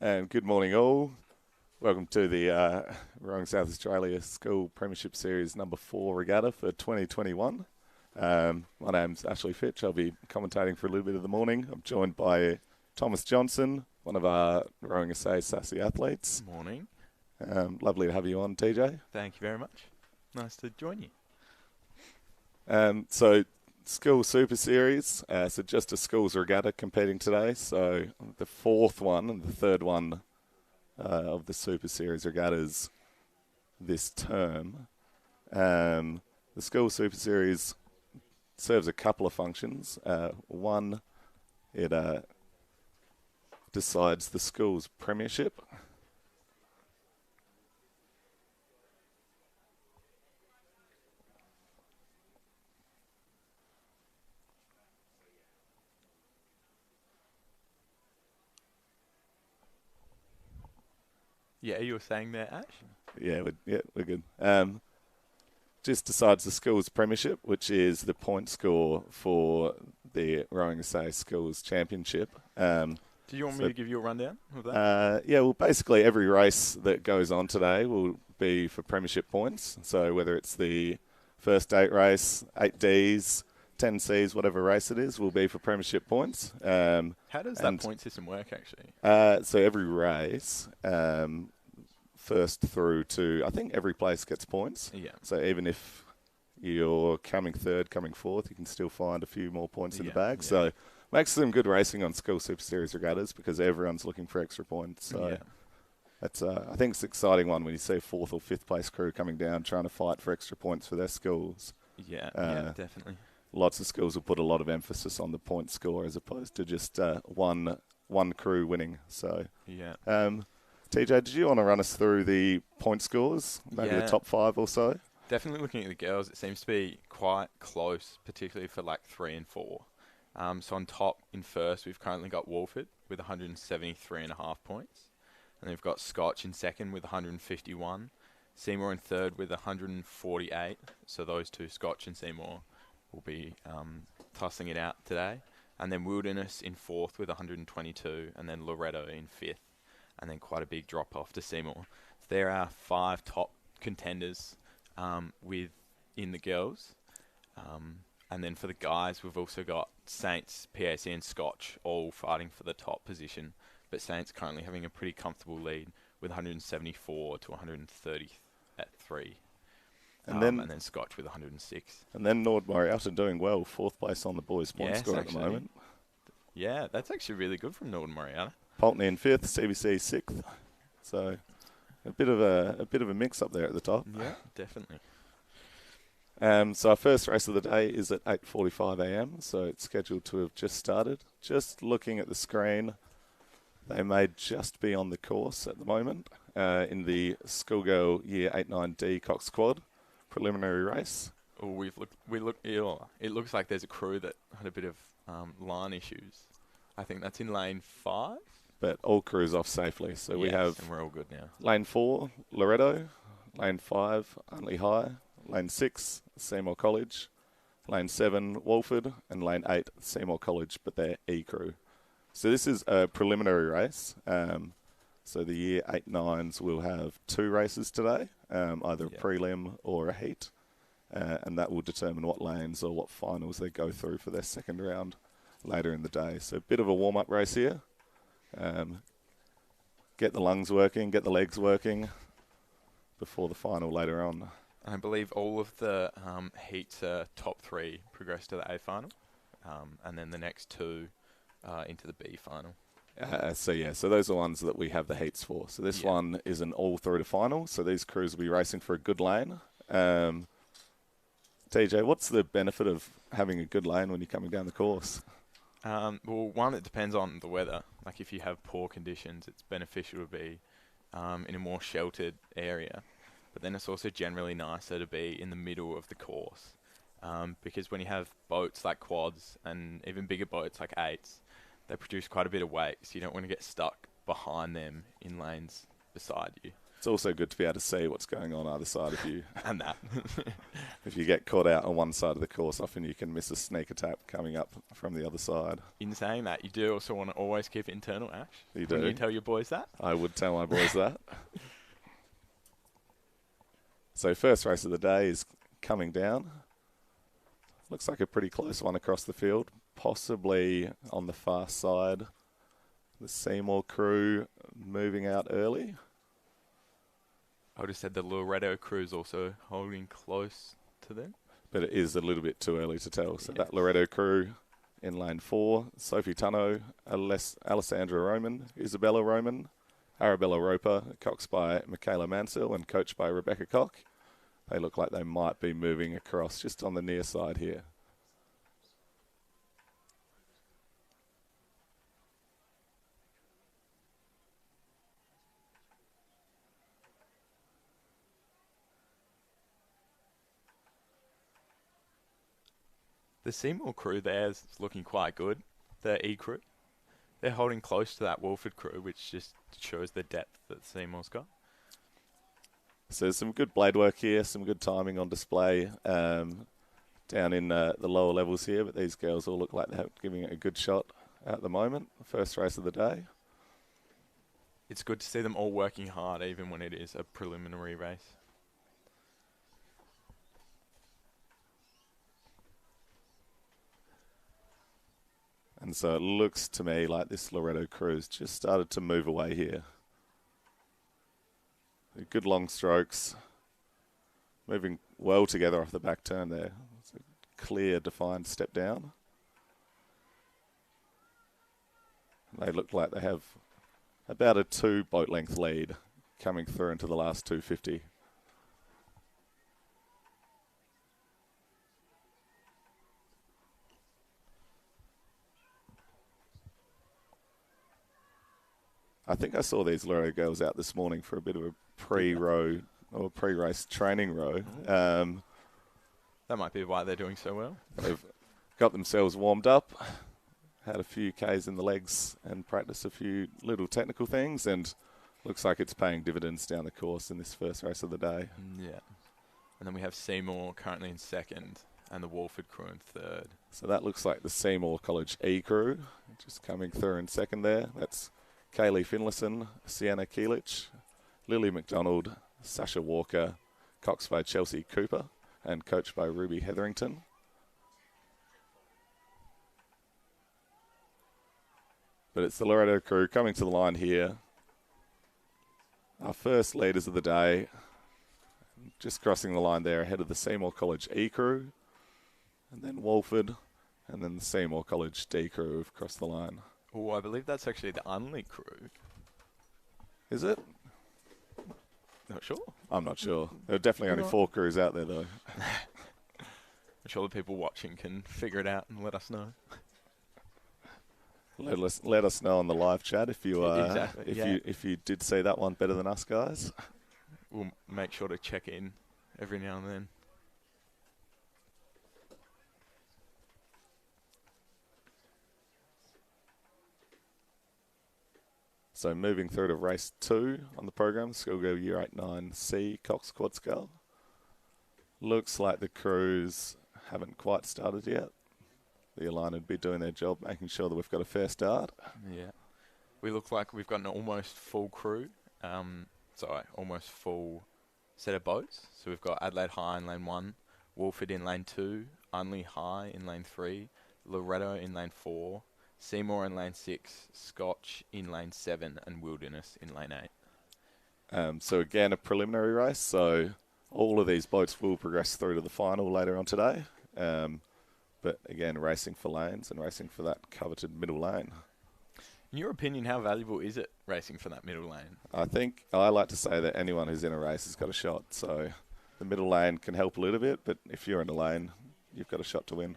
And good morning all. Welcome to the Rowing South Australia School Premiership Series number 4 regatta for 2021. My name's Ashley Fitch. I'll be commentating for a little bit of the morning. I'm joined by Thomas Johnson, one of our Rowing SA Sassy athletes. Morning. Lovely to have you on, TJ. Thank you very much. Nice to join you. So School Super Series, so just a schools regatta competing today. So the fourth one and the third one of the Super Series regattas this term. The School Super Series serves a couple of functions. One, it decides the school's premiership. Yeah, you were saying there, Ash? Yeah, we're good. Just decides the school's premiership, which is the point score for the Rowing SA Schools Championship. Do you want me to give you a rundown of that? Yeah, well, basically every race that goes on today will be for premiership points. So whether it's the first 8 race, 8 Ds, 10 Cs, whatever race it is, will be for premiership points. How does that point system work, actually? So every race, first through to, I think every place gets points. Yeah. So even if you're coming third, coming fourth, you can still find a few more points in the bag. Yeah. So makes some good racing on School Super Series regattas because everyone's looking for extra points. So that's, I think it's an exciting one when you see a 4th or 5th place crew coming down trying to fight for extra points for their schools. Yeah, definitely. Lots of schools will put a lot of emphasis on the point score as opposed to just one crew winning. So yeah. TJ, did you want to run us through the point scores, maybe the top 5 or so? Definitely looking at the girls, it seems to be quite close, particularly for like 3 and 4. So on top, in first, we've currently got Wolford with 173.5 points. And we've got Scotch in second with 151. Seymour in third with 148. So those two, Scotch and Seymour, will be tossing it out today. And then Wilderness in fourth with 122. And then Loretto in fifth. And then quite a big drop-off to Seymour. So there are 5 top contenders in the girls. And then for the guys, we've also got Saints, PAC and Scotch all fighting for the top position. But Saints currently having a pretty comfortable lead with 174 to 130 at 3. And then Scotch with 106. And then Nord Morialta doing well, 4th place on the boys' point score at the moment. Yeah, that's actually really good from Nord Morialta. Pulteney in 5th, CBC 6th. So a bit of a mix up there at the top. Yeah, definitely. So our first race of the day is at 8:45 a.m. So it's scheduled to have just started. Just looking at the screen, they may just be on the course at the moment in the Schoolgirl Year 8-9D Cox Quad preliminary race. Oh, it looks like there's a crew that had a bit of line issues. I think that's in lane 5. But all crews off safely. So we have, and we're all good now. Lane 4, Loretto. Lane 5, Untley High. Lane 6, Seymour College. Lane 7, Walford. And Lane 8, Seymour College, but they're E crew. So this is a preliminary race. So the Year 8-9s will have 2 races today, either a prelim or a heat. And that will determine what lanes or what finals they go through for their second round later in the day. So a bit of a warm-up race here. Get the lungs working, get the legs working before the final later on. I believe all of the heats top 3 progress to the A final, and then the next 2 into the B final. So those are ones that we have the heats for. So this one is an all through to final. So these crews will be racing for a good lane. TJ, what's the benefit of having a good lane when you're coming down the course? Well, one, it depends on the weather. Like if you have poor conditions, it's beneficial to be in a more sheltered area. But then it's also generally nicer to be in the middle of the course. Because when you have boats like quads and even bigger boats like 8s, they produce quite a bit of weight. So you don't want to get stuck behind them in lanes beside you. It's also good to be able to see what's going on either side of you. And that. If you get caught out on one side of the course, often you can miss a sneaker tap coming up from the other side. In saying that, you do also want to always keep it internal, Ash. You do. Can you tell your boys that? I would tell my boys that. So first race of the day is coming down. Looks like a pretty close one across the field, possibly on the far side. The Seymour crew moving out early. I would have said the Loretto crew's also holding close to them. But it is a little bit too early to tell. So that Loretto crew in lane 4, Sophie Tunno, Alessandra Roman, Isabella Roman, Arabella Roper, coxed by Michaela Mansell and coached by Rebecca Koch. They look like they might be moving across just on the near side here. The Seymour crew there is looking quite good. The E crew. They're holding close to that Wolford crew, which just shows the depth that Seymour's got. So there's some good blade work here, some good timing on display down in the lower levels here, but these girls all look like they're giving it a good shot at the moment. First race of the day. It's good to see them all working hard, even when it is a preliminary race. And so it looks to me like this Loretto crew's just started to move away here. Good long strokes. Moving well together off the back turn there. It's a clear, defined step down. They look like they have about a 2 boat length lead coming through into the last 250. I think I saw these Loretto girls out this morning for a bit of a pre-row or pre-race training row. That might be why they're doing so well. They've got themselves warmed up, had a few Ks in the legs and practiced a few little technical things, and looks like it's paying dividends down the course in this first race of the day. Yeah. And then we have Seymour currently in second and the Wolford crew in third. So that looks like the Seymour College E crew, just coming through in second there. That's Kaylee Finlayson, Sienna Keelich, Lily McDonald, Sasha Walker, coxed by Chelsea Cooper and coached by Ruby Hetherington. But it's the Loretto crew coming to the line here. Our first leaders of the day, just crossing the line there ahead of the Seymour College E crew, and then Wolford, and then the Seymour College D crew have crossed the line. Oh, I believe that's actually the Unley crew. Is it? Not sure. I'm not sure. There are definitely only 4 crews out there, though. I'm sure the people watching can figure it out and let us know. Let us know on the live chat if you Exactly, if you did see that one better than us guys. We'll make sure to check in every now and then. So moving through to race 2 on the program, Schoolgirl Year 8-9C Cox Quad Scull. Looks like the crews haven't quite started yet. The Align would be doing their job, making sure that we've got a fair start. Yeah. We look like we've got an almost full crew. Almost full set of boats. So we've got Adelaide High in lane 1, Wolford in lane 2, Unley High in lane 3, Loretto in lane 4, Seymour in lane 6, Scotch in lane 7, and Wilderness in lane 8. So again, a preliminary race. So all of these boats will progress through to the final later on today. But again, racing for lanes and racing for that coveted middle lane. In your opinion, how valuable is it racing for that middle lane? I think I like to say that anyone who's in a race has got a shot. So the middle lane can help a little bit, but if you're in a lane, you've got a shot to win.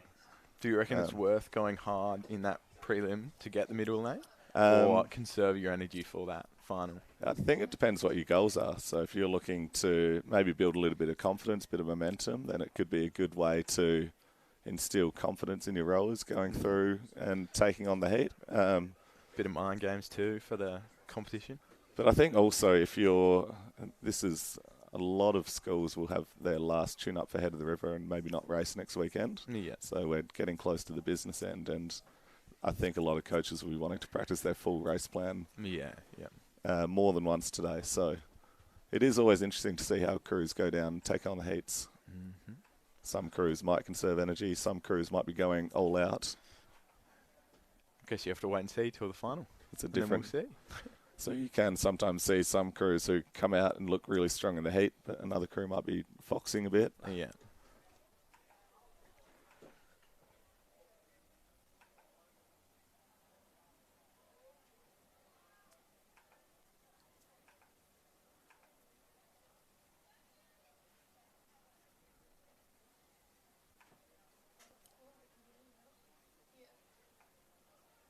Do you reckon it's worth going hard in that prelim to get the middle lane? Or conserve your energy for that final? I think it depends what your goals are. So if you're looking to maybe build a little bit of confidence, bit of momentum, then it could be a good way to instill confidence in your rollers going through and taking on the heat. Bit of mind games too for the competition. But I think also this is a lot of schools will have their last tune-up for Head of the River and maybe not race next weekend. Yeah. So we're getting close to the business end, and I think a lot of coaches will be wanting to practice their full race plan more than once today. So it is always interesting to see how crews go down and take on the heats. Mm-hmm. Some crews might conserve energy. Some crews might be going all out. I guess you have to wait and see till the final. It's a different... We'll see. So you can sometimes see some crews who come out and look really strong in the heat, but another crew might be foxing a bit. Yeah.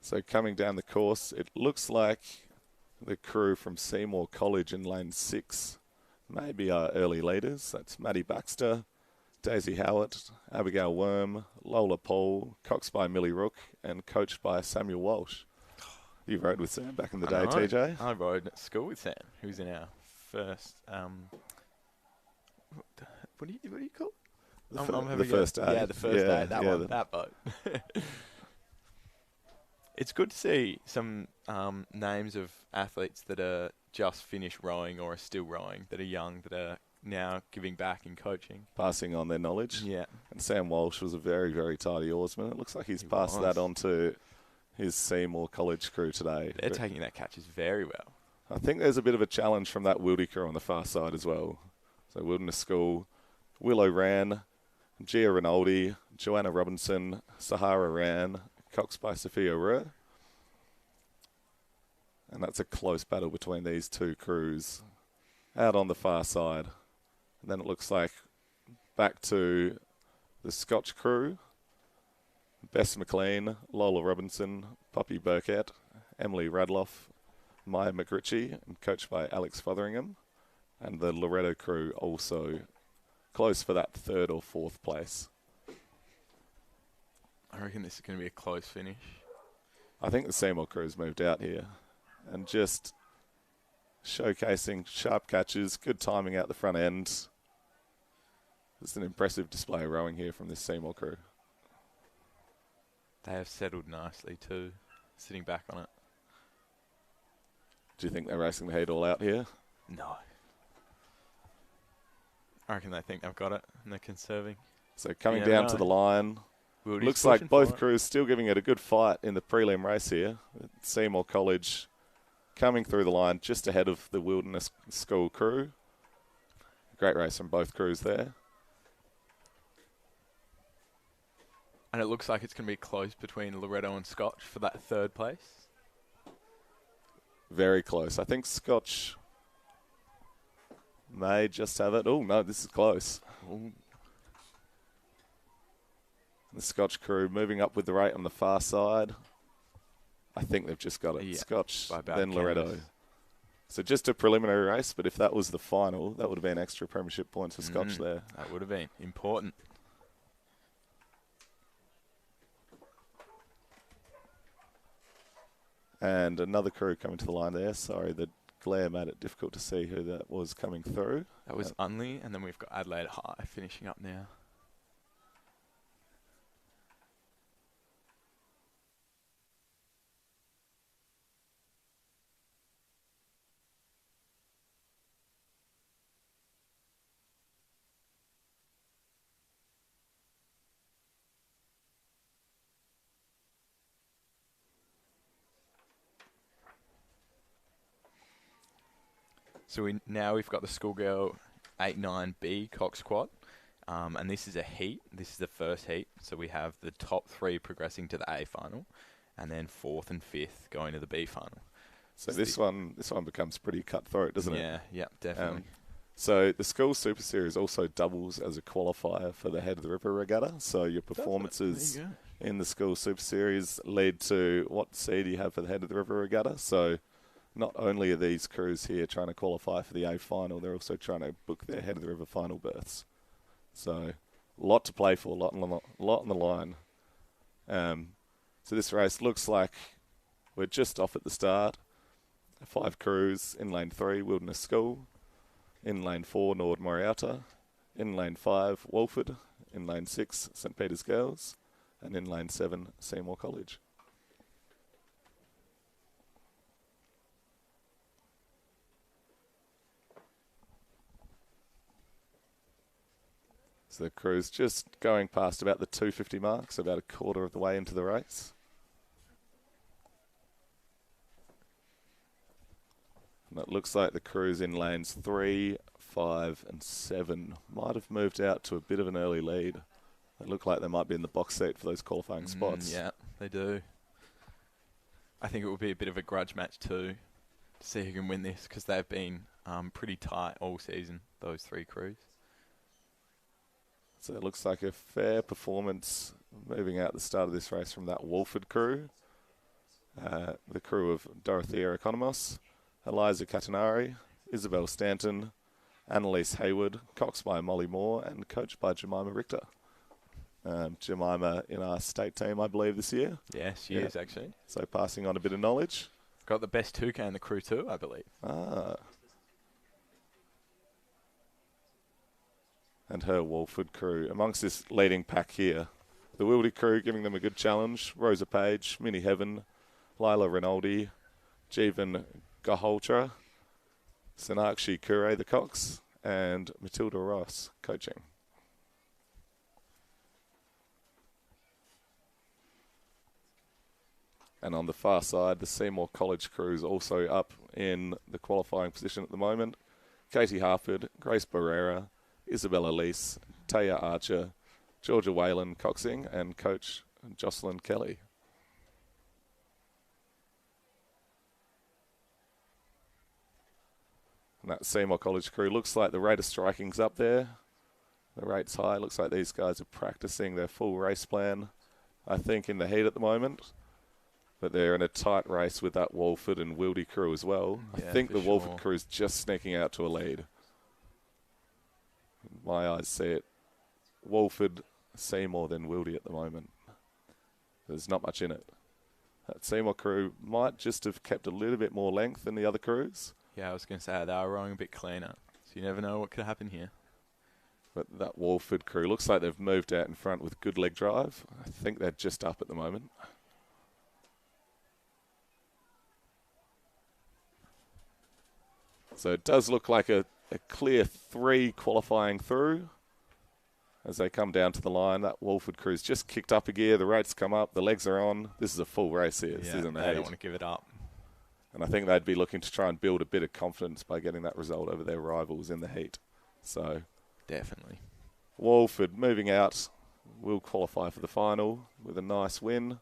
So coming down the course, it looks like the crew from Seymour College in lane 6 maybe are early leaders. That's Maddie Baxter, Daisy Howard, Abigail Worm, Lola Paul, coxed by Millie Rook, and coached by Samuel Walsh. You rode with Sam back in the day, TJ? I rode at school with Sam, who's in our first... what do you call it? The first day. Yeah, the first day. That boat. It's good to see some names of athletes that are just finished rowing or are still rowing, that are young, that are now giving back in coaching. Passing on their knowledge. Yeah. And Sam Walsh was a very, very tidy oarsman. It looks like he's passed that on to his Seymour College crew today. They're taking that catches very well. I think there's a bit of a challenge from that Wildy crew on the far side as well. So Wilderness School, Willow Ran, Gia Rinaldi, Joanna Robinson, Sahara Ran, coxed by Sophia Ruhr. And that's a close battle between these two crews out on the far side. And then it looks like back to the Scotch crew. Bess McLean, Lola Robinson, Poppy Burkett, Emily Radloff, Maya McRitchie, and coached by Alex Fotheringham. And the Loretto crew also close for that 3rd or 4th place. I reckon this is going to be a close finish. I think the Seymour crew's moved out here and just showcasing sharp catches, good timing out the front end. It's an impressive display of rowing here from this Seymour crew. They have settled nicely too, sitting back on it. Do you think they're racing the heat all out here? No. I reckon they think they've got it and they're conserving. So coming down to the line, Wildy's looks like both for it. crews still giving it a good fight in the prelim race here. Seymour College coming through the line just ahead of the Wilderness School crew. Great race from both crews there. And it looks like it's going to be close between Loretto and Scotch for that 3rd place. Very close. I think Scotch may just have it. Oh, no, this is close. Ooh. The Scotch crew moving up with the rate on the far side. I think they've just got it. Yeah, Scotch, then Loretto. So just a preliminary race, but if that was the final, that would have been extra premiership points for Scotch there. That would have been important. And another crew coming to the line there. Sorry, the glare made it difficult to see who that was coming through. That was Unley, and then we've got Adelaide High finishing up now. So we've got the schoolgirl 8-9B Cox Quad, and this is a heat. This is the first heat. So we have the top 3 progressing to the A final, and then 4th and 5th going to the B final. So this one becomes pretty cutthroat, doesn't it? Yeah, definitely. So the School Super Series also doubles as a qualifier for the Head of the River Regatta. So your performances in the School Super Series lead to what seed you have for the Head of the River Regatta. So not only are these crews here trying to qualify for the A final, they're also trying to book their Head of the River final berths. So a lot to play for, a lot on the line. So this race looks like we're just off at the start. 5 crews. In lane 3, Wilderness School. In lane 4, Nord Moriata. In lane 5, Walford. In lane 6, St Peter's Girls. And in lane 7, Seymour College. So the crew's just going past about the 250 mark, so about a quarter of the way into the race. And it looks like the crew's in lanes 3, 5 and 7 might have moved out to a bit of an early lead. They look like they might be in the box seat for those qualifying spots. Yeah, they do. I think it will be a bit of a grudge match too, to see who can win this, because they've been pretty tight all season, those 3 crews. So it looks like a fair performance moving out the start of this race from that Walford crew. The crew of Dorothea Economos, Eliza Catanari, Isabel Stanton, Annalise Hayward, coxed by Molly Moore and coached by Jemima Richter. Jemima in our state team, I believe, this year. Yes, she is actually. So passing on a bit of knowledge. Got the best toucan in the crew too, I believe. And her Walford crew. Amongst this leading pack here, the Wildy crew giving them a good challenge. Rosa Page, Minnie Heaven, Lila Rinaldi, Jeevan Gaholtra, Sonakshi Kure, the Cox, and Matilda Ross coaching. And on the far side, the Seymour College crew is also up in the qualifying position at the moment. Katie Harford, Grace Barrera, Isabella Lease, Taya Archer, Georgia Whalen coxing, and coach Jocelyn Kelly. And that Seymour College crew looks like the rate of striking's up there. The rate's high. Looks like these guys are practicing their full race plan, I think, in the heat at the moment. But they're in a tight race with that Walford and Wildy crew as well. Yeah, I think the Walford sure. crew is just sneaking out to a lead. My eyes see it. Walford, Seymour, then Wildy at the moment. There's not much in it. That Seymour crew might just have kept a little bit more length than the other crews. Yeah, I was going to say they are rowing a bit cleaner, so you never know what could happen here. But that Walford crew looks like they've moved out in front with good leg drive. I think they're just up at the moment. So it does look like a clear 3 qualifying through. As they come down to the line, that Walford crew's just kicked up a gear. The rates come up. The legs are on. This is a full race here. This isn't they don't want to give it up. And I think they'd be looking to try and build a bit of confidence by getting that result over their rivals in the heat. So Definitely. Walford moving out will qualify for the final with a nice win.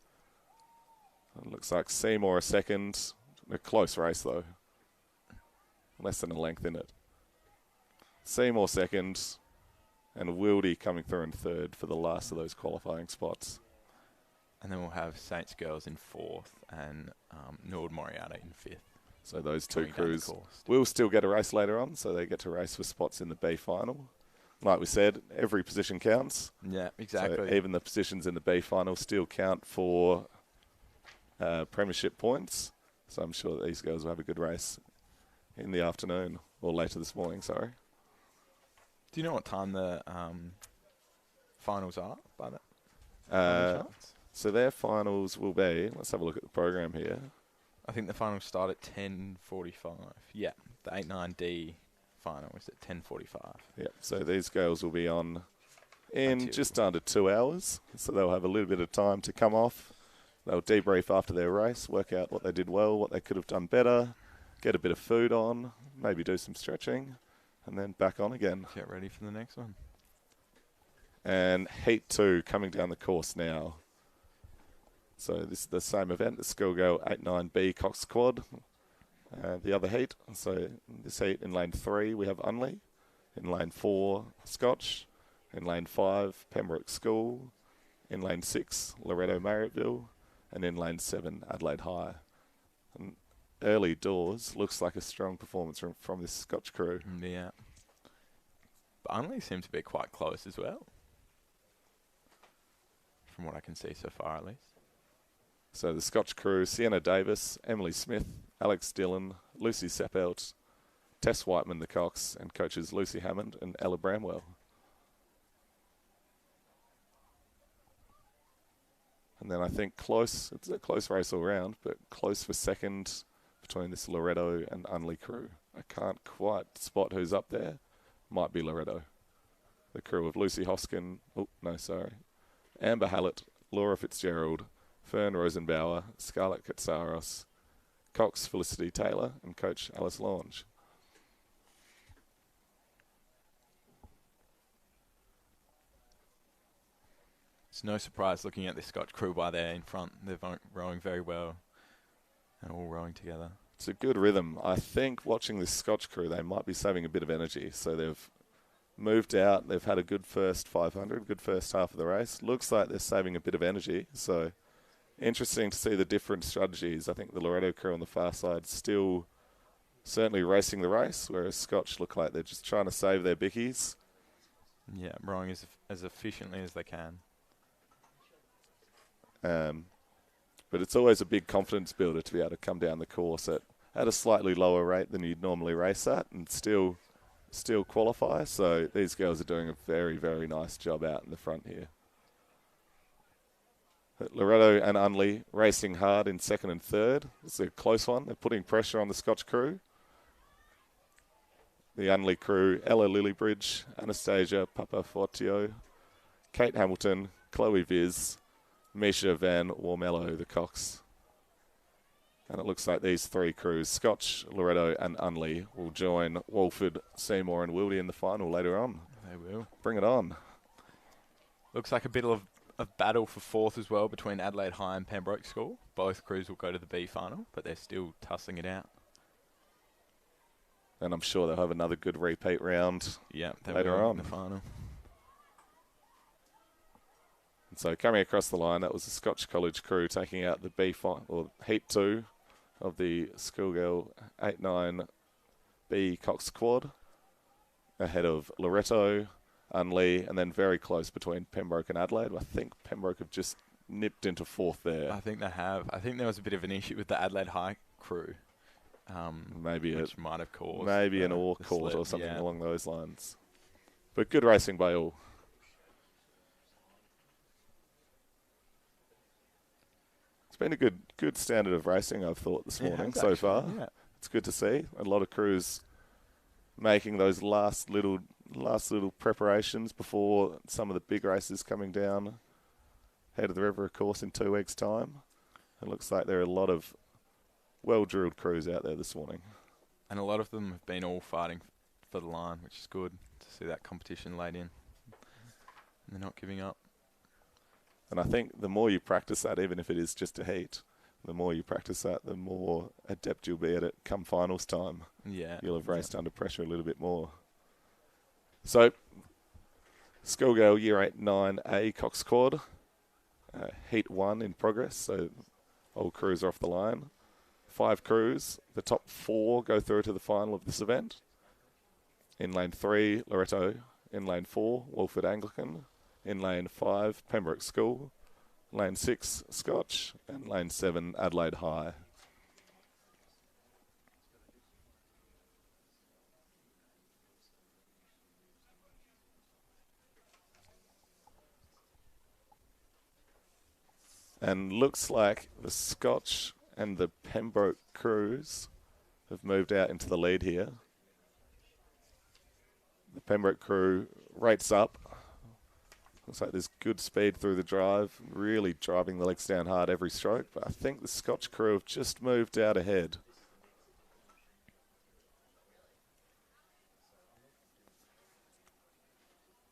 It looks like Seymour a second. A close race, though. Less than a length in it. Seymour second, and Wildy coming through in third for the last of those qualifying spots. And then we'll have Saints Girls in 4th and Nord Moriata in 5th. So those 2 Coming down the crews course. will still get a race later on, so they get to race for spots in the B final. Like we said, every position counts. Yeah, exactly. So even the positions in the B final still count for Premiership points. So I'm sure that these girls will have a good race in the afternoon, or later this morning, sorry. Do you know what time the finals are by that? So their finals will be, let's have a look at the program here. I think the finals start at 10:45. Yeah, the 8-9D final is at 10:45. Yep, so these girls will be on in Until just under 2 hours. So they'll have a little bit of time to come off. They'll debrief after their race, work out what they did well, what they could have done better, get a bit of food on, maybe do some stretching, and then back on again. Get ready for the next one. And Heat 2 coming down the course now. So this is the same event, the Schoolgirl 8-9B Cox Quad. The other heat, so this heat in lane 3 we have Unley. In lane 4, Scotch. In lane 5, Pembroke School. In lane 6, Loretto Marriotteville. And in lane 7, Adelaide High. And early doors looks like a strong performance from this Scotch crew. Yeah. But Unley seems to be quite close as well. From what I can see so far, at least. So the Scotch crew, Sienna Davis, Emily Smith, Alex Dillon, Lucy Seppelt, Tess Whiteman, the Cox, and coaches Lucy Hammond and Ella Bramwell. And then I think close, it's a close race all round, but close for second between this Loretto and Unley crew. I can't quite spot who's up there. Might be Loretto. The crew of Lucy Hoskin, Amber Hallett, Laura Fitzgerald, Fern Rosenbauer, Scarlett Katsaros, Cox Felicity Taylor, and coach Alice Lange. It's no surprise looking at the Scotch crew by there in front. They're rowing very well and all rowing together. It's a good rhythm. I think watching this Scotch crew, they might be saving a bit of energy. So they've moved out. They've had a good first 500, good first half of the race. Looks like they're saving a bit of energy. So interesting to see the different strategies. I think the Loretto crew on the far side still certainly racing the race, whereas Scotch look like they're just trying to save their bickies. Yeah, rowing as efficiently as they can. But it's always a big confidence builder to be able to come down the course at a slightly lower rate than you'd normally race at and still qualify. So these girls are doing a very, very nice job out in the front here. Loretto and Unley racing hard in second and third. It's a close one. They're putting pressure on the Scotch crew. The Unley crew, Ella Lillybridge, Anastasia Papafortio, Kate Hamilton, Chloe Viz, Misha Van Warmello, the Cox. And it looks like these three crews, Scotch, Loretto and Unley, will join Walford, Seymour and Wildy in the final later on. They will. Bring it on. Looks like a bit of battle for fourth as well between Adelaide High and Pembroke School. Both crews will go to the B final, but they're still tussling it out. And I'm sure they'll have another good repeat round later on. In the final. So coming across the line, that was the Scotch College crew taking out the B final, or Heat 2 of the Schoolgirl 8-9B Cox Quad, ahead of Loretto, Unley, and then very close between Pembroke and Adelaide. I think Pembroke have just nipped into fourth there. I think they have. I think there was a bit of an issue with the Adelaide High crew. Which might have caused maybe an oar caught or something along those lines. But good racing by all. Been a good standard of racing, I've thought, this morning so far. Yeah. It's good to see a lot of crews making those last little preparations before some of the big races coming down head of the river, of course, in 2 weeks' time. It looks like there are a lot of well-drilled crews out there this morning. And a lot of them have been all fighting for the line, which is good to see that competition laid in. And they're not giving up. And I think the more you practice that, even if it is just a heat, the more you practice that, the more adept you'll be at it come finals time. Yeah. You'll have raced under pressure a little bit more. So, Schoolgirl Year 8, 9A Cox Quad, Heat 1 in progress, so all crews are off the line. 5 crews, the top 4 go through to the final of this event. In lane 3, Loretto. In lane 4, Walford Anglican. In lane 5, Pembroke School. Lane 6, Scotch. And lane 7, Adelaide High. And looks like the Scotch and the Pembroke crews have moved out into the lead here. The Pembroke crew rates up. Looks like there's good speed through the drive, really driving the legs down hard every stroke. But I think the Scotch crew have just moved out ahead.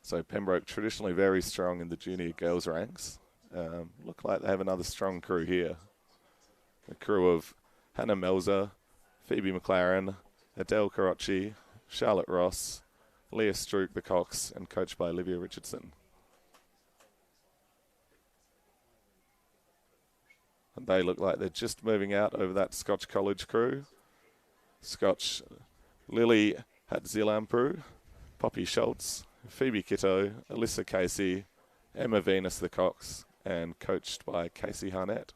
So Pembroke traditionally very strong in the junior girls ranks. Look like they have another strong crew here. A crew of Hannah Melzer, Phoebe McLaren, Adele Carocci, Charlotte Ross, Leah Strook, the Cox, and coached by Olivia Richardson. And they look like they're just moving out over that Scotch College crew. Scotch Lily Hatzilampru, Poppy Schultz, Phoebe Kitto, Alyssa Casey, Emma Venus, the Cox, and coached by Casey Harnett.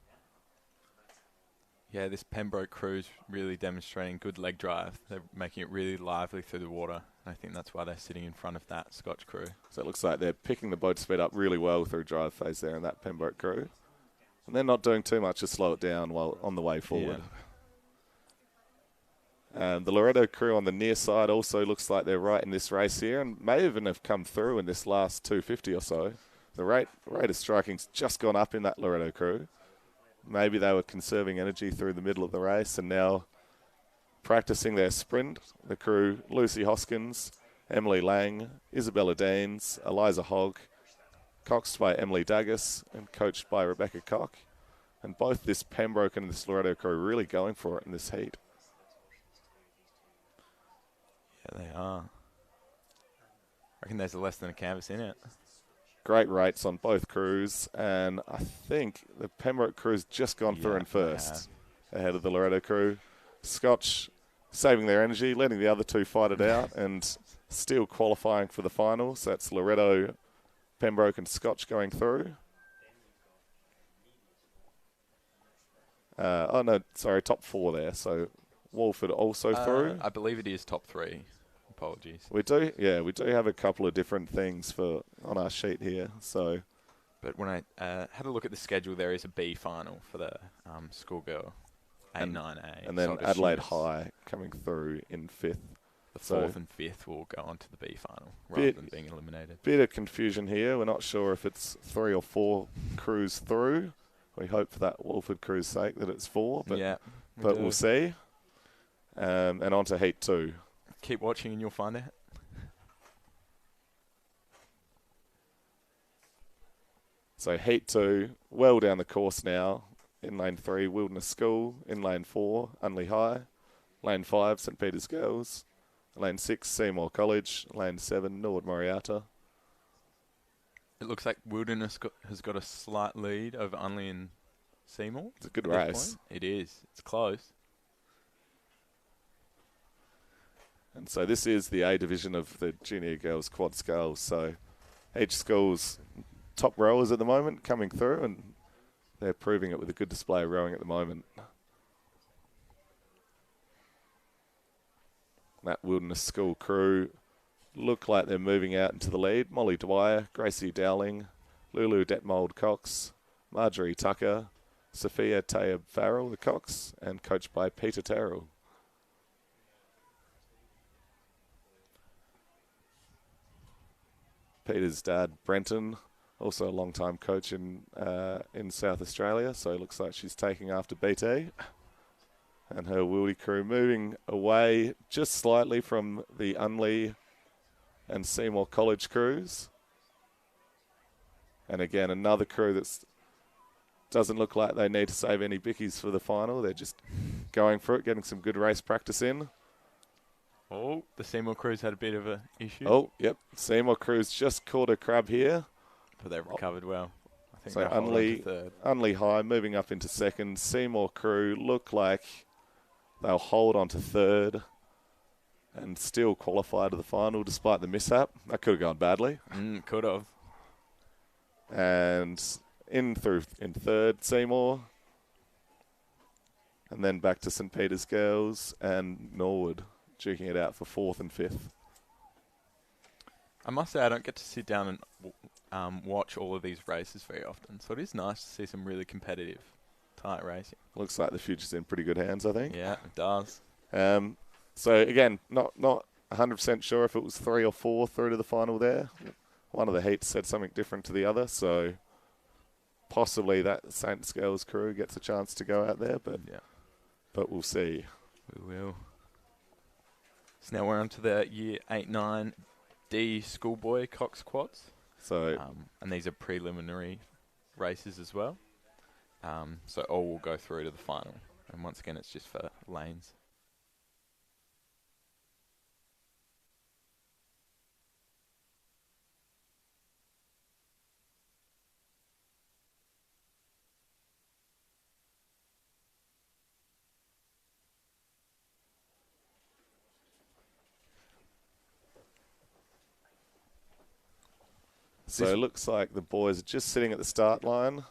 Yeah, this Pembroke crew's really demonstrating good leg drive. They're making it really lively through the water. I think that's why they're sitting in front of that Scotch crew. So it looks like they're picking the boat speed up really well through drive phase there in that Pembroke crew. And they're not doing too much to slow it down while on the way forward. Yeah. And the Loretto crew on the near side also looks like they're right in this race here and may even have come through in this last 250 or so. The rate of striking's just gone up in that Loretto crew. Maybe they were conserving energy through the middle of the race and now practicing their sprint. The crew, Lucy Hoskins, Emily Lang, Isabella Deans, Eliza Hogg, coxed by Emily Daggas and coached by Rebecca Cock. And both this Pembroke and this Loretto crew are really going for it in this heat. Yeah, they are. I reckon there's less than a canvas in it. Great rates on both crews, and I think the Pembroke crew's just gone through in first, ahead of the Loretto crew. Scotch saving their energy, letting the other two fight it out, and still qualifying for the finals. That's Loretto, Pembroke, and Scotch going through. Top four there. So Walford also through. I believe it is top three. Apologies. We do have a couple of different things on our sheet here. So, but when I had a look at the schedule, there is a B final for the schoolgirl A9A, and then Adelaide High coming through in fifth. The fourth and fifth will go on to the B final rather than being eliminated. Bit of confusion here. We're not sure if it's 3 or 4 crews through. We hope for that Walford crew's sake that it's 4, but we'll see. And on to Heat 2. Keep watching and you'll find out. So Heat 2, well down the course now. In lane 3, Wilderness School. In lane 4, Unley High. Lane 5, St Peter's Girls. Lane 6, Seymour College. Lane 7, Norwood Moriata. It looks like Wilderness has got a slight lead over Unley and Seymour. It's a good race. It is. It's close. And so this is the A division of the junior girls quad sculls. So each school's top rowers at the moment coming through, and they're proving it with a good display of rowing at the moment. That Wilderness School crew look like they're moving out into the lead. Molly Dwyer, Gracie Dowling, Lulu Detmold Cox, Marjorie Tucker, Sophia Tayeb Farrell, the Cox, and coached by Peter Terrell. Peter's dad, Brenton, also a long-time coach in South Australia, so it looks like she's taking after BT. And her Wildy crew moving away just slightly from the Unley and Seymour College crews. And again, another crew that doesn't look like they need to save any bickies for the final. They're just going for it, getting some good race practice in. Oh, the Seymour crew's had a bit of an issue. Oh, yep. Seymour crew's just caught a crab here. But they've recovered well. I think so Unley High moving up into second. Seymour crew look like they'll hold on to third and still qualify to the final despite the mishap. That could have gone badly. Could have. And in third, Seymour. And then back to St Peter's Girls and Norwood, duking it out for fourth and fifth. I must say I don't get to sit down and watch all of these races very often, so it is nice to see some really competitive, tight racing. Looks like the future's in pretty good hands, I think. Yeah, it does. So again, not 100% sure if it was 3 or 4 through to the final there. One of the heats said something different to the other, so possibly that Saints Girls crew gets a chance to go out there, but we'll see. We will. So now we're on to the year 8-9 D schoolboy Cox quads. So and these are preliminary races as well. So all will go through to the final. And once again, it's just for lanes. So it looks like the boys are just sitting at the start line.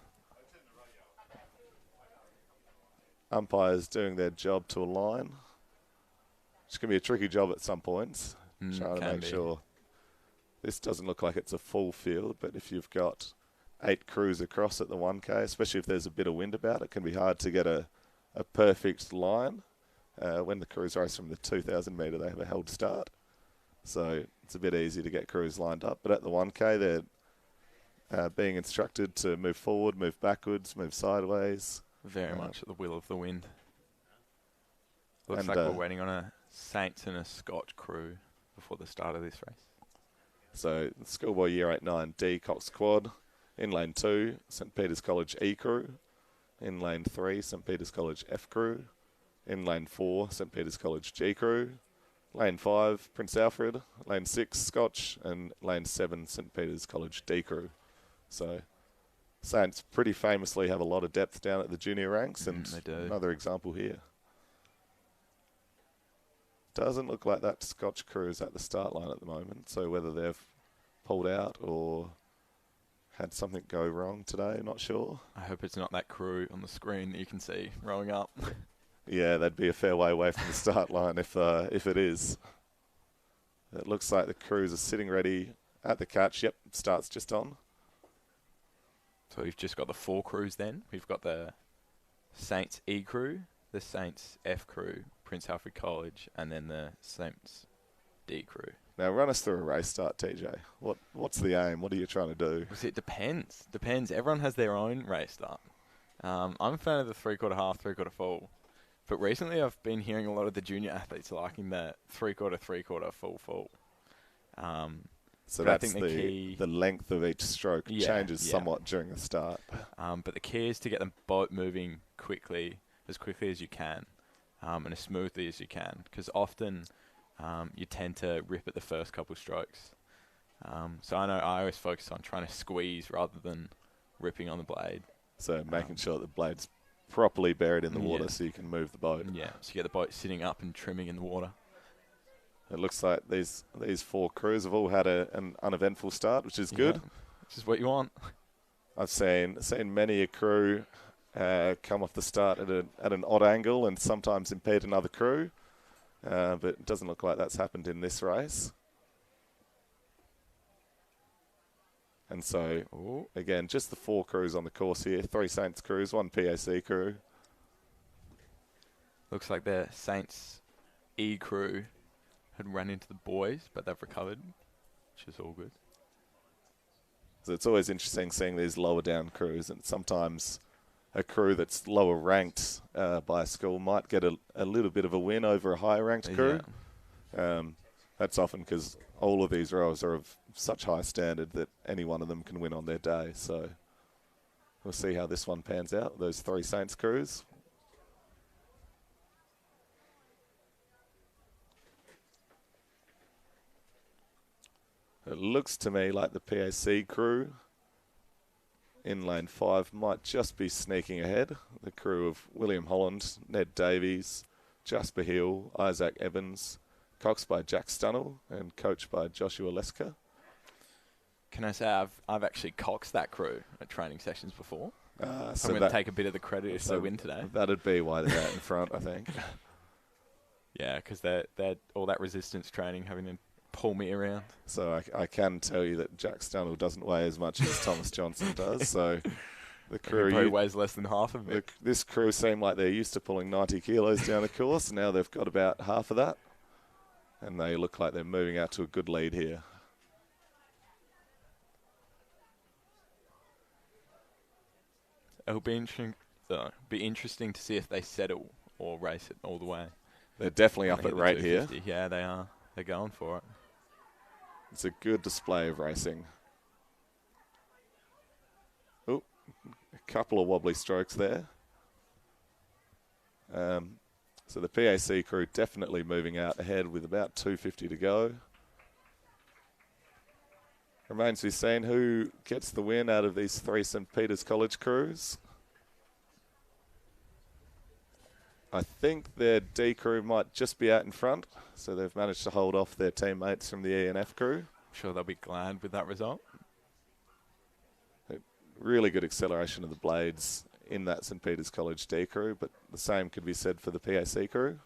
umpires doing their job to align. It's going to be a tricky job at some points, trying to make sure. This doesn't look like it's a full field, but if you've got 8 crews across at the 1K, especially if there's a bit of wind about, it can be hard to get a perfect line. When the crews race from the 2,000 metre, they have a held start. So it's a bit easy to get crews lined up. But at the 1K, they're being instructed to move forward, move backwards, move sideways. Very much at the will of the wind. Looks like we're waiting on a Saints and a Scotch crew before the start of this race. So schoolboy year 8-9 D Cox Quad. In lane 2, St Peter's College E crew. In lane 3, St Peter's College F crew. In lane 4, St Peter's College G crew. Lane 5, Prince Alfred. Lane 6, Scotch. And lane 7, St Peter's College D crew. So Saints pretty famously have a lot of depth down at the junior ranks, and they do. Another example here. Doesn't look like that Scotch crew is at the start line at the moment, so whether they've pulled out or had something go wrong today, not sure. I hope it's not that crew on the screen that you can see rowing up. Yeah, that'd be a fair way away from the start line if it is. It looks like the crews are sitting ready at the catch. Yep, starts just on. So we've just got the 4 crews then. We've got the Saints E crew, the Saints F crew, Prince Alfred College, and then the Saints D crew. Now run us through a race start, TJ. What's the aim? What are you trying to do? It depends. Everyone has their own race start. I'm a fan of the 3/4 half, 3/4 full. But recently I've been hearing a lot of the junior athletes liking the 3/4, 3/4 full. So that's the length of each stroke changes somewhat during the start. But the key is to get them both moving as quickly as you can, and as smoothly as you can. Because often you tend to rip at the first couple strokes. So I know I always focus on trying to squeeze rather than ripping on the blade. So making sure the blade's properly buried in the water so you can move the boat. Yeah, so you get the boat sitting up and trimming in the water. It looks like these 4 crews have all had an uneventful start, which is good. Which is what you want. I've seen many a crew come off the start at an odd angle and sometimes impede another crew, but it doesn't look like that's happened in this race. And so, again, just the 4 crews on the course here. 3 Saints crews, 1 PAC crew. Looks like the Saints E crew had run into the boys, but they've recovered, which is all good. So it's always interesting seeing these lower down crews, and sometimes a crew that's lower ranked by a school might get a little bit of a win over a higher ranked crew. Yeah. That's often because all of these rowers are of such high standard that any one of them can win on their day. So we'll see how this one pans out, those 3 Saints crews. It looks to me like the PAC crew in lane 5 might just be sneaking ahead. The crew of William Holland, Ned Davies, Jasper Hill, Isaac Evans, coxed by Jack Stunnell and coached by Joshua Lesker. Can I say I've actually coxed that crew at training sessions before? So I'm going to take a bit of the credit if they win today. That'd be why they're out in front, I think. Yeah, because they're all that resistance training, having to pull me around. So I can tell you that Jack Stunnell doesn't weigh as much as Thomas Johnson does. So the crew probably weighs less than half of it. This crew seem like they're used to pulling 90 kilos down the course. Now they've got about half of that. And they look like they're moving out to a good lead here. It'll be interesting to see if they settle or race it all the way. They're definitely up at rate here. Yeah, they are. They're going for it. It's a good display of racing. Oh, a couple of wobbly strokes there. So the PAC crew definitely moving out ahead with about 2:50 to go. Remains to be seen who gets the win out of these 3 St Peter's College crews. I think their D crew might just be out in front, so they've managed to hold off their teammates from the E and F crew. I'm sure they'll be glad with that result. Really good acceleration of the blades in that St. Peter's College D crew, but the same could be said for the PAC crew.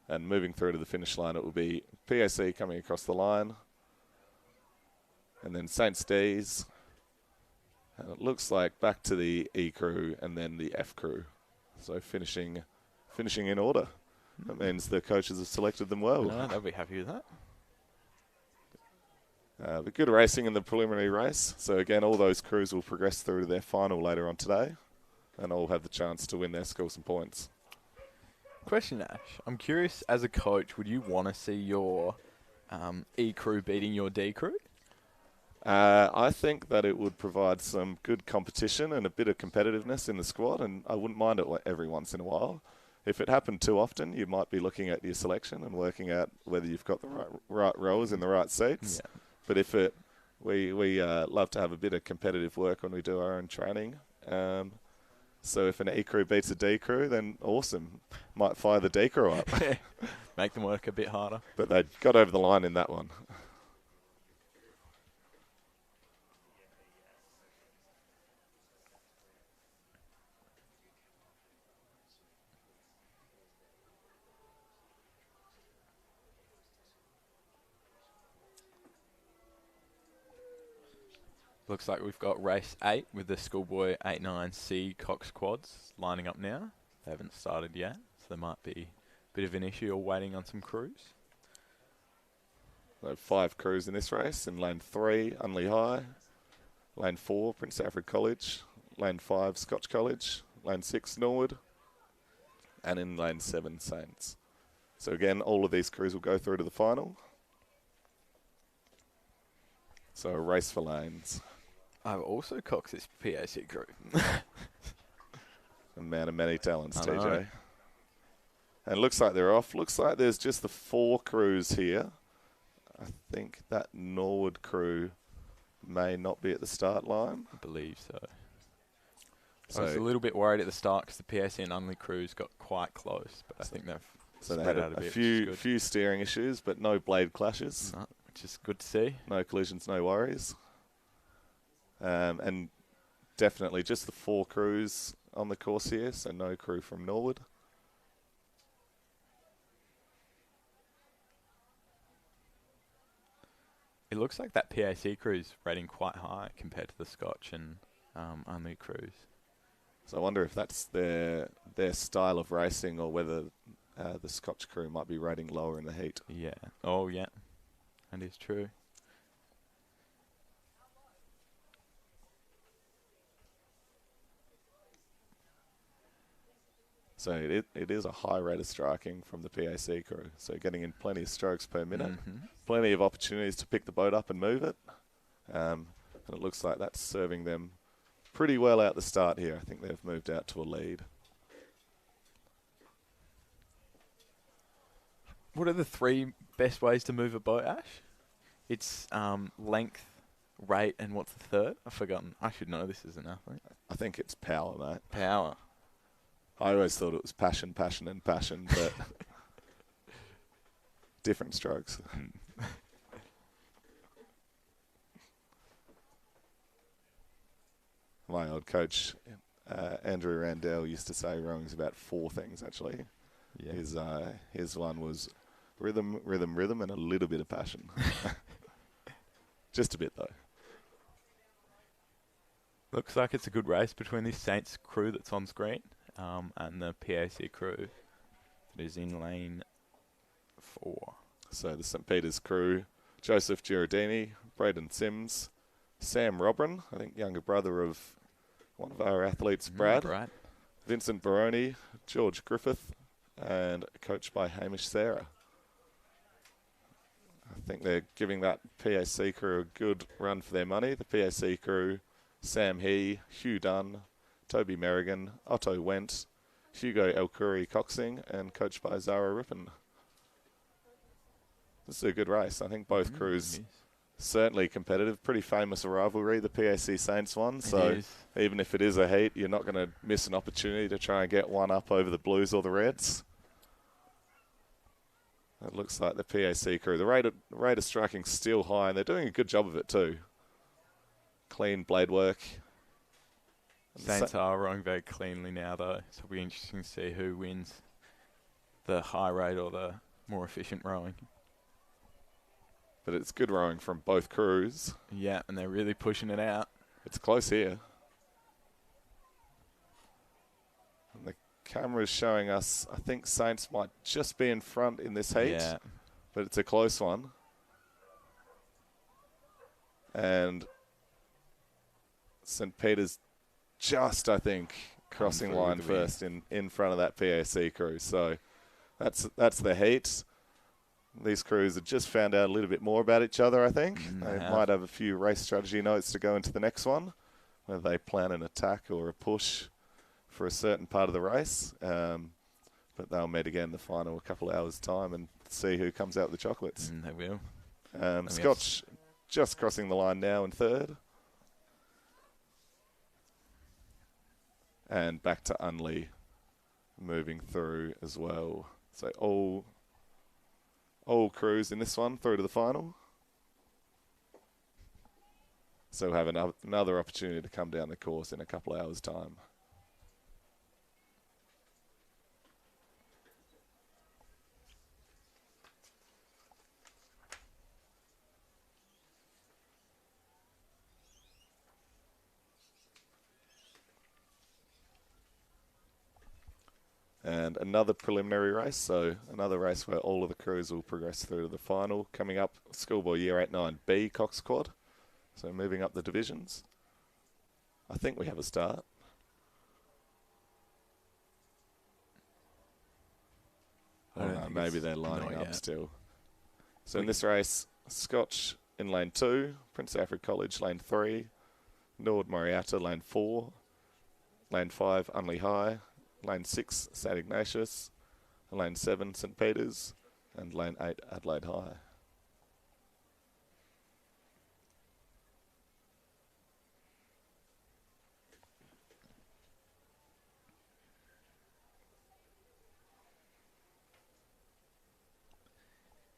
And moving through to the finish line, it will be PAC coming across the line, and then Saints D's. And it looks like back to the E crew and then the F crew. So finishing in order. That means the coaches have selected them well. No, they'll be happy with that. But good racing in the preliminary race. So again, all those crews will progress through to their final later on today, and all have the chance to win their scores and points. Question, Ash. I'm curious, as a coach, would you want to see your E crew beating your D crew? I think that it would provide some good competition and a bit of competitiveness in the squad, and I wouldn't mind it every once in a while. If it happened too often, you might be looking at your selection and working out whether you've got the right rowers in the right seats. Yeah. But if we love to have a bit of competitive work when we do our own training. So if an E crew beats a D crew, then awesome. Might fire the D crew up. Make them work a bit harder. But they got over the line in that one. Looks like we've got race 8 with the Schoolboy 89C Cox quads lining up now. They haven't started yet, so there might be a bit of an issue or waiting on some crews. So 5 crews in this race. In lane 3, Unley High. Lane 4, Prince Alfred College. Lane 5, Scotch College. Lane 6, Norwood. And in lane 7, Saints. So again, all of these crews will go through to the final. So a race for lanes. I've also coxed this PAC crew. A man of many talents, I TJ. know. And looks like they're off. Looks like there's just the 4 crews here. I think that Norwood crew may not be at the start line. I believe so. So I was a little bit worried at the start because the PAC and Unley crews got quite close, but I think they've they spread had out a bit, few steering issues, but no blade clashes. No, which is good to see. No collisions, no worries. And definitely just the 4 crews on the course here, so no crew from Norwood. It looks like that PAC crew is rating quite high compared to the Scotch and Unley crews. So I wonder if that's their style of racing, or whether the Scotch crew might be rating lower in the heat. Yeah. Oh, yeah. That is true. So it is a high rate of striking from the PAC crew. So getting in plenty of strokes per minute. Mm-hmm. Plenty of opportunities to pick the boat up and move it. And it looks like that's serving them pretty well out the start here. I think they've moved out to a lead. What are the 3 best ways to move a boat, Ash? It's length, rate, and what's the third? I've forgotten. I should know this as an athlete. I think it's power, mate. Power. I always thought it was passion, and passion, but different strokes. My old coach, Andrew Randell, used to say rowing's about 4 things, actually. Yeah. His one was rhythm, and a little bit of passion. Just a bit, though. Looks like it's a good race between this Saints crew that's on screen and the PAC crew that is in lane 4. So the St. Peter's crew, Joseph Giardini, Braden Sims, Sam Robrin, I think younger brother of one of our athletes, Brad, Vincent Baroni, George Griffith, and coached by Hamish Sarah. I think they're giving that PAC crew a good run for their money. The PAC crew, Sam He, Hugh Dunn, Toby Merrigan, Otto Went, Hugo Elkuri coxing, and coached by Zara Rippon. This is a good race. I think both crews certainly competitive. Pretty famous rivalry, the PAC Saints one. So even if it is a heat, you're not going to miss an opportunity to try and get one up over the Blues or the Reds. It looks like the PAC crew, the rate of striking still high, and they're doing a good job of it too. clean blade work. Saints are rowing very cleanly now, though, so it'll be interesting to see who wins the high rate or the more efficient rowing. But it's good rowing from both crews. Yeah, and they're really pushing it out. It's close here. And the camera's showing us, I think Saints might just be in front in this heat. Yeah. But it's a close one. And St. Peter's just, I think, crossing line first in front of that PAC crew. So that's the heat. These crews have just found out a little bit more about each other, I think. They might have a few race strategy notes to go into the next one, whether they plan an attack or a push for a certain part of the race. But they'll meet again the final a couple of hours' time and see who comes out with the chocolates. They will. Scotch just crossing the line now in third. And back to Unley moving through as well. So all crews in this one through to the final. So we'll have another opportunity to come down the course in a couple of hours' time. And another preliminary race, so another race where all of the crews will progress through to the final. Coming up, Schoolboy Year 8-9B Cox Quad. So moving up the divisions. I think we have a start. Maybe they're lining up still. So in this race, Scotch in lane 2, Prince Alfred College lane 3, Nord Moriata lane 4, lane 5 Unley High, lane 6, St Ignatius, lane 7, St Peter's, and lane 8, Adelaide High.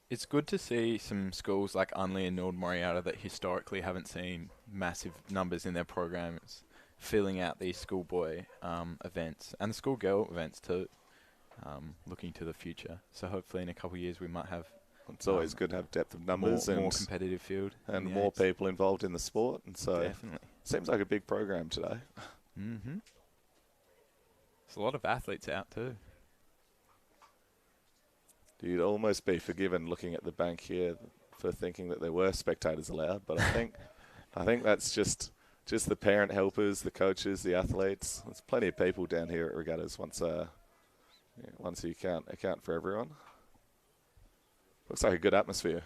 It's good to see some schools like Unley and Nord Moriata that historically haven't seen massive numbers in their programs filling out these schoolboy events and the schoolgirl events too, looking to the future. So hopefully in a couple of years we might have... It's always good to have depth of numbers more competitive field. And more people involved in the sport. And so definitely. Seems like a big program today. Mm-hmm. There's a lot of athletes out too. You'd almost be forgiven looking at the bank here for thinking that there were spectators allowed, but I think that's just the parent helpers, the coaches, the athletes. There's plenty of people down here at Regattas once you account for everyone. Looks like a good atmosphere.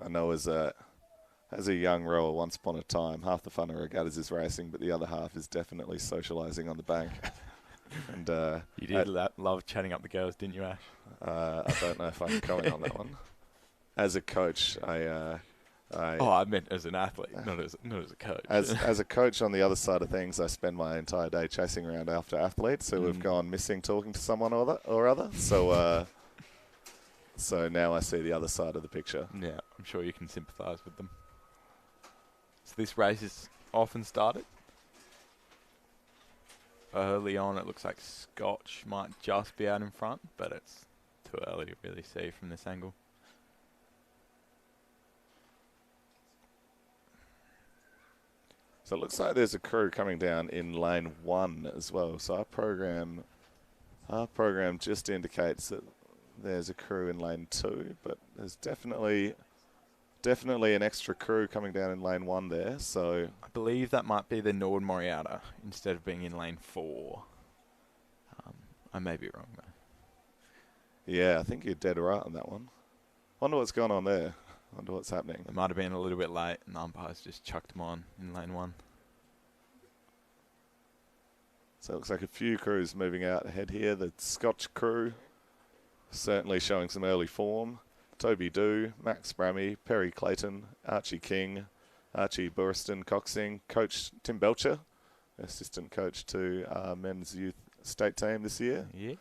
I know as a young rower once upon a time, half the fun of regattas is racing, but the other half is definitely socialising on the bank. And you did love chatting up the girls, didn't you, Ash? I don't know if I can comment on that one. As a coach, I meant as an athlete, not as a coach. As a coach on the other side of things, I spend my entire day chasing around after athletes who have gone missing talking to someone or other. So now I see the other side of the picture. Yeah, I'm sure you can sympathise with them. So this race is often started. Early on, it looks like Scotch might just be out in front, but it's too early to really see from this angle. So it looks like there's a crew coming down in lane 1 as well. So our program just indicates that there's a crew in lane 2, but there's definitely an extra crew coming down in lane 1 there. So I believe that might be the Nord Moriata instead of being in lane 4. I may be wrong though. Yeah, I think you're dead right on that one. Wonder what's going on there. Wonder what's happening. It might have been a little bit late and the umpires just chucked him on in lane 1. So it looks like a few crews moving out ahead here. The Scotch crew certainly showing some early form. Toby Dew, Max Brammy, Perry Clayton, Archie King, Archie Burriston Coxing, Coach Tim Belcher, assistant coach to our men's youth state team this year. Yes.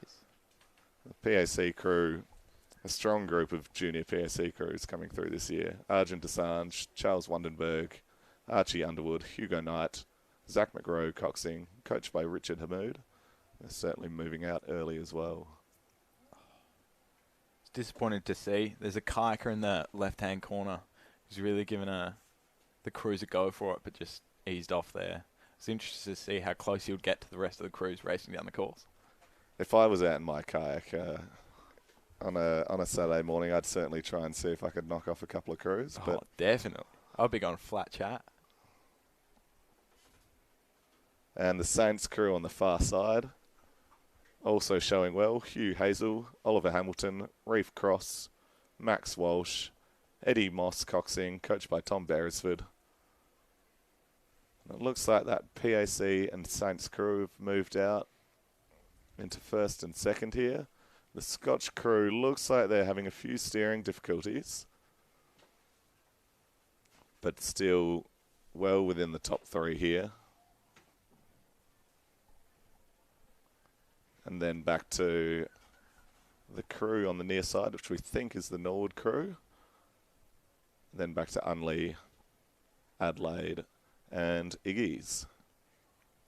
The PAC crew a strong group of junior PSC crews coming through this year. Arjun Desange, Charles Wandenberg, Archie Underwood, Hugo Knight, Zach McGrow coxing, coached by Richard Hamoud. They're certainly moving out early as well. It's disappointing to see. There's a kayaker in the left-hand corner who's really given the crews a go for it, but just eased off there. It's interesting to see how close he would get to the rest of the crews racing down the course. If I was out in my kayak on a Saturday morning, I'd certainly try and see if I could knock off a couple of crews. Oh, definitely. I'd be going flat chat. And the Saints crew on the far side, also showing well. Hugh Hazel, Oliver Hamilton, Reef Cross, Max Walsh, Eddie Moss coxing, coached by Tom Beresford. And it looks like that PAC and Saints crew have moved out into first and second here. The Scotch crew looks like they're having a few steering difficulties, but still well within the top three here. And then back to the crew on the near side, which we think is the Norwood crew. Then back to Unley, Adelaide, and Iggy's.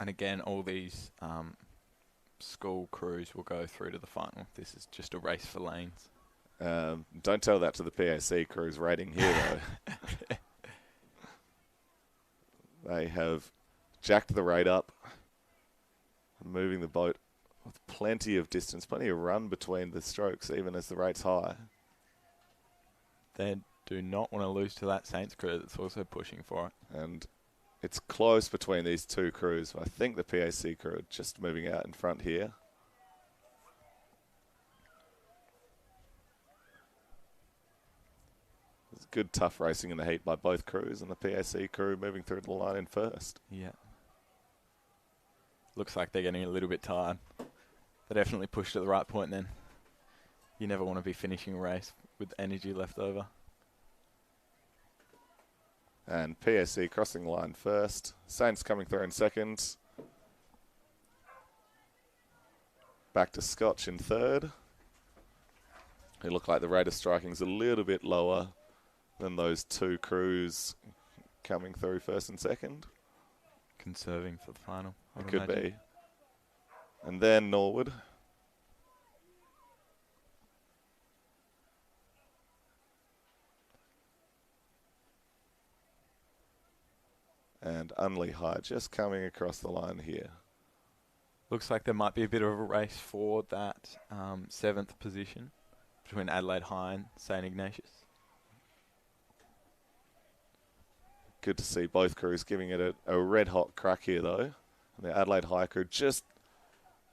And again, all these school crews will go through to the final. This is just a race for lanes. Don't tell that to the PAC crews rating here, though. They have jacked the rate up, moving the boat with plenty of distance, plenty of run between the strokes, even as the rate's high. They do not want to lose to that Saints crew that's also pushing for it. And it's close between these two crews. I think the PAC crew are just moving out in front here. It's good, tough racing in the heat by both crews, and the PAC crew moving through the line in first. Yeah. Looks like they're getting a little bit tired. They definitely pushed at the right point then. You never want to be finishing a race with energy left over. And PAC crossing the line first. Saints coming through in second. Back to Scotch in third. It looked like the rate of striking's a little bit lower than those two crews coming through first and second. Conserving for the final. It could be. And then Norwood. And Unley High just coming across the line here. Looks like there might be a bit of a race for that 7th position between Adelaide High and St Ignatius. Good to see both crews giving it a red-hot crack here, though. And the Adelaide High crew just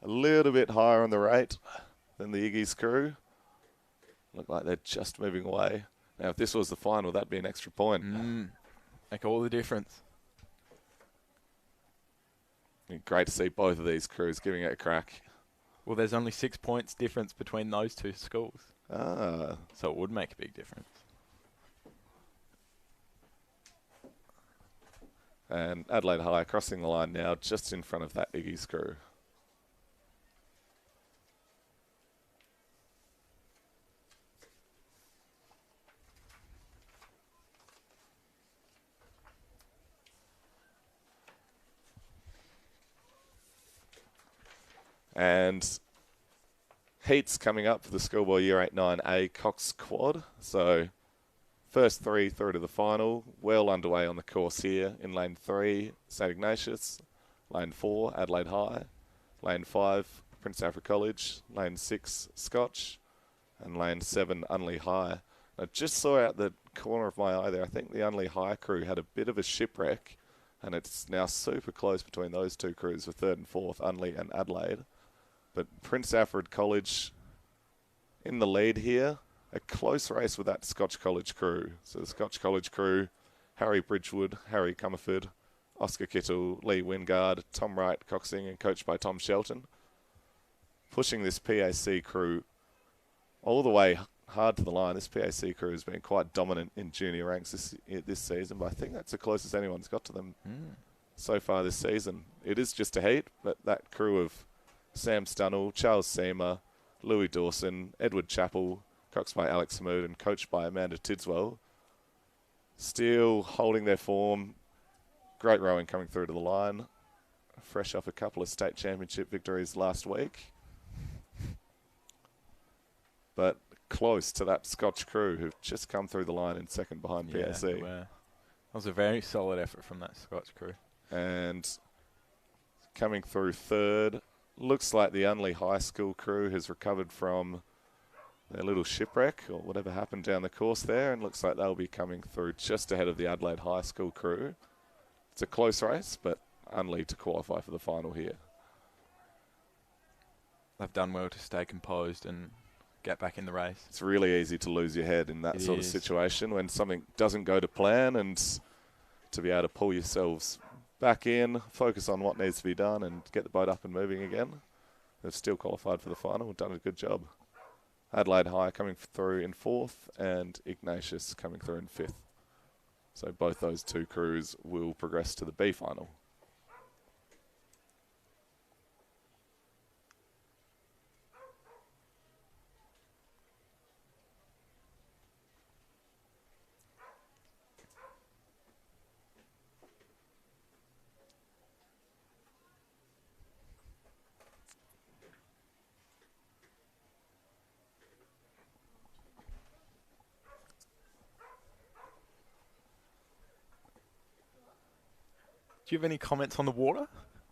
a little bit higher on the rate than the Iggy's crew. Look like they're just moving away. Now, if this was the final, that'd be an extra point. Make all the difference. Great to see both of these crews giving it a crack. Well, there's only 6 points difference between those two schools. Ah. So it would make a big difference. And Adelaide High crossing the line now, just in front of that Iggy's crew. And heats coming up for the schoolboy Year 8 9A Cox Quad. So first three through to the final. Well underway on the course here in lane 3, St Ignatius. Lane 4, Adelaide High. Lane 5, Prince Alfred College. Lane 6, Scotch. And lane 7, Unley High. I just saw out the corner of my eye there, I think the Unley High crew had a bit of a shipwreck. And it's now super close between those two crews for 3rd and 4th, Unley and Adelaide. But Prince Alfred College in the lead here. A close race with that Scotch College crew. So the Scotch College crew, Harry Bridgewood, Harry Comerford, Oscar Kittle, Lee Wingard, Tom Wright coxing and coached by Tom Shelton. Pushing this PAC crew all the way hard to the line. This PAC crew has been quite dominant in junior ranks this season, but I think that's the closest anyone's got to them so far this season. It is just a heat, but that crew of Sam Stunnell, Charles Seamer, Louis Dawson, Edward Chappell, coxed by Alex Hamoud and coached by Amanda Tidswell. Still holding their form. Great rowing coming through to the line. Fresh off a couple of state championship victories last week. But close to that Scotch crew who've just come through the line in second behind PAC. That was a very solid effort from that Scotch crew. And coming through third, looks like the Unley High School crew has recovered from their little shipwreck or whatever happened down the course there, and looks like they'll be coming through just ahead of the Adelaide High School crew. It's a close race, but Unley to qualify for the final here. They've done well to stay composed and get back in the race. It's really easy to lose your head in that sort of situation when something doesn't go to plan, and to be able to pull yourselves back in, focus on what needs to be done and get the boat up and moving again. They've still qualified for the final, done a good job. Adelaide High coming through in fourth and Ignatius coming through in fifth. So both those two crews will progress to the B final. Do you have any comments on the water?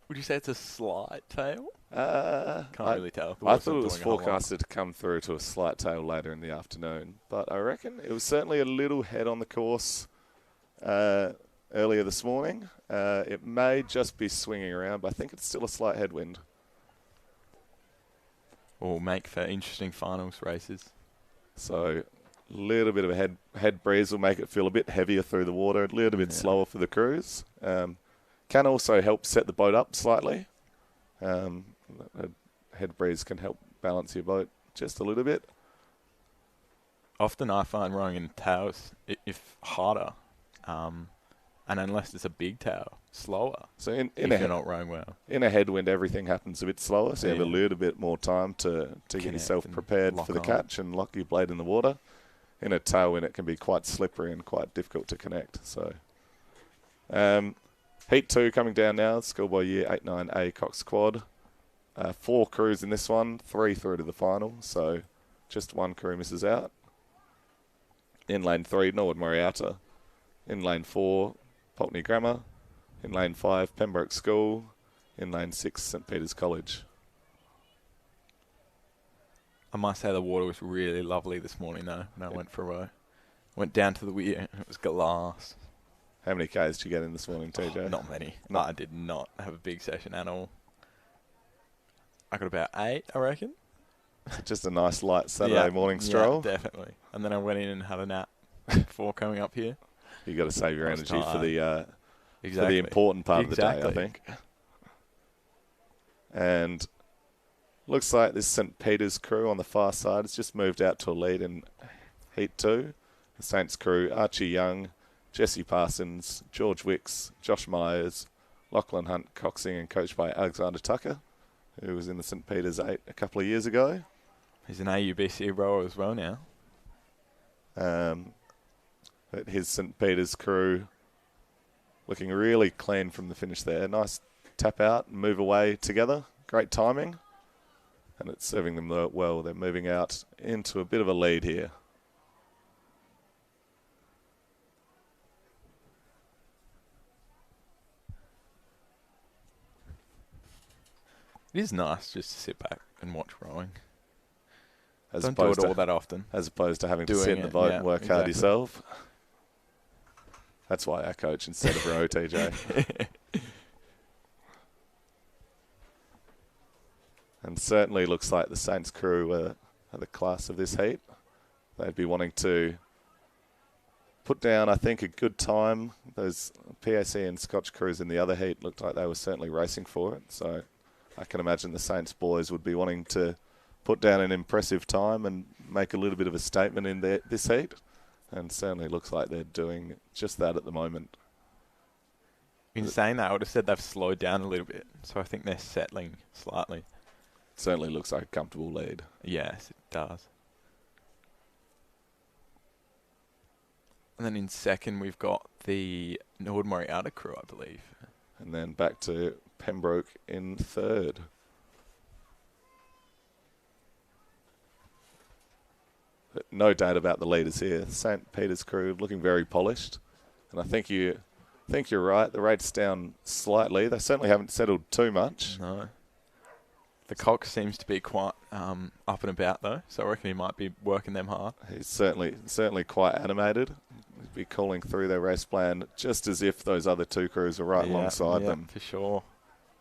Would you say it's a slight tail? Can't really tell. I thought it was forecasted to come through to a slight tail later in the afternoon, but I reckon it was certainly a little head on the course earlier this morning. It may just be swinging around, but I think it's still a slight headwind. Will make for interesting finals races. So a little bit of a head breeze will make it feel a bit heavier through the water, a little bit slower for the crews. Can also help set the boat up slightly. A head breeze can help balance your boat just a little bit. Often I find rowing in tails, if harder, and unless it's a big tail, slower. So if you're not rowing well. In a headwind, everything happens a bit slower, so you have a little bit more time to get yourself prepared for the catch and lock your blade in the water. In a tailwind, it can be quite slippery and quite difficult to connect. So, Heat 2 coming down now, schoolboy year 8-9A Cox Quad. 4 crews in this one, 3 through to the final, so just 1 crew misses out. In lane 3, Norwood Regatta. In lane 4, Pulteney Grammar. In lane 5, Pembroke School. In lane 6, St Peter's College. I must say the water was really lovely this morning though, when I went for a row. Went down to the weir, it was glass. How many Ks did you get in this morning, TJ? Not many. I did not have a big session at all. I got about 8, I reckon. Just a nice light Saturday morning stroll. Yeah, definitely. And then I went in and had a nap before coming up here. You got to save your energy for the important part of the day, I think. And looks like this St Peter's crew on the far side has just moved out to a lead in Heat 2. The Saints crew, Archie Young, Jesse Parsons, George Wicks, Josh Myers, Lachlan Hunt coxing and coached by Alexander Tucker, who was in the St Peter's 8 a couple of years ago. He's an AUBC rower as well now. But his St Peter's crew looking really clean from the finish there. Nice tap out and move away together. Great timing. And it's serving them well. They're moving out into a bit of a lead here. It is nice just to sit back and watch rowing. Don't do it all that often. As opposed to having to sit in the boat and work hard yourself. That's why I coach instead of row, TJ. And certainly looks like the Saints crew are the class of this heat. They'd be wanting to put down, I think, a good time. Those PAC and Scotch crews in the other heat looked like they were certainly racing for it. So I can imagine the Saints boys would be wanting to put down an impressive time and make a little bit of a statement in this heat. And certainly looks like they're doing just that at the moment. In saying that, I would have said they've slowed down a little bit. So I think they're settling slightly. Certainly looks like a comfortable lead. Yes, it does. And then in second, we've got the Norwood Moriarty crew, I believe. And then back to Pembroke in third. But no doubt about the leaders here. St. Peter's crew looking very polished. And I think you're right. The rate's down slightly. They certainly haven't settled too much. No. The Cox seems to be quite up and about, though, so I reckon he might be working them hard. He's certainly quite animated. He'd be calling through their race plan just as if those other two crews are right alongside them. For sure.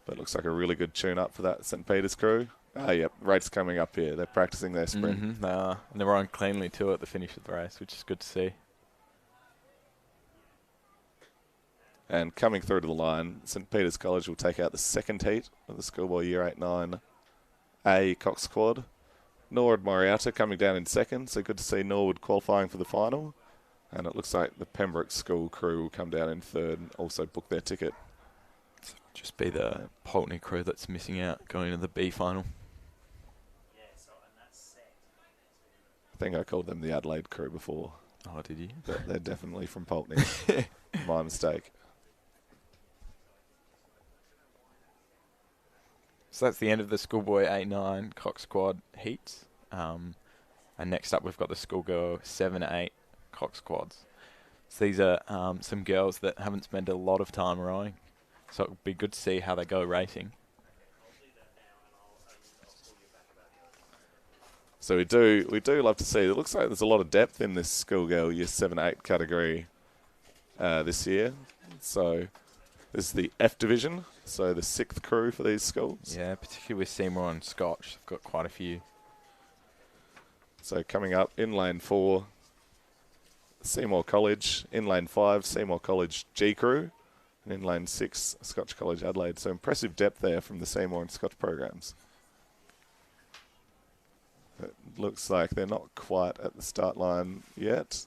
But it looks like a really good tune-up for that St. Peter's crew. Yep, rate's coming up here. They're practicing their sprint. Mm-hmm, they are. And they were on cleanly, too, at the finish of the race, which is good to see. And coming through to the line, St. Peter's College will take out the second heat of the schoolboy Year 8-9 A Cox squad. Norwood Moriarty coming down in second, so good to see Norwood qualifying for the final. And it looks like the Pembroke School crew will come down in third and also book their ticket. Just be the Pulteney crew that's missing out going to the B final. I think I called them the Adelaide crew before. Oh, did you? But they're definitely from Pulteney. My mistake. So that's the end of the schoolboy 8-9 Cox squad heats. And next up we've got the schoolgirl 7-8 Cox squads. So these are some girls that haven't spent a lot of time rowing. So it would be good to see how they go racing. So we do love to see. It looks like there's a lot of depth in this schoolgirl Year 7-8 category this year. So this is the F division, so the 6th crew for these schools. Yeah, particularly with Seymour and Scotch. They've got quite a few. So coming up in lane 4, Seymour College. In lane 5, Seymour College G crew. And in lane 6, Scotch College Adelaide. So impressive depth there from the Seymour and Scotch programs. It looks like they're not quite at the start line yet.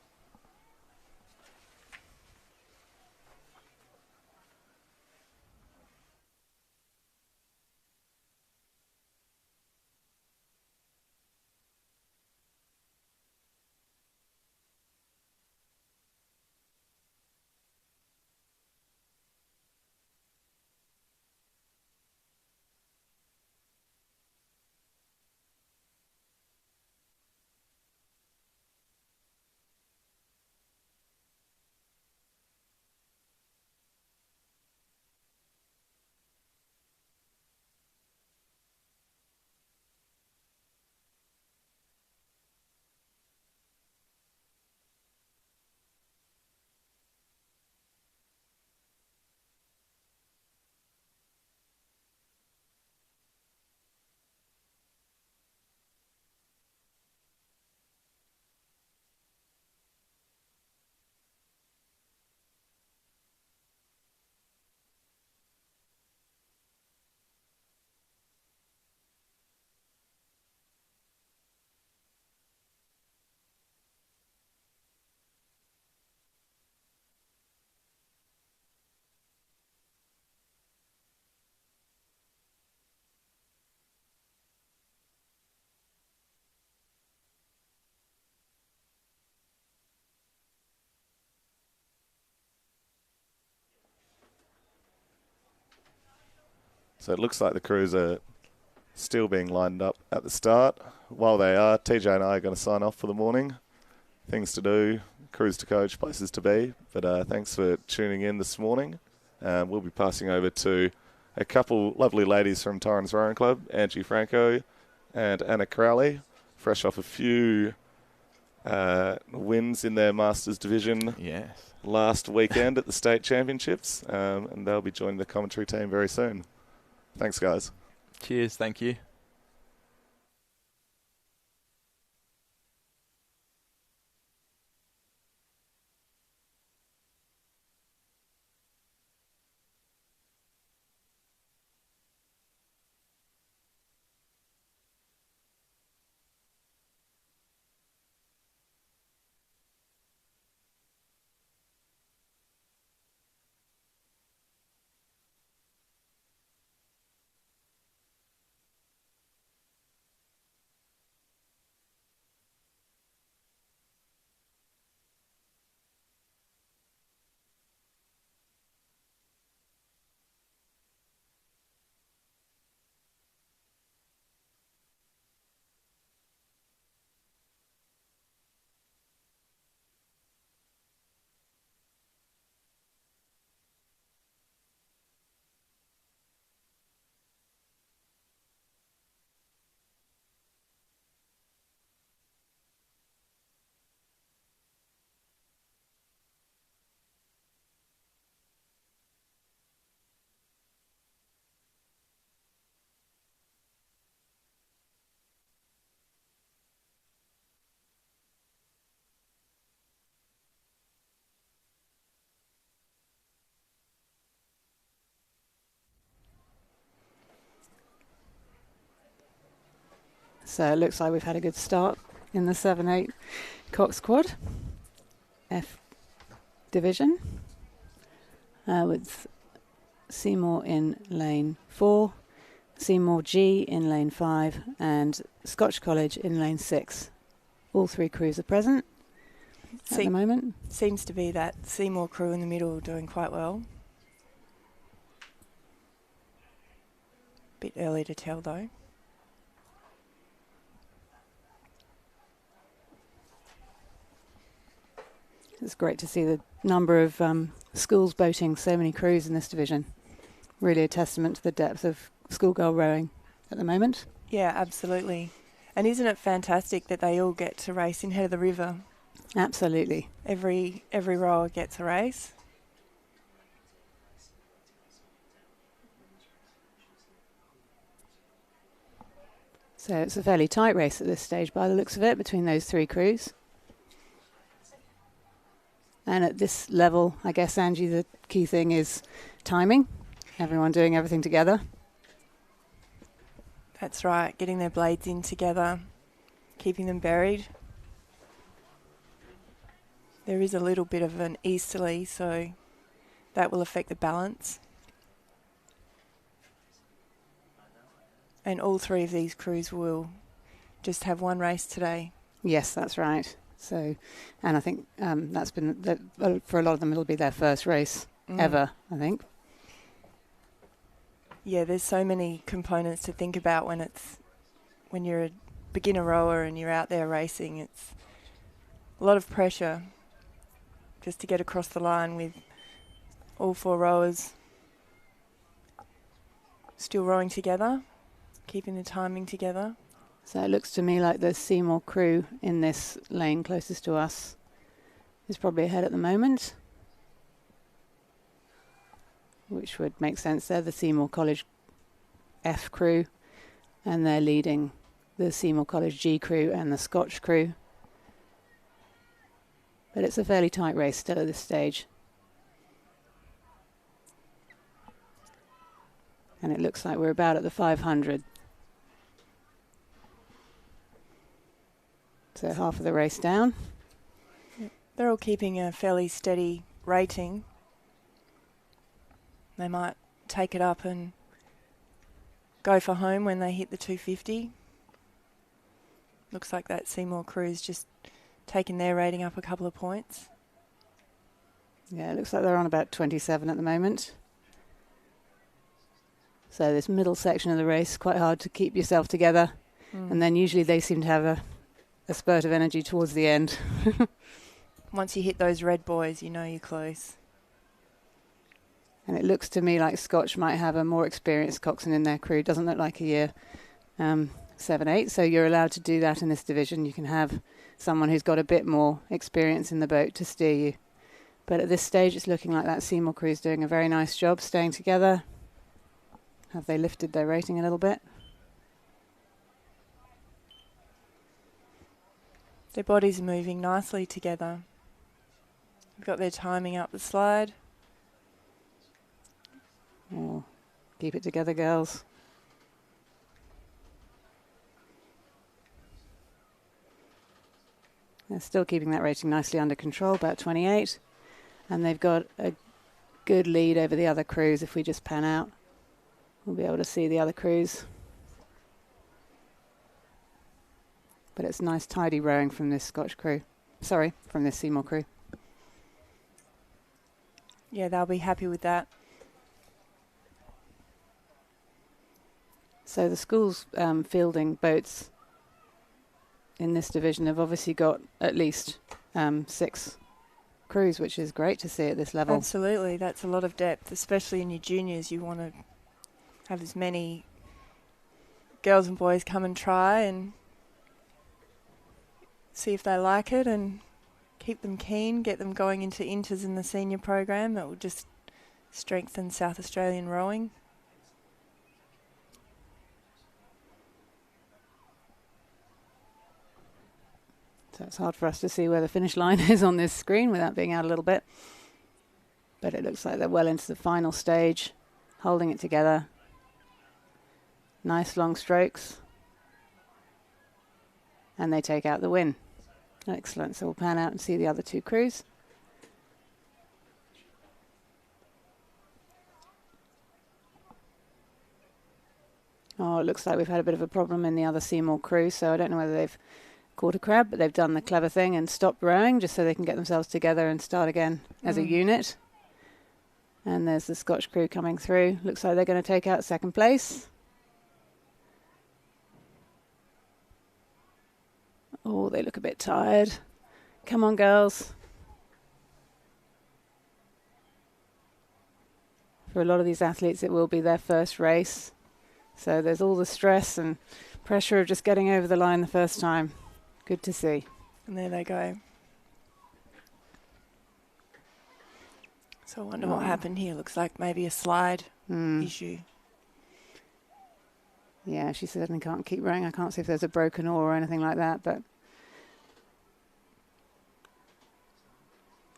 So it looks like the crews are still being lined up at the start. While they are, TJ and I are going to sign off for the morning. Things to do, crews to coach, places to be. But thanks for tuning in this morning. We'll be passing over to a couple lovely ladies from Torrens Rowing Club, Angie Franco and Anna Crowley, fresh off a few wins in their Masters division last weekend at the State Championships. And they'll be joining the commentary team very soon. Thanks, guys. Cheers, thank you. So it looks like we've had a good start in the 7-8 Cox Quad F division with Seymour in lane 4, Seymour G in lane 5 and Scotch College in lane 6. All 3 crews are present at the moment. Seems to be that Seymour crew in the middle doing quite well. Bit early to tell though. It's great to see the number of schools boating so many crews in this division. Really a testament to the depth of schoolgirl rowing at the moment. Yeah, absolutely. And isn't it fantastic that they all get to race in head of the river? Absolutely. Every rower gets a race. So it's a fairly tight race at this stage by the looks of it between those 3 crews. And at this level, I guess, Angie, the key thing is timing. Everyone doing everything together. That's right, getting their blades in together, keeping them buried. There is a little bit of an easterly, so that will affect the balance. And all 3 of these crews will just have one race today. Yes, that's right. So, and I think that's been, for a lot of them, it'll be their first race ever, I think. Yeah, there's so many components to think about when you're a beginner rower and you're out there racing. It's a lot of pressure just to get across the line with all 4 rowers still rowing together, keeping the timing together. So it looks to me like the Seymour crew in this lane closest to us is probably ahead at the moment, which would make sense. They're the Seymour College F crew, and they're leading the Seymour College G crew and the Scotch crew. But it's a fairly tight race still at this stage. And it looks like we're about at the 500. So half of the race down. They're all keeping a fairly steady rating. They might take it up and go for home when they hit the 250. Looks like that Seymour crew's just taken their rating up a couple of points. Yeah, it looks like they're on about 27 at the moment. So this middle section of the race, quite hard to keep yourself together. And then usually they seem to have a spurt of energy towards the end. Once you hit those red boys, you know you're close. And it looks to me like Scotch might have a more experienced coxswain in their crew. Doesn't look like a year 7-8, so you're allowed to do that in this division. You can have someone who's got a bit more experience in the boat to steer you. But at this stage, it's looking like that Seymour crew's doing a very nice job staying together. Have they lifted their rating a little bit? Their bodies are moving nicely together. They've got their timing up the slide. Oh, keep it together, girls. They're still keeping that rating nicely under control, about 28. And they've got a good lead over the other crews. If we just pan out, we'll be able to see the other crews. But it's nice, tidy rowing from this Scotch crew. Sorry, from this Seymour crew. Yeah, they'll be happy with that. So the schools fielding boats in this division have obviously got at least 6 crews, which is great to see at this level. Absolutely, that's a lot of depth, especially in your juniors. You want to have as many girls and boys come and try and see if they like it and keep them keen, get them going into inters in the senior program. That will just strengthen South Australian rowing. So it's hard for us to see where the finish line is on this screen without being out a little bit. But it looks like they're well into the final stage, holding it together. Nice long strokes. and they take out the win. Excellent. So we'll pan out and see the other two crews. Oh, it looks like we've had a bit of a problem in the other Seymour crew, so I don't know whether they've caught a crab, but they've done the clever thing and stopped rowing just so they can get themselves together and start again as a unit. And there's the Scotch crew coming through. Looks like they're going to take out second place. Oh, they look a bit tired. Come on, girls. For a lot of these athletes, it will be their first race. So there's all the stress and pressure of just getting over the line the first time. Good to see. And there they go. So I wonder what happened here. Looks like maybe a slide issue. Yeah, she certainly can't keep rowing. I can't see if there's a broken oar or anything like that, but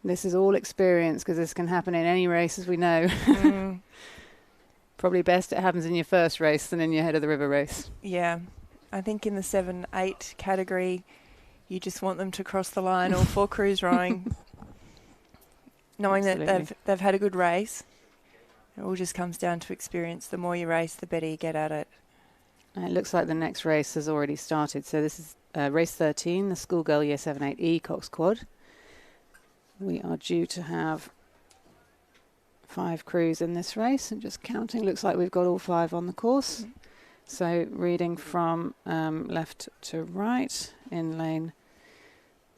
this is all experience because this can happen in any race, as we know. Probably best it happens in your first race than in your head of the river race. Yeah. I think in the 7-8 category, you just want them to cross the line, all 4 crews rowing, knowing that they've had a good race. It all just comes down to experience. The more you race, the better you get at it. And it looks like the next race has already started. So this is race 13, the Schoolgirl Year 7-8E Cox Quad. We are due to have 5 crews in this race, and just counting, looks like we've got all 5 on the course. So reading from left to right, in lane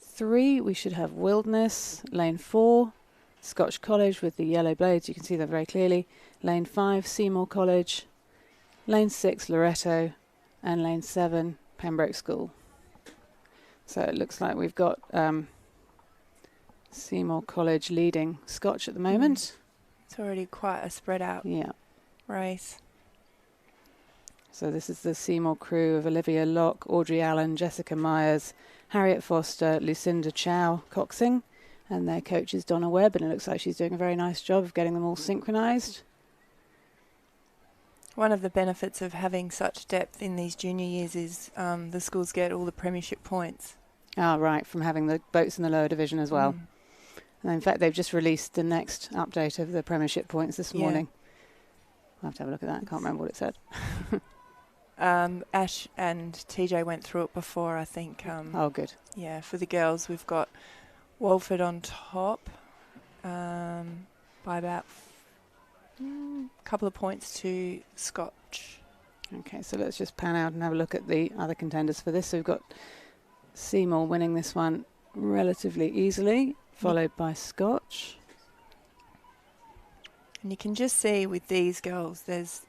3 we should have Wilderness, lane 4 Scotch College with the yellow blades, you can see that very clearly, lane 5 Seymour College, lane 6 Loretto, and lane 7 Pembroke School. So it looks like we've got Seymour College leading Scotch at the moment. It's already quite a spread out race. So this is the Seymour crew of Olivia Locke, Audrey Allen, Jessica Myers, Harriet Foster, Lucinda Chow coxing, and their coach is Donna Webb, and it looks like she's doing a very nice job of getting them all synchronised. One of the benefits of having such depth in these junior years is the schools get all the Premiership points. Ah, right, from having the boats in the lower division as well. And in fact, they've just released the next update of the Premiership points this morning. I'll have to have a look at that. I can't remember what it said. Ash and TJ went through it before, I think. Oh, good. Yeah, for the girls, we've got Walford on top by about a couple of points to Scotch. Okay, so let's just pan out and have a look at the other contenders for this. So we've got Seymour winning this one relatively easily, followed by Scotch. And you can just see with these girls, there's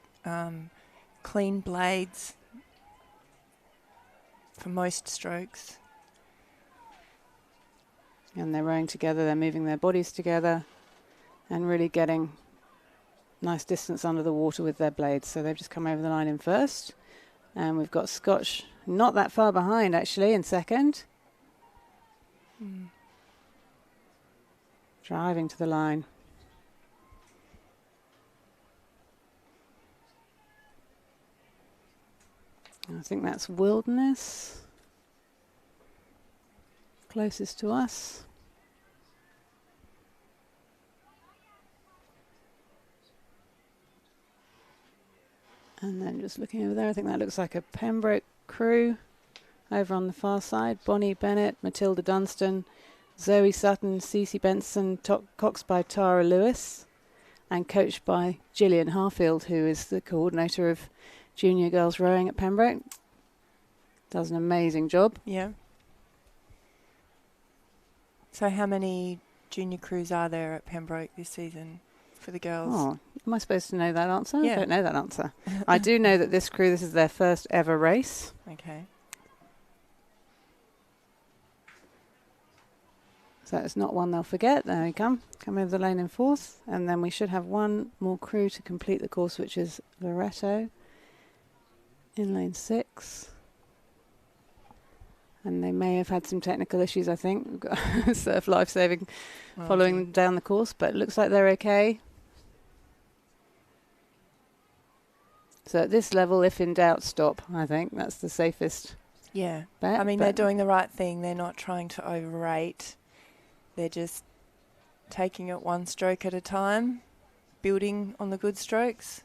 clean blades for most strokes. And they're rowing together, they're moving their bodies together and really getting nice distance under the water with their blades. So they've just come over the line in first. And we've got Scotch not that far behind, actually, in second. Driving to the line. I think that's Wilderness. Closest to us. And then just looking over there, I think that looks like a Pembroke crew. Over on the far side, Bonnie Bennett, Matilda Dunstan, Zoe Sutton, Cece Benson, coxed by Tara Lewis, and coached by Gillian Harfield, who is the coordinator of junior girls rowing at Pembroke. Does an amazing job. Yeah. So how many junior crews are there at Pembroke this season for the girls? Oh, am I supposed to know that answer? Yeah. I don't know that answer. I do know that this crew, this is their first ever race. Okay. So it's not one they'll forget. There we come. Come over the lane in fourth. And then we should have one more crew to complete the course, which is Loretto in lane 6. And they may have had some technical issues, I think. We've got surf life-saving following them down the course, but it looks like they're okay. So at this level, if in doubt, stop, I think. That's the safest Yeah. bet. I mean, but they're doing the right thing. They're not trying to overrate. They're just taking it one stroke at a time, building on the good strokes.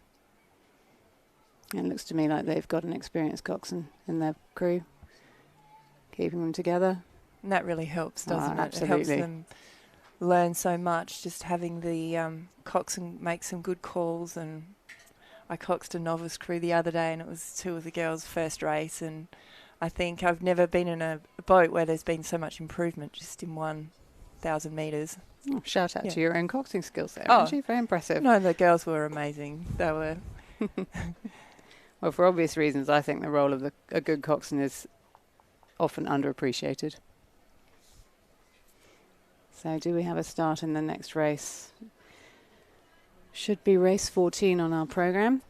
it looks to me like they've got an experienced coxswain in their crew, keeping them together. And that really helps, doesn't it? Absolutely. It helps them learn so much, just having the coxswain make some good calls. And I coxed a novice crew the other day, and it was two of the girls' first race, and I think I've never been in a boat where there's been so much improvement just in 1,000 metres. Oh, shout out Yeah. to your own coxing skills there, Oh. actually. Very impressive. No, the girls were amazing. They were. Well, for obvious reasons, I think the role of a good coxswain is often underappreciated. So do we have a start in the next race? Should be race 14 on our programme,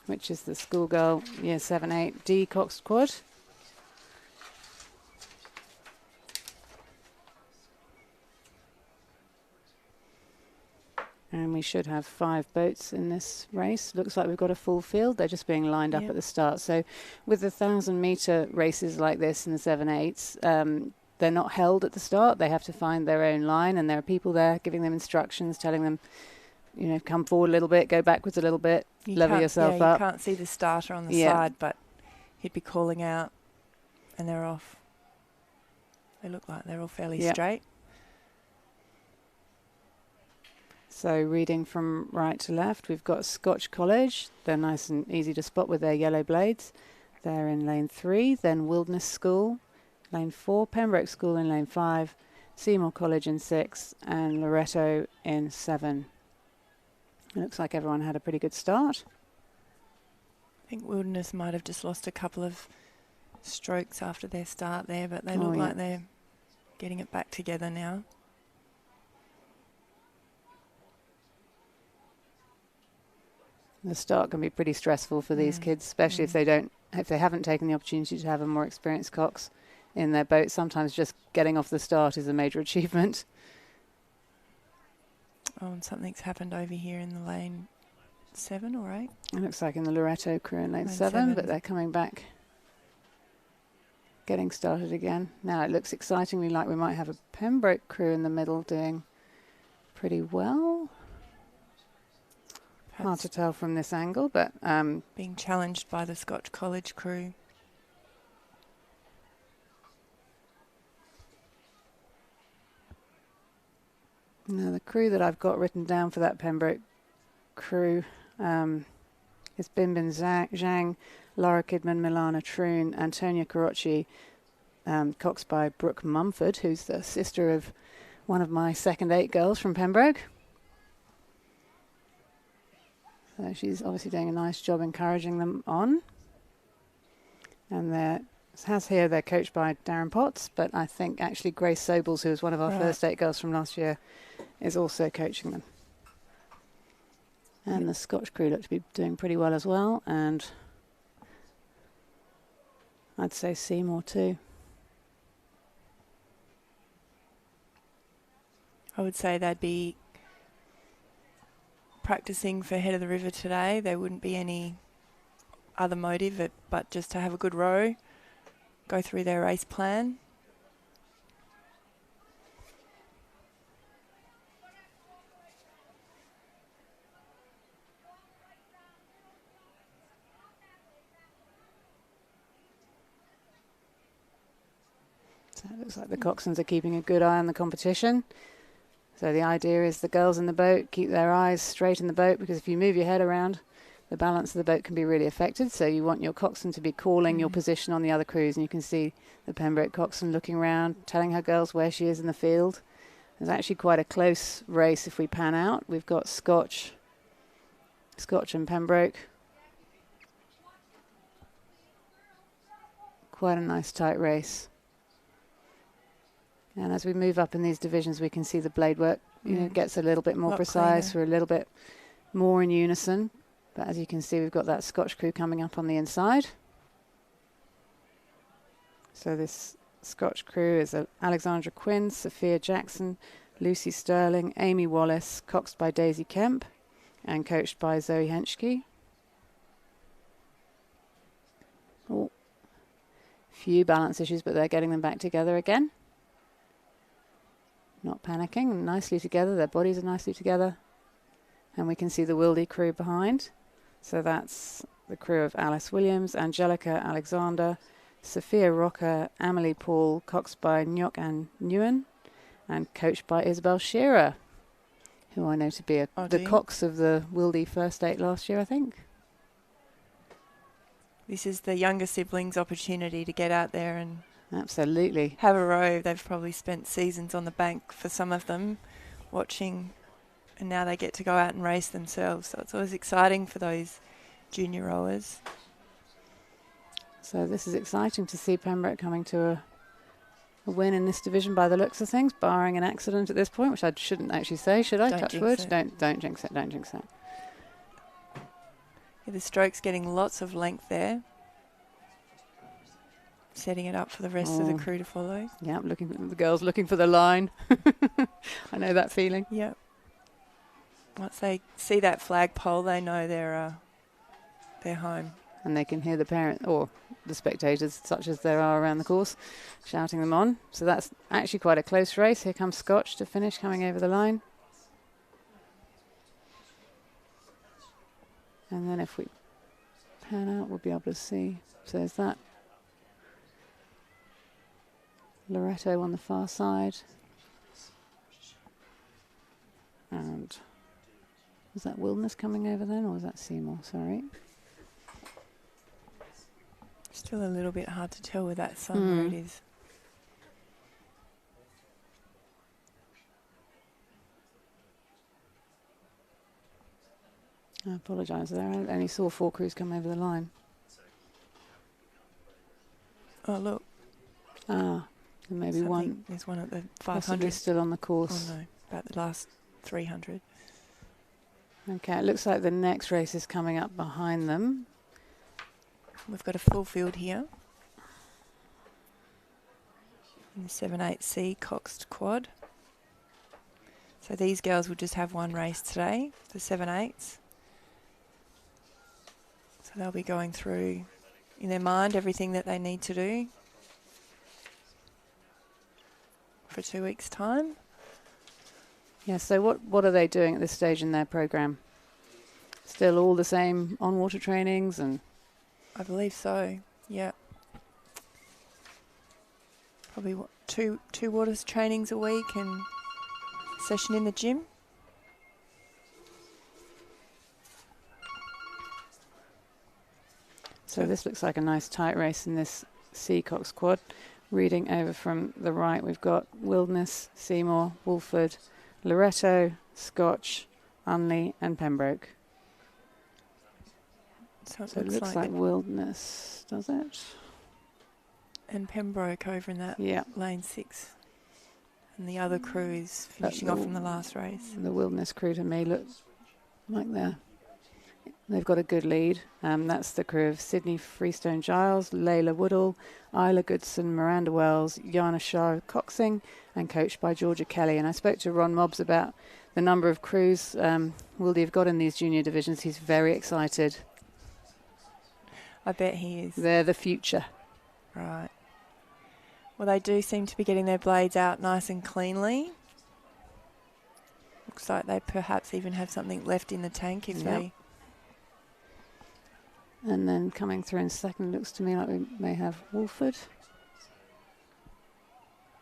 which is the schoolgirl year 7-8 D Cox Quad. And we should have 5 boats in this race. Looks like we've got a full field. They're just being lined up Yep. at the start. So with the 1,000-metre races like this in the 7-8s, they're not held at the start. They have to find their own line, and there are people there giving them instructions, telling them, you know, come forward a little bit, go backwards a little bit, level yourself up. You can't see the starter on the Yeah. side, but he'd be calling out, and they're off. They look like they're all fairly Yep. straight. So reading from right to left, we've got Scotch College. They're nice and easy to spot with their yellow blades. They're in lane 3. Then Wilderness School, lane 4. Pembroke School in lane 5. Seymour College in 6. And Loretto in 7. It looks like everyone had a pretty good start. I think Wilderness might have just lost a couple of strokes after their start there, but they Oh, look yeah. like they're getting it back together now. The start can be pretty stressful for these kids, especially if they haven't taken the opportunity to have a more experienced cox in their boat. Sometimes just getting off the start is a major achievement. Oh, and something's happened over here in the lane 7 or 8. It looks like in the Loretto crew in lane Lane 7, 7. but they're coming back, getting started again. Now it looks excitingly like we might have a Pembroke crew in the middle doing pretty well. Hard Perhaps to tell from this angle, but being challenged by the Scotch College crew. now the crew that I've got written down for that Pembroke crew is Binbin Zhang, Laura Kidman, Milana Troon, Antonia Carocci, coxed by Brooke Mumford, who's the sister of one of my second 8 girls from Pembroke. So she's obviously doing a nice job encouraging them on. And they're coached by Darren Potts, but I think actually Grace Sobles, who was one of our first 8 girls from last year, is also coaching them. And the Scotch crew look to be doing pretty well as well, and I'd say Seymour too. I would say they'd be practicing for Head of the River today. There wouldn't be any other motive but just to have a good row, go through their race plan. So it looks like the coxswains are keeping a good eye on the competition. So the idea is the girls in the boat keep their eyes straight in the boat, because if you move your head around, the balance of the boat can be really affected. So you want your coxswain to be calling your position on the other crews, and you can see the Pembroke coxswain looking around, telling her girls where she is in the field. There's actually quite a close race if we pan out. We've got Scotch and Pembroke. Quite a nice tight race. And as we move up in these divisions, we can see the blade work, gets a little bit more precise. cleaner. We're a little bit more in unison. But as you can see, we've got that Scotch crew coming up on the inside. So this Scotch crew is Alexandra Quinn, Sophia Jackson, Lucy Sterling, Amy Wallace, coxed by Daisy Kemp and coached by Zoe Henschke. Oh, few balance issues, but they're getting them back together again. Not panicking, nicely together. Their bodies are nicely together. And we can see the Wildy crew behind. So that's the crew of Alice Williams, Angelica Alexander, Sophia Rocker, Amelie Paul, coxed by Nyok and Nguyen, and coached by Isabel Shearer, who I know to be the cox of the Wildy First 8 last year, I think. This is the younger siblings' opportunity to get out there and absolutely have a row. They've probably spent seasons on the bank for some of them watching, and now they get to go out and race themselves. So it's always exciting for those junior rowers. So this is exciting to see Pembroke coming to a win in this division by the looks of things, barring an accident at this point, which I shouldn't actually say, should I? Touch wood. Don't jinx it, don't jinx it. Yeah, the stroke's getting lots of length there. Setting it up for the rest of the crew to follow. Yeah, the girls looking for the line. I know that feeling. Yep. Once they see that flagpole, they know they're home. And they can hear the parents or the spectators, such as there are around the course, shouting them on. So that's actually quite a close race. Here comes Scotch to finish, coming over the line. And then if we pan out, we'll be able to see. So there's that. Loretto on the far side. And was that Wilderness coming over then, or was that Seymour? Sorry. Still a little bit hard to tell with that sun where it is. I apologise there. I only saw 4 crews come over the line. Oh, look. Ah, and maybe one. There's one at the 500. Possibly still on the course. Oh, no. About the last 300. Okay, it looks like the next race is coming up behind them. We've got a full field here. In the 7/8C coxed quad. So these girls will just have one race today, the 7/8s. So they'll be going through in their mind everything that they need to do for 2 weeks' time. Yeah, so what are they doing at this stage in their program? Still all the same on-water trainings and... I believe so, yeah. Probably what, two waters trainings a week and session in the gym. So this looks like a nice tight race in this Seacox quad. Reading over from the right, we've got Wilderness, Seymour, Wolford, Loretto, Scotch, Unley and Pembroke. So it looks like Wilderness, does it? And Pembroke over in that lane 6. And the other crew is finishing off from the last race. The Wilderness crew to me look like they've got a good lead. That's the crew of Sydney Freestone Giles, Layla Woodall, Isla Goodson, Miranda Wells, Yana Shah coxing, and coached by Georgia Kelly. And I spoke to Ron Mobbs about the number of crews Wildy have got in these junior divisions. He's very excited. I bet he is. They're the future. Right. Well, they do seem to be getting their blades out nice and cleanly. Looks like they perhaps even have something left in the tank if they... And then coming through in second, looks to me like we may have Wolford.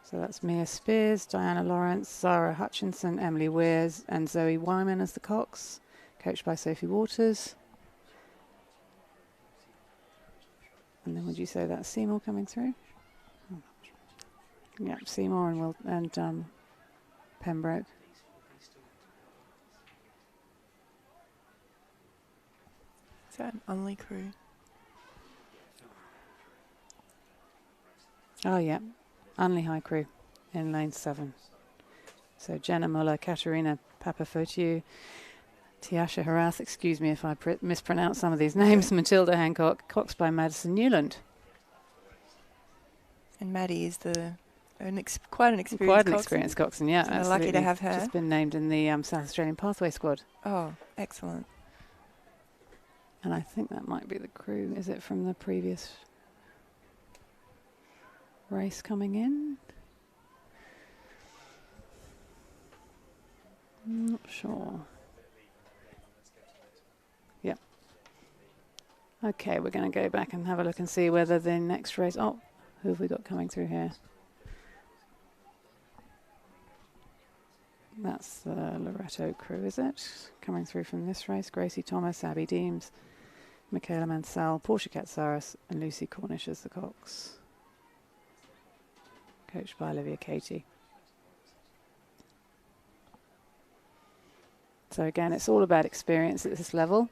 So that's Mia Spears, Diana Lawrence, Zara Hutchinson, Emily Weirs, and Zoe Wyman as the cox, coached by Sophie Waters. And then would you say that's Seymour coming through? Oh. Yeah, Seymour and Pembroke. Is that an Unley crew? Oh, yeah. Unley High crew in lane 7. So Jenna Muller, Katerina Papafotiu, Tiasha Harath, excuse me if I mispronounce some of these names, Matilda Hancock, coxed by Madison Newland. And Maddie is quite an experienced Quite an experienced coxswain, yeah. So they're lucky to have her. Just been named in the South Australian Pathway squad. Oh, excellent. And I think that might be the crew. Is it from the previous race coming in. I'm not sure. Yep. Okay, we're going to go back and have a look and see whether the next race... Oh, who have we got coming through here? That's the Loretto crew, is it? Coming through from this race. Gracie Thomas, Abby Deems, Michaela Mansell, Portia Katsaris, and Lucy Cornish as the Cox. Coached by Olivia Katie. So again, it's all about experience at this level.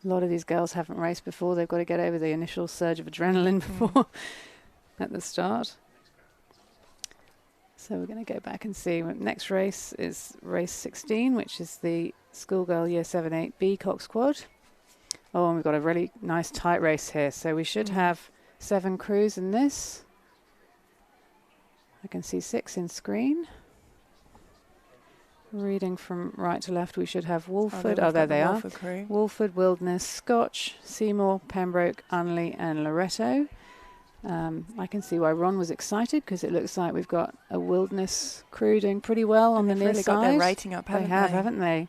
A lot of these girls haven't raced before. They've got to get over the initial surge of adrenaline before at the start. So we're going to go back and see. Next race is race 16, which is the schoolgirl year 7-8B Cox Quad. Oh, and we've got a really nice tight race here. So we should have 7 crews in this. I can see 6 in screen. Reading from right to left, we should have Wolford. Oh, there they are. Wolford, Wilderness, Scotch, Seymour, Pembroke, Unley, and Loretto. I can see why Ron was excited, because it looks like we've got a Wilderness crew doing pretty well on the near really side. Got their rating up, haven't they?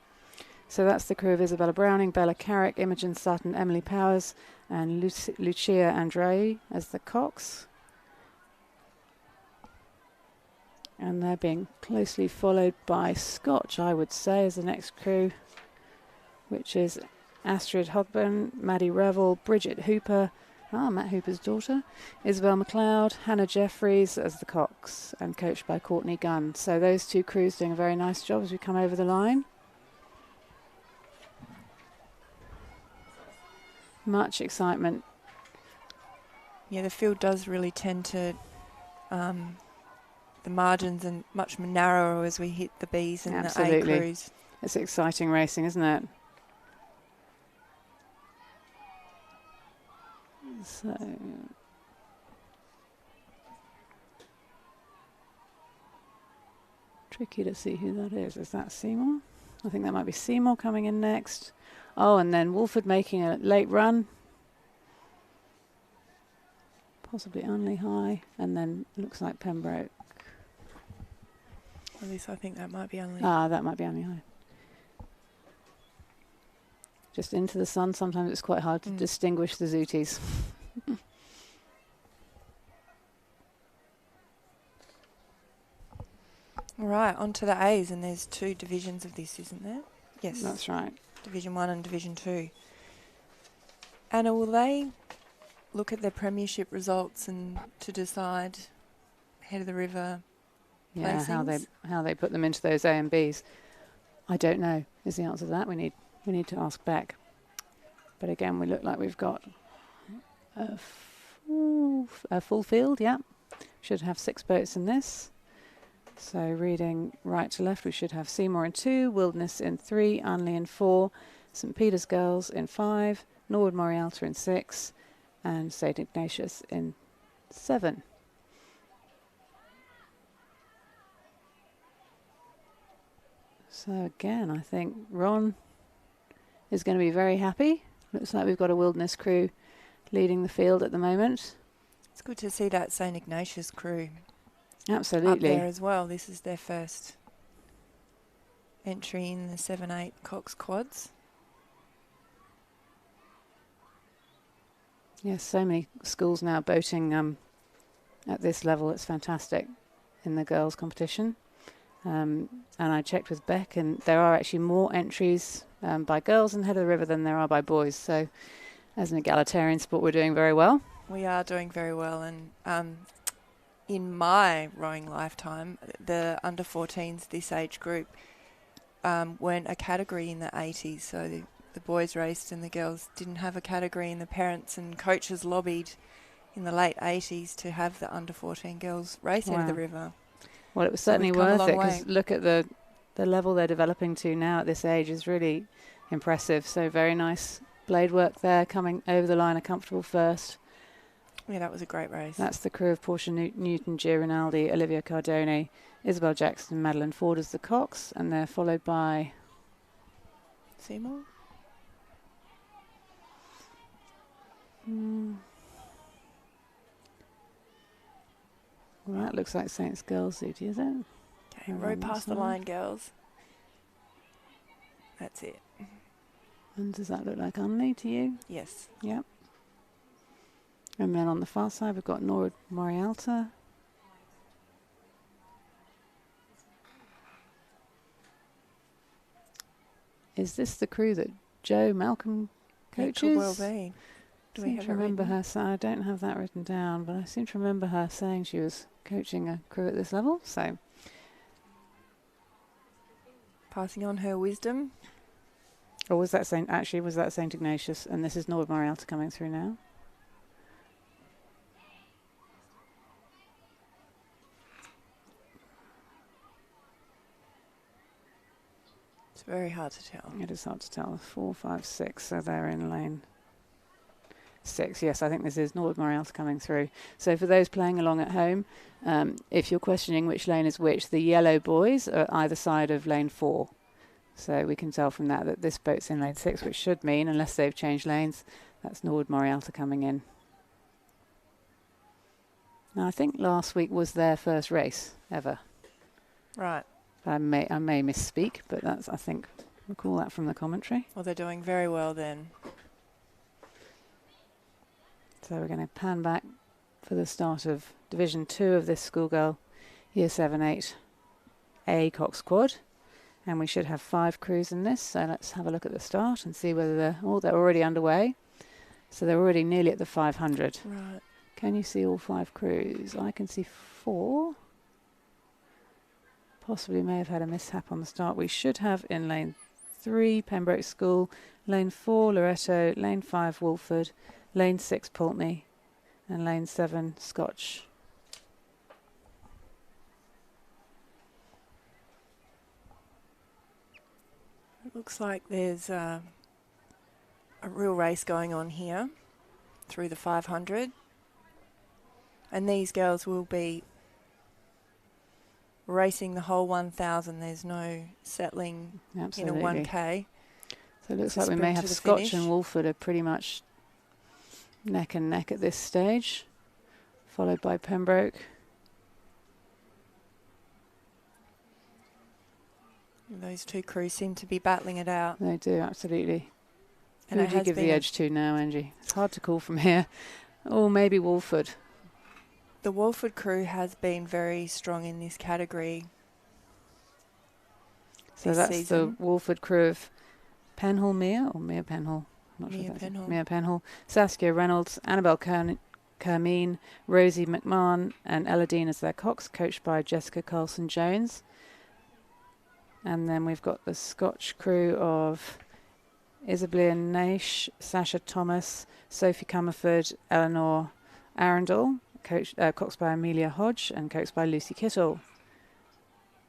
So that's the crew of Isabella Browning, Bella Carrick, Imogen Sutton, Emily Powers, and Lucia Andrei as the Cox. And they're being closely followed by Scotch, I would say, as the next crew, which is Astrid Hogburn, Maddie Revel, Bridget Hooper, Matt Hooper's daughter, Isabel McLeod, Hannah Jeffries as the Cox, and coached by Courtney Gunn. So those 2 crews doing a very nice job as we come over the line. Much excitement. Yeah, the field does really tend to... the margins are much narrower as we hit the Bs and the A crews. It's exciting racing, isn't it? So tricky to see who that is. Is that Seymour? I think that might be Seymour coming in next. Oh, and then Wolford making a late run. Possibly Unley High, and then looks like Pembroke. At least I think that might be Unley. That might be Unley High. Just into the sun, sometimes it's quite hard to distinguish the zooties. All right, on to the A's, and there's 2 divisions of this, isn't there? Yes. That's right. Division 1 and Division 2. Anna, will they look at their Premiership results and to decide head of the river placings? how they put them into those A and Bs? I don't know is the answer to that. We need to ask Beck. But again, we look like we've got a full field. Yeah, should have 6 boats in this. So reading right to left, we should have Seymour in 2, Wilderness in 3, Unley in 4, St Peter's Girls in 5, Norwood Morialta in 6, and St Ignatius in 7. So again, I think Ron is going to be very happy. Looks like we've got a Wilderness crew leading the field at the moment. It's good to see that St Ignatius crew absolutely up there as well. This is their first entry in the 7-8 Cox Quads. Yes, so many schools now boating at this level. It's fantastic in the girls' competition. And I checked with Beck, and there are actually more entries by girls in Head of the River than there are by boys. So as an egalitarian sport, we're doing very well. We are doing very well. And in my rowing lifetime, the under-14s, this age group, weren't a category in the 80s. So the boys raced and the girls didn't have a category, and the parents and coaches lobbied in the late 80s to have the under-14 girls race Head of the River. Well, it was certainly worth it, because look at the level they're developing to now at this age is really impressive. So very nice blade work there, coming over the line a comfortable first. Yeah, that was a great race. That's the crew of Portia Newton, Gio Rinaldi, Olivia Cardone, Isabel Jackson, and Madeline Ford as the Cox, and they're followed by Seymour. Well, that looks like Saints Girls Duty, is it? Okay, Over row on that past the side. line, girls. That's it. And does that look like Unley to you? Yes. Yep. And then on the far side, we've got Nora Morialta. Is this the crew that Joe Malcolm coaches? It could well be. Do we I seem have to it remember written? her. I don't have that written down, but I seem to remember her saying she was coaching a crew at this level. So, Passing on her wisdom. or was that Saint? Actually, was that Saint Ignatius? And this is Nora Morialta coming through now. It's very hard to tell. It is hard to tell. 4, 5, 6. So they're in lane 6. Yes, I think this is Nord Morialta coming through. So for those playing along at home, if you're questioning which lane is which, the yellow boys are either side of lane 4. So we can tell from that this boat's in lane 6, which should mean, unless they've changed lanes, that's Nord Morialta coming in. Now, I think last week was their first race ever. Right. I may misspeak, but that's, I think, recall that from the commentary. Well, they're doing very well then. So we're going to pan back for the start of Division 2 of this schoolgirl Year 7-8 A Cox Squad. And we should have 5 crews in this. So let's have a look at the start and see whether they're already underway. So they're already nearly at the 500. Right. Can you see all 5 crews? I can see 4. Possibly may have had a mishap on the start. We should have in lane 3 Pembroke School, lane 4 Loretto, lane 5 Wolford, lane 6 Pulteney, and lane 7 Scotch. It looks like there's a real race going on here through the 500. And these girls will be racing the whole 1,000. There's no settling Absolutely. in a 1K. So it looks It's a like we may sprint have to the Scotch finish. and Wolford are pretty much neck and neck at this stage, followed by Pembroke. Those two crews seem to be battling it out. They do, absolutely. And Who it do you has give the been edge to now, Angie? It's hard to call from here. Or maybe Wolford. the Wolford crew has been very strong in this category. So this that's season. the Wolford crew of Penhall Mia, or Mia Penhall? I'm not Mia sure if that's Penhall. Mia Penhall. Saskia Reynolds, Annabelle Kermeen, Rosie McMahon, and Elladine as their cocks, coached by Jessica Carlson-Jones. And then we've got the Scotch crew of Isabella Naish, Sasha Thomas, Sophie Comerford, Eleanor Arundel, coached by Amelia Hodge and coached by Lucy Kittle.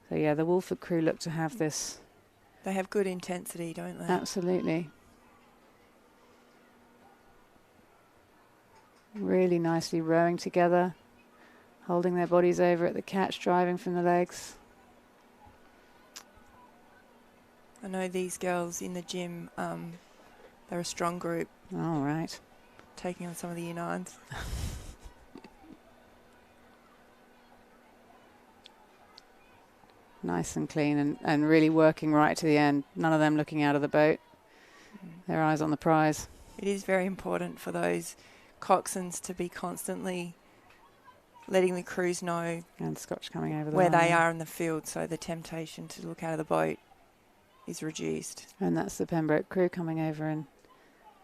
So yeah, the Wolford crew look to have this. They have good intensity, don't they? Absolutely. Really nicely rowing together, holding their bodies over at the catch, driving from the legs. I know these girls in the gym, they're a strong group, All right. taking on some of the U9s. Nice and clean and really working right to the end. None of them looking out of the boat. Their eyes on the prize. It is very important for those coxswains to be constantly letting the crews know And Scotch coming over the where line. they are in the field, so the temptation to look out of the boat is reduced. And that's the Pembroke crew coming over in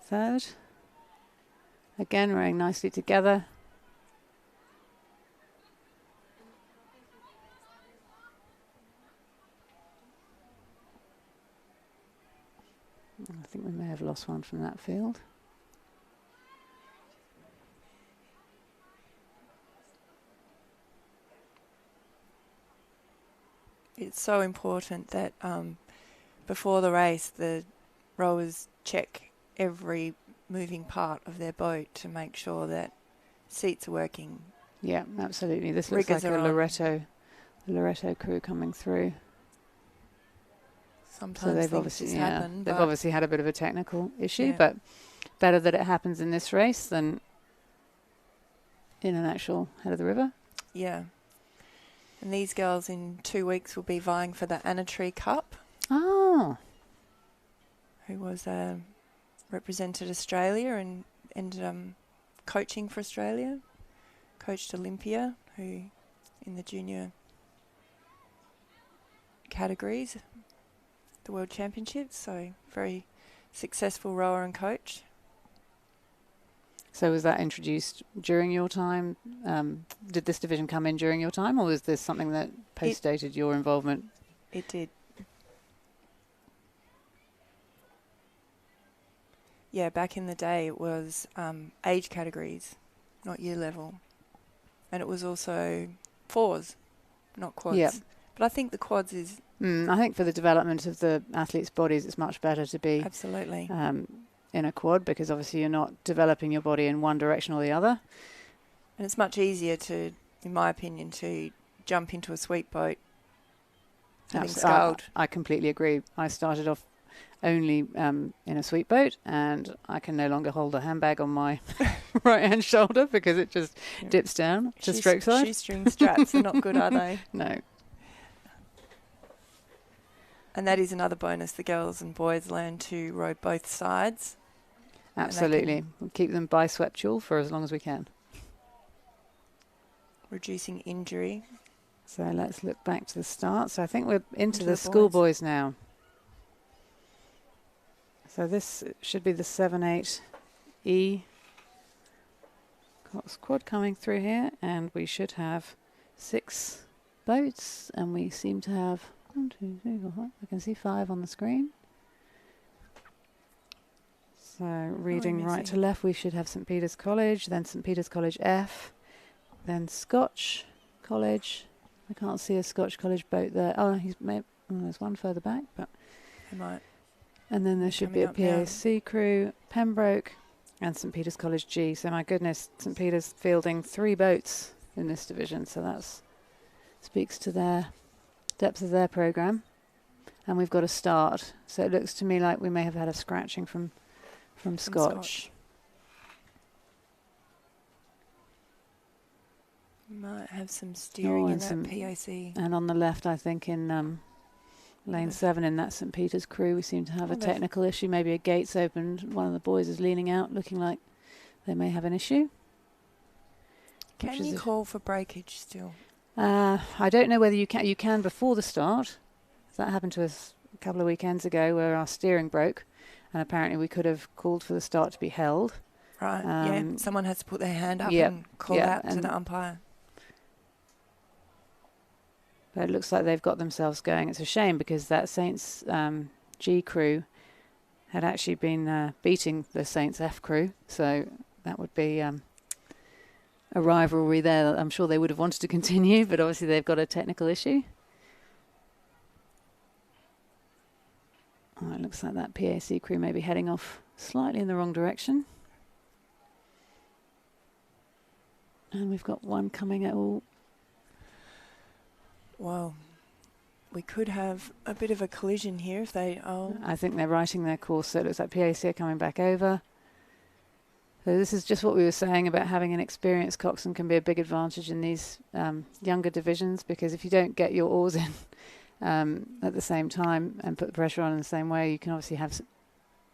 third. Again, rowing nicely together. I think we may have lost one from that field. It's so important that before the race, the rowers check every moving part of their boat to make sure that seats are working. Yeah, absolutely. This looks Riggers like a are on. Loretto crew coming through. Sometimes So they've things obviously, just yeah, happen. they've but obviously had a bit of a technical issue, Yeah. but better that it happens in this race than in an actual head of the river. yeah, And these girls in 2 weeks will be vying for the Anna Tree Cup. Oh. Who was represented Australia and ended up coaching for Australia. Coached Olympia, who in the junior categories, the World Championships. So very successful rower and coach. So was that introduced during your time? Did this division come in during your time, or was this something that postdated your involvement? It did. Yeah, back in the day it was age categories, not year level. And it was also fours, not quads. Yep. But I think the quads is... I think for the development of the athletes' bodies, it's much better to be absolutely in a quad, because obviously you're not developing your body in one direction or the other. And it's much easier to, in my opinion, to jump into a sweep boat having sculled. I completely agree. I started off only in a sweep boat, and I can no longer hold a handbag on my right hand shoulder because it just dips down to stroke side. Shoestring straps are not good, are they? No. And that is another bonus. The girls and boys learn to row both sides. Absolutely. We'll keep them bisweptual for as long as we can. Reducing injury. So let's look back to the start. So I think we're into the schoolboys now. So this should be the 7-8E quad coming through here, and we should have 6 boats, and we seem to have 1, 2, 3, 4, 5. I can see 5 on the screen. So reading right to left, we should have St Peter's College, then St Peter's College F, then Scotch College. I can't see a Scotch College boat there. Oh, there's one further back, but I might. And then there should be a PAC crew, Pembroke, and St Peter's College G. So my goodness, St Peter's fielding 3 boats in this division. So that speaks to their depth of their programme. And we've got a start. So it looks to me like we may have had a scratching from Scotch. Might have some steering in that PAC. And on the left, I think in lane 7 in that St Peter's crew, we seem to have a technical issue. Maybe a gate's opened. One of the boys is leaning out, looking like they may have an issue. Can you call for breakage still? I don't know whether you can. You can before the start. That happened to us a couple of weekends ago where our steering broke, and apparently we could have called for the start to be held. Right, yeah. Someone has to put their hand up and call out to the umpire. But it looks like they've got themselves going. It's a shame because that Saints G crew had actually been beating the Saints F crew. So that would be a rivalry there that I'm sure they would have wanted to continue, but obviously they've got a technical issue. Oh, it looks like that PAC crew may be heading off slightly in the wrong direction. And we've got one coming at all. Well, we could have a bit of a collision here if they... I think they're writing their course, so it looks like PAC are coming back over. So this is just what we were saying about having an experienced coxswain can be a big advantage in these younger divisions, because if you don't get your oars in at the same time and put the pressure on in the same way, you can obviously have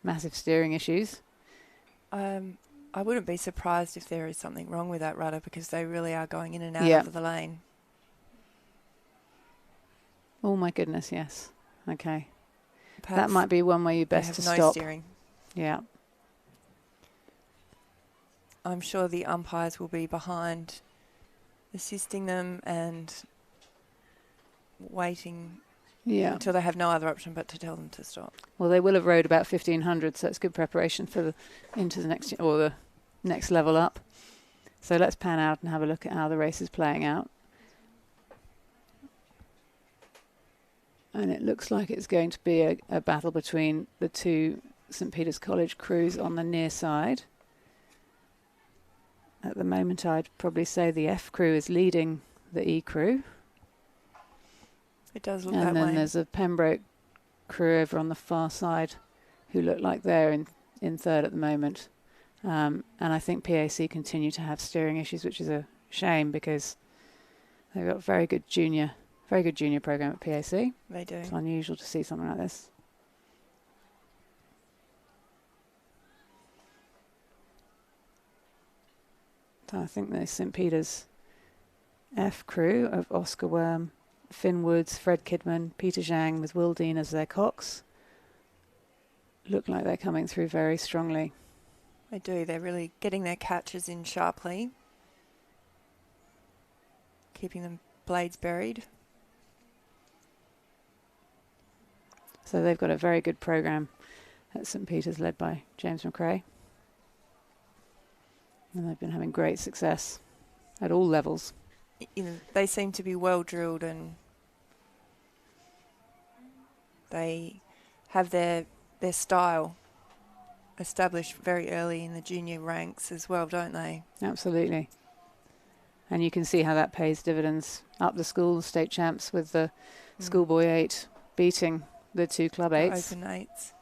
massive steering issues. I wouldn't be surprised if there is something wrong with that rudder, because they really are going in and out of the lane. Oh my goodness, yes. Okay. Perhaps that might be one way you best to stop. No steering. Yeah. I'm sure the umpires will be behind, assisting them and waiting until they have no other option but to tell them to stop. Well, they will have rowed about 1,500, so it's good preparation for into the next or the next level up. So let's pan out and have a look at how the race is playing out. And it looks like it's going to be a battle between the 2 St Peter's College crews on the near side. At the moment, I'd probably say the F crew is leading the E crew. It does look that way. And then there's a Pembroke crew over on the far side who look like they're in third at the moment. And I think PAC continue to have steering issues, which is a shame because They've got very good junior program at PAC. They do. It's unusual to see something like this. So I think the St. Peter's F crew of Oscar Worm, Finn Woods, Fred Kidman, Peter Zhang with Will Dean as their cocks look like they're coming through very strongly. They do. They're really getting their catches in sharply, keeping them blades buried. So they've got a very good program at St. Peter's led by James McRae. And they've been having great success at all levels. They seem to be well drilled, and they have their style established very early in the junior ranks as well, don't they? Absolutely. And you can see how that pays dividends up the school, the state champs with the schoolboy 8 beating the 2 club 8s. Open 8s.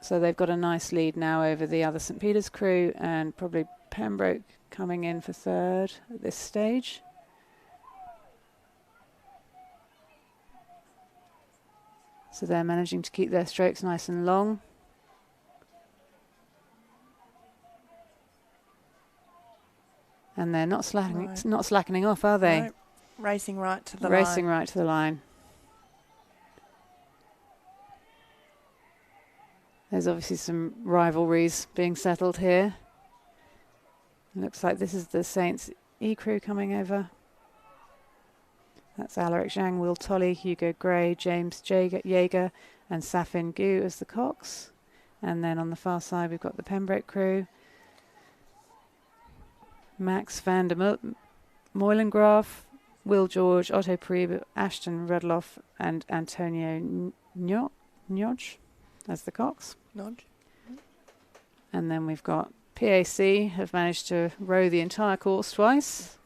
So they've got a nice lead now over the other St. Peter's crew, and probably Pembroke coming in for third at this stage. So they're managing to keep their strokes nice and long. And they're not slackening off, are they? No. Racing right to the line. Racing right to the line. There's obviously some rivalries being settled here. Looks like this is the Saints E crew coming over. That's Alaric Zhang, Will Tolley, Hugo Gray, James Jaeger and Safin Gu as the cocks. And then on the far side we've got the Pembroke crew. Max van der Moilengraaf, Will George, Otto Priebe, Ashton Rudloff and Antonio Njodge as the cocks. Nodge. And then we've got PAC have managed to row the entire course twice.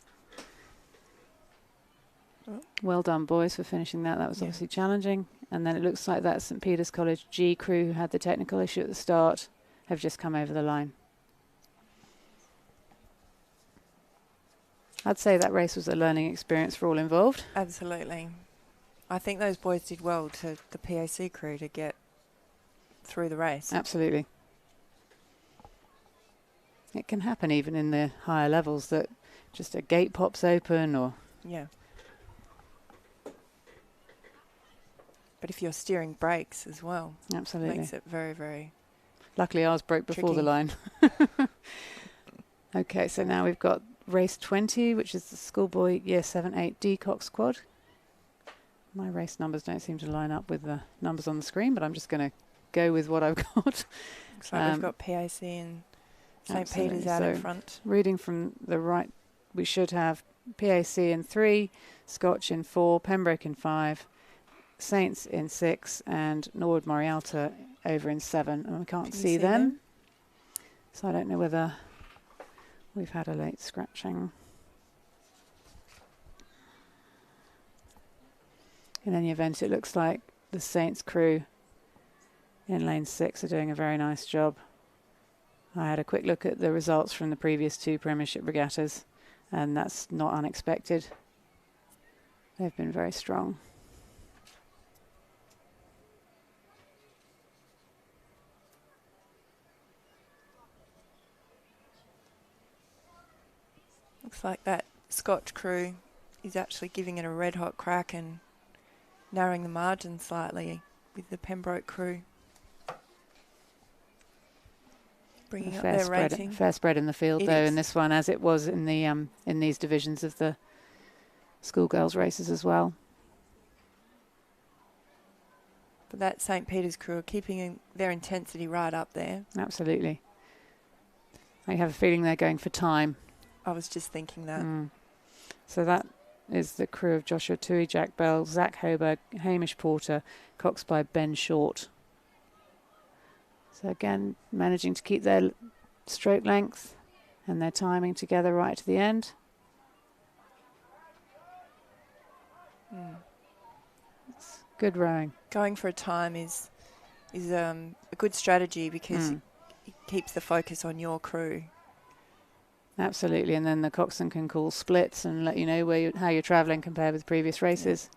Oh. Well done, boys, for finishing that. That was obviously challenging. And then it looks like that St. Peter's College G crew, who had the technical issue at the start, have just come over the line. I'd say that race was a learning experience for all involved. Absolutely. I think those boys did well to the PAC crew to get through the race. Absolutely. It can happen even in the higher levels that just a gate pops open or... Yeah. But if you're steering brakes as well, Absolutely. makes it very, very... Luckily ours broke before the line. Okay, so now we've got race 20, which is the schoolboy year 7-8 D-Cock squad. My race numbers don't seem to line up with the numbers on the screen, but I'm just going to go with what I've got. Looks like we've got PAC and St. Peter's out in front. Reading from the right, we should have PAC in 3, Scotch in 4, Pembroke in 5, Saints in 6, and Norwood Morialta over in 7. And we can't see them. So I don't know whether we've had a late scratching. In any event, it looks like the Saints crew in lane 6 are doing a very nice job. I had a quick look at the results from the previous 2 Premiership regattas, and that's not unexpected. They've been very strong. Looks like that Scotch crew is actually giving it a red hot crack and narrowing the margin slightly with the Pembroke crew. Bringing up their rating. Fair spread in the field, though, in this one, as it was in the in these divisions of the schoolgirls races as well. But that St. Peter's crew are keeping their intensity right up there. Absolutely. I have a feeling they're going for time. I was just thinking that. So that is the crew of Joshua Tui, Jack Bell, Zach Hoberg, Hamish Porter, coxed by Ben Short. So again, managing to keep their stroke length and their timing together right to the end. It's good rowing. Going for a time is a good strategy because it keeps the focus on your crew. Absolutely, and then the coxswain can call splits and let you know how you're travelling compared with previous races.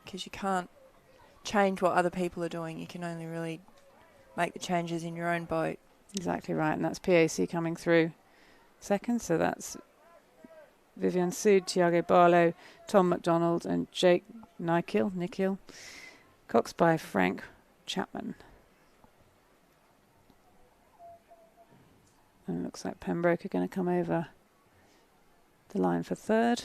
Because you can't change what other people are doing. You can only really make the changes in your own boat. Exactly right, and that's PAC coming through second. So that's Vivian Sood, Tiago Barlow, Tom McDonald, and Jake Nikhil. Cox by Frank Chapman. And it looks like Pembroke are going to come over the line for third.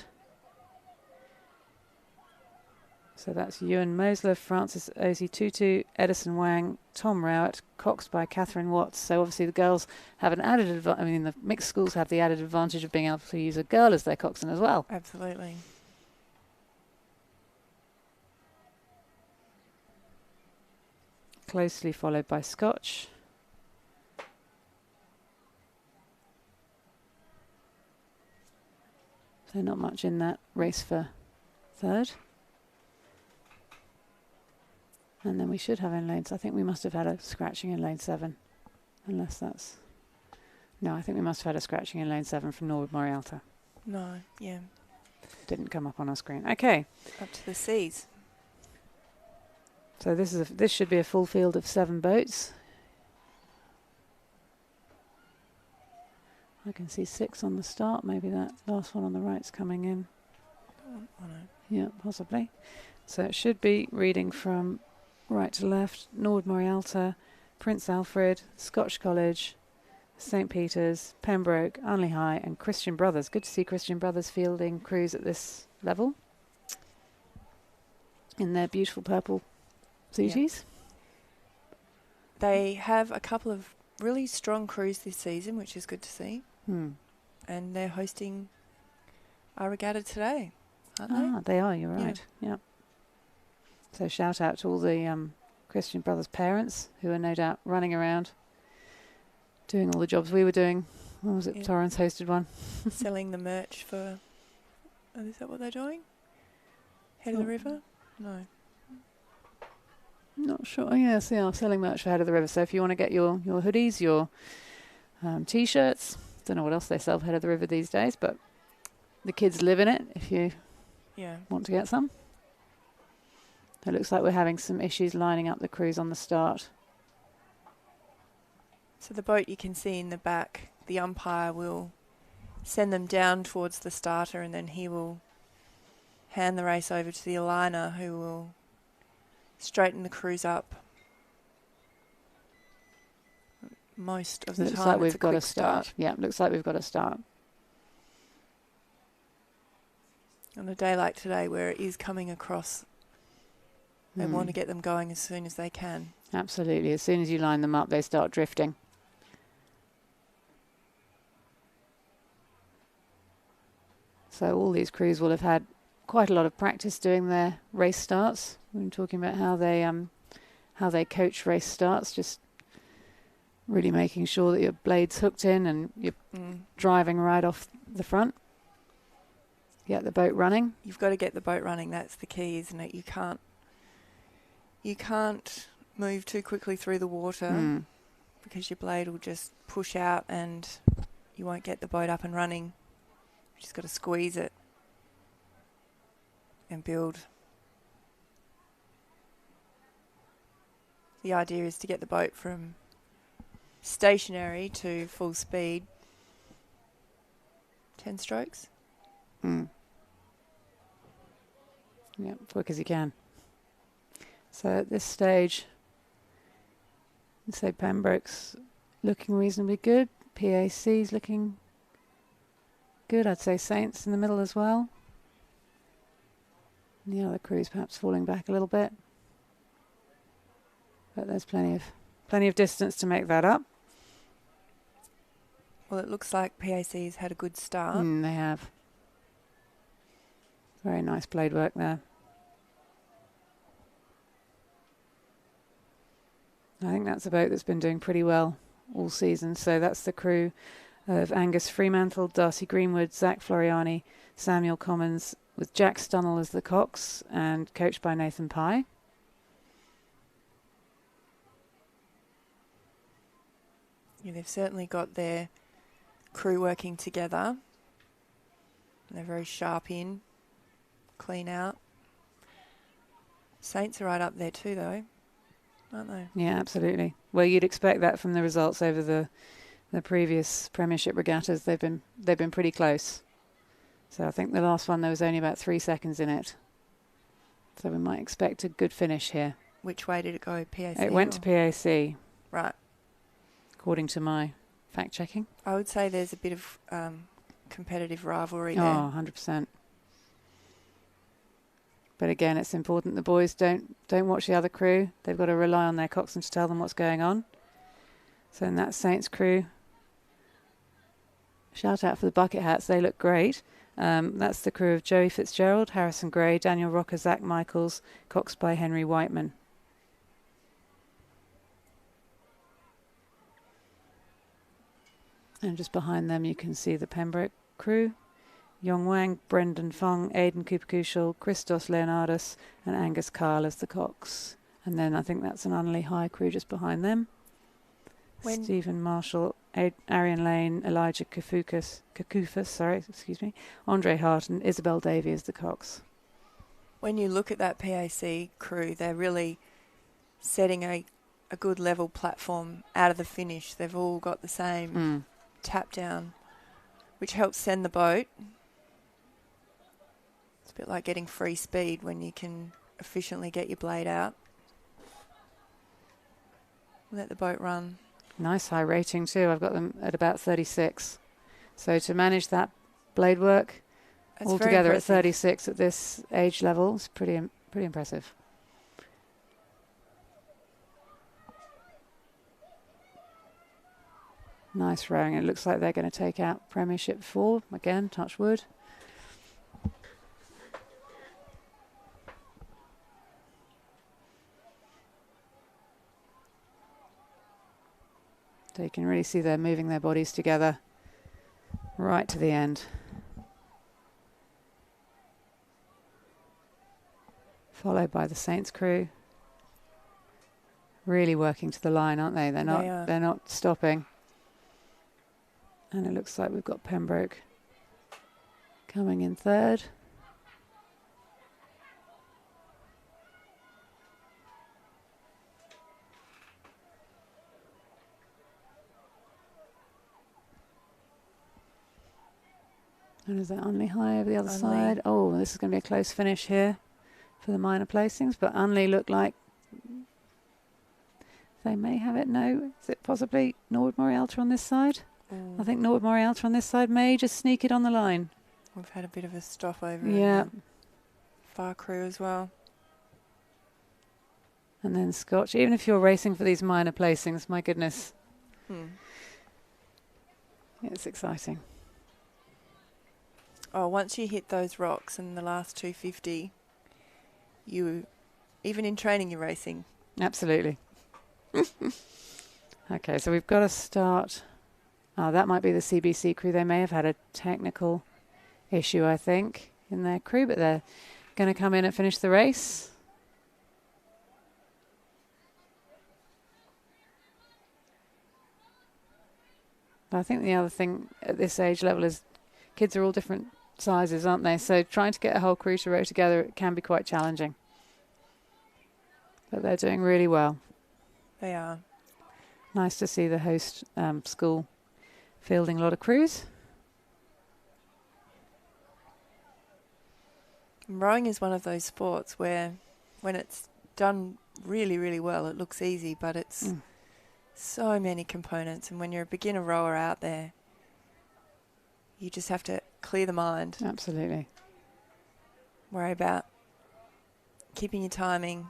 So that's Ewan Mosler, Francis Osi-Tutu, Edison Wang, Tom Rowett, Cox by Catherine Watts. So obviously the girls have an added advantage. I mean, the mixed schools have the added advantage of being able to use a girl as their coxswain as well. Absolutely. Closely followed by Scotch. So not much in that race for third. And then we should have in lanes. I think we must have had a scratching in lane 7. Unless that's... No, I think we must have had a scratching in lane 7 from Norwood Morialta. No, yeah. Didn't come up on our screen. Okay. Up to the seas. So this should be a full field of 7 boats. I can see 6 on the start. Maybe that last one on the right's coming in. Oh, no. Yeah, possibly. So it should be reading from right to left. Norwood Morialta, Prince Alfred, Scotch College, St. Peter's, Pembroke, Unley High, and Christian Brothers. Good to see Christian Brothers fielding crews at this level in their beautiful purple suities. Yeah. They have a couple of really strong crews this season, which is good to see. And they're hosting our regatta today, aren't they? They are, you're right. Yeah. So shout out to all the Christian Brothers parents who are no doubt running around doing all the jobs we were doing. What was it? Yeah. Torrance hosted one. Selling the merch for... Oh, is that what they're doing? Head of the River? No. Not sure. Oh, yes, they are selling merch for Head of the River. So if you want to get your hoodies, your T-shirts, don't know what else they sell for Head of the River these days, but the kids live in it if you want to get some. It looks like we're having some issues lining up the crews on the start. So the boat you can see in the back, the umpire will send them down towards the starter and then he will hand the race over to the aligner who will straighten the crews up. Most of the Looks time like it's we've a got quick to start. Yeah, looks like we've got to start. On a day like today where it is coming across, they want to get them going as soon as they can. Absolutely. As soon as you line them up, they start drifting. So all these crews will have had quite a lot of practice doing their race starts. We've been talking about how they coach race starts, just really making sure that your blade's hooked in and you're driving right off the front. Get the boat running. You've got to get the boat running. That's the key, isn't it? You can't move too quickly through the water because your blade will just push out and you won't get the boat up and running. You just got to squeeze it and build. The idea is to get the boat from stationary to full speed. 10 strokes. Yeah, quick as you can. So at this stage, I'd say Pembroke's looking reasonably good. PAC's looking good. I'd say Saints in the middle as well. And the other crew's perhaps falling back a little bit. But there's plenty of distance to make that up. Well, it looks like PAC's had a good start. They have. Very nice blade work there. I think that's a boat that's been doing pretty well all season. So that's the crew of Angus Fremantle, Darcy Greenwood, Zach Floriani, Samuel Commons, with Jack Stunnell as the cox and coached by Nathan Pye. Yeah, they've certainly got their crew working together. And they're very sharp in, clean out. Saints are right up there too, though, aren't they? Yeah, absolutely. Well, you'd expect that from the results over the previous Premiership regattas. They've been pretty close. So I think the last one there was only about 3 seconds in it. So we might expect a good finish here. Which way did it go? PAC? It went to PAC. Right. According to my fact checking. I would say there's a bit of competitive rivalry there. Oh, 100%. But again, it's important the boys don't watch the other crew. They've got to rely on their coxswain to tell them what's going on. So in that Saints crew, shout out for the bucket hats. They look great. That's the crew of Joey Fitzgerald, Harrison Gray, Daniel Rocker, Zach Michaels, coxed by Henry Whiteman. And just behind them you can see the Pembroke crew. Yong Wang, Brendan Fong, Aidan Cooper-Cushel, Christos Leonardus and Angus Kyle as the cox. And then I think that's an Unley High crew just behind them. Stephen Marshall, Arian Lane, Elijah Kakufas, Andre Hart and Isabel Davey as the cox. When you look at that PAC crew, they're really setting a good level platform out of the finish. They've all got the same tap down, which helps send the boat. It's a bit like getting free speed when you can efficiently get your blade out. Let the boat run. Nice high rating too. I've got them at about 36. So to manage that blade work altogether at 36 at this age level is pretty impressive. Nice rowing. It looks like they're going to take out Premiership 4. Again, touch wood. So you can really see they're moving their bodies together right to the end. Followed by the Saints crew. Really working to the line, aren't they? They're not stopping. And it looks like we've got Pembroke coming in third. And is that Unley High over the other side? Oh, this is going to be a close finish here for the minor placings. But Unley look like they may have it. No, is it possibly Norwood Morialta on this side? I think Norwood Morialta on this side may just sneak it on the line. We've had a bit of a stopover. Yeah. In the far crew as well. And then Scotch. Even if you're racing for these minor placings, my goodness. It's exciting. Oh, once you hit those rocks in the last 250, even in training, you're racing. Absolutely. Okay, so we've got to start. Oh, that might be the CBC crew. They may have had a technical issue, I think, in their crew, but they're going to come in and finish the race. But I think the other thing at this age level is kids are all different sizes, aren't they? So trying to get a whole crew to row together can be quite challenging. But they're doing really well. They are. Nice to see the host school fielding a lot of crews. Rowing is one of those sports where when it's done really, really well, it looks easy, but it's so many components. And when you're a beginner rower out there, you just have to clear the mind. Absolutely. Worry about keeping your timing,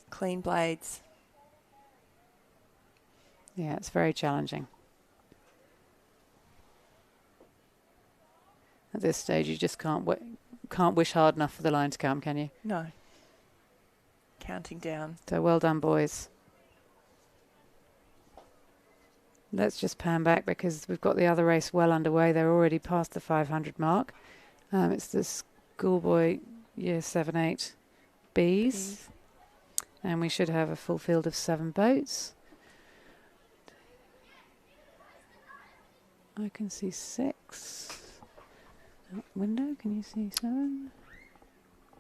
clean blades. Yeah, it's very challenging. At this stage, you just can't wish hard enough for the line to come, can you? No. Counting down. So well done, boys. Let's just pan back because we've got the other race well underway. They're already past the 500 mark. It's the schoolboy year 7-8 Bs. And we should have a full field of 7 boats. I can see 6. Window, can you see 7?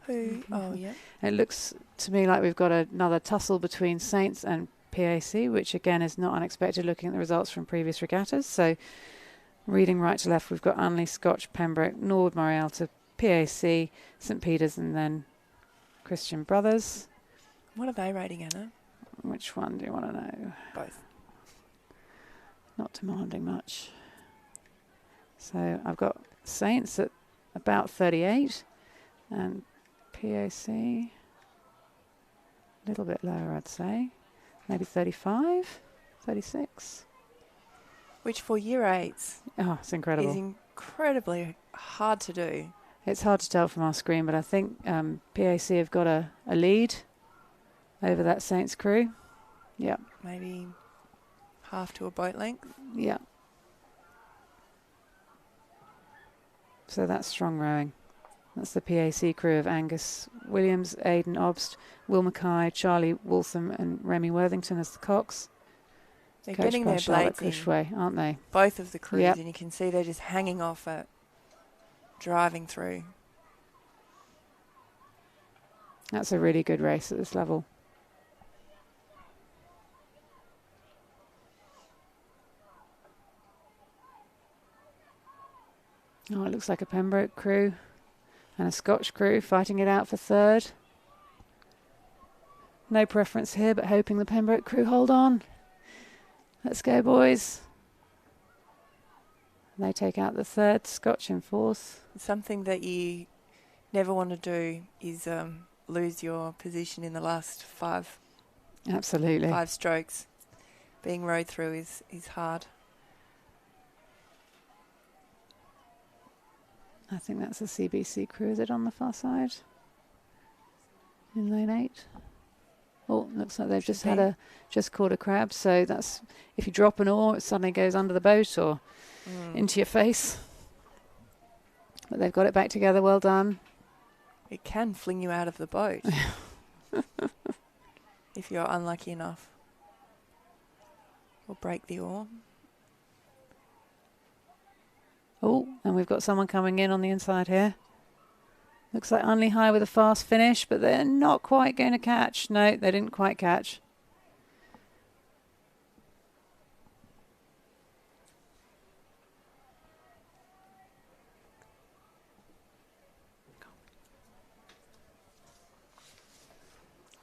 Who? Oh, yeah. It looks to me like we've got another tussle between Saints and PAC, which again is not unexpected looking at the results from previous regattas. So reading right to left, we've got Unley, Scotch, Pembroke, Norwood, Morialta, PAC, St Peter's, and then Christian Brothers. What are they rating, Anna? Which one do you want to know? Both. Not demanding much. So I've got Saints at about 38 and PAC a little bit lower, I'd say. Maybe 35, 36. Which for year 8s Oh, it's incredible. is incredibly hard to do. It's hard to tell from our screen, but I think PAC have got a lead over that Saints crew. Yeah. Maybe half to a boat length. Yeah. So that's strong rowing. That's the PAC crew of Angus Williams, Aidan Obst, Will Mackay, Charlie Waltham and Remy Worthington as the cocks. They're Coached getting by their Charlotte blades in, Cushway, aren't they? both of the crews, Yep. and you can see they're just hanging off it, driving through. That's a really good race at this level. Oh, it looks like a Pembroke crew and a Scotch crew fighting it out for third. No preference here, but hoping the Pembroke crew hold on. Let's go, boys. They take out the third, Scotch in fourth. Something that you never want to do is lose your position in the last five Absolutely. strokes. Being rowed through is hard. I think that's a CBC crew, is it, on the far side? In lane 8. Oh, looks like they've just caught a crab. So that's, if you drop an oar, it suddenly goes under the boat or into your face. But they've got it back together. Well done. It can fling you out of the boat if you're unlucky enough. Or break the oar. Oh, and we've got someone coming in on the inside here. Looks like Unley High with a fast finish, but they're not quite going to catch. No, they didn't quite catch.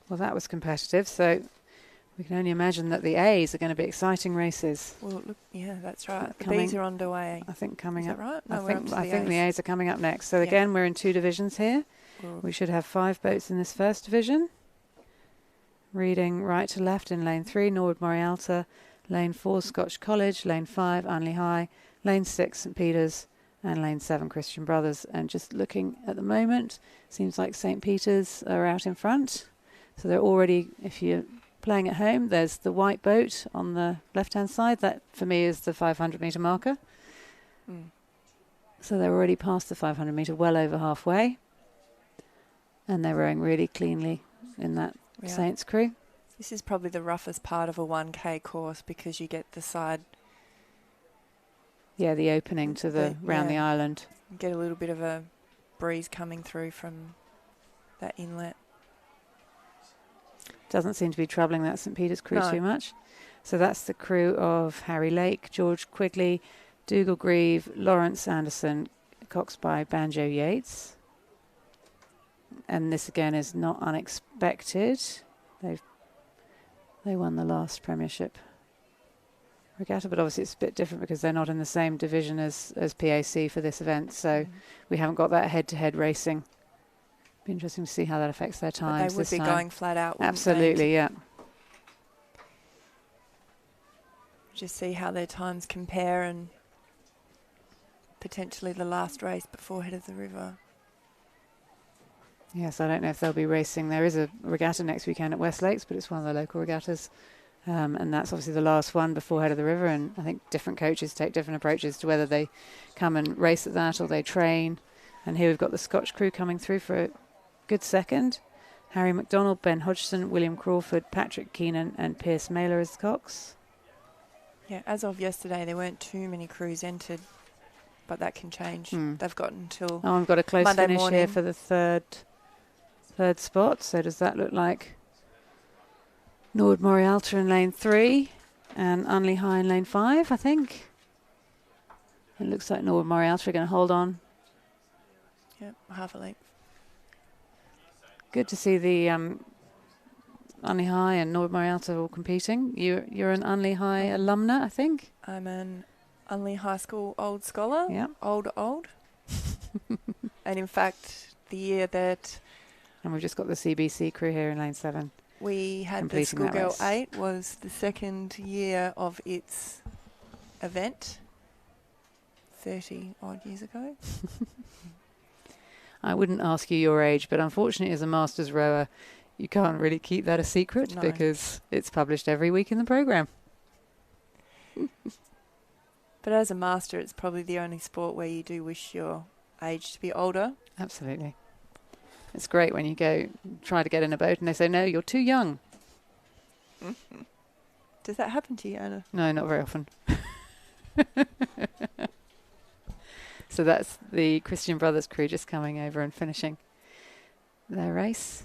Well, that was competitive, so we can only imagine that the A's are going to be exciting races. Well, look, yeah, that's right. The Coming- B's are underway. I think coming Is up. that right? I No, we're think up to I the think the A's. A's are coming up next. So Yeah. again, we're in 2 divisions here. Cool. We should have 5 boats in this first division. Reading right to left in lane 3, Norwood Morialta, lane 4, Scotch College, lane 5, Unley High, lane 6, St Peter's, and lane 7, Christian Brothers. And just looking at the moment, seems like St Peter's are out in front. So they're already, if you're playing at home, there's the white boat on the left-hand side. That, for me, is the 500-metre marker. Mm. So they're already past the 500-metre, well over halfway. And they're rowing really cleanly in that Yeah. Saints crew. This is probably the roughest part of a 1K course because you get the side, Yeah, the opening to the round the yeah. island. you get a little bit of a breeze coming through from that inlet. Doesn't seem to be troubling that St Peter's crew No. too much. So that's the crew of Harry Lake, George Quigley, Dougal Grieve, Lawrence Anderson, coxed by Banjo Yates. And this again is not unexpected. They won the last Premiership regatta, but obviously it's a bit different because they're not in the same division as PAC for this event. So we haven't got that head-to-head racing. Be interesting to see how that affects their But times. they would this be time. going flat out. wouldn't they? Absolutely, yeah. Just see how their times compare and potentially the last race before Head of the River. Yes, I don't know if they'll be racing. There is a regatta next weekend at West Lakes, but it's one of the local regattas. And that's obviously the last one before Head of the River. And I think different coaches take different approaches to whether they come and race at that or they train. And here we've got the Scotch crew coming through for a good second. Harry MacDonald, Ben Hodgson, William Crawford, Patrick Keenan and Pierce Mailer as cox. Yeah, as of yesterday, there weren't too many crews entered, but that can change. They've got until Oh, I've got a close Monday finish morning. here for the third spot. So does that look like Nord Morialta in lane 3 and Unley High in lane 5, I think? It looks like Nord Morialta are going to hold on. Yep, half a length. Good to see the Unley High and Nord Morialta all competing. You're an Unley High alumna, I think? I'm an Unley High School old scholar. Yeah. Old. And in fact, the year that And we've just got the CBC crew here in lane 7. we had the Completing that Schoolgirl race. 8 was the second year of its event, 30 odd years ago. I wouldn't ask you your age, but unfortunately as a Masters rower, you can't really keep that a secret No. because it's published every week in the programme. But as a master, it's probably the only sport where you do wish your age to be older. Absolutely. It's great when you go try to get in a boat and they say, no, you're too young. Does that happen to you, Anna? No, not very often. So that's the Christian Brothers crew just coming over and finishing their race.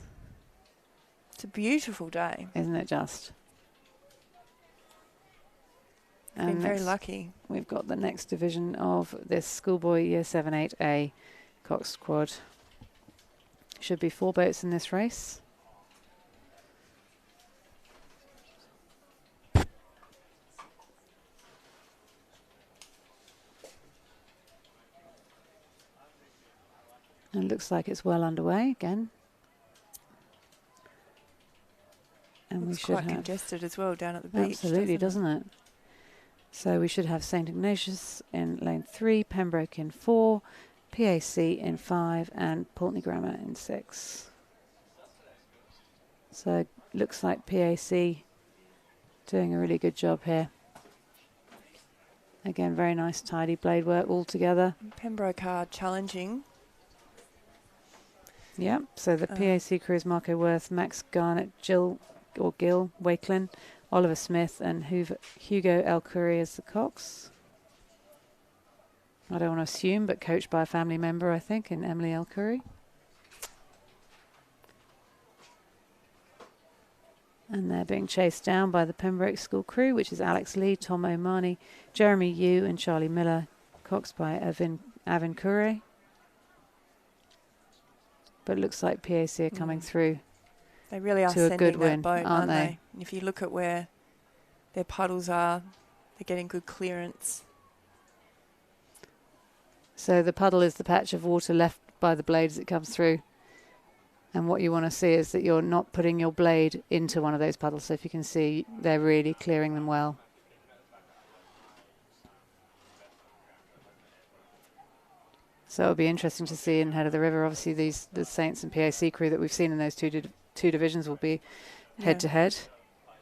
It's a beautiful day. Isn't it just? Been very next lucky. We've got the next division of this schoolboy year 7-8A Cox squad. Should be 4 boats in this race. And it looks like it's well underway again. And Looks we should quite have congested as well down at the beach. absolutely, doesn't it? So we should have St Ignatius in lane 3, Pembroke in 4, PAC in 5, and Pulteney Grammar in 6. So looks like PAC doing a really good job here. Again, very nice tidy blade work all together. Pembroke are challenging. Yeah, so the PAC crew is Marco Worth, Max Garnett, Gil Wakelin, Oliver Smith, and Hugo El Curry as the Cox. I don't want to assume, but coached by a family member, I think, in Emily El Curry. And they're being chased down by the Pembroke School crew, which is Alex Lee, Tom O'Mani, Jeremy Yu, and Charlie Miller, coxed by Avin Curry. But it looks like PAC are coming through. They really are to a sending good that win, boat, aren't they? they? And if you look at where their puddles are, they're getting good clearance. So the puddle is the patch of water left by the blade as it comes through. And what you want to see is that you're not putting your blade into one of those puddles. So if you can see, they're really clearing them well. So it'll be interesting to see in Head of the River. Obviously, the Saints and PAC crew that we've seen in those two divisions will be head to head.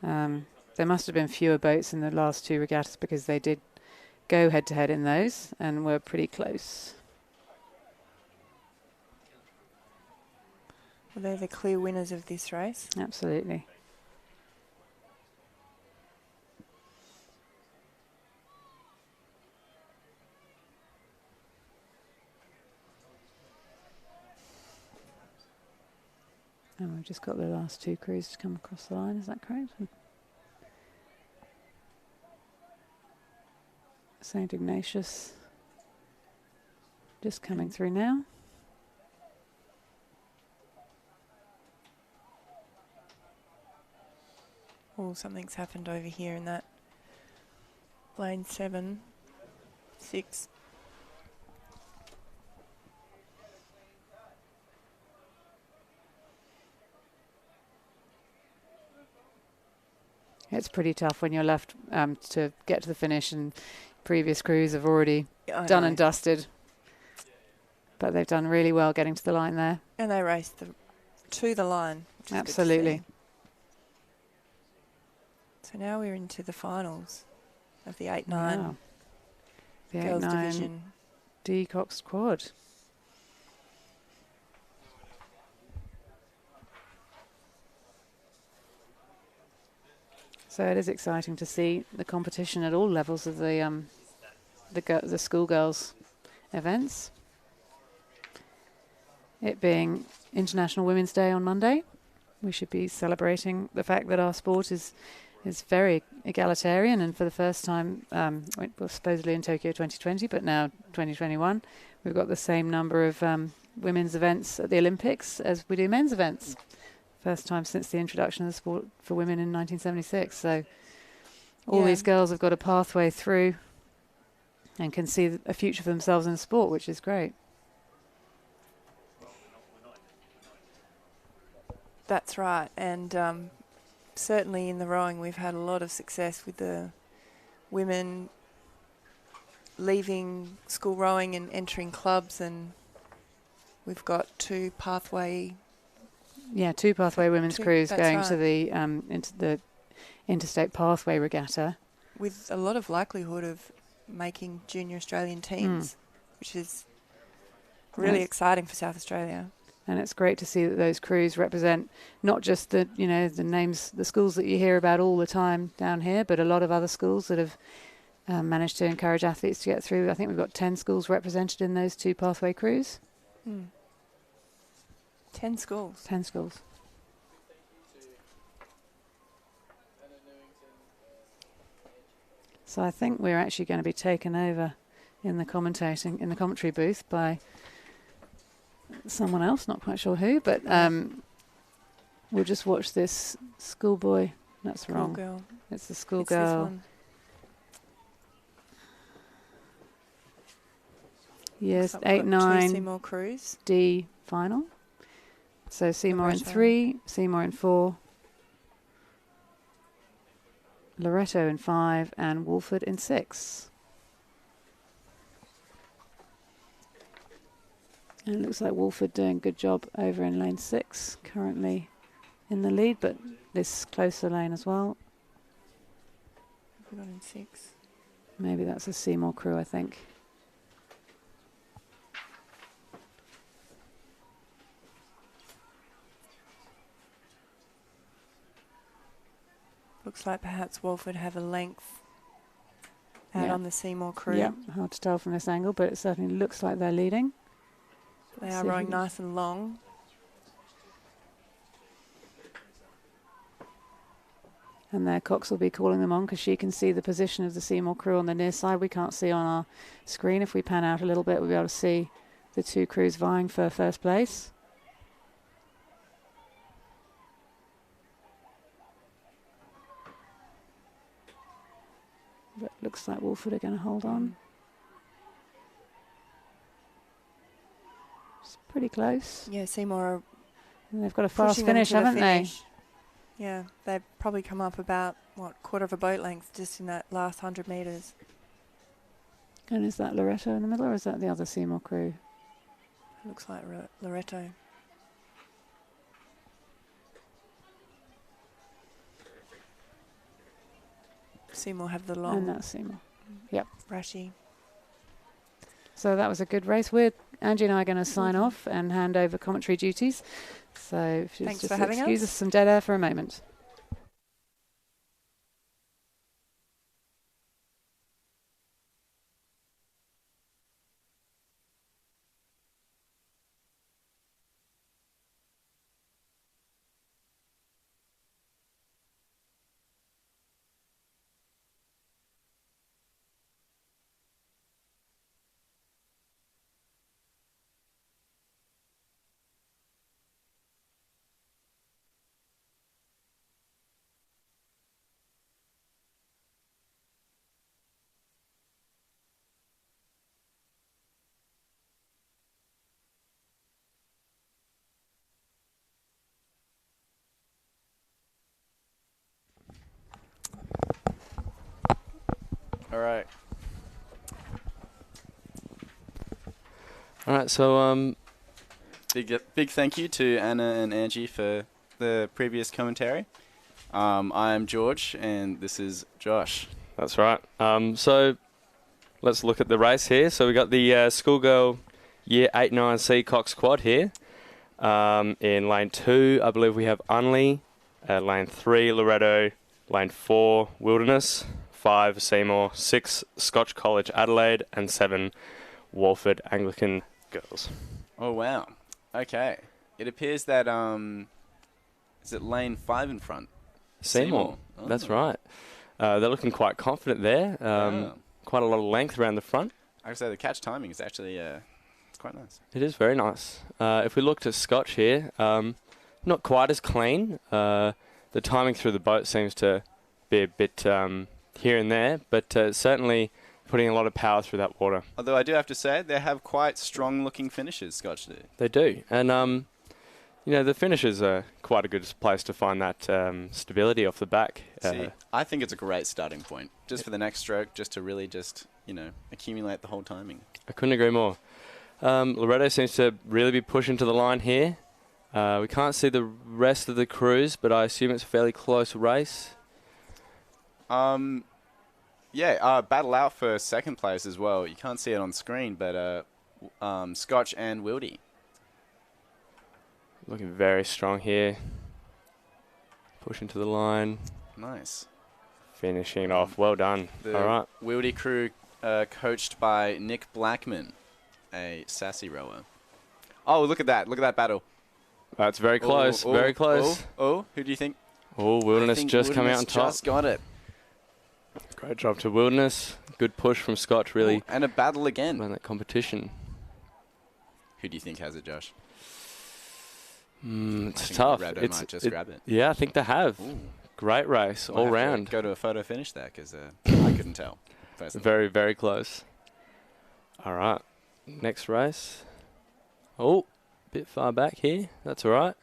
There must have been fewer boats in the last 2 regattas because they did go head to head in those and were pretty close. Well, they're the clear winners of this race. Absolutely. And we've just got the last 2 crews to come across the line, is that correct? St Ignatius just coming through now. Oh, something's happened over here in that lane 7, 6. It's pretty tough when you're left to get to the finish and previous crews have already done and dusted. But they've done really well getting to the line there. And they raced to the line. Which is Absolutely. good to see. So now we're into the finals of the 8-9 Wow. The girls 8-9 division. D Cox squad. So it is exciting to see the competition at all levels of the schoolgirls events. It being International Women's Day on Monday, we should be celebrating the fact that our sport is very egalitarian, and for the first time, well, supposedly in Tokyo 2020, but now 2021, we've got the same number of women's events at the Olympics as we do men's events. First time since the introduction of the sport for women in 1976. So all these girls have got a pathway through and can see a future for themselves in the sport, which is great. That's right, and certainly in the rowing we've had a lot of success with the women leaving school rowing and entering clubs, and we've got two pathway women's crews going to the into the interstate pathway regatta, with a lot of likelihood of making junior Australian teams, which is really exciting for South Australia. And it's great to see that those crews represent not just the names, the schools that you hear about all the time down here, but a lot of other schools that have managed to encourage athletes to get through. I think we've got 10 schools represented in those two pathway crews. 10 schools. 10 schools. So I think we're actually going to be taken over in the commentary booth by someone else, not quite sure who, but we'll just watch this schoolboy. That's wrong. Schoolgirl. It's the schoolgirl. It's this one. Yes, Looks like 8, we've got 9 two Seymour crews. D final. So Seymour in Loretto. 3, Seymour in 4, Loretto in 5, and Wolford in 6. And it looks like Wolford doing a good job over in lane 6, currently in the lead, but this closer lane as well. We've got in 6. Maybe that's a Seymour crew, I think. Looks like perhaps Wolford have a length out on the Seymour crew. Yeah, hard to tell from this angle, but it certainly looks like they're leading. They are rowing nice and long. And there Cox will be calling them on because she can see the position of the Seymour crew on the near side. We can't see on our screen. If we pan out a little bit, we'll be able to see the two crews vying for first place. But looks like Wolford are going to hold on. It's pretty close. Yeah, Seymour are And they've got a fast pushing them finish, to the haven't finish. Yeah, they've probably come up about, quarter of a boat length just in that last 100 metres. they? And is that Loretto in the middle, or is that the other Seymour crew? Looks like Loretto. Seymour have the long. And that's Seymour. Yep. Rashi. So that was a good race. Angie and I are going to sign off and hand over commentary duties. So if you Thanks just for having excuse us. us some dead air for a moment. All right. All right. So, big thank you to Anna and Angie for the previous commentary. I'm George, and this is Josh. That's right. So let's look at the race here. So we got the schoolgirl year 8-9C Cox quad here. In lane 2, I believe we have Unley. Lane 3, Loretto. Lane 4, Wilderness. 5, Seymour. 6, Scotch College Adelaide. And 7, Walford Anglican Girls. Oh, wow. Okay. It appears that, is it lane 5 in front? Seymour. Oh. That's right. They're looking quite confident there. Quite a lot of length around the front. I would say the catch timing is actually, it's quite nice. It is very nice. If we looked at Scotch here, not quite as clean. The timing through the boat seems to be a bit here and there, but certainly putting a lot of power through that water. Although I do have to say, they have quite strong-looking finishes, Scotch do. They do. And, the finishes are quite a good place to find that stability off the back. See, I think it's a great starting point, just for the next stroke, just to really accumulate the whole timing. I couldn't agree more. Loretto seems to really be pushing to the line here. We can't see the rest of the crews, but I assume it's a fairly close race. Battle out for second place as well. You can't see it on screen, but Scotch and Wildy. Looking very strong here. Pushing to the line. Nice. Finishing it off. Well done. The All right. Wildy crew coached by Nick Blackman, a sassy rower. Oh, look at that. Look at that battle. That's very close. Very close. Who do you think? Oh, Wilderness just coming out on top. Just got it. Great job to Wilderness. Good push from Scotch, really. And a battle again. Around that competition. Who do you think has it, Josh? It's tough. Regatta might just grab it. Yeah, I think they have. Ooh. Great race all round. Go to a photo finish there because I couldn't tell. Personally. Very, very close. All right. Next race. Oh, a bit far back here. That's all right.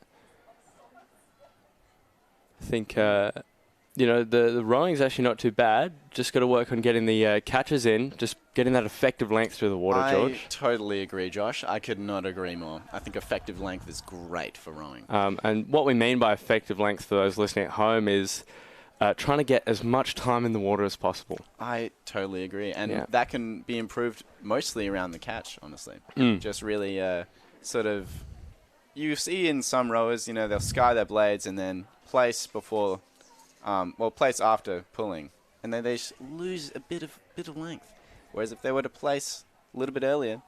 I think, the rowing's actually not too bad. Just got to work on getting the catches in, just getting that effective length through the water, George. I totally agree, Josh. I could not agree more. I think effective length is great for rowing. And what we mean by effective length for those listening at home is trying to get as much time in the water as possible. I totally agree. And that can be improved mostly around the catch, honestly. Just really you see in some rowers, they'll sky their blades and then place before, place after pulling. And then they lose a bit of length. Whereas if they were to place a little bit earlier,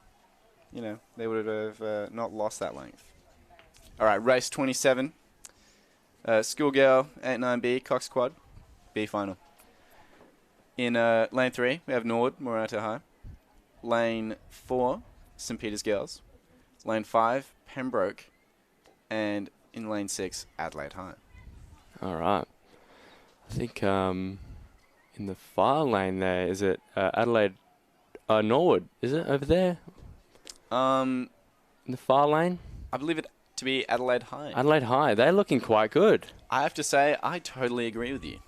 they would have not lost that length. All right, race 27. Schoolgirl 89B, Cox Quad, B final. In lane 3, we have Nord, Morata High. Lane 4, St. Peter's Girls. Lane 5, Pembroke. And in lane 6, Adelaide High. All right. I think in the far lane there, is it Adelaide, Norwood, is it over there? In the far lane? I believe it to be Adelaide High. Adelaide High, they're looking quite good. I have to say, I totally agree with you.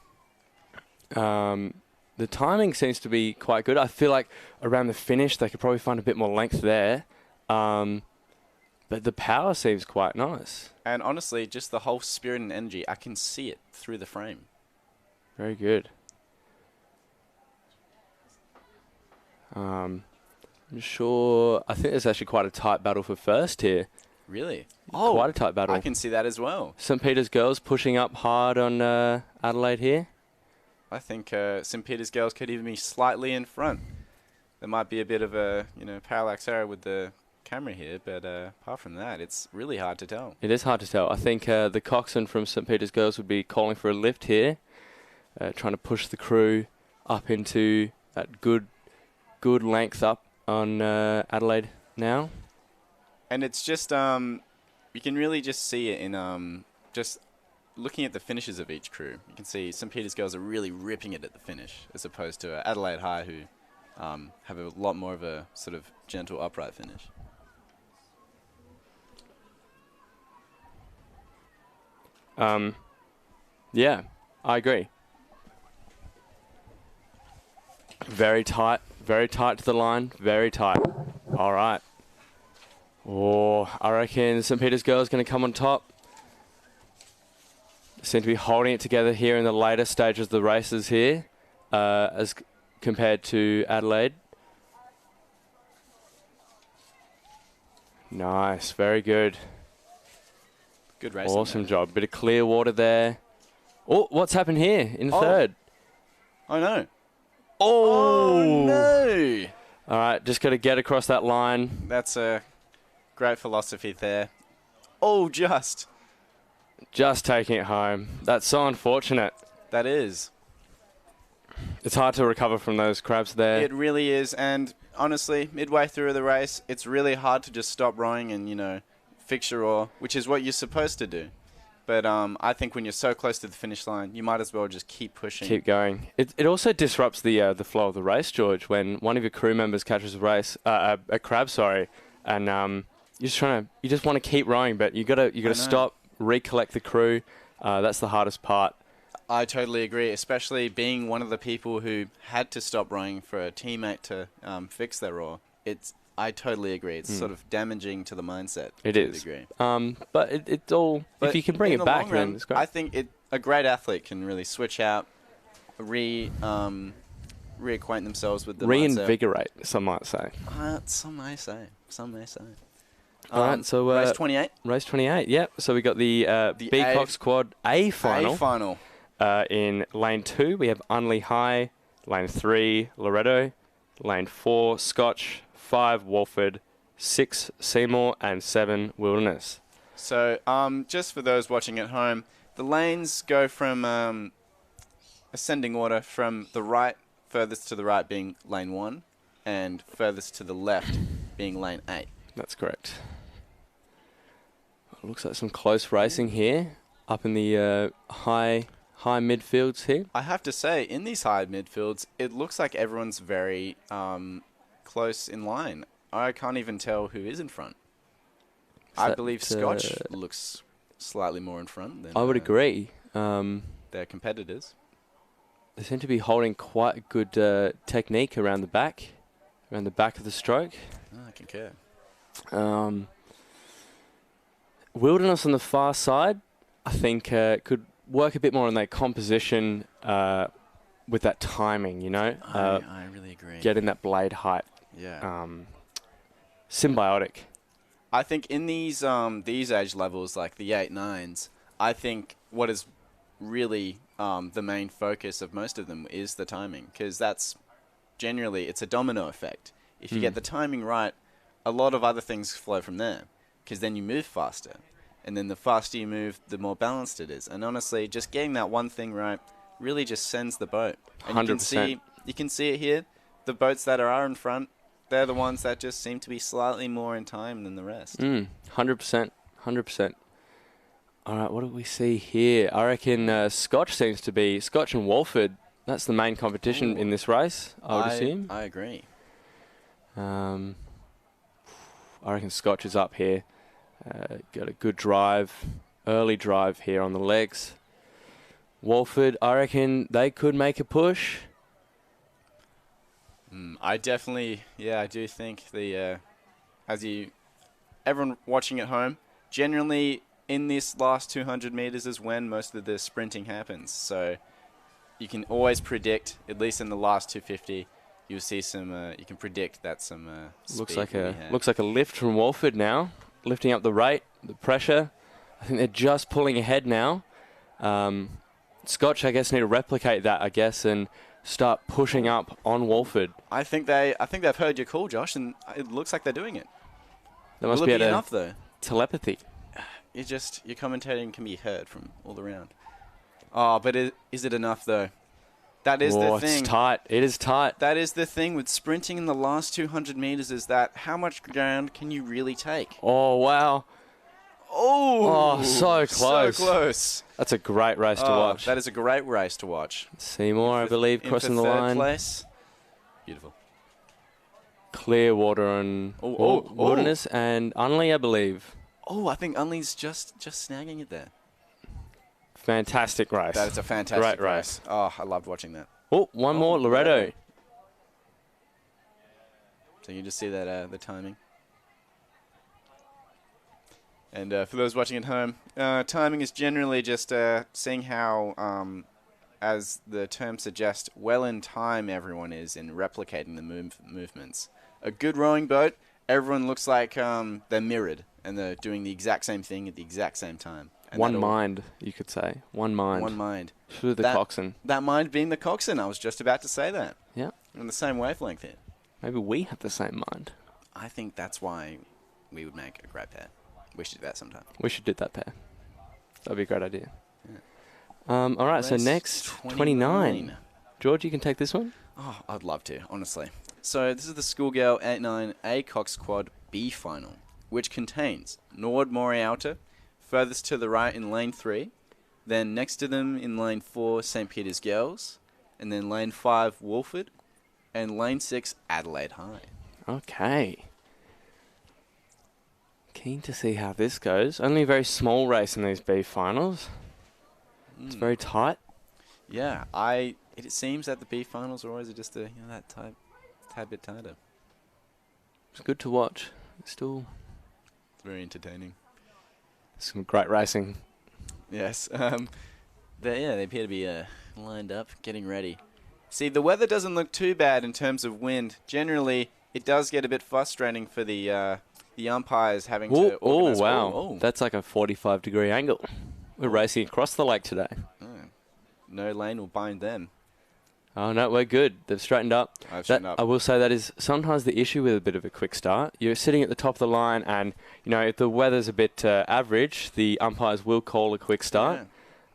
The timing seems to be quite good. I feel like around the finish, they could probably find a bit more length there. But the power seems quite nice. And honestly, just the whole spirit and energy, I can see it through the frame. Very good. I'm sure. I think there's actually quite a tight battle for first here. Really? Oh, quite a tight battle. I can see that as well. St. Peter's Girls pushing up hard on Adelaide here. I think St. Peter's Girls could even be slightly in front. There might be a bit of a parallax error with the camera here, but apart from that, it's really hard to tell. It is hard to tell. I think the coxswain from St. Peter's Girls would be calling for a lift here, trying to push the crew up into that good length up on Adelaide now. And it's just you can really just see it in just looking at the finishes of each crew. You can see St. Peter's Girls are really ripping it at the finish, as opposed to Adelaide High, who have a lot more of a sort of gentle, upright finish. Yeah, I agree. Very tight to the line, very tight. All right. Oh, I reckon St. Peter's Girls is going to come on top. Seem to be holding it together here in the later stages of the races here, as compared to Adelaide. Nice, very good. Good racing. Awesome job. Bit of clear water there. Oh, what's happened here in third? Oh, no. Oh, no. All right, just got to get across that line. That's a great philosophy there. Oh, just taking it home. That's so unfortunate. That is. It's hard to recover from those crabs there. It really is. And honestly, midway through the race, it's really hard to just stop rowing and, fix your oar, which is what you're supposed to do. But I think when you're so close to the finish line, you might as well just keep pushing. Keep going. It also disrupts the flow of the race, George, when one of your crew members catches a crab, and you just want to keep rowing, but you got to stop, recollect the crew. That's the hardest part. I totally agree, especially being one of the people who had to stop rowing for a teammate to fix their oar. I totally agree. It's sort of damaging to the mindset. It to is. A degree. But it's all. But if you can bring it back, then it's great. I think a great athlete can really switch out, reacquaint themselves with the reinvigorate. Some might say. Some may say. All right, so race 28. Race 28. Yep. So we got the Beacock Squad A final. A final. In lane 2, we have Unley High. Lane 3, Loretto. Lane 4, Scotch. 5, Walford. 6, Seymour. And 7, Wilderness. So, just for those watching at home, the lanes go from ascending order from the right, furthest to the right being lane 1, and furthest to the left being lane 8. That's correct. It looks like some close racing here, up in the high midfields here. I have to say, in these high midfields, it looks like everyone's very close in line. I can't even tell who is in front. I believe Scotch looks slightly more in front than I would agree. Their competitors. They seem to be holding quite good technique around the back of the stroke. I concur. Wilderness on the far side, I think, could work a bit more on their composition with that timing, I really agree. Getting that blade height. Yeah. Symbiotic. I think in these age levels, like the 8-9s, I think what is really the main focus of most of them is the timing, because that's generally, it's a domino effect. If you get the timing right, a lot of other things flow from there, because then you move faster. And then the faster you move, the more balanced it is. And honestly, just getting that one thing right really just sends the boat. And 100%. You can see it here. The boats that are in front, they're the ones that just seem to be slightly more in time than the rest. 100%. All right, what do we see here? I reckon Scotch and Walford. That's the main competition in this race, I would assume. I agree. I reckon Scotch is up here. Got a good drive, early drive here on the legs. Walford, I reckon they could make a push. I do think everyone watching at home, generally in this last 200 meters is when most of the sprinting happens. So you can always predict, at least in the last 250, you'll see some. You can predict that some. Looks like a lift from Walford now, lifting up the rate, the pressure. I think they're just pulling ahead now. Scotch, I guess, need to replicate that, and start pushing up on Walford. I think they've heard your call, Josh, and it looks like they're doing it. That must be enough, though. Telepathy. Your commentating can be heard from all around. Oh, but is it enough, though? That is the thing. It's tight. It is tight. That is the thing with sprinting in the last 200 meters, is that how much ground can you really take? Oh, wow. Oh, so close. So close. That's a great race to watch. That is a great race to watch. Seymour, I believe, crossing the line. Place. Beautiful. Clear water on Wilderness and Unley, I believe. Oh, I think Unley's just snagging it there. Fantastic race. That is a fantastic great race. Oh, I loved watching that. Oh, one more, Loretto. So you just see that the timing. And for those watching at home, timing is generally just seeing how, as the term suggests, well in time everyone is in replicating the movements. A good rowing boat, everyone looks like they're mirrored and they're doing the exact same thing at the exact same time. And one mind, you could say. One mind. One mind. Through the coxswain. That mind being the coxswain. I was just about to say that. Yeah. On the same wavelength here. Maybe we have the same mind. I think that's why we would make a great pair. We should do that sometime. We should do that pair. That'd be a great idea. Yeah. All right, so Race next, 29. George, you can take this one. Oh, I'd love to, honestly. So this is the Schoolgirl 89A Cox Quad B final, which contains Nord Morialta, furthest to the right in lane 3, then next to them in lane 4, St. Peter's Girls, and then lane 5, Wolford, and lane 6, Adelaide High. Okay. Keen to see how this goes. Only a very small race in these B finals. It's very tight. Yeah, it seems that the B finals are always just that tad bit tighter. It's good to watch. It's still Very entertaining. some great racing. Yes. They appear to be lined up, getting ready. See, the weather doesn't look too bad in terms of wind. Generally, it does get a bit frustrating for the umpires having to organise. Oh, wow. Oh. That's like a 45-degree angle. We're racing across the lake today. No lane will bind them. Oh, no, we're good. They've straightened up. I've straightened up. I will say that is sometimes the issue with a bit of a quick start. You're sitting at the top of the line and, if the weather's a bit average, the umpires will call a quick start.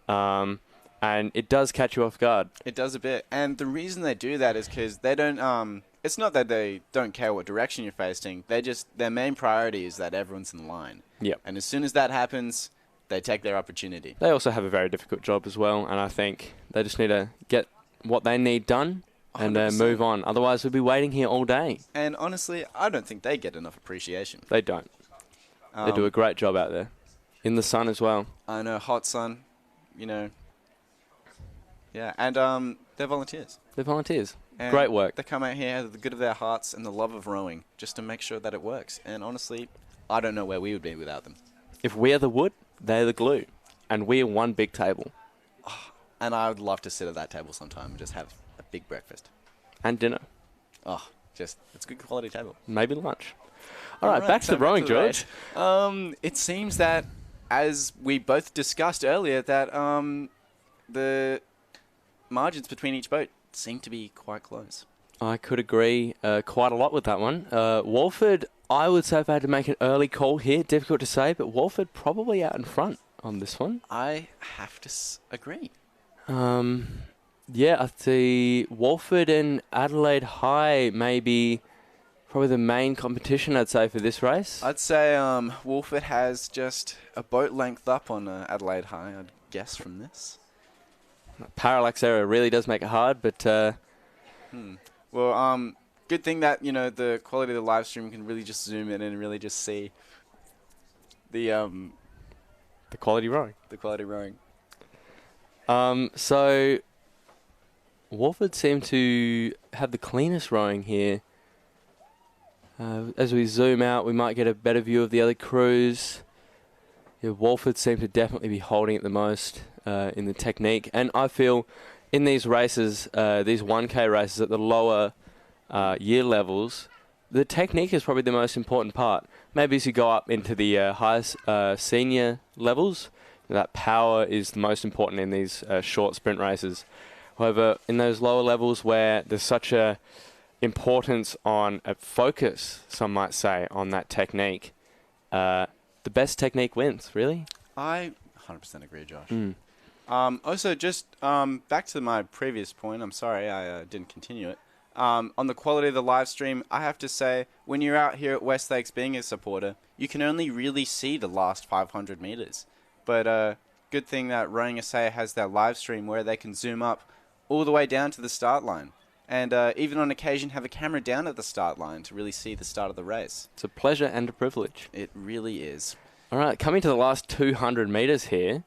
Yeah. And it does catch you off guard. It does a bit. And the reason they do that is because they don't... it's not that they don't care what direction you're facing. Their main priority is that everyone's in line. Yep. And as soon as that happens, they take their opportunity. They also have a very difficult job as well, and I think they just need to get what they need done and 100%. move on. Otherwise, we'll be waiting here all day. And honestly, I don't think they get enough appreciation. They don't. They do a great job out there. In the sun as well. I know, hot sun, Yeah, and they're volunteers. They're volunteers. And Great work. They come out here out of the good of their hearts and the love of rowing just to make sure that it works. And honestly, I don't know where we would be without them. If we are the wood, they're the glue. And we are one big table. And I would love to sit at that table sometime and just have a big breakfast. And dinner. It's a good quality table. Maybe lunch. All right, back to the rowing, George. It seems that, as we both discussed earlier, that the margins between each boat seem to be quite close. I could agree quite a lot with that one. Wolford, I would say if I had to make an early call here, difficult to say, but Wolford probably out in front on this one. I have to agree. Yeah, I see Wolford and Adelaide High maybe probably the main competition, I'd say, for this race. I'd say Wolford has just a boat length up on Adelaide High, I'd guess, from this. Parallax error really does make it hard, but... Well, good thing that, the quality of the live stream can really just zoom in and really just see the quality rowing. The quality rowing. So Wolford seem to have the cleanest rowing here. As we zoom out, we might get a better view of the other crews. Yeah, Wolford seem to definitely be holding it the most in the technique. And I feel in these races, these 1K races at the lower year levels, the technique is probably the most important part. Maybe as you go up into the highest senior levels, that power is the most important in these short sprint races. However, in those lower levels where there's such a importance on a focus, some might say, on that technique, the best technique wins, really. I 100% agree, Josh. Also, just back to my previous point, I'm sorry I didn't continue it. On the quality of the live stream, I have to say, when you're out here at West Lakes being a supporter, you can only really see the last 500 meters. But good thing that Rowing SA has their live stream where they can zoom up all the way down to the start line. And even on occasion have a camera down at the start line to really see the start of the race. It's a pleasure and a privilege. It really is. All right, coming to the last 200 metres here.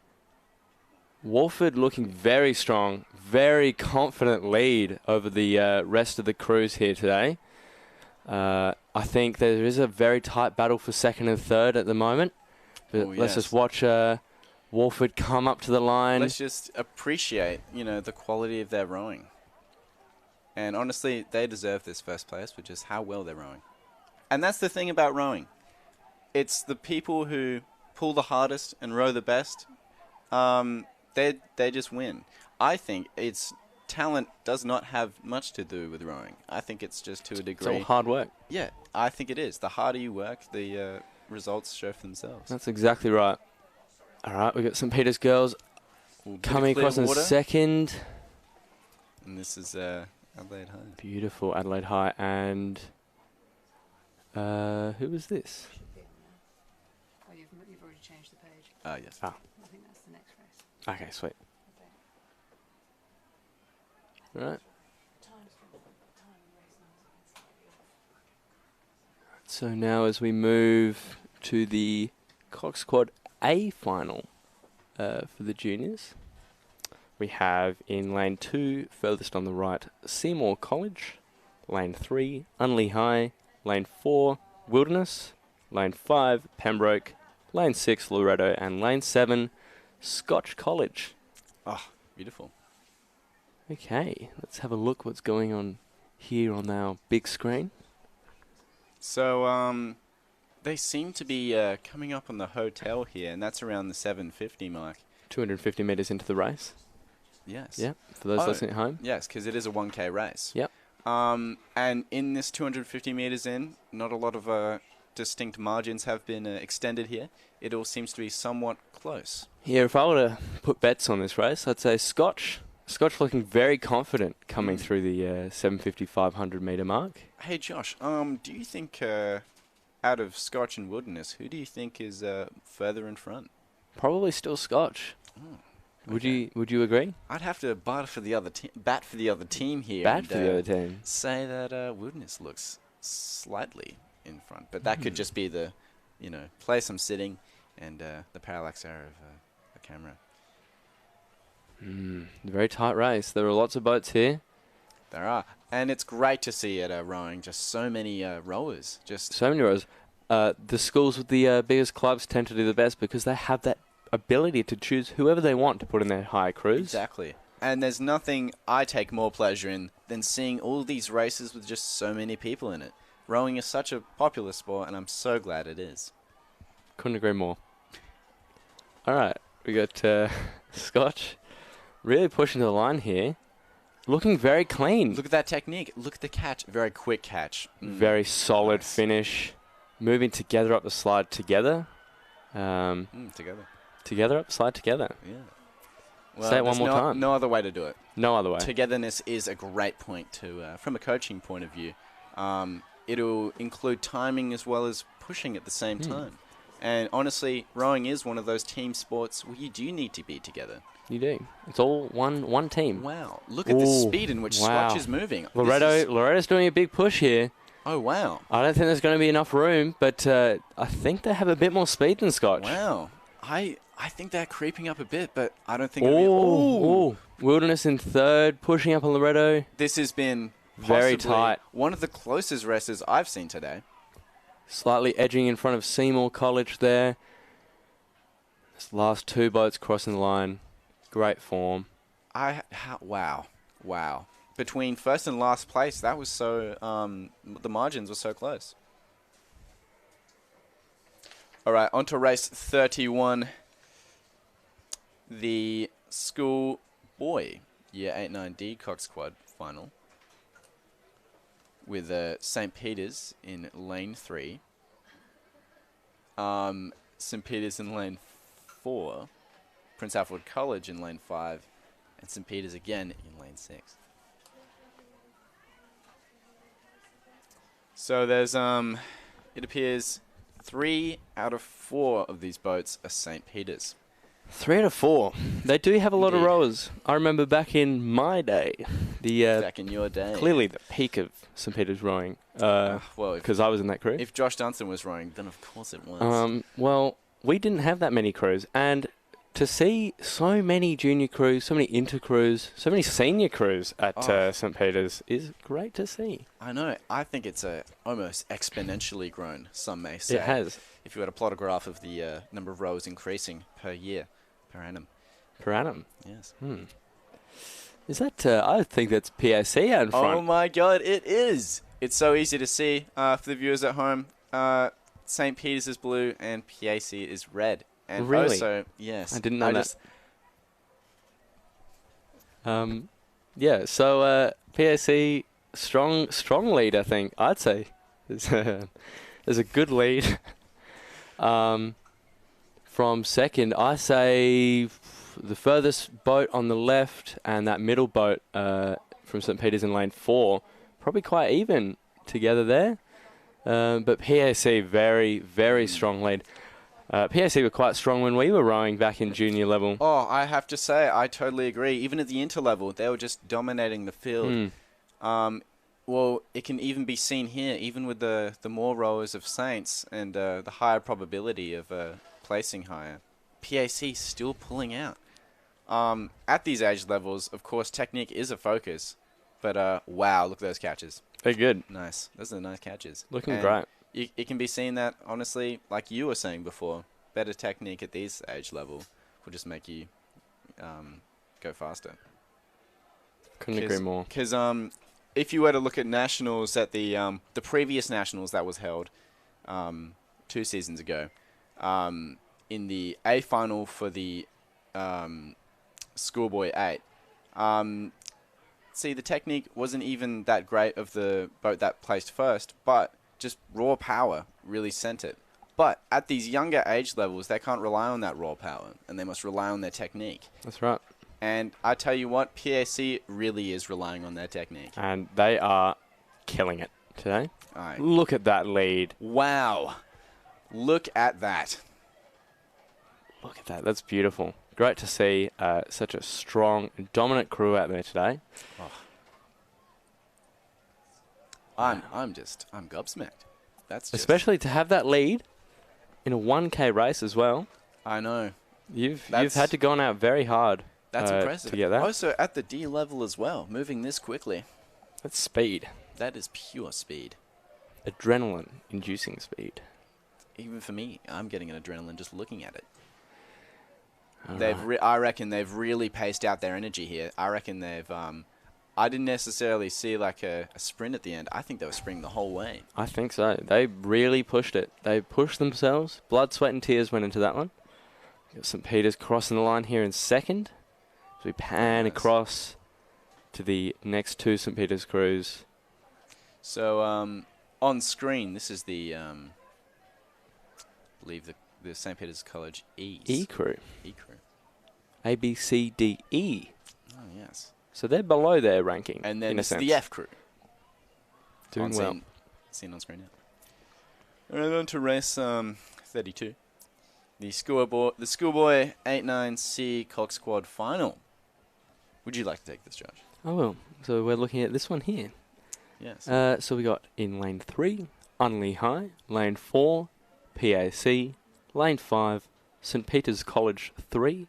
Wolford looking very strong, very confident lead over the rest of the crews here today. I think there is a very tight battle for second and third at the moment. But let's just watch Wolford come up to the line. Let's just appreciate, the quality of their rowing. And honestly, they deserve this first place with just how well they're rowing. And that's the thing about rowing. It's the people who pull the hardest and row the best They just win. I think talent does not have much to do with rowing. I think it's just to a It's degree. all hard work. Yeah, I think it is. The harder you work, the results show for themselves. That's exactly right. All right, we've got St. Peter's girls Ooh, bit of coming clear across in water. second. And this is Adelaide High. Beautiful Adelaide High. And who was this? Oh, you've already changed the page. Yes. Ah. I think that's the next race. Okay, sweet. All right. So now as we move to the Cox Quad A final for the juniors, we have in lane 2, furthest on the right, Seymour College, lane 3, Unley High, lane 4, Wilderness, lane 5, Pembroke, lane 6, Loretto, and lane 7, Scotch College. Oh, beautiful. Okay, let's have a look what's going on here on our big screen. So, they seem to be coming up on the hotel here, and that's around the 7:50 mark. 250 metres into the race. Yes. Yeah, for those listening at home. Yes, because it is a 1K race. Yep. And in this 250 metres in, not a lot of distinct margins have been extended here. It all seems to be somewhat close. Yeah, if I were to put bets on this race, I'd say Scotch. Scotch looking very confident coming through the 750, 500 metre mark. Hey, Josh, do you think out of Scotch and Wilderness, who do you think is further in front? Probably still Scotch. Oh, Would you agree? I'd have to bat for the other team here. Bad and, for the other team. Say that Wilderness looks slightly in front, but that could just be the, place I'm sitting and the parallax error of the camera. Very tight race. There are lots of boats here. There are, and it's great to see at rowing just so many rowers. Just So many rows. The schools with the biggest clubs tend to do the best because they have that ability to choose whoever they want to put in their high crews. Exactly. And there's nothing I take more pleasure in than seeing all these races with just so many people in it. Rowing is such a popular sport, and I'm so glad it is. Couldn't agree more. All right, we got Scotch really pushing the line here. Looking very clean. Look at that technique. Look at the catch. Very quick catch. Very solid Nice. finish. Moving together up the slide together. Together. Together up, slide together. Yeah. Say it one there's more time. No other way to do it. No other way. Togetherness is a great point to, from a coaching point of view. It'll include timing as well as pushing at the same time. And honestly, rowing is one of those team sports where you do need to be together. You do. It's all one team. Wow. Look at the Ooh, speed in which wow. Scotch is moving. Loretto's doing a big push here. Oh, wow. I don't think there's going to be enough room, but I think they have a bit more speed than Scotch. Wow. I think they're creeping up a bit, but I don't think Oh, Wilderness in third, pushing up on Loretto. This has been Very possibly tight. one of the closest races I've seen today. Slightly edging in front of Seymour College there. This last two boats crossing the line. Great form. Wow. Between first and last place, that was so, the margins were so close. All right, on to race 31. The school boy, year 8-9D Cox Quad final. With St. Peter's in lane 3. St. Peter's in lane 4. Prince Alfred College in lane 5. And St. Peter's again in lane 6. So there's, it appears 3 out of 4 of these boats are St. Peter's. 3 out of 4. They do have a lot of Indeed. rowers. I remember back in my day, Back in your day. clearly the peak of St. Peter's rowing, Well, because I was in that crew. if Josh Dunstan was rowing, then of course it was. Well, we didn't have that many crews, and to see so many junior crews, so many inter crews, so many senior crews at St. Peter's is great to see. I know. I think it's almost exponentially grown, some may say. It has. If you were to plot a graph of the number of rowers increasing per year, per annum. Per annum. Yes. Is that, I think that's PAC out in front. Oh my God, it is. It's so easy to see for the viewers at home. St. Peter's is blue and PAC is red. And Really? also, yes. I didn't know that. Yeah, so PAC, strong lead, I think. I'd say there's a good lead. From second, I say the furthest boat on the left and that middle boat from St. Peter's in lane 4, probably quite even together there. But PAC, very, very strong lead. PAC were quite strong when we were rowing back in junior level. Oh, I have to say, I totally agree. Even at the inter-level, they were just dominating the field. Well, it can even be seen here, even with the more rowers of Saints and the higher probability of placing higher. PAC still pulling out. At these age levels, of course, technique is a focus. But, wow, look at those catches. They're good. Nice. Those are nice catches. Looking great. It can be seen that, honestly, like you were saying before, better technique at these age level will just make you go faster. Couldn't agree more. Because if you were to look at nationals at the previous nationals that was held 2 seasons ago, in the A final for the Schoolboy 8, see, the technique wasn't even that great of the boat that placed first, but just raw power really sent it. But at these younger age levels, they can't rely on that raw power, and they must rely on their technique. That's right. And I tell you what, PAC really is relying on their technique. And they are killing it today. Right. Look at that lead. Wow. Look at that. Look at that. That's beautiful. Great to see such a strong, dominant crew out there today. Oh. I'm gobsmacked. That's just, especially to have that lead in a 1K race as well. I know. You've had to go on out very hard. That's impressive. To get that. Also at the D level as well, moving this quickly. That's speed. That is pure speed. Adrenaline-inducing speed. Even for me, I'm getting an adrenaline just looking at it. Right. I reckon they've really paced out their energy here. I reckon they've. I didn't necessarily see like a sprint at the end. I think they were sprinting the whole way. I think so. They really pushed it. They pushed themselves. Blood, sweat, and tears went into that one. Got St. Peter's crossing the line here in second. As we pan across to the next 2 St. Peter's crews. So on screen, this is the. I believe the St. Peter's College E crew. E crew. A, B, C, D, E. Oh, yes. So they're below their ranking. And then in a it's sense. the F crew. Doing well. Seen on screen now. All right, on to race 32. The Schoolboy 89C Cock Squad final. Would you like to take this, Josh? I will. So we're looking at this one here. Yes. So we got in lane 3, Unley High, lane 4, PAC, lane 5, St. Peter's College 3,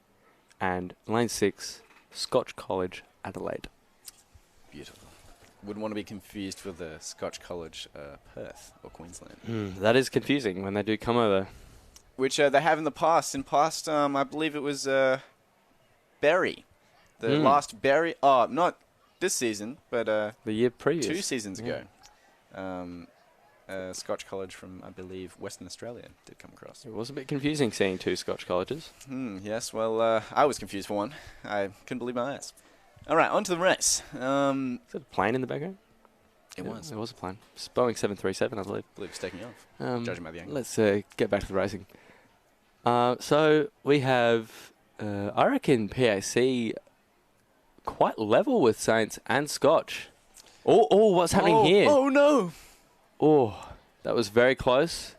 and lane 6, Scotch College Adelaide. Beautiful. Wouldn't want to be confused with the Scotch College Perth or Queensland. That is confusing when they do come over. Which they have in the past. In past, I believe it was Berry. The last Berry. Oh, not this season, but the year previous. 2 seasons ago. Scotch College from, I believe, Western Australia did come across. It was a bit confusing seeing 2 Scotch colleges. Yes, well, I was confused for one. I couldn't believe my eyes. All right, on to the race. Is that a plane in the background? It was. It was a plane. It's Boeing 737, I believe. I believe it's taking off, judging by the angle. Let's get back to the racing. So we have, I reckon, PAC quite level with Saints and Scotch. Oh, what's happening here? Oh, no. Oh, that was very close.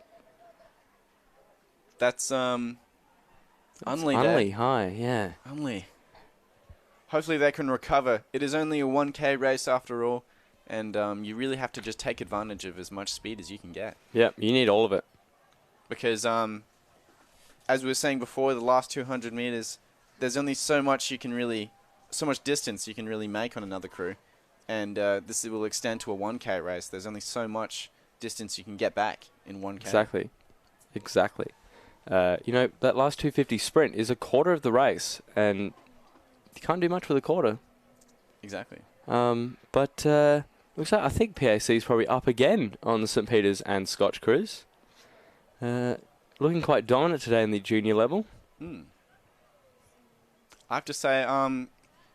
That's Unley Unley High, yeah. Unley. Hopefully they can recover. It is only a 1K race after all, and you really have to just take advantage of as much speed as you can get. Yep, you need all of it. Because, as we were saying before, the last 200 meters, there's only so much distance you can really make on another crew. And this will extend to a 1K race. There's only so much distance you can get back in 1K. Exactly. That last 250 sprint is a quarter of the race, and you can't do much with a quarter. Exactly. But looks like I think PAC is probably up again on the St. Peter's and Scotch crews. Looking quite dominant today in the junior level. I have to say,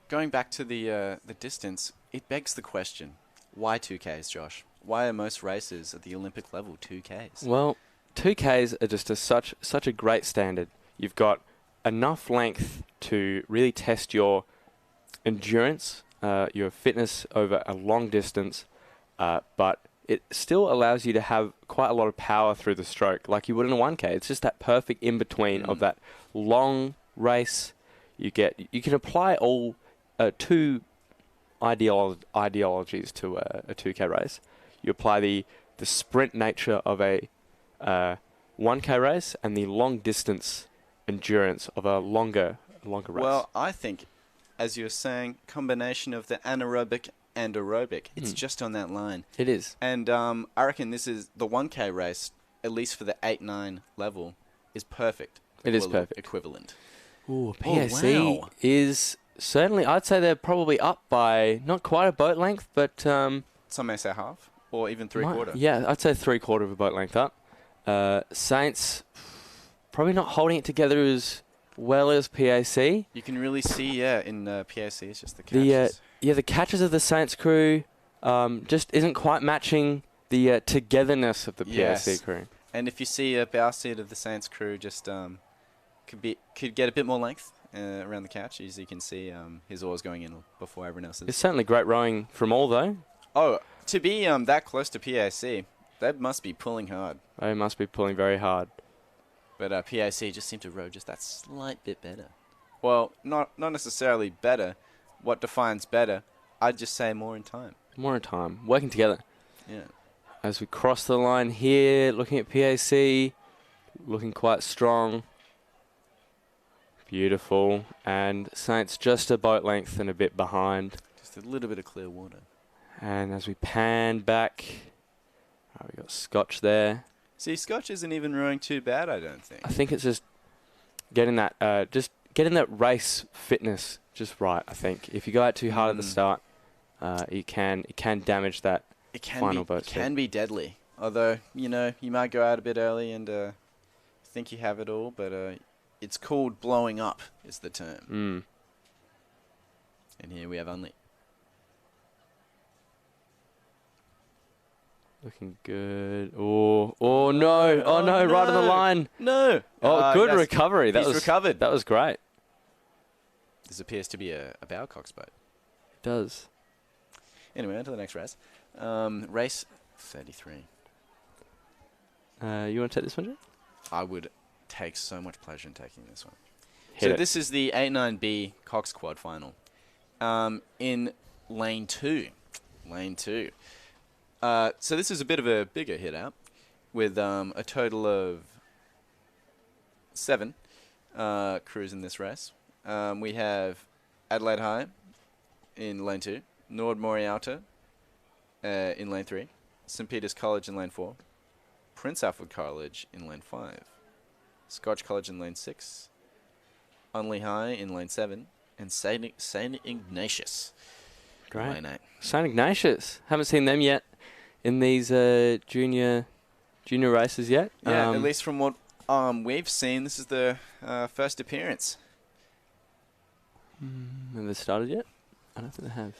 going back to the distance, it begs the question: why 2Ks, Josh? Why are most races at the Olympic level 2Ks? Well, 2Ks are just such a great standard. You've got enough length to really test your endurance, your fitness over a long distance, but it still allows you to have quite a lot of power through the stroke, like you would in a 1K. It's just that perfect in-between of that long race. You can apply all two ideologies to a 2K race. You apply the sprint nature of a 1K race and the long distance endurance of a longer race. Well, I think, as you were saying, combination of the anaerobic and aerobic. It's just on that line. It is. And I reckon this is the 1K race, at least for the 8-9 level, is perfect. It is perfect. Equivalent. Ooh, PAC wow. is certainly, I'd say they're probably up by not quite a boat length, but... some may say half, or even three-quarter. Yeah, I'd say three-quarter of a boat length up. Saints probably not holding it together as well as PAC. You can really see, in PAC, it's just the catches. The catches of the Saints crew just isn't quite matching the togetherness of the PAC crew. And if you see a bow seat of the Saints crew, just could get a bit more length around the catch. As you can see, his oars going in before everyone else's. It's certainly great rowing from all, though. Oh, to be that close to PAC, they must be pulling hard. They must be pulling very hard. But PAC just seem to row just that slight bit better. Well, not necessarily better. What defines better? I'd just say more in time. More in time. Working together. Yeah. As we cross the line here, looking at PAC, looking quite strong. Beautiful. And Saints just a boat length and a bit behind. Just a little bit of clear water. And as we pan back, we got Scotch there. See, Scotch isn't even rowing too bad, I don't think. I think it's just getting that race fitness just right. I think if you go out too hard at the start, it can damage that final boat. It can be deadly. Although you might go out a bit early and think you have it all, but it's called blowing up is the term. And here we have Unli. Looking good. Oh no! Oh no! Right on the line. No. Oh, good recovery. That was recovered. That was great. This appears to be a Bowcock's boat. It does. Anyway, on to the next race. Race 33. You want to take this one, Jay? I would take so much pleasure in taking this one. Hit it. This is the 8-9B Cox Quad final. In lane 2. So this is a bit of a bigger hit out with a total of 7 crews in this race. We have Adelaide High in lane 2, Nord Morialta in lane 3, St. Peter's College in lane 4, Prince Alfred College in lane 5, Scotch College in lane 6, Unley High in lane 7, and St. Ignatius in lane 8. St. Ignatius. Haven't seen them yet in these junior races yet. Yeah, at least from what we've seen, this is the first appearance. Have they started yet? I don't think they have.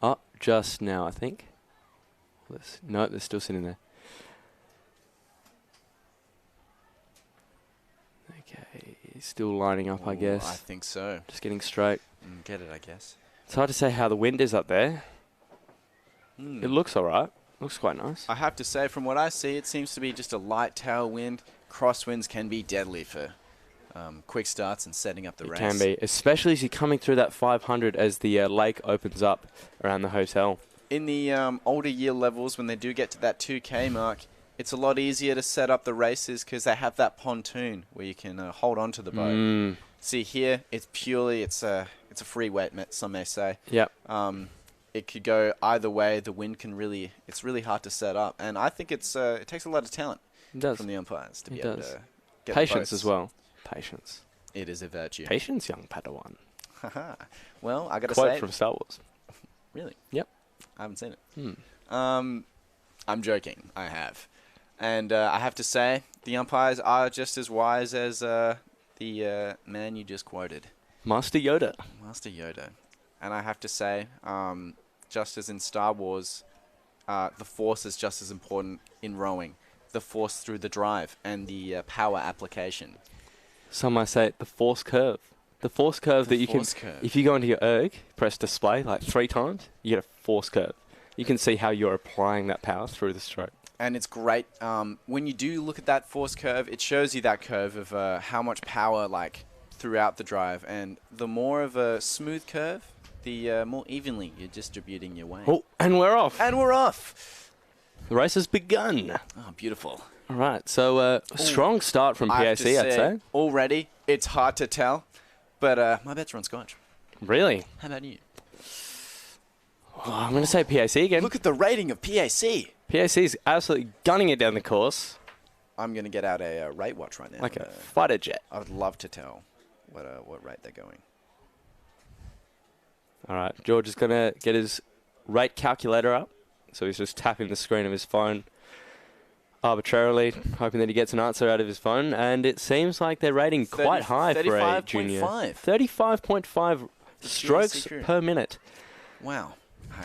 Oh, just now, I think. No, they're still sitting there. Okay, still lining up, I guess. I think so. Just getting straight. Get it, I guess. It's hard to say how the wind is up there. It looks all right. Looks quite nice. I have to say, from what I see, it seems to be just a light tailwind. Crosswinds can be deadly for quick starts and setting up the race. It can be, especially as you're coming through that 500 as the lake opens up around the hotel. In the older year levels, when they do get to that 2K mark, it's a lot easier to set up the races because they have that pontoon where you can hold on to the boat. See here, it's a free weight, some may say. Yep. It could go either way. The wind can it's really hard to set up. And I think it takes a lot of talent from the umpires to be able to get patience as well. Patience. It is a virtue. Patience, young Padawan. Well, I got to Quote say. from Star Wars. Really? Yep. I haven't seen it. I'm joking. I have. And I have to say, the umpires are just as wise as the man you just quoted. Master Yoda. Master Yoda. And I have to say, just as in Star Wars, the Force is just as important in rowing. The Force through the drive and the power application. Some might say the force curve. The force curve that you can, if you go into your erg, press display like 3 times, you get a force curve. You can see how you're applying that power through the stroke. And it's great. When you do look at that force curve, it shows you that curve of how much power like throughout the drive. And the more of a smooth curve, the more evenly you're distributing your weight. Oh, and we're off. And we're off. The race has begun. Oh, beautiful. All right, so strong start from PAC, I'd say. Already, it's hard to tell, but my bets are on Scotch. Really? How about you? Oh, I'm going to say PAC again. Look at the rating of PAC. PAC is absolutely gunning it down the course. I'm going to get out a rate watch right now. Like a fighter jet. I would love to tell what rate they're going. All right, George is going to get his rate calculator up. So he's just tapping the screen of his phone arbitrarily, hoping that he gets an answer out of his phone. And it seems like they're rating quite high for a junior. 35.5 strokes per minute. Wow.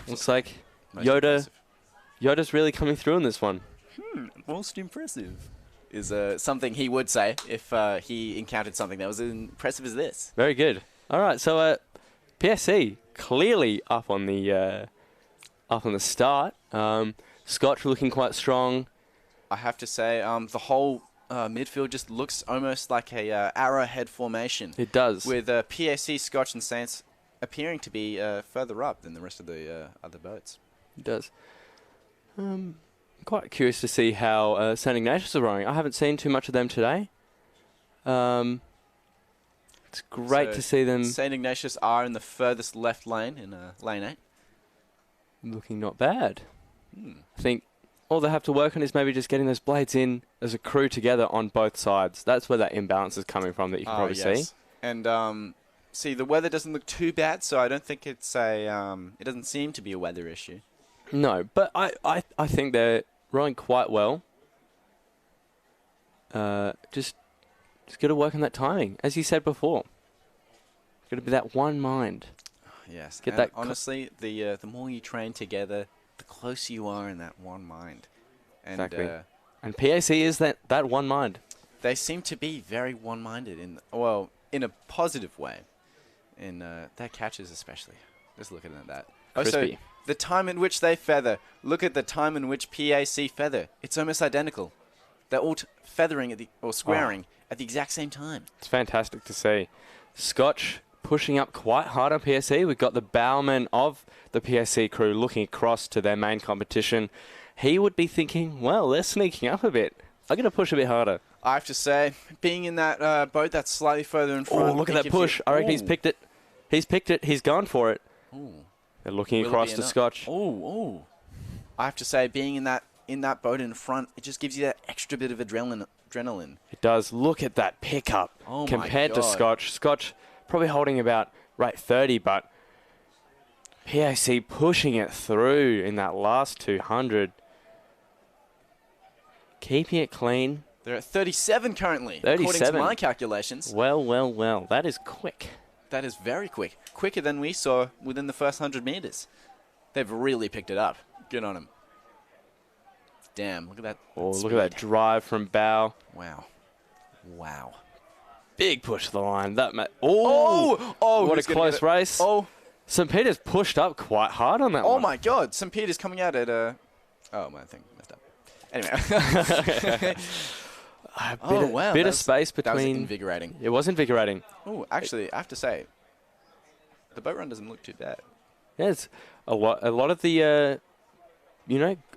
Looks like Yoda's really coming through in this one. Most impressive. Is something he would say if he encountered something that was as impressive as this. Very good. All right, so PSC clearly up on the start. Scotch looking quite strong. I have to say, the whole midfield just looks almost like a arrowhead formation. It does. With PAC, Scotch, and Saints appearing to be further up than the rest of the other boats. It does. Quite curious to see how St. Ignatius are rowing. I haven't seen too much of them today. It's great to see them. St. Ignatius are in the furthest left lane in lane 8. Looking not bad. I think all they have to work on is maybe just getting those blades in as a crew together on both sides. That's where that imbalance is coming from that you can probably see. And see, the weather doesn't look too bad, so I don't think it's a. It doesn't seem to be a weather issue. No, but I think they're rowing quite well. Just got to work on that timing, as you said before. Got to be that one mind. Yes. Get that. Honestly, the more you train together, the closer you are in that one mind. And, exactly. And PAC is that one mind. They seem to be very one-minded in a positive way. In their catches especially. Just looking at that. Crispy. Also, the time in which they feather. Look at the time in which PAC feather. It's almost identical. They're all feathering squaring at the exact same time. It's fantastic to see. Scotch pushing up quite hard on PAC. We've got the bowman of the PAC crew looking across to their main competition. He would be thinking, well, they're sneaking up a bit. I'm going to push a bit harder. I have to say, being in that boat that's slightly further in front. Oh, look at that push. I reckon he's picked it. He's picked it. He's gone for it. Ooh. They're looking across to Scotch. Oh. I have to say, being in that boat in front, it just gives you that extra bit of adrenaline. It does. Look at that pickup compared to Scotch. Scotch probably holding about rate 30, but PAC pushing it through in that last 200. Keeping it clean. They're at 37 currently, 37. according to my calculations. Well. That is quick. That is very quick. Quicker than we saw within the first 100 meters. They've really picked it up. Good on them. Damn, look at that. Oh, look at that drive from bow. Wow. Big push to the line. What a close race. Oh. St. Peter's pushed up quite hard on that one. Oh, my God. St. Peter's coming out at a... Oh, my thing messed up. Anyway. Bit of space between... That was invigorating. It was invigorating. Oh, actually, I have to say, the boat run doesn't look too bad. Yeah, it's a lot of the...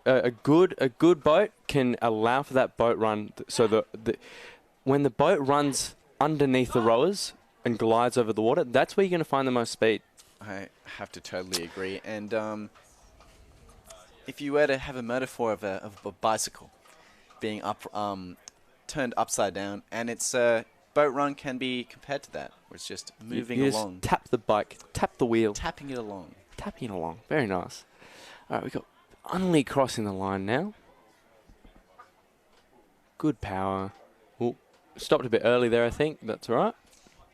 a good boat can allow for that boat run. So when the boat runs underneath the rowers and glides over the water, that's where you're going to find the most speed. I have to totally agree. And if you were to have a metaphor of a bicycle being turned upside down, and its boat run can be compared to that, where it's just moving along. Just tap the bike, tap the wheel. Tapping it along. Very nice. All right, we've got Unley crossing the line now. Good power. Ooh, stopped a bit early there, I think. That's all right.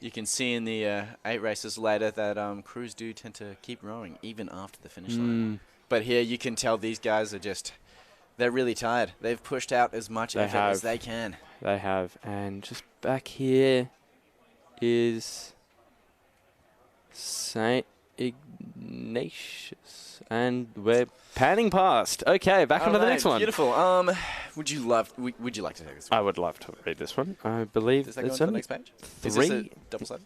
You can see in the 8 races later that crews do tend to keep rowing even after the finish line. But here you can tell these guys are they're really tired. They've pushed out as much effort as they can. They have. And just back here is St. Ignatius. And we're panning past. Okay, back onto the next one. Beautiful. Would you like to take this one? I would love to read this one. I believe Does that go it's on to the only next page? three. Is this a double side?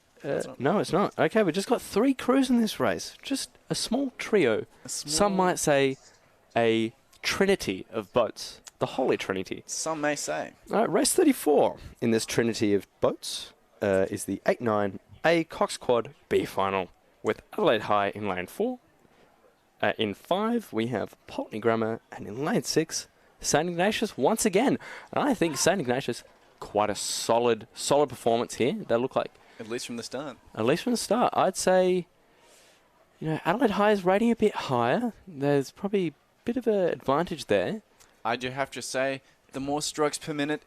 No, it's not. Okay, we've just got 3 crews in this race. Just a small trio. Some might say a trinity of boats. The Holy Trinity. Some may say. All right, race 34 in this trinity of boats is the 8-9A Cox Quad B final with Adelaide High in lane 4. In 5, we have Pulteney Grammar, and in lane 6, St. Ignatius once again. And I think St. Ignatius, quite a solid performance here. They look like... At least from the start. At least from the start. I'd say, Adelaide High is rating a bit higher. There's probably a bit of an advantage there. I do have to say, the more strokes per minute,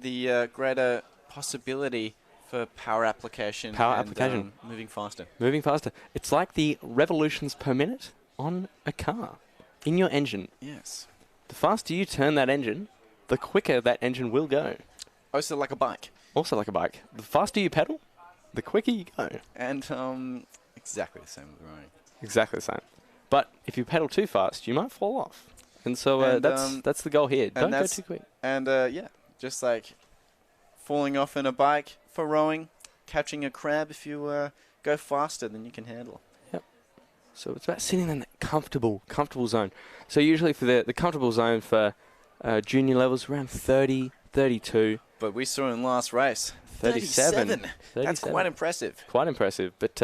the greater possibility for power application. Moving faster. Moving faster. It's like the revolutions per minute on a car, in your engine. Yes. The faster you turn that engine, the quicker that engine will go. Also like a bike. Also like a bike. The faster you pedal, the quicker you go. And exactly the same with rowing. Exactly the same. But if you pedal too fast, you might fall off. And so that's the goal here. Don't go too quick. And just like falling off in a bike for rowing, catching a crab if you go faster than you can handle. So it's about sitting in that comfortable zone. So usually for the comfortable zone for junior levels, around 30, 32. But we saw in last race, 37. That's quite impressive. Quite impressive. But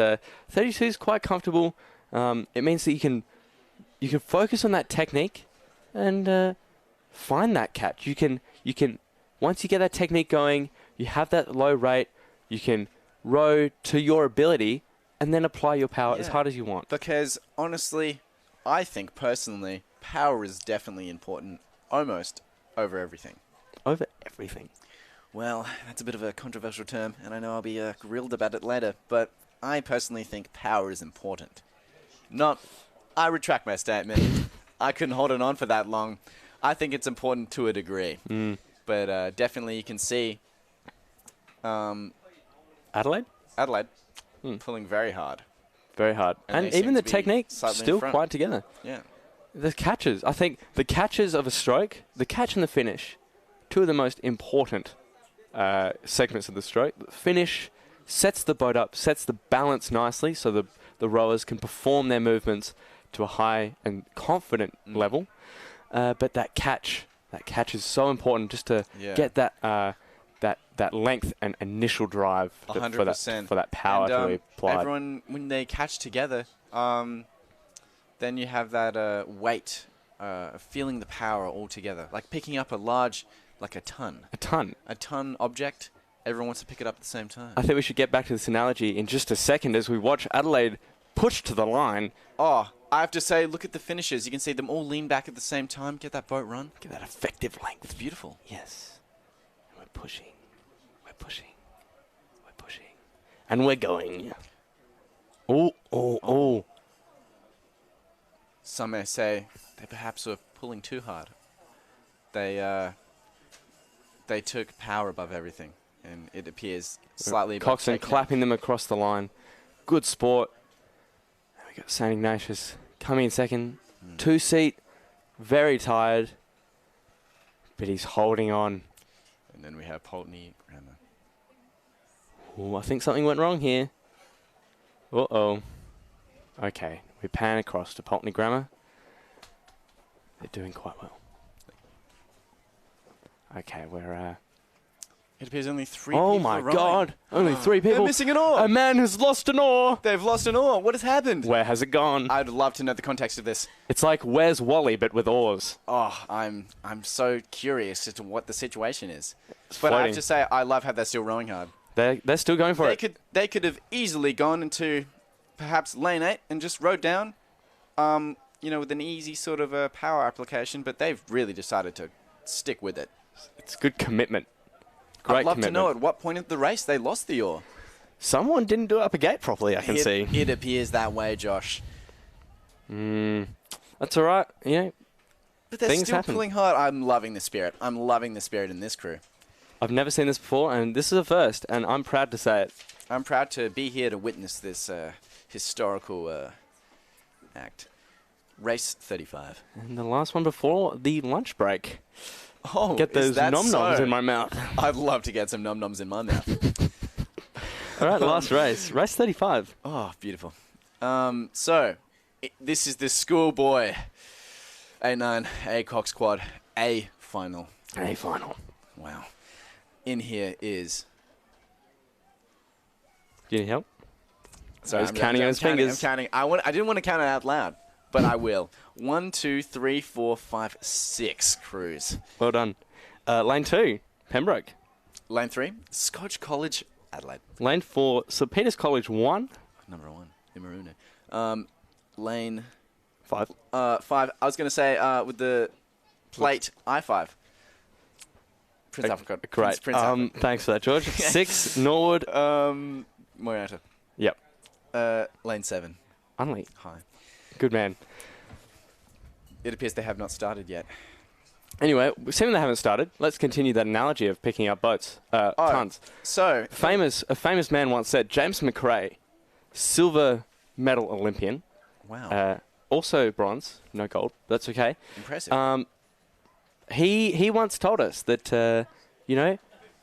32 is quite comfortable. It means that you can focus on that technique and find that catch. You can once you get that technique going, you have that low rate, you can row to your ability and then apply your power as hard as you want. Because, honestly, I think, personally, power is definitely important, almost over everything. Over everything? Well, that's a bit of a controversial term, and I know I'll be grilled about it later, but I personally think power is important. I retract my statement. I couldn't hold it on for that long. I think it's important to a degree. But definitely you can see... Adelaide? Adelaide. Pulling very hard. Very hard. And even the technique, still quite together. Yeah. The catches. I think the catches of a stroke, the catch and the finish, 2 of the most important segments of the stroke. The finish sets the boat up, sets the balance nicely so the rowers can perform their movements to a high and confident level. But that catch is so important just to get that length and initial drive for that power to be applied. Everyone, when they catch together, then you have that weight, feeling the power all together. Like picking up a large, like a ton. A ton. A ton object. Everyone wants to pick it up at the same time. I think we should get back to this analogy in just a second as we watch Adelaide push to the line. Oh, I have to say, look at the finishes. You can see them all lean back at the same time, get that boat run. Get that effective length. It's beautiful. Yes. And we're pushing. And we're going. Oh. Some may say they perhaps were pulling too hard. They took power above everything, and it appears slightly above Coxon clapping them across the line. Good sport. And we got St. Ignatius coming in second. 2-seat. Very tired. But he's holding on. And then we have Pulteney Grammar. Ooh, I think something went wrong here. Uh-oh. Okay, we pan across to Pulteney Grammar. They're doing quite well. Okay, we're... It appears only 3 people. Oh my God! Only 3 people. They're missing an oar. A man has lost an oar. They've lost an oar. What has happened? Where has it gone? I'd love to know the context of this. It's like Where's Wally, but with oars. Oh, I'm so curious as to what the situation is. It's but floating. I have to say, I love how they're still rowing hard. They're still going for it. They could have easily gone into perhaps lane 8 and just rowed down, with an easy sort of power application. But they've really decided to stick with it. It's good commitment. Great I'd love commitment. to know at what point of the race they lost the oar. someone didn't do it up a gate properly, I can see. It appears that way, Josh. That's all right. But they're things still happen. pulling hard. I'm loving the spirit. I'm loving the spirit in this crew. I've never seen this before, and this is a first, and I'm proud to say it. I'm proud to be here to witness this historical act. Race 35. And the last one before the lunch break. Oh, Get those nom-noms in my mouth. I'd love to get some nom-noms in my mouth. All right, last race. Race 35. Oh, beautiful. This is the schoolboy A9 A Cox Quad A final. A final. Wow. In here is... Do you need help? Sorry, He's counting on his fingers. I'm counting. I didn't want to count it out loud, but I will. 1, 2, 3, 4, 5, 6 crews. Well done. Lane 2, Pembroke. Lane 3, Scotch College, Adelaide. Lane 4, St Peter's College 1. Number 1, Imaruno. Lane 5. 5. I was going to say with the plate I5. Prince Alfred. Great. Prince Alfred. Thanks for that, George. 6, Norwood. Moriata. Yep. Lane 7. Unley. Hi. Good man. It appears they have not started yet. Anyway, assuming they haven't started, let's continue that analogy of picking up boats. Tons. So... A famous man once said, James McRae, silver medal Olympian. Wow. Also bronze, no gold. That's okay. Impressive. He once told us that,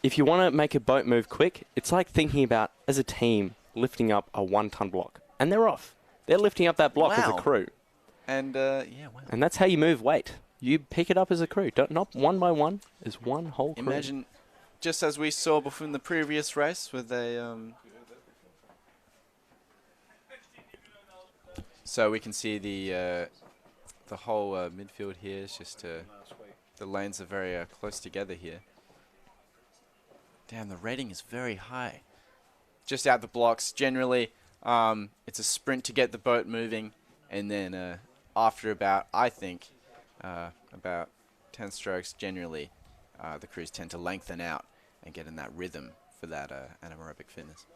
if you want to make a boat move quick, it's like thinking about, as a team, lifting up a 1-ton block. And they're off. They're lifting up that block as a crew. And, wow. And that's how you move weight. You pick it up as a crew. Not one by one. It's one whole crew. Imagine, just as we saw before in the previous race, with a... So we can see the whole midfield here. It's just the lanes are very close together here. Damn, the rating is very high. Just out the blocks. Generally, it's a sprint to get the boat moving, and then after about 10 strokes, generally, the crews tend to lengthen out and get in that rhythm for that anaerobic fitness.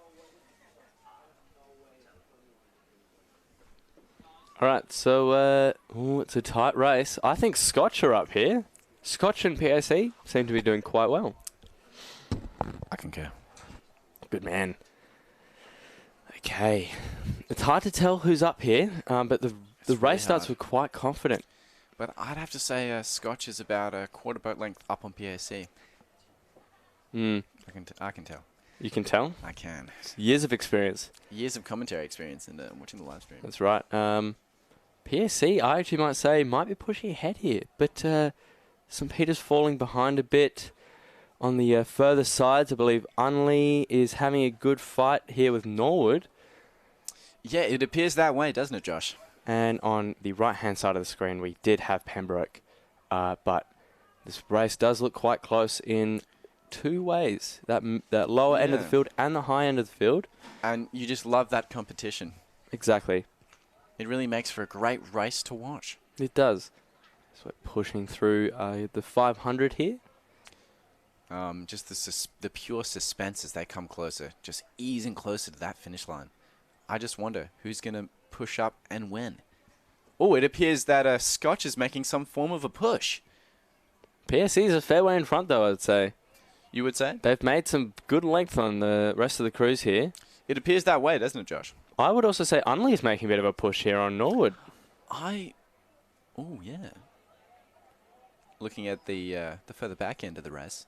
All right, so it's a tight race. I think Scotch are up here. Scotch and PAC seem to be doing quite well. I concur. Good man. Okay. It's hard to tell who's up here, but the race starts with quite confident. But I'd have to say Scotch is about a quarter boat length up on PAC. I can tell. You can tell? I can. Years of experience. Years of commentary experience and watching the live stream. That's right. PSC, I actually might say, might be pushing ahead here. But St Peter's falling behind a bit. On the further sides, I believe Unley is having a good fight here with Norwood. Yeah, it appears that way, doesn't it, Josh? And on the right-hand side of the screen, we did have Pembroke. But this race does look quite close in two ways. That lower end of the field and the high end of the field. And you just love that competition. Exactly. It really makes for a great race to watch. It does. So we're pushing through the 500 here. Just the pure suspense as they come closer. Just easing closer to that finish line. I just wonder who's going to push up and when. Oh, it appears that Scotch is making some form of a push. PSC is a fair way in front, though, I'd say. You would say? They've made some good length on the rest of the crews here. It appears that way, doesn't it, Josh? I would also say Unley is making a bit of a push here on Norwood. Oh, yeah. Looking at the further back end of the race,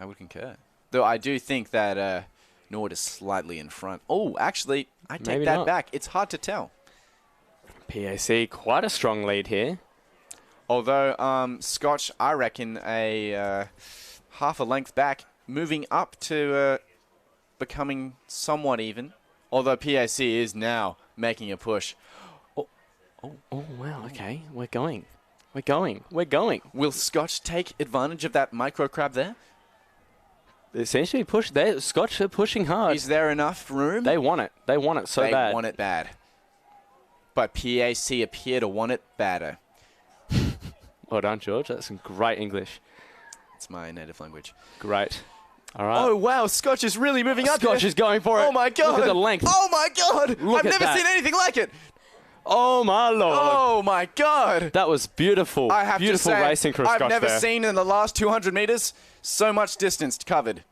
I would concur. Though I do think that Norwood is slightly in front. Oh, actually, I take Maybe that not. back. It's hard to tell. PAC, quite a strong lead here. Although Scotch, I reckon, a half a length back, moving up to becoming somewhat even. Although PAC is now making a push. Oh, wow, okay. We're going. Will Scotch take advantage of that micro crab there? It seems to be pushed. Scotch are pushing hard. Is there enough room? They want it. They want it so bad. They want it bad. But PAC appear to want it badder. Well done, George. That's some great English. It's my native language. Great. All right. Oh, wow. Scotch is really moving up. Scotch here. is going for it. Oh, my God. Look at the length. Oh, my God. Look I've at never that. seen anything like it. Oh, my Lord. Oh, my God. That was beautiful. I have Beautiful to say, racing from Scotch I've never there. seen in the last 200 metres so much distance covered.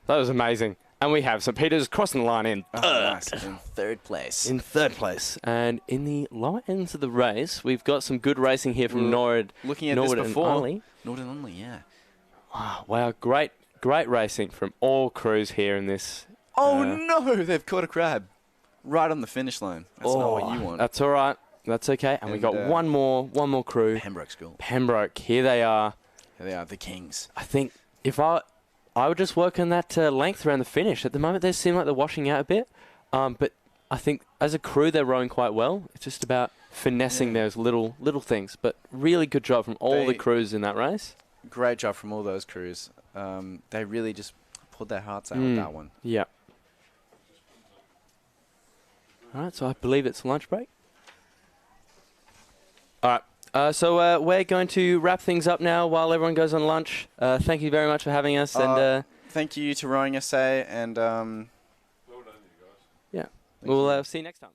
That was amazing. And we have St. Peter's crossing the line in Nice. In third place. In third place. And in the lower ends of the race, we've got some good racing here from Norwood. Looking at Norwood this and before. Arley. Norwood and Arley, yeah. Wow, great racing from all crews here in this. Oh, no. They've caught a crab. Right on the finish line. That's not what you want. That's all right. That's okay. And we got one more crew. Pembroke School. Pembroke. Here they are. Here they are, the Kings. I think if I would just work on that length around the finish. At the moment, they seem like they're washing out a bit. But I think as a crew, they're rowing quite well. It's just about finessing those little things. But really good job from all the crews in that race. Great job from all those crews. They really just pulled their hearts out with that one. Yeah. All right, so I believe it's lunch break. All right. So we're going to wrap things up now while everyone goes on lunch. Thank you very much for having us. And thank you to Rowing SA, and Well done, you guys. yeah, we'll see you next time.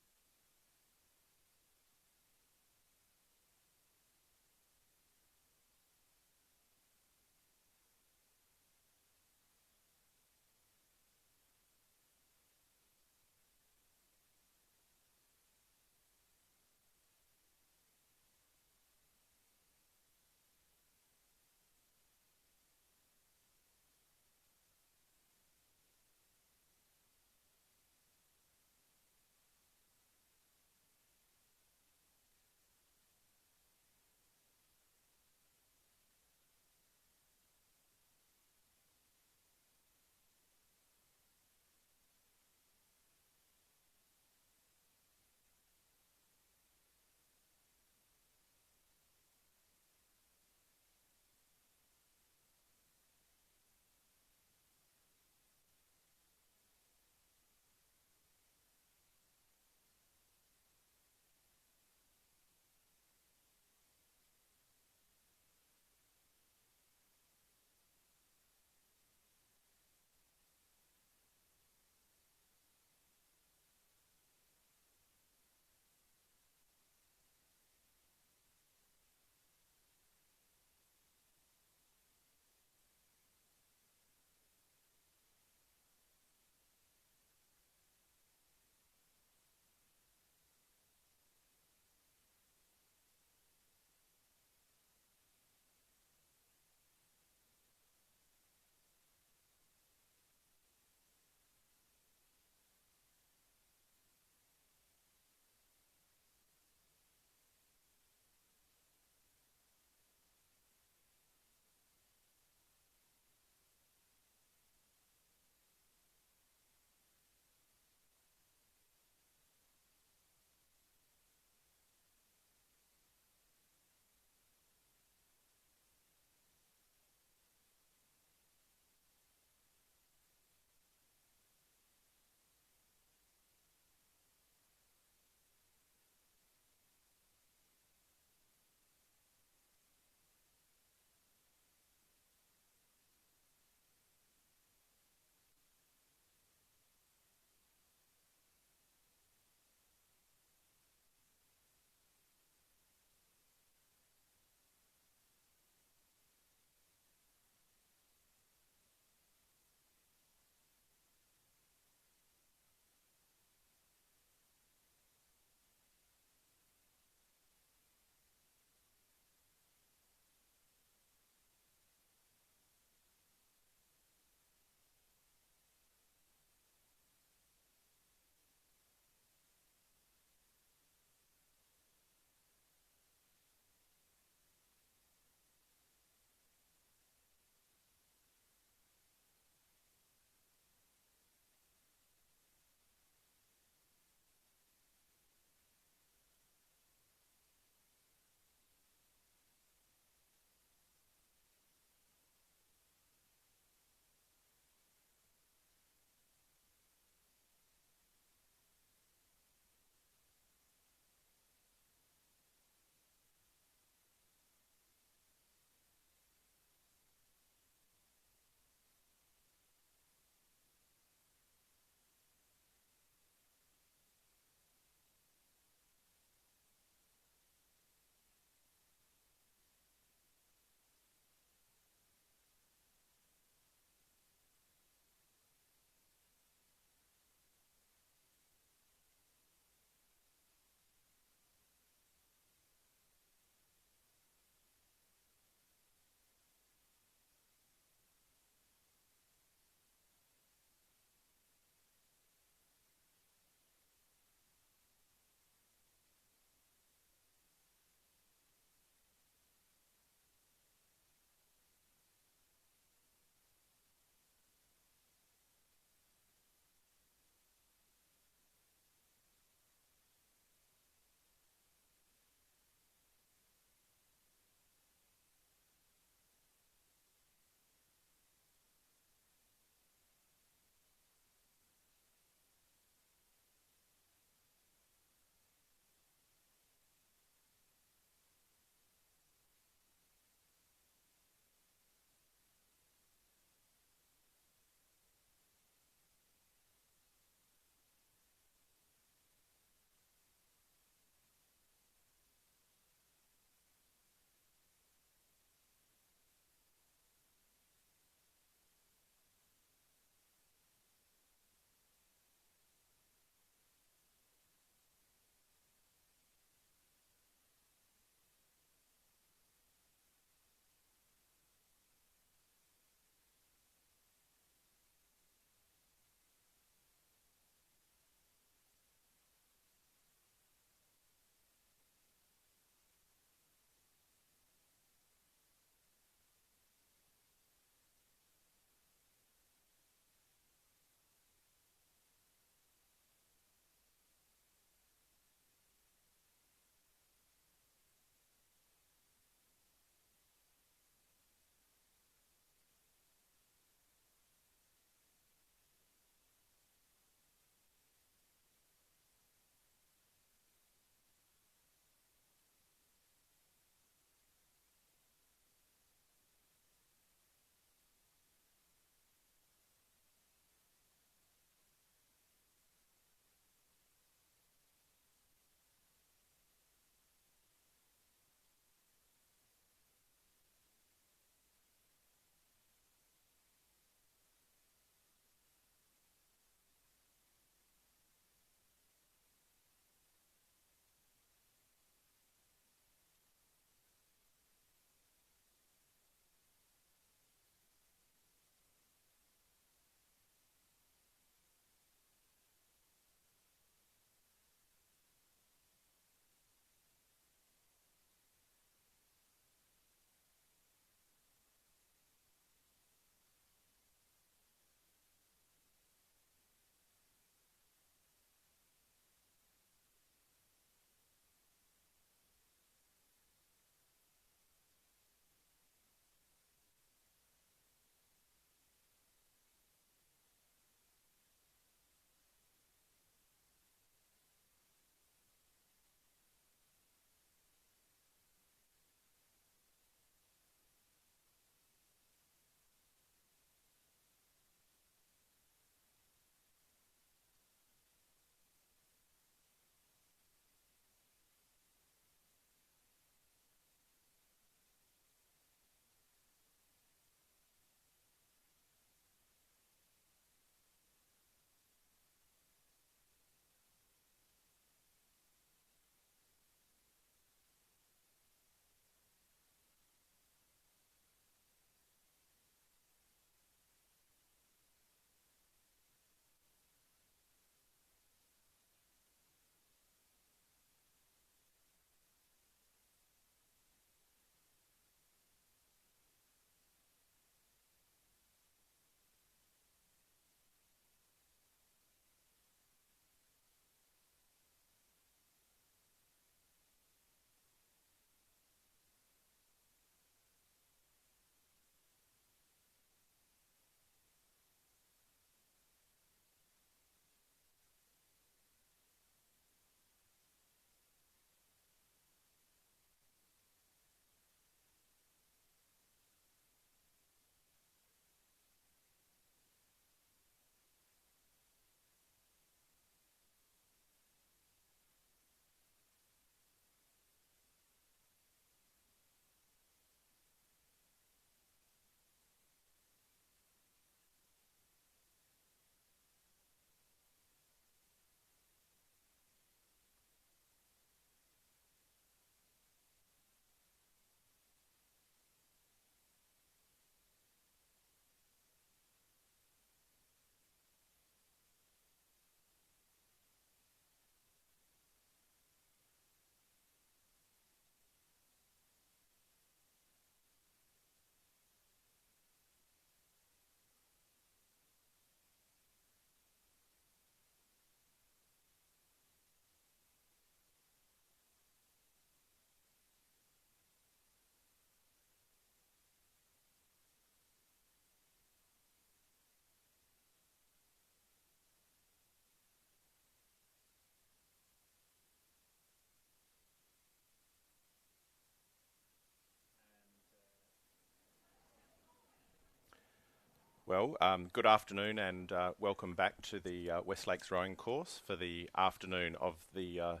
Well, good afternoon and welcome back to the West Lakes rowing course for the afternoon of the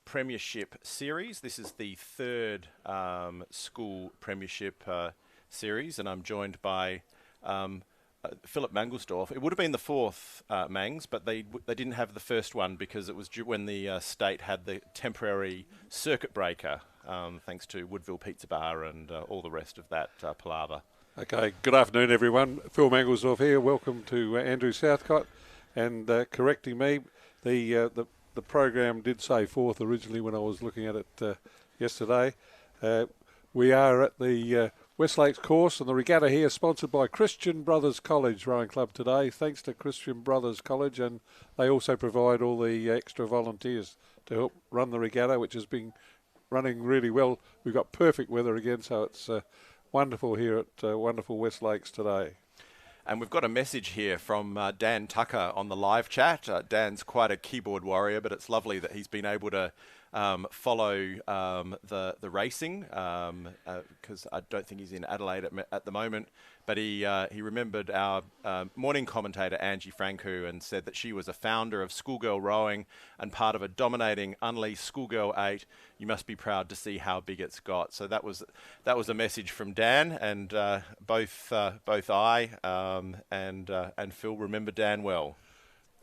Premiership series. This is the third school Premiership series, and I'm joined by Philip Mangelsdorf. It would have been the fourth Mangs, but they didn't have the first one because it was when the state had the temporary circuit breaker, thanks to Woodville Pizza Bar and all the rest of that palaver. Okay, good afternoon everyone. Phil Mangelsdorf here. Welcome to Andrew Southcott. And correcting me, the program did say fourth originally when I was looking at it yesterday. We are at the West Lakes course, and the regatta here is sponsored by Christian Brothers College Rowing Club today. Thanks to Christian Brothers College, and they also provide all the extra volunteers to help run the regatta, which has been running really well. We've got perfect weather again, so it's wonderful here at wonderful West Lakes today. And we've got a message here from Dan Tucker on the live chat. Dan's quite a keyboard warrior, but it's lovely that he's been able to follow the racing, because I don't think he's in Adelaide at the moment. But he remembered our morning commentator, Angie Franku, and said that she was a founder of Schoolgirl Rowing and part of a dominating Unleashed Schoolgirl 8. You must be proud to see how big it's got. So that was a message from Dan, and both I and Phil remember Dan well.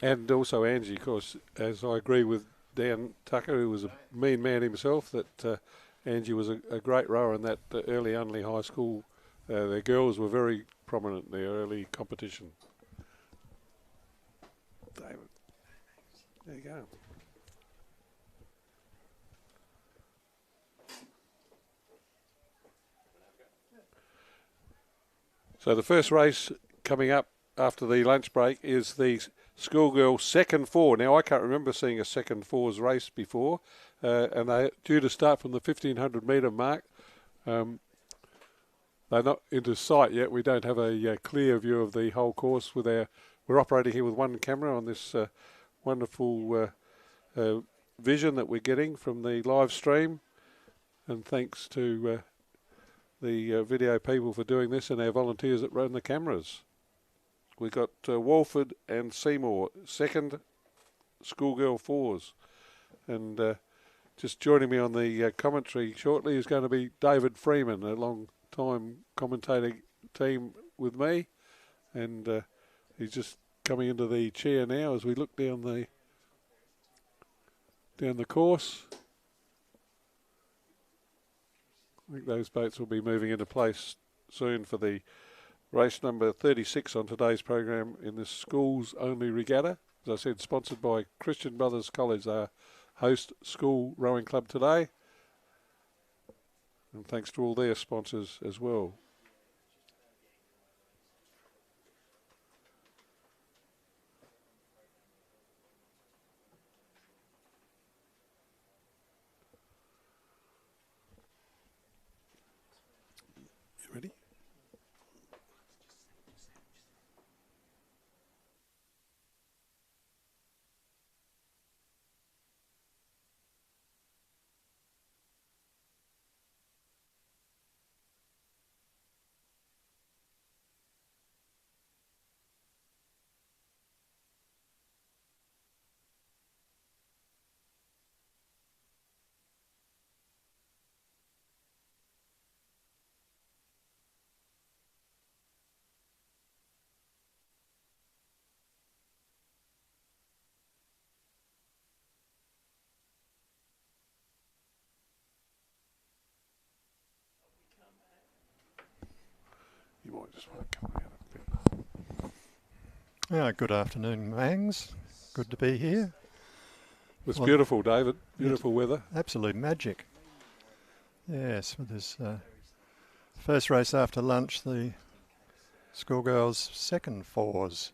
And also Angie, of course, as I agree with Dan Tucker, who was a mean man himself, that Angie was a great rower in that early Unley High School. Their girls were very prominent in their early competition. David, there you go. So the first race coming up after the lunch break is the Schoolgirl second four. Now, I can't remember seeing a second fours race before, and they're due to start from the 1,500 metre mark. They're not into sight yet. We don't have a clear view of the whole course. We're operating here with one camera on this wonderful vision that we're getting from the live stream, and thanks to the video people for doing this and our volunteers that run the cameras. We've got Walford and Seymour, second Schoolgirl fours. And just joining me on the commentary shortly is going to be David Freeman, a long-time commentating team with me. And he's just coming into the chair now as we look down the course. I think those boats will be moving into place soon for the race number 36 on today's program in this schools only regatta. As I said, sponsored by Christian Brothers College, our host school rowing club today. And thanks to all their sponsors as well. You ready? You might just want to come out a bit. Good afternoon, Mangs. Good to be here. It's beautiful, David. Beautiful weather. Absolute magic. Yes, with this first race after lunch, the schoolgirls' second fours.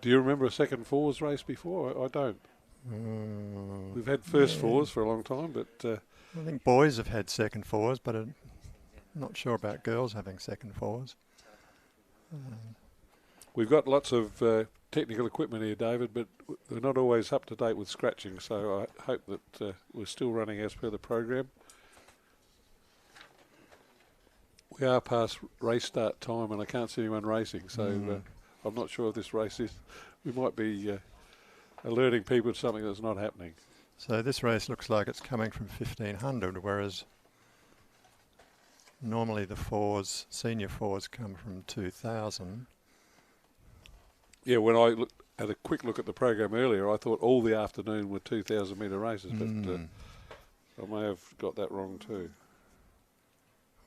Do you remember a second fours race before? I don't. We've had first fours for a long time, but I think boys have had second fours, but I'm not sure about girls having second fours. We've got lots of technical equipment here, David, but we're not always up to date with scratching, so I hope that we're still running as per the program. We are past race start time and I can't see anyone racing, so I'm not sure if this race is... We might be alerting people to something that's not happening. So this race looks like it's coming from 1500, whereas normally the fours, senior fours, come from 2000. Yeah, when I had a quick look at the program earlier, I thought all the afternoon were 2,000 metre races, but I may have got that wrong too.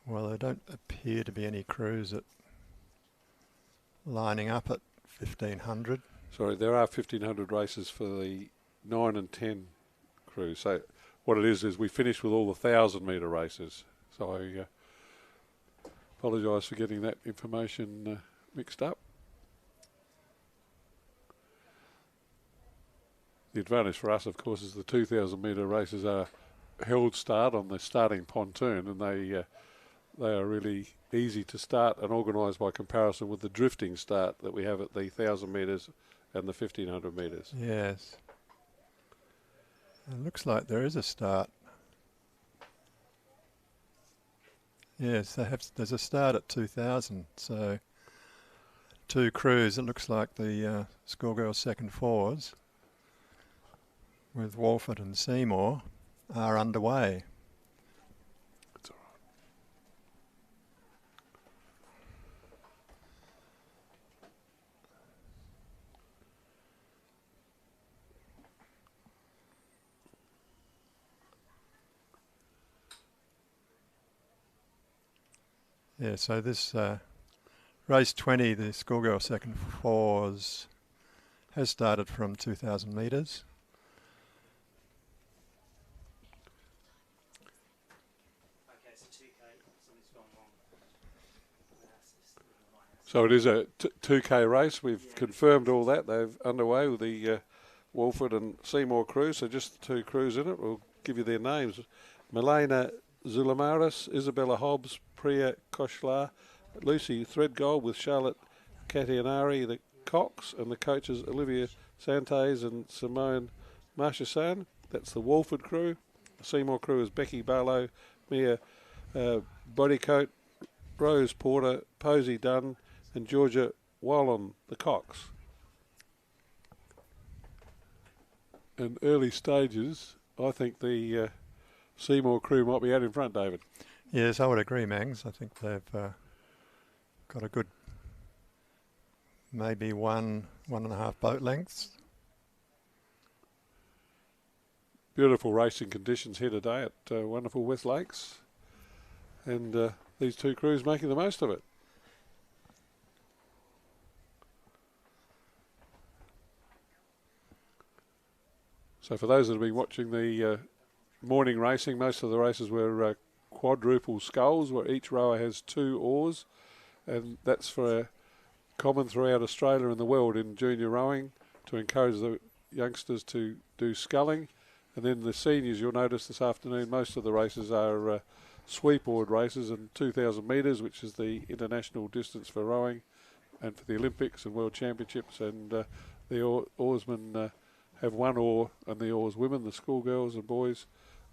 Well, there don't appear to be any crews lining up at 1500. Sorry, there are 1,500 races for the 9 and 10 crews. So what it is we finished with all the 1,000 metre races. So I apologise for getting that information mixed up. The advantage for us, of course, is the 2,000 metre races are held start on the starting pontoon, and they are really easy to start and organise by comparison with the drifting start that we have at the 1,000 metres and the 1,500 metres. Yes. It looks like there is a start. Yes, there's a start at 2,000, so 2 crews. It looks like the Schoolgirls second fours with Walford and Seymour are underway. That's all right. Yeah, so this race 20, the Schoolgirl second fours, has started from 2,000 metres. So it is a 2K race. We've confirmed all that. They've underway with the Walford and Seymour crews. So just the 2 crews in it. We'll give you their names. Milena Zulamaris, Isabella Hobbs, Priya Koshlar, Lucy Threadgold with Charlotte Catianari, the Cox, and the coaches Olivia Santes and Simone Marchessan. That's the Walford crew. The Seymour crew is Becky Barlow, Mia Bodycoat, Rose Porter, Posey Dunn, and Georgia Wallon, the Cox. In early stages, I think the Seymour crew might be out in front, David. Yes, I would agree, Mangs. I think they've got a good, maybe 1.5 boat lengths. Beautiful racing conditions here today at wonderful West Lakes. And these 2 crews making the most of it. So for those that have been watching the morning racing, most of the races were quadruple sculls, where each rower has 2 oars, and that's for common throughout Australia and the world in junior rowing to encourage the youngsters to do sculling. And then the seniors, you'll notice this afternoon, most of the races are sweep oared races, and 2,000 metres, which is the international distance for rowing, and for the Olympics and World Championships. And the oarsmen have 1 oar, and the oarswomen, the schoolgirls and boys,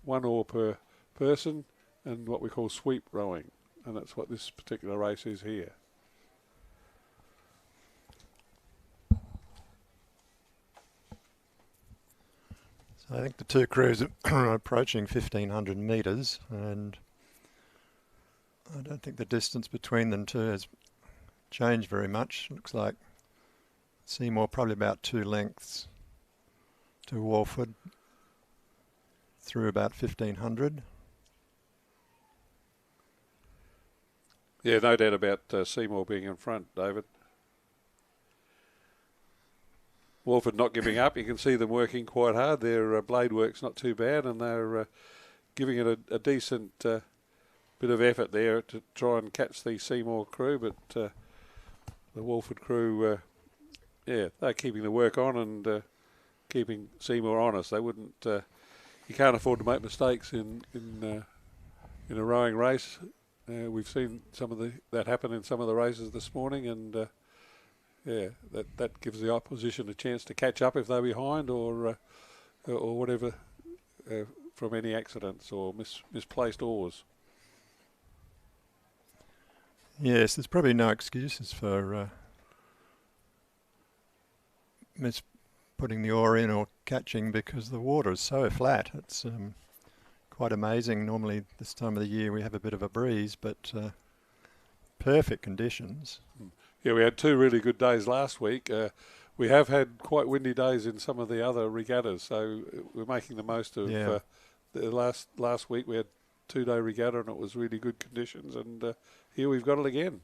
1 oar per person, and what we call sweep rowing. And that's what this particular race is here. So I think the 2 crews are approaching 1,500 metres, and I don't think the distance between them 2 has changed very much. Looks like Seymour probably about 2 lengths to Walford through about 1,500. Yeah, no doubt about Seymour being in front, David. Walford not giving up. You can see them working quite hard. Their blade work's not too bad, and they're giving it a decent bit of effort there to try and catch the Seymour crew. But the Walford crew, yeah, they're keeping the work on and keeping Seymour honest. They wouldn't. You can't afford to make mistakes in a rowing race. We've seen some of that happen in some of the races this morning, and yeah, that gives the opposition a chance to catch up if they're behind, or whatever, from any accidents or misplaced oars. Yes, there's probably no excuses for putting the oar in or catching because the water is so flat. It's quite amazing. Normally this time of the year we have a bit of a breeze, but perfect conditions. Yeah, we had 2 really good days last week. We have had quite windy days in some of the other regattas, so we're making the most of the last week. We had 2-day regatta and it was really good conditions, and here we've got it again.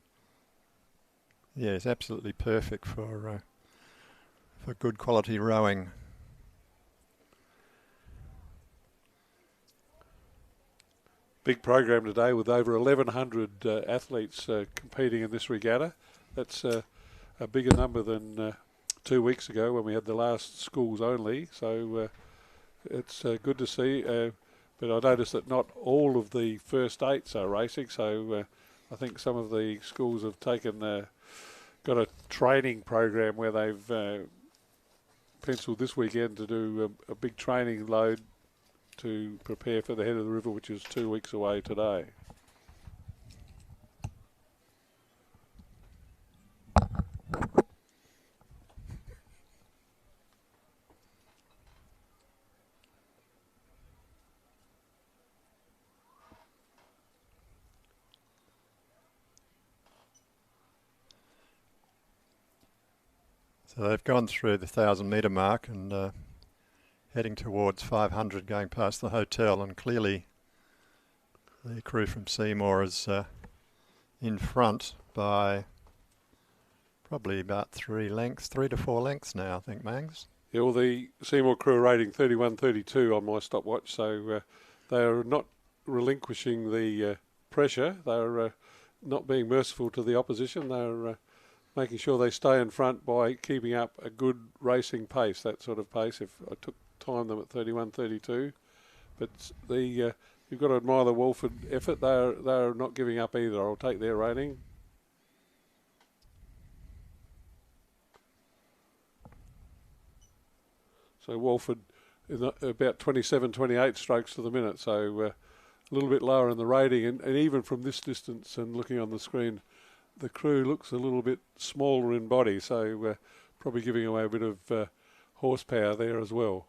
Yeah, it's absolutely perfect for good quality rowing. Big program today with over 1,100 athletes competing in this regatta. That's a bigger number than 2 weeks ago when we had the last schools only. So it's good to see. But I noticed that not all of the first 8s are racing. So I think some of the schools have got a training program where they've penciled this weekend to do a big training load to prepare for the head of the river, which is 2 weeks away today. So they've gone through the 1,000-metre mark and heading towards 500, going past the hotel, and clearly the crew from Seymour is in front by probably about 3 to 4 lengths now, I think, Mangs. Yeah, well, the Seymour crew are rating 31.32 on my stopwatch, so they are not relinquishing the pressure. They're not being merciful to the opposition. They're making sure they stay in front by keeping up a good racing pace, that sort of pace. If I took time them at 31.32, but you've got to admire the Walford effort. They're not giving up either. I'll take their rating. So Walford about 27, 28 strokes to the minute, so a little bit lower in the rating, and even from this distance and looking on the screen, the crew looks a little bit smaller in body, so probably giving away a bit of horsepower there as well.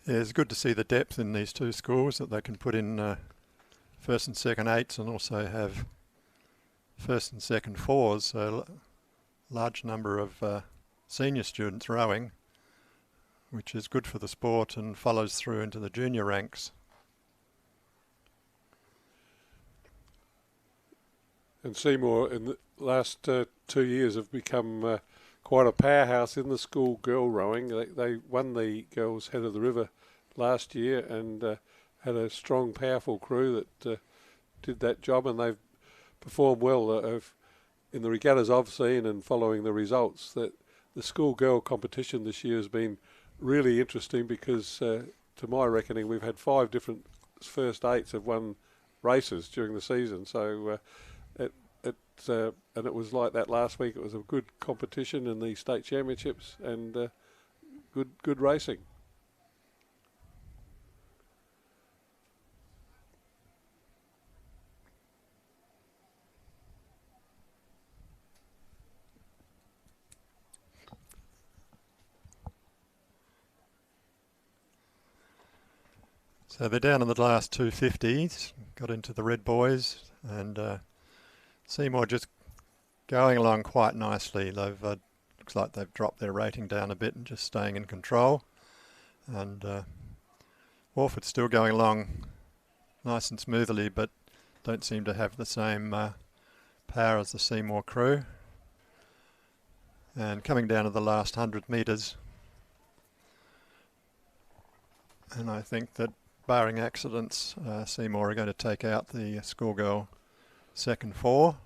Yeah, it's good to see the depth in these 2 schools, that they can put in first and second 8s and also have first and second 4s, so a large number of senior students rowing, which is good for the sport and follows through into the junior ranks. And Seymour in the last 2 years have become quite a powerhouse in the school girl rowing. They won the girls' head of the river last year and had a strong, powerful crew that did that job, and they've performed well. In the regattas I've seen and following the results, that the school girl competition this year has been really interesting because, to my reckoning, we've had 5 different first 8s have won races during the season. So and it was like that last week. It was a good competition in the state championships and good racing. So they're down in the last 250s, got into the red boys, and Seymour just going along quite nicely. They've looks like they've dropped their rating down a bit and just staying in control. And Walford's still going along nice and smoothly, but don't seem to have the same power as the Seymour crew. And coming down to the last 100 metres, and I think that barring accidents, Seymour are going to take out the schoolgirl second 4.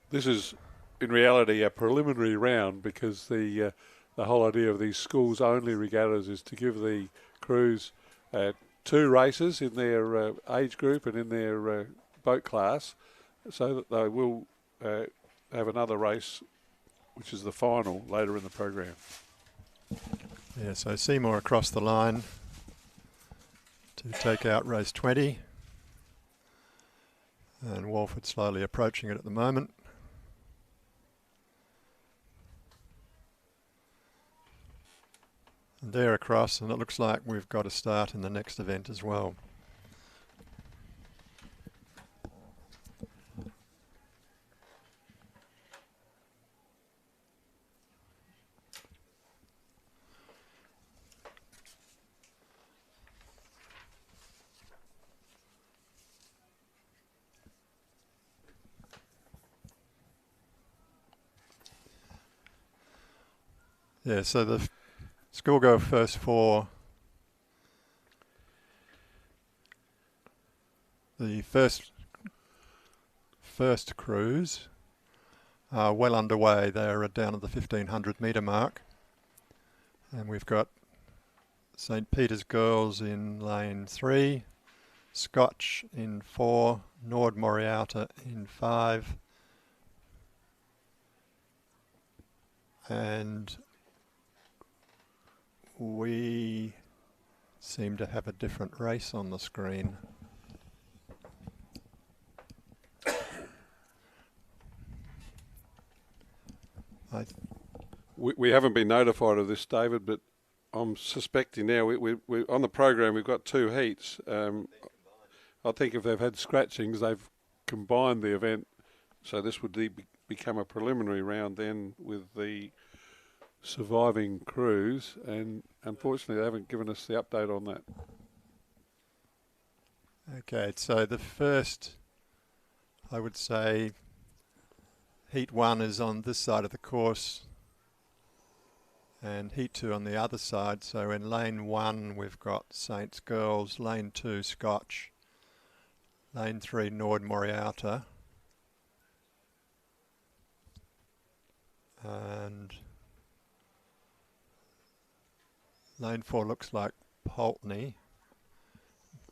This is in reality a preliminary round because the whole idea of these schools only regattas is to give the crews 2 races in their age group and in their boat class, so that they will have another race, which is the final, later in the program. Yeah, so Seymour across the line to take out race 20. And Walford slowly approaching it at the moment. And they're across, and it looks like we've got a start in the next event as well. Yeah, so the school go first 4. The first cruise are well underway. They're down at the 1500 metre mark. And we've got St Peter's Girls in lane 3, Scotch in 4, Nord Morialta in 5, and we seem to have a different race on the screen. We haven't been notified of this, David, but I'm suspecting now we on the program we've got 2 heats. I think if they've had scratchings, they've combined the event, so this would become a preliminary round then with the surviving crews, and unfortunately they haven't given us the update on that. Okay, so the first, I would say, heat 1 is on this side of the course and heat 2 on the other side. So in lane 1 we've got Saints Girls, lane 2 Scotch, lane 3 Nord Morialta, and lane 4 looks like Pulteney.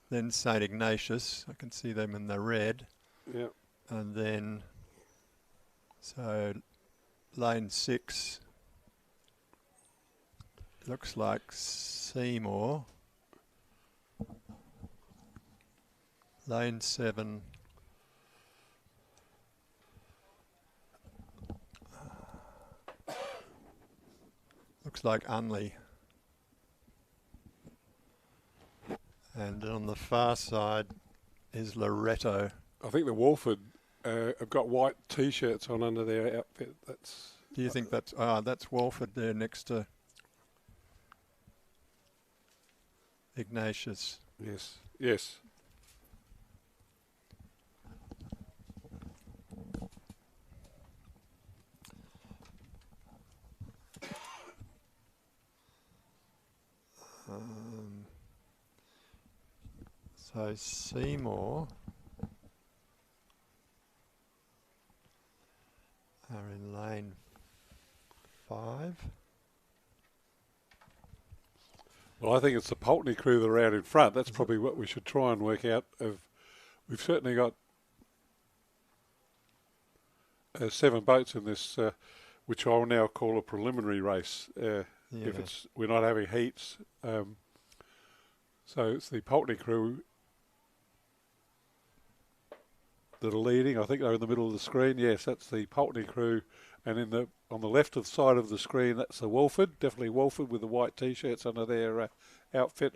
Then St Ignatius, I can see them in the red. Yep. And then, so lane 6 looks like Seymour. Lane 7 looks like Unley. And on the far side is Loretto. I think the Walford have got white T-shirts on under their outfit. That's. Do you think that's Walford there next to Ignatius? Yes. Yes. So Seymour are in lane 5. Well, I think it's the Pulteney crew that are out in front. That's probably what we should try and work out. We've certainly got 7 boats in this, which I'll now call a preliminary race. If we're not having heats, so it's the Pulteney crew that are leading. I think they're in the middle of the screen. Yes, that's the Pulteney crew, and on the left side of the screen, that's the Walford. Definitely Walford with the white T-shirts under their outfit.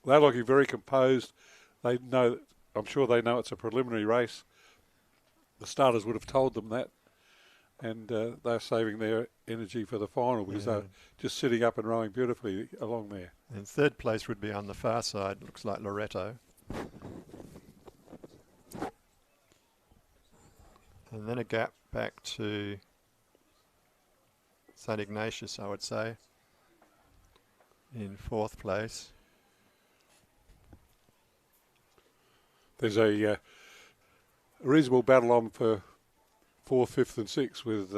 They're looking very composed. They know. I'm sure they know it's a preliminary race. The starters would have told them that, and they're saving their energy for the final because they're just sitting up and rowing beautifully along there. And third place would be on the far side. Looks like Loretto. And then a gap back to St Ignatius, I would say, in 4th place. There's a reasonable battle on for 4th, 5th and 6th with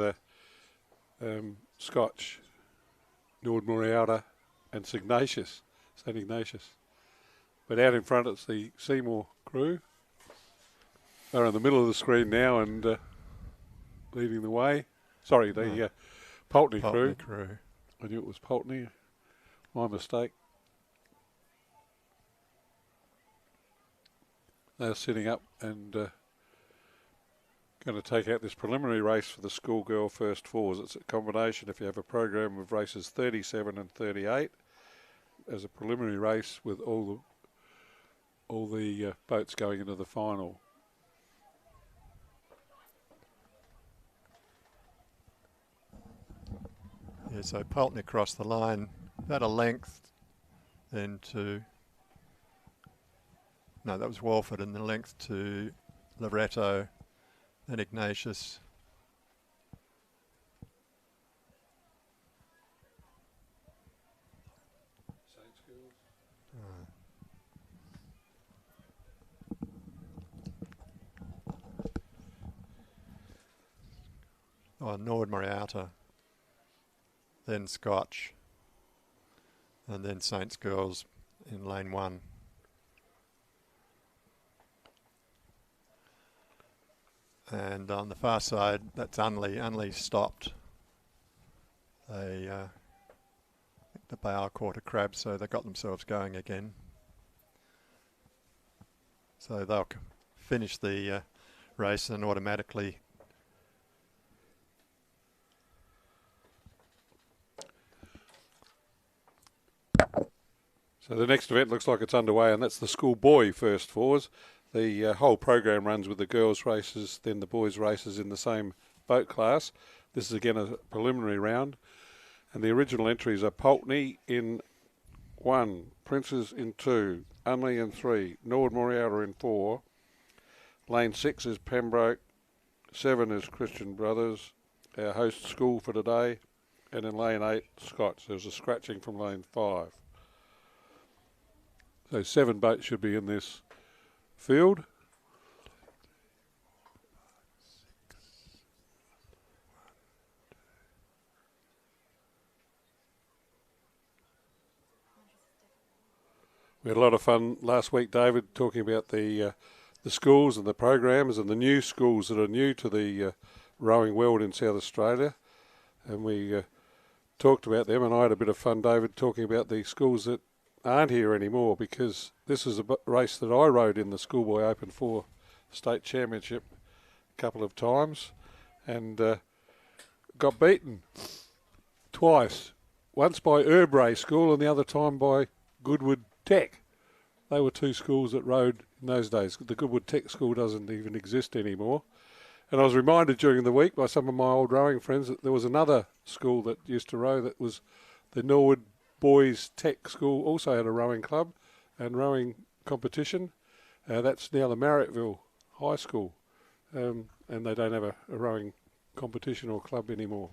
Scotch, Nord Morialta and St Ignatius. St Ignatius. But out in front it's the Seymour crew. They're in the middle of the screen now and leading the way. Sorry, the Pulteney crew. I knew it was Pulteney. My mistake. They're sitting up and going to take out this preliminary race for the schoolgirl first fours. It's a combination if you have a program of races 37 and 38 as a preliminary race with all the boats going into the final. Yeah, so Pulteney across the line, about a length, then to... No, that was Walford, and the length to Loretto, then Ignatius. Nord Moriata, then Scotch, and then Saints Girls in lane 1. And on the far side, that's Unley. Unley stopped. They the bow caught a crab, so they got themselves going again. So they'll finish the race and automatically. So the next event looks like it's underway, and that's the schoolboy first fours. The whole program runs with the girls' races, then the boys' races in the same boat class. This is again a preliminary round. And the original entries are Pulteney in 1, Princes in 2, Unley in 3, Nord Moriata in 4. Lane 6 is Pembroke, 7 is Christian Brothers, our host school for today. And in lane 8, Scots. There's a scratching from lane 5. So 7 boats should be in this field. We had a lot of fun last week, David, talking about the schools and the programs and the new schools that are new to the rowing world in South Australia. And we talked about them, and I had a bit of fun, David, talking about the schools that aren't here anymore, because this is a race that I rode in the Schoolboy Open 4 State Championship a couple of times and got beaten twice. Once by Herb School and the other time by Goodwood Tech. They were 2 schools that rode in those days. The Goodwood Tech school doesn't even exist anymore. And I was reminded during the week by some of my old rowing friends that there was another school that used to row that was the Norwood Boys Tech School, also had a rowing club and rowing competition. That's now the Marriotteville High School, and they don't have a rowing competition or club anymore.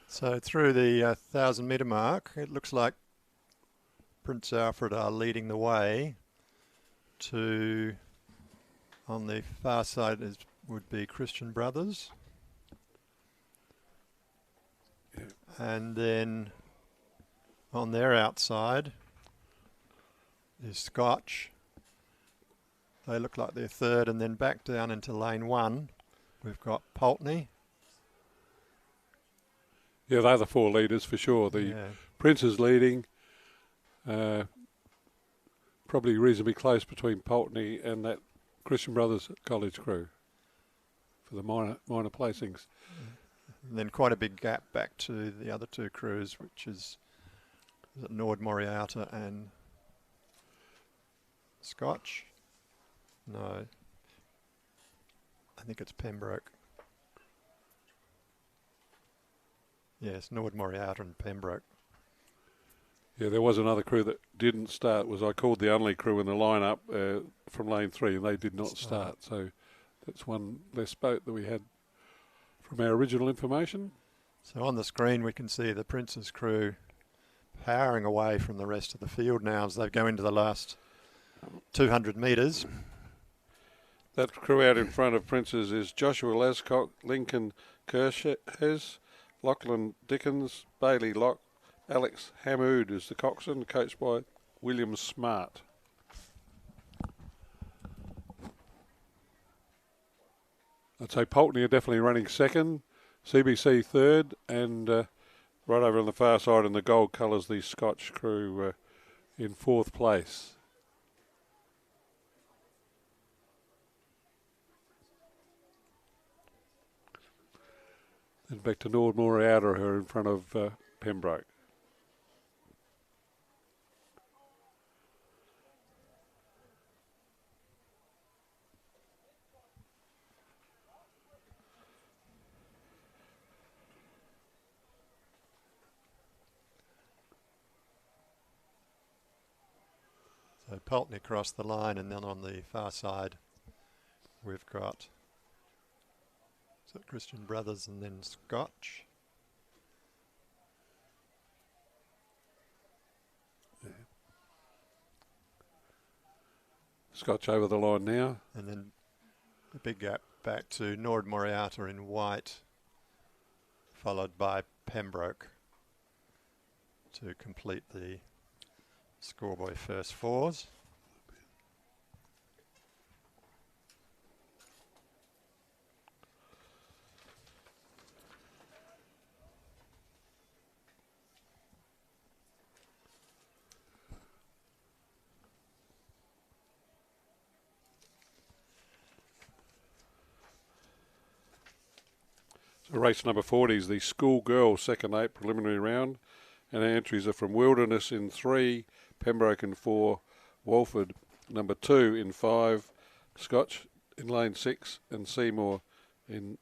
So through the 1,000 metre mark, it looks like Prince Alfred are leading the way. To on the far side would be Christian Brothers. Yeah. And then on their outside is Scotch. They look like they're third, and then back down into lane 1 we've got Pulteney. Yeah, they're the 4 leaders for sure. The Prince is leading, probably reasonably close between Pulteney and that Christian Brothers College crew for the minor placings. And then quite a big gap back to the other 2 crews, which is it Nord Moriata and Scotch? No, I think it's Pembroke. Yes, Nord Moriata and Pembroke. Yeah, there was another crew that didn't start. I called the only crew in the lineup from lane 3, and they did not start. So that's one less boat that we had from our original information. So on the screen we can see the Prince's crew powering away from the rest of the field now as they go into the last 200 metres. That crew out in front of Prince's is Joshua Lascock, Lincoln Kershes, Lachlan Dickens, Bailey Locke, Alex Hamoud is the coxswain, coached by William Smart. I'd say Pulteney are definitely running second, CBC third, and right over on the far side in the gold colours, the Scotch crew in fourth place. Then back to Nordmore Outer, who are in front of Pembroke. So Pulteney crossed the line, and then on the far side we've got Christian Brothers and then Scotch. Yeah. Scotch over the line now. And then a big gap back to Nord Moriarty in white, followed by Pembroke to complete the scoreboy first fours. So race number 40 is the Schoolgirl second 8 preliminary round, and our entries are from Wilderness in 3, Pembroke in 4, Walford number 2 in 5, Scotch in lane 6, and Seymour in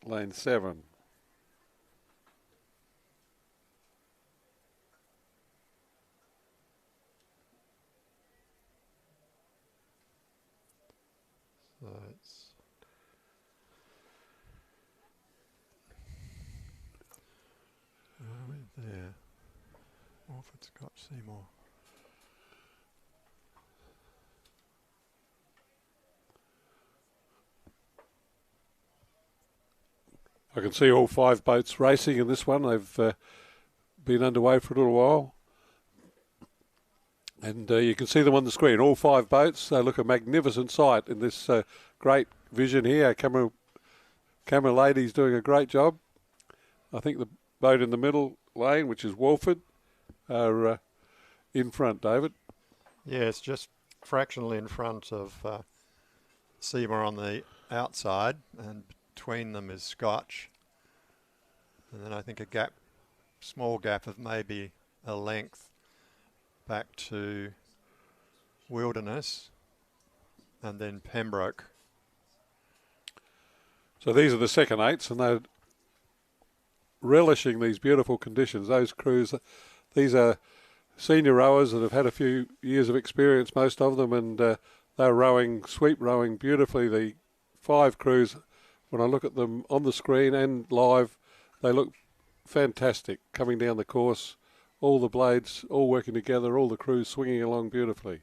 lane 7. So it's there. Walford, Scotch, Seymour. I can see all 5 boats racing in this one. They've been underway for a little while. And you can see them on the screen, all 5 boats. They look a magnificent sight in this great vision here. Our camera lady's doing a great job. I think the boat in the middle lane, which is Walford, are in front, David. Yeah, it's just fractionally in front of Seymour on the outside, and between them is Scotch. And then I think a small gap of maybe a length back to Wilderness, and then Pembroke. So these are the second 8s, and they're relishing these beautiful conditions. Those crews, these are senior rowers that have had a few years of experience, most of them, and they're rowing, sweep rowing beautifully. The 5 crews, when I look at them on the screen and live, they look fantastic coming down the course. All the blades all working together, all the crews swinging along beautifully.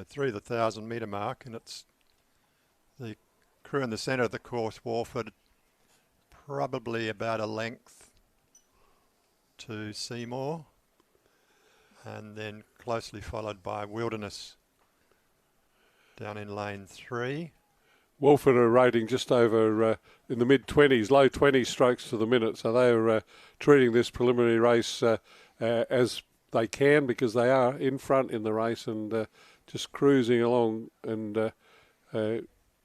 Through the 1,000 metre mark, and it's the crew in the centre of the course, Walford, probably about a length to Seymour, and then closely followed by Wilderness down in lane 3. Walford are rating just over in the mid-20s, low 20 strokes to the minute, so they are treating this preliminary race as they can, because they are in front in the race and just cruising along and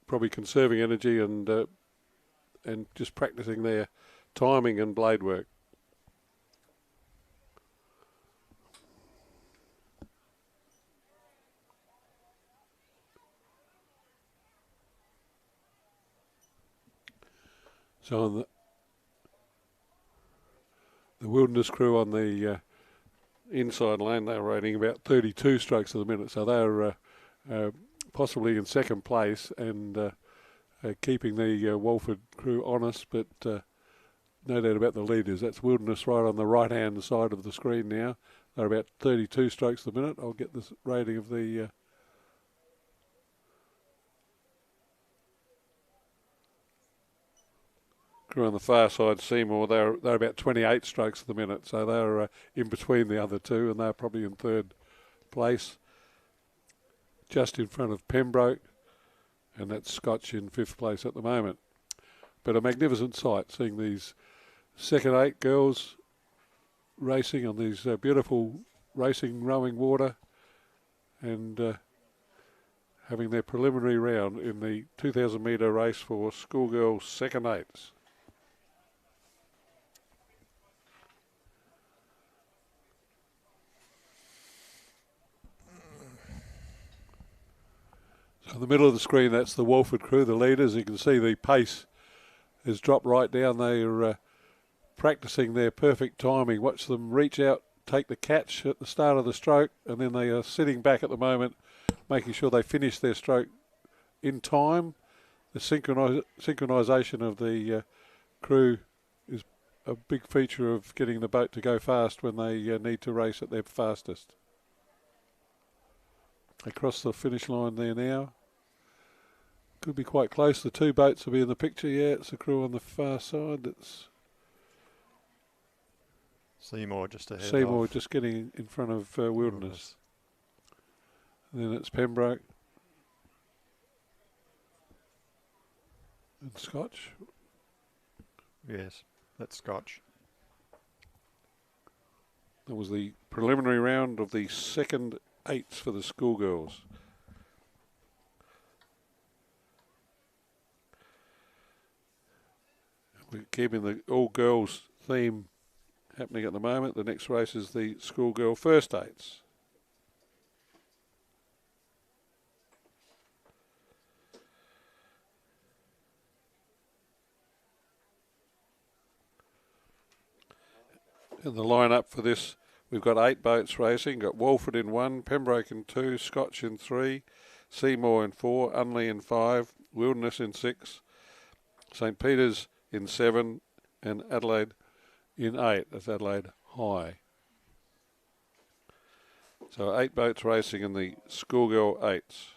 probably conserving energy and just practicing their timing and blade work. So on the Wilderness crew on the inside lane, they were rating about 32 strokes a the minute. So they were possibly in second place and keeping the Walford crew honest, but no doubt about the leaders. That's Wilderness right on the right-hand side of the screen now. They're about 32 strokes a minute. I'll get this rating of the crew on the far side, Seymour. They're about 28 strokes a minute, so they're in between the other two, and they're probably in third place, just in front of Pembroke, and that's Scotch in fifth place at the moment. But a magnificent sight, seeing these second 8 girls racing on these beautiful racing rowing water and having their preliminary round in the 2,000 metre race for schoolgirls second 8s. So in the middle of the screen, that's the Walford crew, the leaders. You can see the pace has dropped right down. They're practicing their perfect timing. Watch them reach out, take the catch at the start of the stroke, and then they are sitting back at the moment, making sure they finish their stroke in time. The synchronisation of the crew is a big feature of getting the boat to go fast when they need to race at their fastest. Across the finish line there now. Could be quite close. The two boats will be in the picture. Yeah, it's the crew on the far side. It's Seymour just ahead. Seymour just getting in front of Wilderness. And then it's Pembroke and Scotch. Yes, that's Scotch. That was the preliminary round of the second 8s for the schoolgirls. We're keeping the all-girls theme happening at the moment. The next race is the schoolgirl first 8s. In the lineup for this, we've got 8 boats racing. Got Walford in 1, Pembroke in 2, Scotch in 3, Seymour in 4, Unley in 5, Wilderness in 6, St Peter's in 7, and Adelaide in 8. That's Adelaide High. So 8 boats racing in the schoolgirl 8s.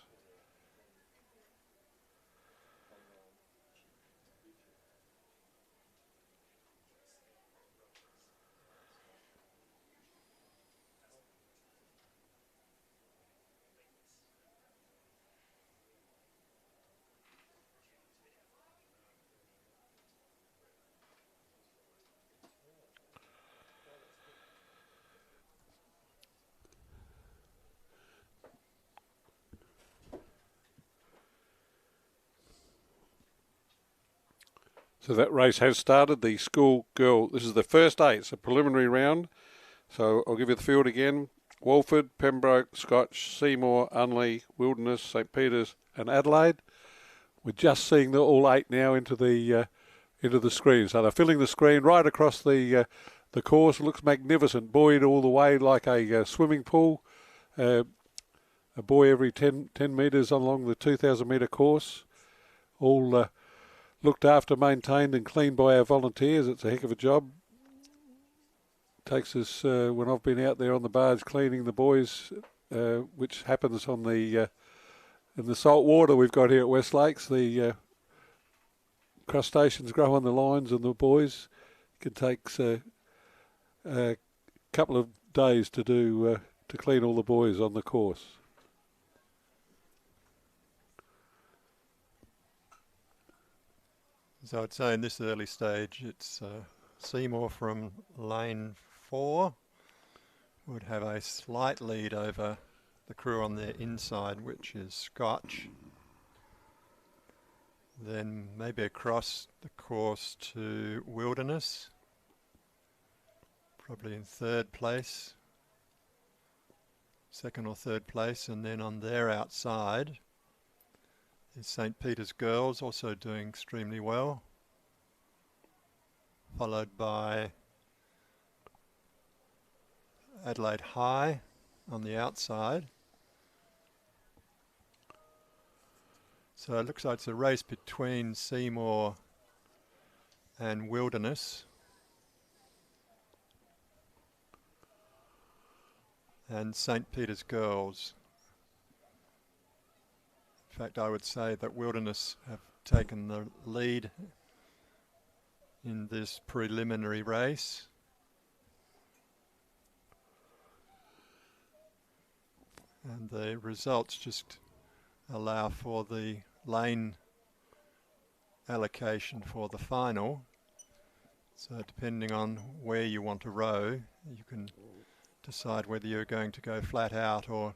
So that race has started. The schoolgirl, this is the first 8. It's a preliminary round. So I'll give you the field again. Walford, Pembroke, Scotch, Seymour, Unley, Wilderness, St Peter's and Adelaide. We're just seeing all 8 now into the screen. So they're filling the screen right across the course. It looks magnificent, buoyed all the way like a swimming pool. A buoy every 10 metres along the 2,000 metre course. All looked after, maintained and cleaned by our volunteers. It's a heck of a job. Takes us, when I've been out there on the barge cleaning the buoys, which happens on the in the salt water we've got here at West Lakes, the crustaceans grow on the lines and the buoys. It takes a couple of days to do to clean all the buoys on the course. So I'd say in this early stage, it's Seymour from lane 4 would have a slight lead over the crew on their inside, which is Scotch. Then maybe across the course to Wilderness, probably in 3rd place, 2nd or 3rd place, and then on their outside is St Peter's Girls, also doing extremely well. followed by Adelaide High on the outside. So it looks like it's a race between Seymour and Wilderness. And St. Peter's Girls. In fact, I would say that Wilderness have taken the lead in this preliminary race. And the results just allow for the lane allocation for the final. So depending on where you want to row, you can decide whether you're going to go flat out or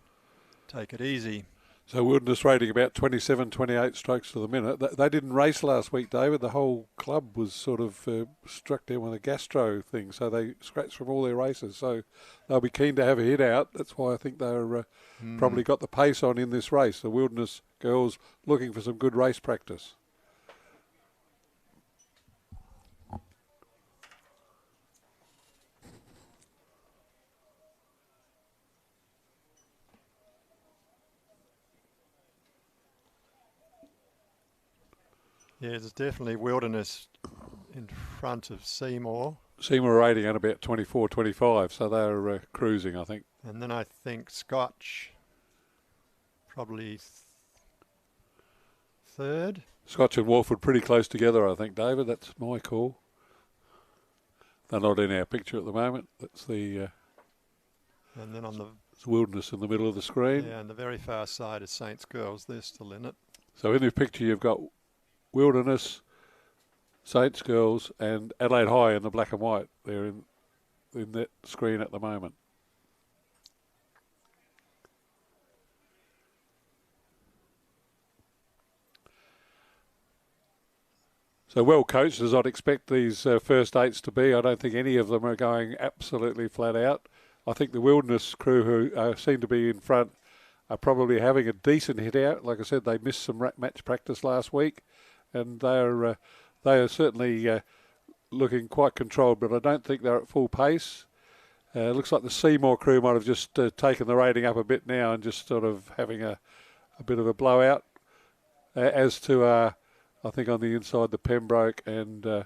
take it easy. So Wilderness rating about 27, 28 strokes to the minute. They didn't race last week, David. The whole club was sort of struck down with a gastro thing, so they scratched from all their races. So they'll be keen to have a hit out. That's why I think they're probably got the pace on in this race. The Wilderness girls looking for some good race practice. Yeah, there's definitely Wilderness in front of Seymour. Seymour rating at about 24, 25, so they're cruising, I think. And then I think Scotch probably third. Scotch and Walford pretty close together, I think, David. That's my call. They're not in our picture at the moment. That's the and then on the Wilderness in the middle of the screen. Yeah, and the very far side is Saints Girls. They're still in it. So in this picture you've got Wilderness, Saints Girls and Adelaide High in the black and white. They're in that screen at the moment. So well coached as I'd expect these first eights to be. I don't think any of them are going absolutely flat out. I think the Wilderness crew who seem to be in front are probably having a decent hit out. Like I said, they missed some match practice last week, and they are certainly looking quite controlled, but I don't think they're at full pace. It looks like the Seymour crew might have just taken the rating up a bit now and just sort of having a bit of a blowout. As to, I think on the inside, the Pembroke and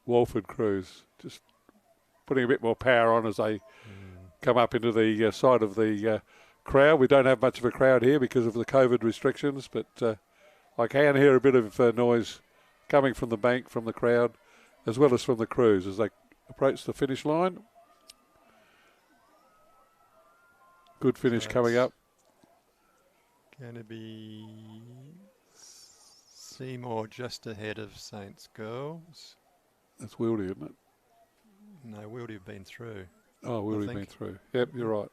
Walford crews, just putting a bit more power on as they come up into the side of the crowd. We don't have much of a crowd here because of the COVID restrictions, but I can hear a bit of noise coming from the bank, from the crowd, as well as from the crews as they approach the finish line. Good finish coming up. Going to be Seymour just ahead of Saints Girls. That's Wildy, isn't it? No, Wildy have been through. Oh, Wildy been through. Yep, you're right.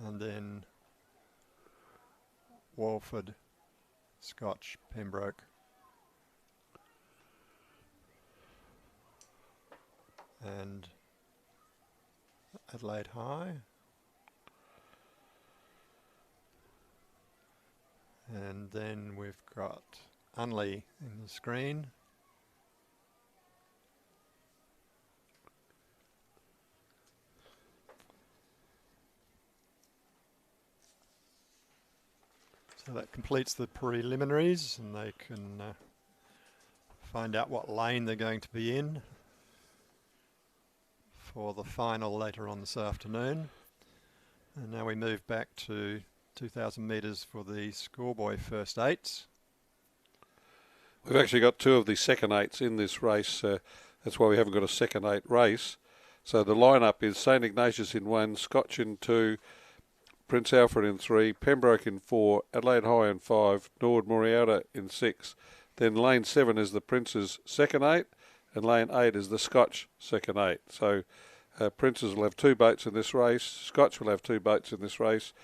And then Walford, Scotch, Pembroke. And Adelaide High. And then we've got Unley in the screen. So that completes the preliminaries, and they can find out what lane they're going to be in for the final later on this afternoon. And now we move back to 2,000 metres for the schoolboy first eights. We've actually got two of the second eights in this race. That's why we haven't got a second eight race. So the lineup is St Ignatius in 1, Scotch in 2, Prince Alfred in 3, Pembroke in 4, Adelaide High in 5, Norwood Moriata in 6. Then lane 7 is the Prince's second 8, and lane 8 is the Scotch second 8. So Prince's will have 2 boats in this race, Scotch will have 2 boats in this race,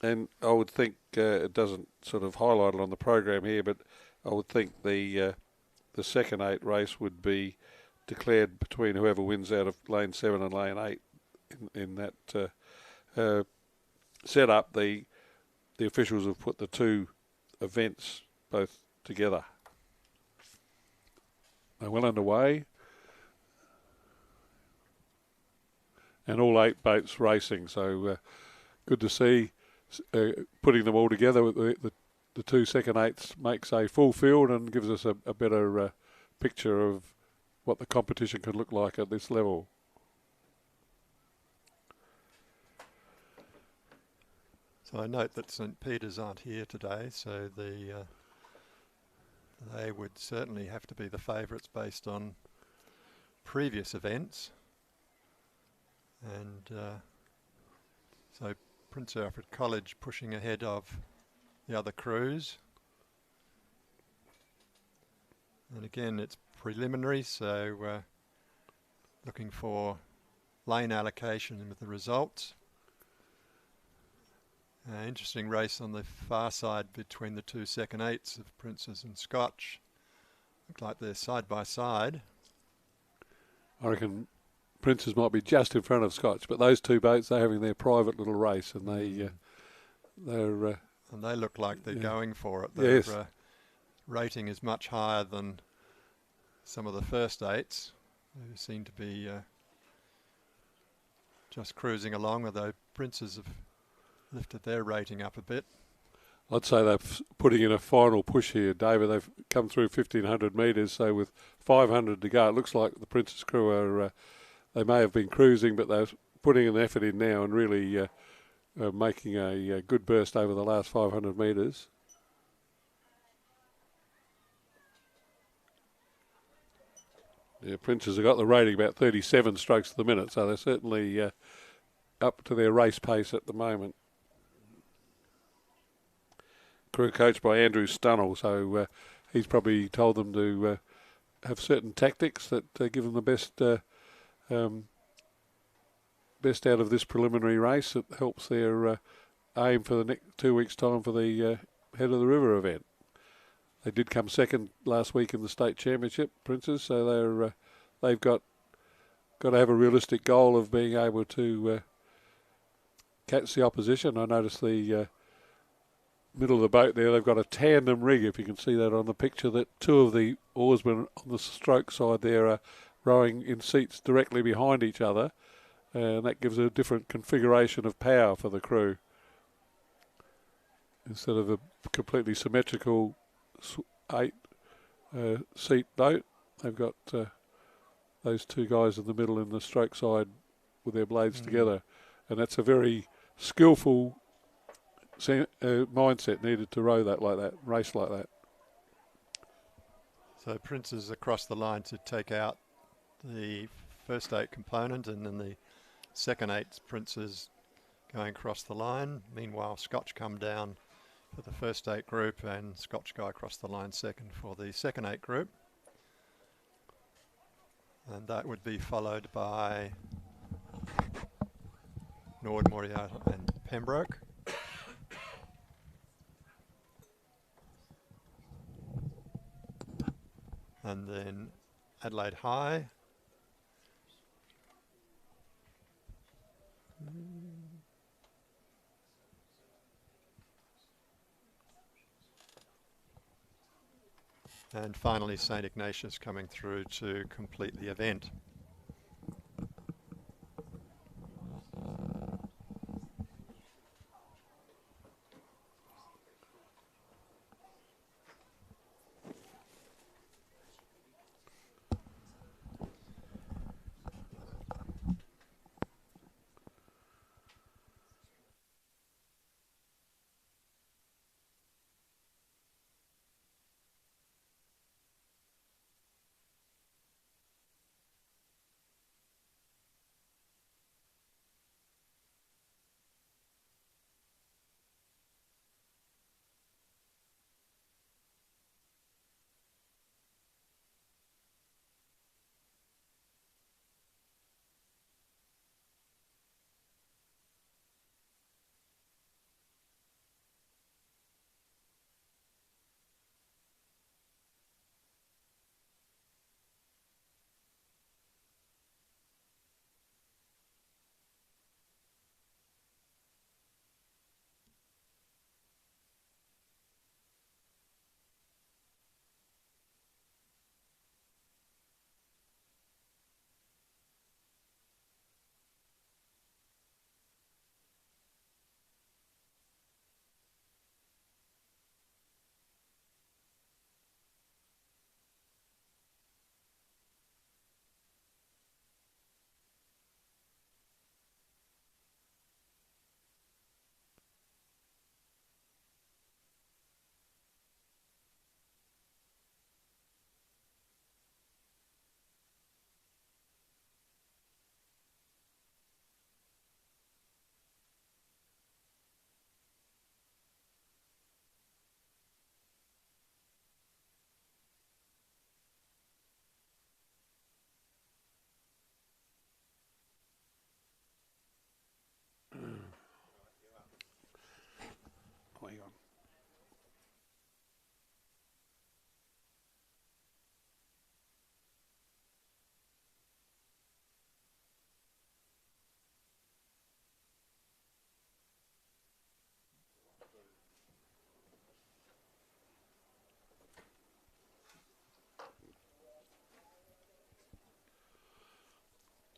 and I would think it doesn't sort of highlight it on the program here, but I would think the second 8 race would be declared between whoever wins out of lane 7 and lane 8 in that set up. The officials have put the two events both together. They're well underway. And all 8 boats racing, so good to see. Putting them all together with the 2 second eights makes a full field and gives us a better picture of what the competition could look like at this level. So I note that St Peter's aren't here today, so they would certainly have to be the favourites based on previous events. And so Prince Alfred College pushing ahead of the other crews. And again, it's preliminary, so looking for lane allocation with the results. Interesting race on the far side between the 2 second eights of Princes and Scotch. Look like they're side by side. I reckon Princes might be just in front of Scotch, but those 2 boats, they're having their private little race, and they're and they look like they're going for it. Yes. Their rating is much higher than some of the first eights, who seem to be just cruising along, although Princes have lifted their rating up a bit. I'd say they're putting in a final push here, David. They've come through 1,500 metres, so with 500 to go, it looks like the Princes crew are, they may have been cruising, but they're putting an effort in now and really making a good burst over the last 500 metres. Yeah, Princes have got the rating about 37 strokes to the minute, so they're certainly up to their race pace at the moment. Crew coached by Andrew Stunnell, so he's probably told them to have certain tactics that give them the best best out of this preliminary race. It helps their aim for the next 2 weeks' time for the Head of the River event. They did come second last week in the state championship, Princes, so they've got to have a realistic goal of being able to catch the opposition. I noticed the middle of the boat there, they've got a tandem rig, if you can see that on the picture, that 2 of the oarsmen on the stroke side there are rowing in seats directly behind each other, and that gives a different configuration of power for the crew. Instead of a completely symmetrical 8 seat boat, they've got those 2 guys in the middle in the stroke side with their blades together, and that's a very skillful mindset needed to row that like that, race like that. So Princes across the line to take out the first 8 component, and then the second 8 Princes going across the line. Meanwhile, Scotch come down for the first 8 group, and Scotch go across the line second for the second 8 group. And that would be followed by Nord, Moriarty and Pembroke. And then Adelaide High. And finally St Ignatius coming through to complete the event.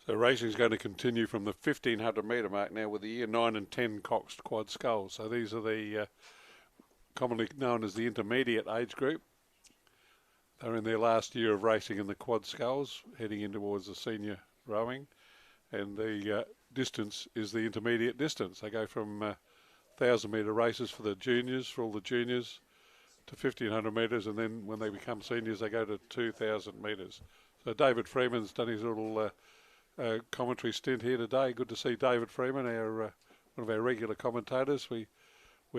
So racing is going to continue from the 1500 metre mark now with the year 9 and 10 coxed quad sculls. So these are the commonly known as the intermediate age group. They're in their last year of racing in the quad sculls, heading in towards the senior rowing. And the distance is the intermediate distance. They go from 1,000 metre races for the juniors, for all the juniors, to 1,500 metres, and then when they become seniors, they go to 2,000 metres. So David Freeman's done his little commentary stint here today. Good to see David Freeman, our one of our regular commentators. We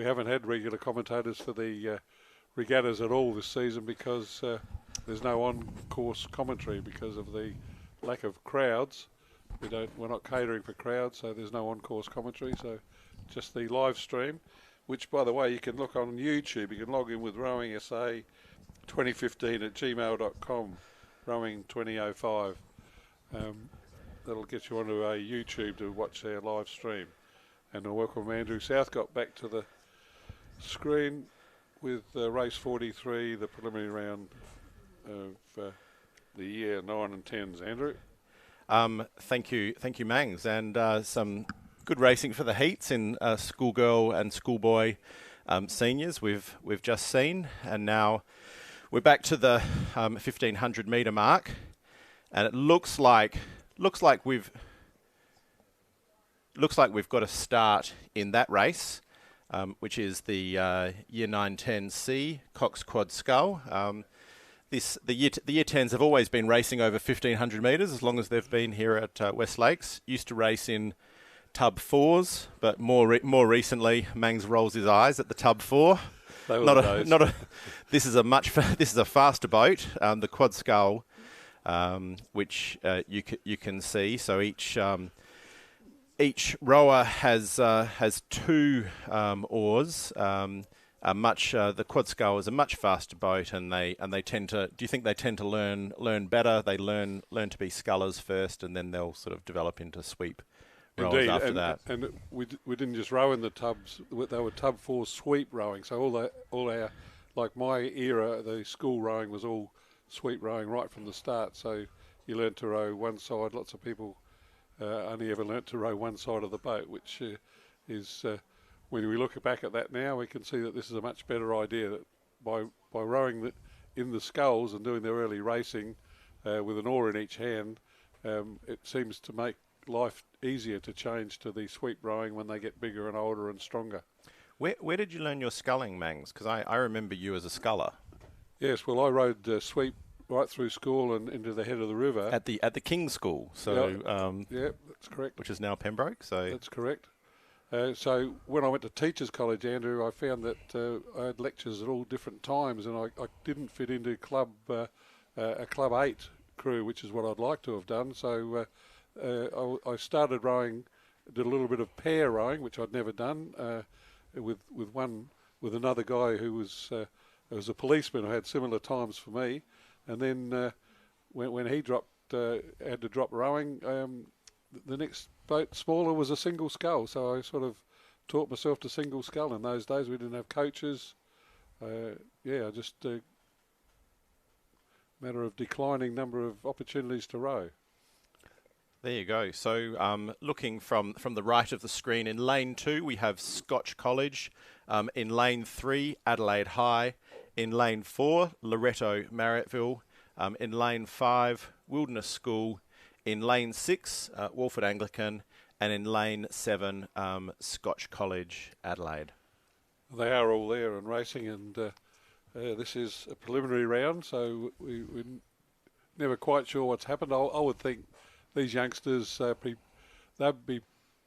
haven't had regular commentators for the regattas at all this season because there's no on-course commentary because of the lack of crowds. We're not catering for crowds, so there's no on-course commentary. So just the live stream, which by the way you can look on YouTube. You can log in with Rowing SA 2015 at gmail.com, Rowing 2005. That'll get you onto a YouTube to watch our live stream. And I'll welcome Andrew Southcott back to the screen with race 43, the preliminary round of the year 9 and 10s. Andrew? Thank you, Mangs, and some good racing for the heats in schoolgirl and schoolboy seniors we've just seen, and now we're back to the 1,500 metre mark, and it looks like we've got a start in that race, which is the year 9-10C Cox Quad Scull. The year 10s have always been racing over 1,500 metres as long as they've been here at West Lakes. Used to race in tub 4s, but more recently, Mangs rolls his eyes at the tub 4. This is a faster boat, the Quad Scull, which you can see. So each rower has two oars. The Quad Scull is a much faster boat, and they tend to. Do you think they tend to learn better? They learn to be scullers first, and then they'll sort of develop into sweep rowers after that. And we didn't just row in the tubs; they were tub 4 sweep rowing. So all our like my era, the school rowing was all sweep rowing right from the start. So you learnt to row one side. Lots of people only ever learnt to row one side of the boat, which is. When we look back at that now, we can see that this is a much better idea. That by rowing in the sculls and doing their early racing with an oar in each hand, it seems to make life easier to change to the sweep rowing when they get bigger and older and stronger. Where did you learn your sculling, Mangs? Because I remember you as a sculler. Yes, well, I rowed sweep right through school and into the head of the river at the King's School. So yeah, that's correct. Which is now Pembroke. So that's correct. So when I went to Teachers College, Andrew, I found that I had lectures at all different times, and I didn't fit into a Club 8 crew, which is what I'd like to have done. So I started rowing, did a little bit of pair rowing, which I'd never done, with another guy who was a policeman who had similar times for me, and then when he had to drop rowing. The next boat smaller was a single scull, so I sort of taught myself to single scull. In those days we didn't have coaches. Just a matter of declining number of opportunities to row. There you go. So looking from the right of the screen, in lane 2 we have Scotch College, in lane 3 Adelaide High, in lane 4 Loretto Marriotteville, in lane 5 Wilderness School, in lane 6, Walford Anglican, and in lane 7, Scotch College, Adelaide. They are all there and racing, and this is a preliminary round, so we're never quite sure what's happened. I would think these youngsters, they'd be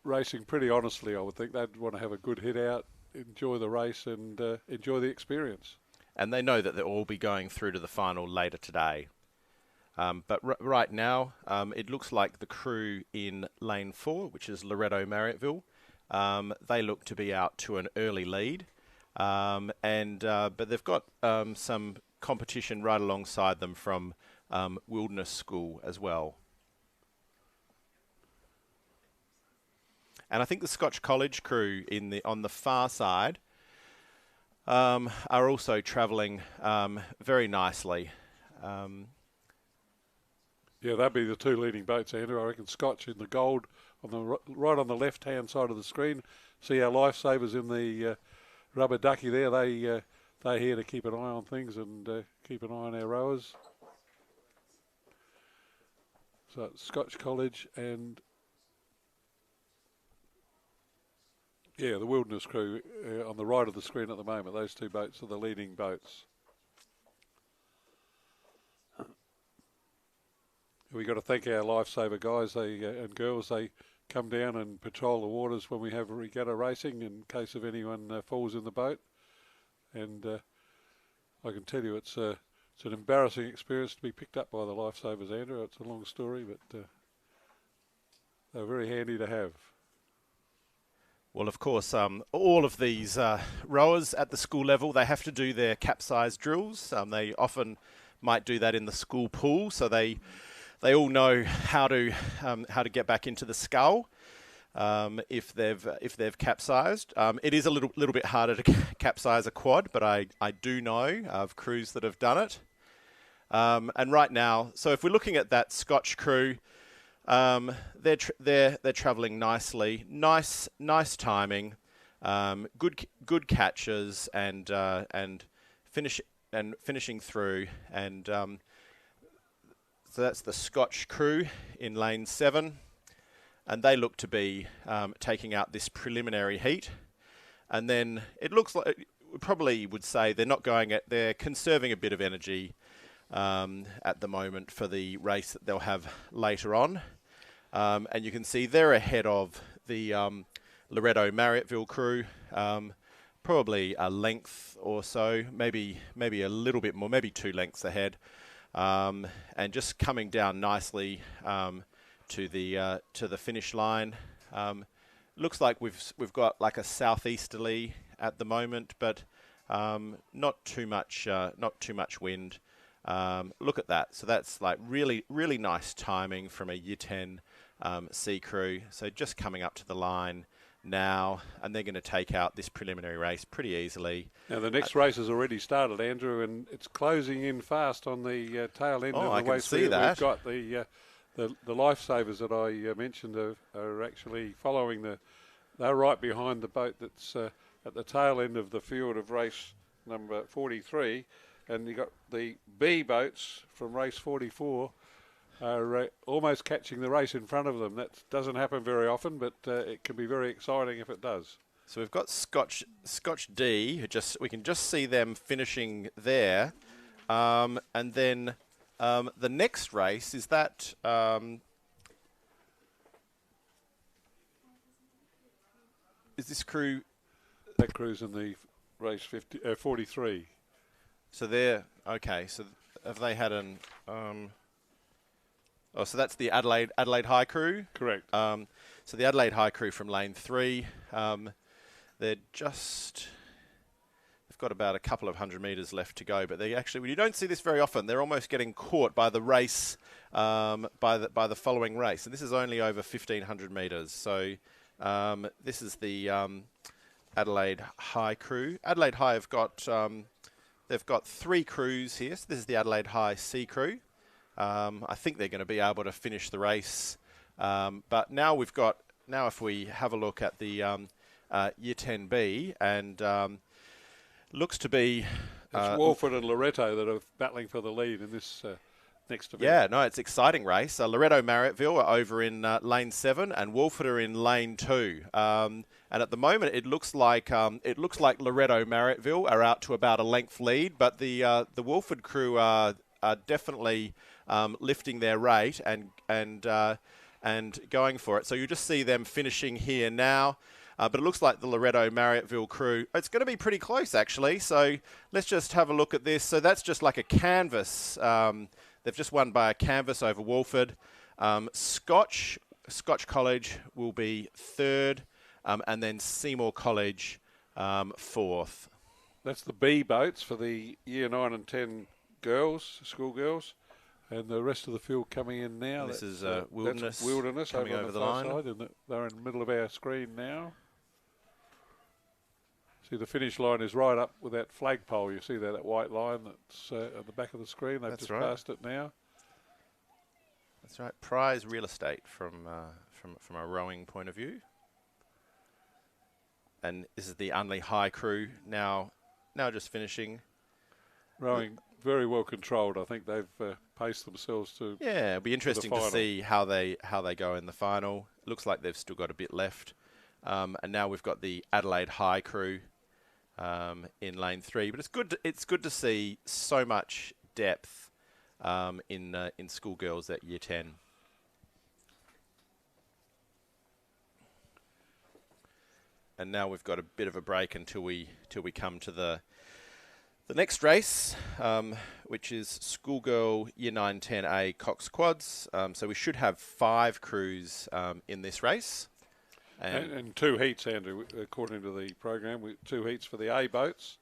racing pretty honestly, I would think. They'd want to have a good hit out, enjoy the race, and enjoy the experience. And they know that they'll all be going through to the final later today. But right now, it looks like the crew in lane 4, which is Loretto Marriotteville, they look to be out to an early lead, but they've got some competition right alongside them from Wilderness School as well. And I think the Scotch College crew on the far side are also travelling very nicely. Yeah, that'd be the two leading boats, Andrew. I reckon Scotch in the gold on the right on the left-hand side of the screen. See our lifesavers in the rubber ducky there. They're here to keep an eye on things and keep an eye on our rowers. So it's Scotch College and the Wilderness Crew on the right of the screen at the moment. Those two boats are the leading boats. We got to thank our lifesaver guys and girls. They come down and patrol the waters when we have regatta racing in case of anyone falls in the boat. And I can tell you it's an embarrassing experience to be picked up by the lifesavers, Andrew. It's a long story, but they're very handy to have. Well, of course, all of these rowers at the school level, they have to do their capsize drills. They often might do that in the school pool, so they all know how to get back into the scull if they've capsized. It is a little bit harder to capsize a quad, but I do know of crews that have done it. And right now, so if we're looking at that Scotch crew, they're travelling nicely, nice timing, good catches, and finishing through, and so that's the Scotch crew in lane 7, and they look to be taking out this preliminary heat, and then it looks like we probably would say they're conserving a bit of energy at the moment for the race that they'll have later on. And you can see they're ahead of the Loretto Marriotteville crew, probably a length or so, maybe a little bit more, maybe 2 lengths ahead, and just coming down nicely to the finish line. Looks like we've got like a southeasterly at the moment, but not too much wind. Look at that. So that's like really nice timing from a Year 10 C crew. So just coming up to the line now, and they're going to take out this preliminary race pretty easily. Now the next race has already started, Andrew, and it's closing in fast on the tail end of the I can race. see that. We've got the lifesavers that I mentioned are actually following they're right behind the boat that's at the tail end of the field of race number 43, and you got the B boats from race 44 are almost catching the race in front of them. That doesn't happen very often, but it can be very exciting if it does. So we've got Scotch D, we can just see them finishing there, and then the next race is that. Is this crew? That crew's in the race 43. So they're okay. So have they had an? So that's the Adelaide High crew. Correct. So the Adelaide High crew from lane 3. They've got about a couple of 100 metres left to go, but you don't see this very often. They're almost getting caught by the race, by the following race, and this is only over 1,500 metres. So this is the Adelaide High crew. Adelaide High have got they've got 3 crews here. So this is the Adelaide High C crew. I think they're going to be able to finish the race, but now if we have a look at the Year 10B, and looks to be it's Wolford and Loretto that are battling for the lead in this next event. Yeah, no, it's an exciting race. Loretto Marriotteville are over in lane 7, and Wolford are in lane 2. And at the moment, it looks like Loretto Marriotteville are out to about a length lead, but the Wolford crew are definitely lifting their rate and going for it. So you just see them finishing here now. But it looks like the Loretto Marriotteville crew, it's going to be pretty close, actually. So let's just have a look at this. So that's just like a canvas. They've just won by a canvas over Wolford. Scotch College will be 3rd, and then Seymour College 4th. That's the B boats for the Year 9 and 10 schoolgirls. And the rest of the field coming in now. And this is Wilderness. That's Wilderness coming over the far line. Side, and they're in the middle of our screen now. See, the finish line is right up with that flagpole. You see that white line that's at the back of the screen. They've just passed it now. That's right. Prize real estate from a rowing point of view. And this is the Unley High crew now just finishing. Rowing very well controlled. I think they've paced themselves to. Yeah, it'll be interesting to see how they go in the final. Looks like they've still got a bit left. And now we've got the Adelaide High crew in lane 3. But it's good to see so much depth in schoolgirls at year 10. And now we've got a bit of a break until we come to the next race, which is schoolgirl year 9 10A Cox Quads. So we should have 5 crews in this race. And 2 heats, Andrew, according to the program. 2 heats for the A boats.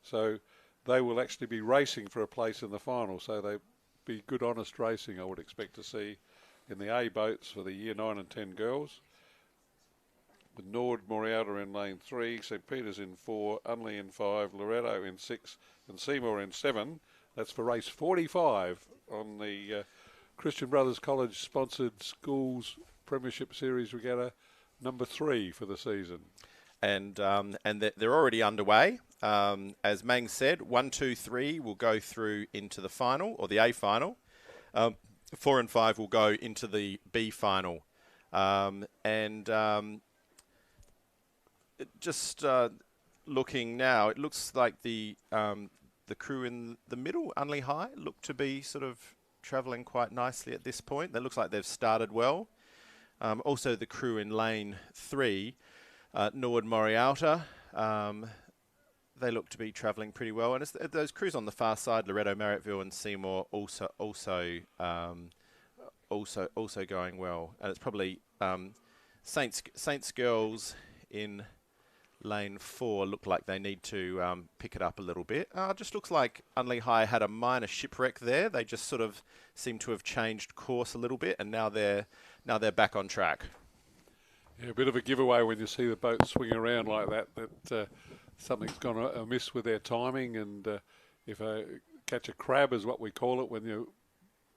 So they will actually be racing for a place in the final. So they'll be good, honest racing, I would expect to see in the A boats for the year 9 and 10 girls. With Nord Morialta in lane 3, St Peter's in 4, Unley in 5, Loretto in 6, and Seymour in 7. That's for race 45 on the Christian Brothers College sponsored schools Premiership Series Regatta number 3 for the season. And they're already underway. As Mang said, 1, 2, 3 will go through into the final, or the A final. 4 and 5 will go into the B final. Just looking now, it looks like the crew in the middle, Unley High, look to be sort of travelling quite nicely at this point. It looks like they've started well. Also, the crew in lane 3, Nord Morialta, they look to be travelling pretty well. And it's those crews on the far side, Loretto, Marrittville, and Seymour, also going well. And it's probably Saints girls in lane 4 look like they need to pick it up a little bit. Just looks like Unley High had a minor shipwreck there. They just sort of seem to have changed course a little bit, and now they're back on track. Yeah, a bit of a giveaway when you see the boat swing around like that something's gone amiss with their timing. And if I catch a crab is what we call it when your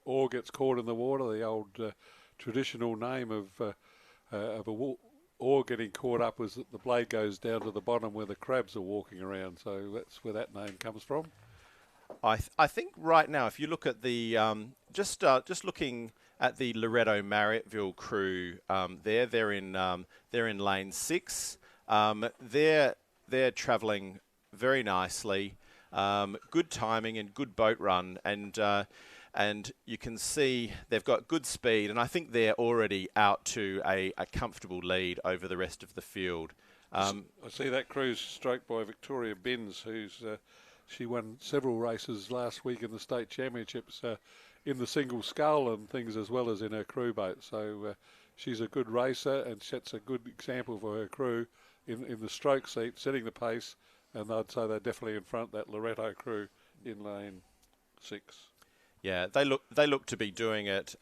oar gets caught in the water, the old traditional name of a oar getting caught up is that the blade goes down to the bottom where the crabs are walking around. So that's where that name comes from. I think right now, if you look at the just looking at the Loretto Marrittville crew, they're in lane 6. They're travelling very nicely, good timing and good boat run, and you can see they've got good speed, and I think they're already out to a comfortable lead over the rest of the field. I see that crew's stroked by Victoria Binns, she won several races last week in the state championships in the single scull and things, as well as in her crew boat. So she's a good racer and sets a good example for her crew in the stroke seat, setting the pace, and I'd say they're definitely in front, that Loretto crew in lane 6. Yeah, they look to be doing it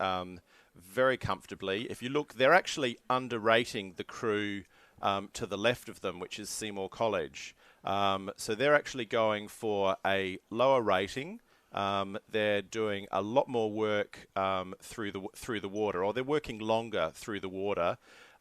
very comfortably. If you look, they're actually underrating the crew to the left of them, which is Seymour College. So they're actually going for a lower rating. They're doing a lot more work through the water, or they're working longer through the water,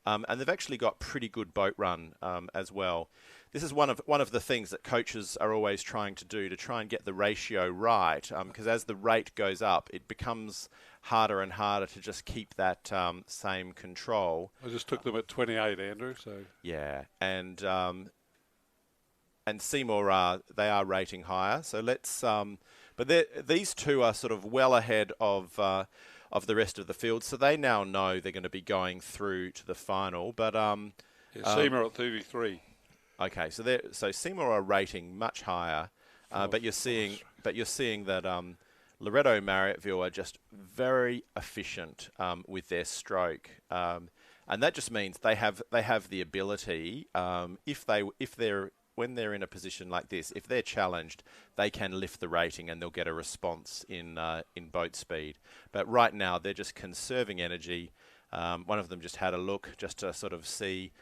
and they've actually got pretty good boat run as well. This is one of the things that coaches are always trying to do, to try and get the ratio right, because as the rate goes up, it becomes harder and harder to just keep that same control. I just took them at 28, Andrew. So yeah, and Seymour they are rating higher. So let's but these two are sort of well ahead of the rest of the field, so they now know they're going to be going through to the final. But Seymour at 33. Okay, so Seymour are rating much higher, but you're seeing that Loretto Marrittville are just very efficient with their stroke, and that just means they have the ability, when they're in a position like this, if they're challenged, they can lift the rating and they'll get a response in boat speed. But right now they're just conserving energy. One of them just had a look just to sort of see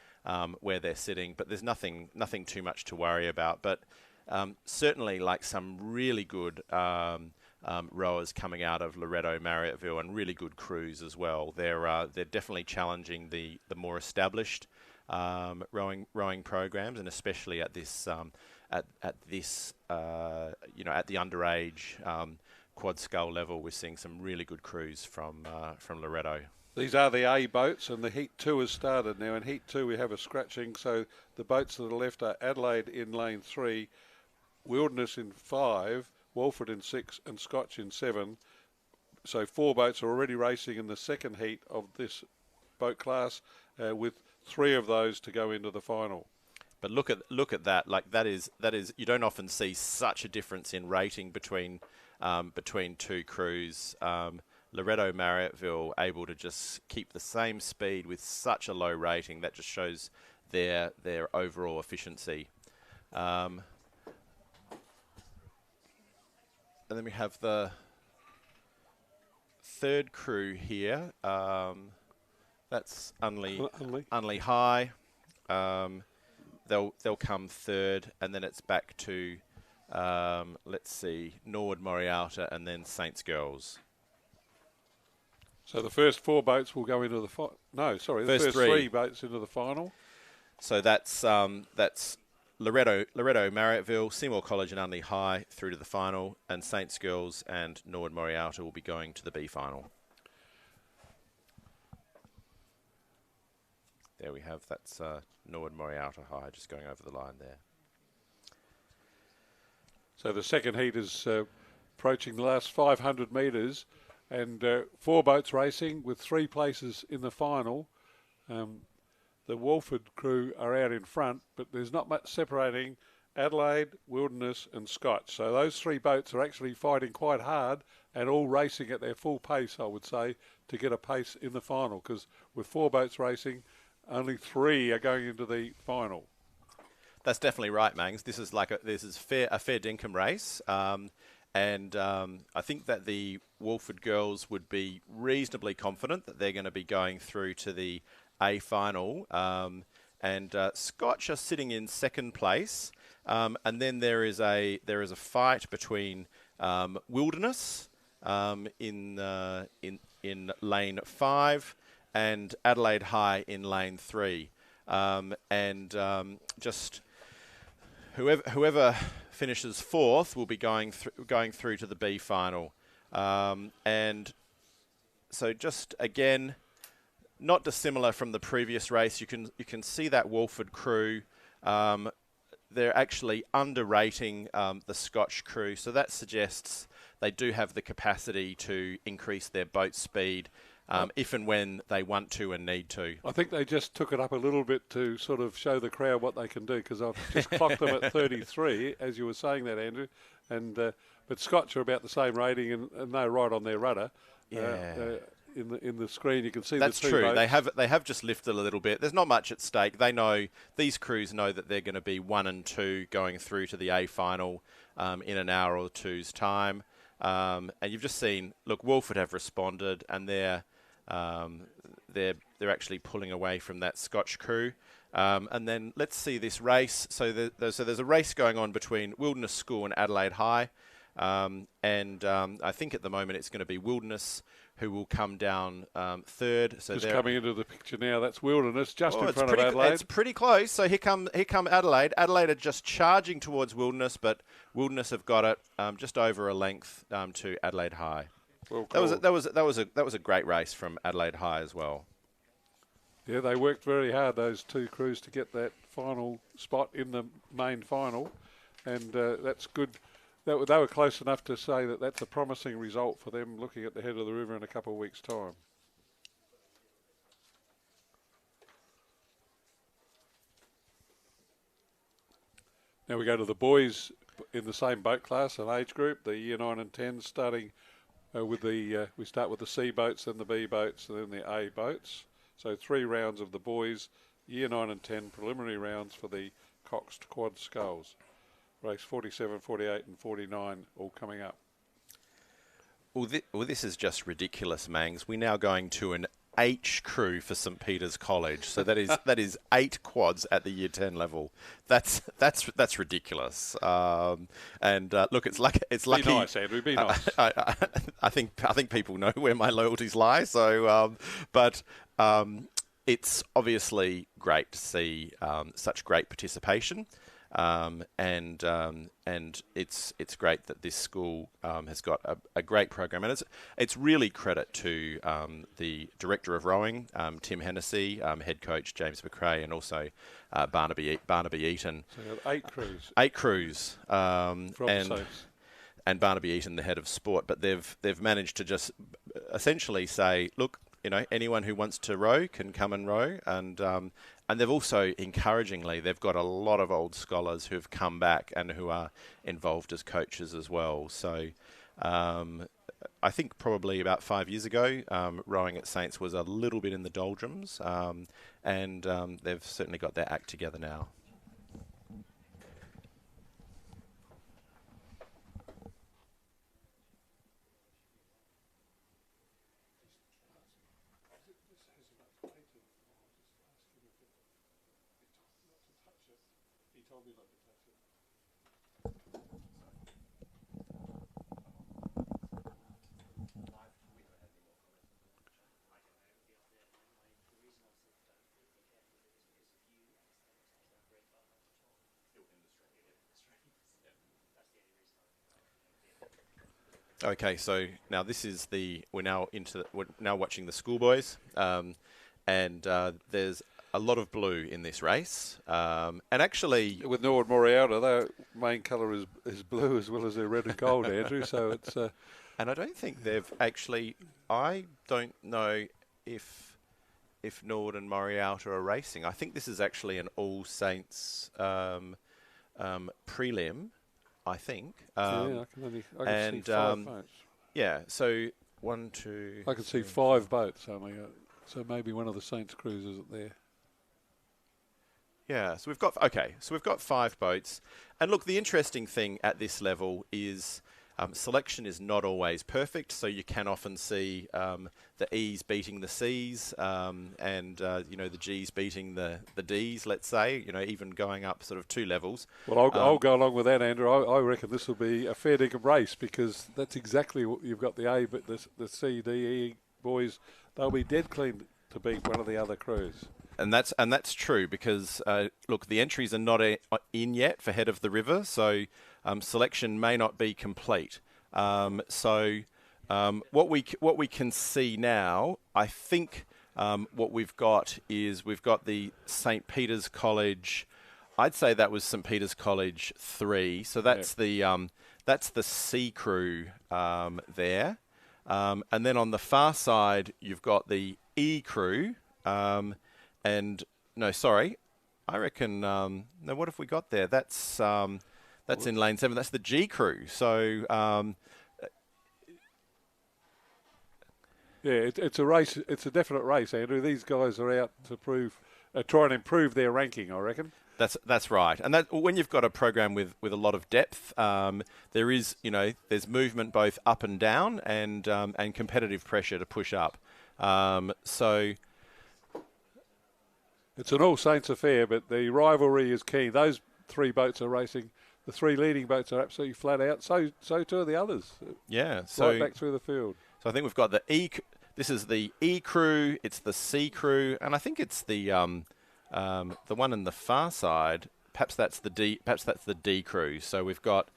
where they're sitting, but there's nothing too much to worry about. But certainly, like, some really good rowers coming out of Loretto, Marriotteville, and really good crews as well. They're definitely challenging the more established rowing programs, and especially at this at this at the underage quad scull level, we're seeing some really good crews from Loretto. These are the A boats, and the Heat 2 has started now. In Heat 2 we have a scratching, so the boats to the left are Adelaide in lane 3, Wilderness in 5, Walford in 6 and Scotch in 7. So 4 boats are already racing in the second heat of this boat class, with 3 of those to go into the final. But look at that. Like that is you don't often see such a difference in rating between two crews. Loretto, Marriotteville able to just keep the same speed with such a low rating. That just shows their overall efficiency. And then we have the third crew here. That's Unley High. They'll come third, and then it's back to let's see, Norwood Morialta, and then Saints Girls. So the first 4 boats will go into the the first 3 boats into the final. So that's Loretto, Marriotteville, Seymour College and Unley High through to the final, and Saints Girls and Norwood Morialta will be going to the B final. There we have, that's Norwood Morialta High just going over the line there. So the second heat is approaching the last 500 metres, and 4 boats racing with 3 places in the final. The Walford crew are out in front, but there's not much separating Adelaide, Wilderness and Scotch. So those 3 boats are actually fighting quite hard and all racing at their full pace, I would say, to get a pace in the final, because with 4 boats racing, only 3 are going into the final. That's definitely right, Mangs. This is a fair dinkum race. And I think that the Walford girls would be reasonably confident that they're going to be going through to the A final. And Scotch are sitting in second place. And then there is a fight between Wilderness in lane 5 and Adelaide High in lane 3. Just whoever finishes 4th will be going through to the B final. And so just again, not dissimilar from the previous race, you can see that Walford crew. They're actually underrating the Scotch crew, so that suggests they do have the capacity to increase their boat speed if and when they want to and need to. I think they just took it up a little bit to sort of show the crowd what they can do, because I've just clocked them at 33, as you were saying that, Andrew. And but Scotch are about the same rating, and they're right on their rudder. Yeah. In the screen, you can see that's the 2 true. boats. They have just lifted a little bit. There's not much at stake. They know, these crews know that they're going to be 1 and 2 going through to the A final in an hour or two's time. And you've just seen, look, Walford have responded, and they're actually pulling away from that Scotch crew. And then let's see this race. So there's a race going on between Wilderness School and Adelaide High. And I think at the moment it's going to be Wilderness who will come down third. So just coming into the picture now, that's Wilderness just in front of Adelaide. It's pretty close. So here come Adelaide. Adelaide are just charging towards Wilderness, but Wilderness have got it just over a length to Adelaide High. Well, that was a great race from Adelaide High as well. Yeah, they worked very hard, those 2 crews, to get that final spot in the main final, and that's good. They were close enough to say that that's a promising result for them looking at the head of the river in a couple of weeks' time. Now we go to the boys in the same boat class and age group, the year 9 and 10, starting with we start with the C boats, then the B boats, and then the A boats. So 3 rounds of the boys, year 9 and 10, preliminary rounds for the Coxed Quad Sculls. Race 47, 48 and 49 all coming up. Well, this is just ridiculous, Mangs. We're now going to an H crew for St Peter's College. So that is 8 quads at the Year 10 level. That's ridiculous. Look, it's lucky. Be nice, Andrew. Be nice. I think people know where my loyalties lie. So, it's obviously great to see such great participation. And it's great that this school has got a great program, and it's really credit to the director of rowing, Tim Hennessy, head coach James McRae, and also Barnaby Eaton. So 8 crews. 8 crews, From and Barnaby Eaton, the head of sport. But they've managed to just essentially say, look, anyone who wants to row can come and row, and they've also, encouragingly, they've got a lot of old scholars who've come back and who are involved as coaches as well. So I think probably about 5 years ago, rowing at Saints was a little bit in the doldrums, and they've certainly got their act together now. Okay, so now we're now watching the schoolboys, and there's a lot of blue in this race, and actually with Norwood Morialta, their main colour is blue as well as their red and gold, Andrew. So it's and I don't think they've actually. I don't know if Norwood and Morialta are racing. I think this is actually an All Saints prelim. I think. I can see 5 boats. Yeah, so 1, 2. I can see 5 boats only. So maybe one of the Saints crews isn't there. Yeah, so we've got 5 boats, and look, the interesting thing at this level is selection is not always perfect. So you can often see the E's beating the C's, and the G's beating the D's. Let's say, even going up sort of 2 levels. Well, I'll go along with that, Andrew. I reckon this will be a fair dinkum race, because that's exactly what you've got the A, but the C, D, E boys, they'll be dead clean to beat one of the other crews. And that's true, because look, the entries are not in yet for Head of the River, so selection may not be complete. What we can see now, I think, what we've got the St Peter's College. I'd say that was St Peter's College 3. So that's the C crew there, and then on the far side you've got the E crew. And no, sorry, I reckon. No, what have we got there? That's in lane 7. That's the G crew. So it's a race. It's a definite race, Andrew. These guys are out to try and improve their ranking, I reckon. That's right. And that when you've got a program with a lot of depth, there is there's movement both up and down, and competitive pressure to push up. So. It's an All Saints affair, but the rivalry is keen. Those 3 boats are racing. The 3 leading boats are absolutely flat out. So too are the others. Yeah. Right back through the field. So I think we've got the E. This is the E crew. It's the C crew, and I think it's the one in the far side. Perhaps that's the D. Perhaps that's the D crew. So we've got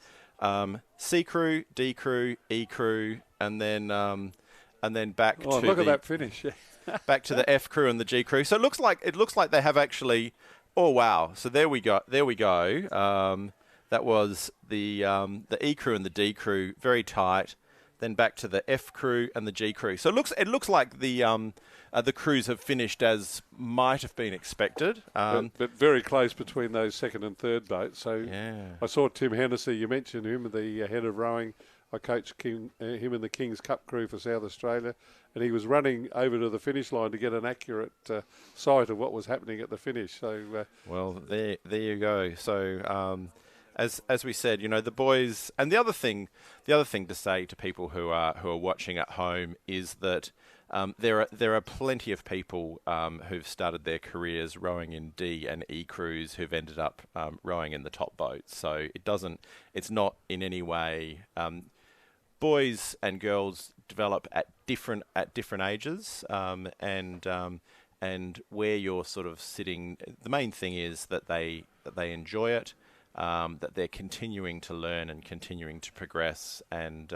C crew, D crew, E crew, and then back to look at that finish. Back to the F crew and the G crew. So it looks like they have actually. Oh wow! So there we go. That was the E crew and the D crew, very tight. Then back to the F crew and the G crew. So it looks like the crews have finished as might have been expected. But very close between those second and third boats. So yeah. I saw Tim Hennessy. You mentioned him, the head of rowing. I coached him in the King's Cup crew for South Australia, and he was running over to the finish line to get an accurate sight of what was happening at the finish. So well, there you go. So as we said, the boys, and the other thing to say to people who are watching at home is that there are plenty of people who've started their careers rowing in D and E crews who've ended up rowing in the top boats. So it's not in any way. Boys and girls develop at different ages, and where you're sort of sitting. The main thing is that they enjoy it, that they're continuing to learn and continuing to progress, and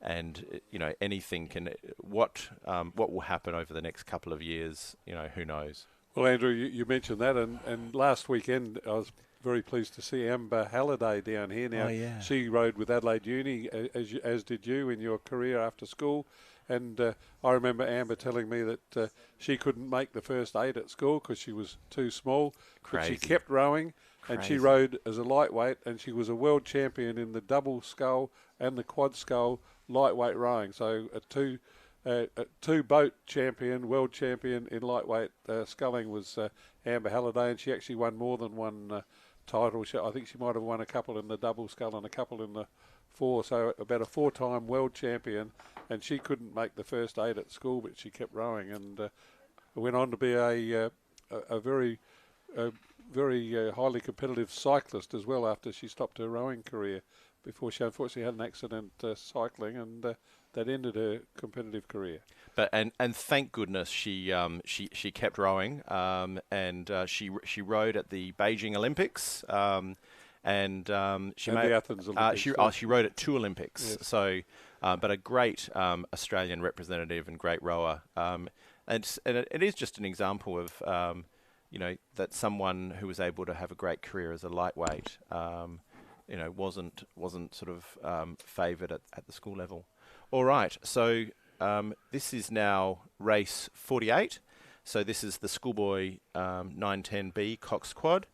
anything can. What will happen over the next couple of years? Who knows? Well, Andrew, you mentioned that, and last weekend I was very pleased to see Amber Halliday down here. Now, she rode with Adelaide Uni, as did you in your career after school. And I remember Amber telling me that she couldn't make the first 8 at school because she was too small. Crazy. But she kept rowing, and she rode as a lightweight, and she was a world champion in the double scull and the quad scull lightweight rowing. So a two-boat champion, world champion in lightweight sculling was Amber Halliday, and she actually won more than one title. I think she might have won a couple in the double scull and a couple in the 4, so about a 4-time world champion, and she couldn't make the first 8 at school, but she kept rowing, and went on to be a very highly competitive cyclist as well after she stopped her rowing career, before she unfortunately had an accident cycling, and that ended her competitive career. But and thank goodness she kept rowing, and she rowed at the Beijing Olympics, and she made the Athens Olympics. she rowed at 2 Olympics. Yes. So, but a great Australian representative and great rower, and it is just an example of that someone who was able to have a great career as a lightweight, wasn't sort of favoured at the school level. All right, so this is now race 48. So this is the schoolboy 910B Cox Quad,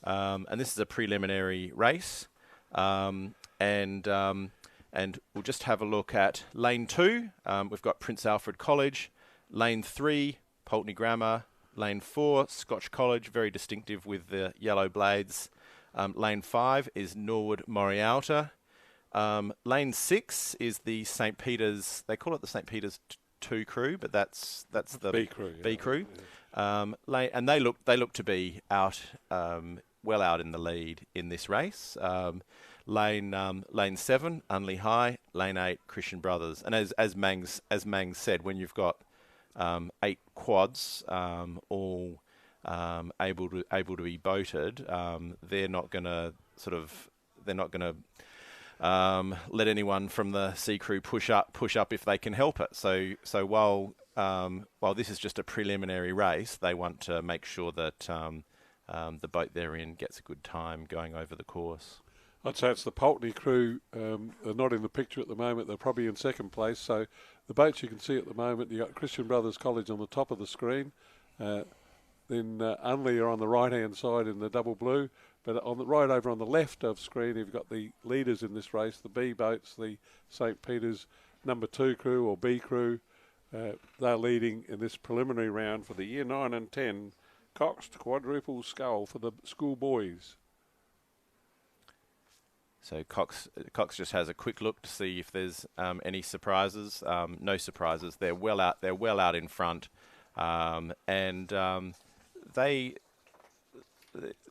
and this is a preliminary race. And we'll just have a look at lane 2. We've got Prince Alfred College, lane 3 Pulteney Grammar, lane 4 Scotch College, very distinctive with the yellow blades. Lane 5 is Norwood Morialta. Lane 6 is the St. Peter's. They call it the St. Peter's 2 crew, but that's the B crew. B crew. And they look to be out, well out in the lead in this race. Lane 7 Unley High. Lane 8 Christian Brothers. And as Mangs said, when you've got 8 quads, all able to be boated, they're not going to let anyone from the C crew push up if they can help it. So while this is just a preliminary race, they want to make sure that the boat they're in gets a good time going over the course. I'd say it's the Pulteney crew. They're not in the picture at the moment. They're probably in second place. So the boats you can see at the moment, you've got Christian Brothers College on the top of the screen. Then Unley are on the right-hand side in the double blue. But right over on the left of screen, you've got the leaders in this race, the B boats, the St. Peter's number 2 crew or B crew. They're leading in this preliminary round for the year 9 and 10 Cox quadruple scull for the school boys. So Cox just has a quick look to see if there's any surprises. No surprises. They're well out in front, and it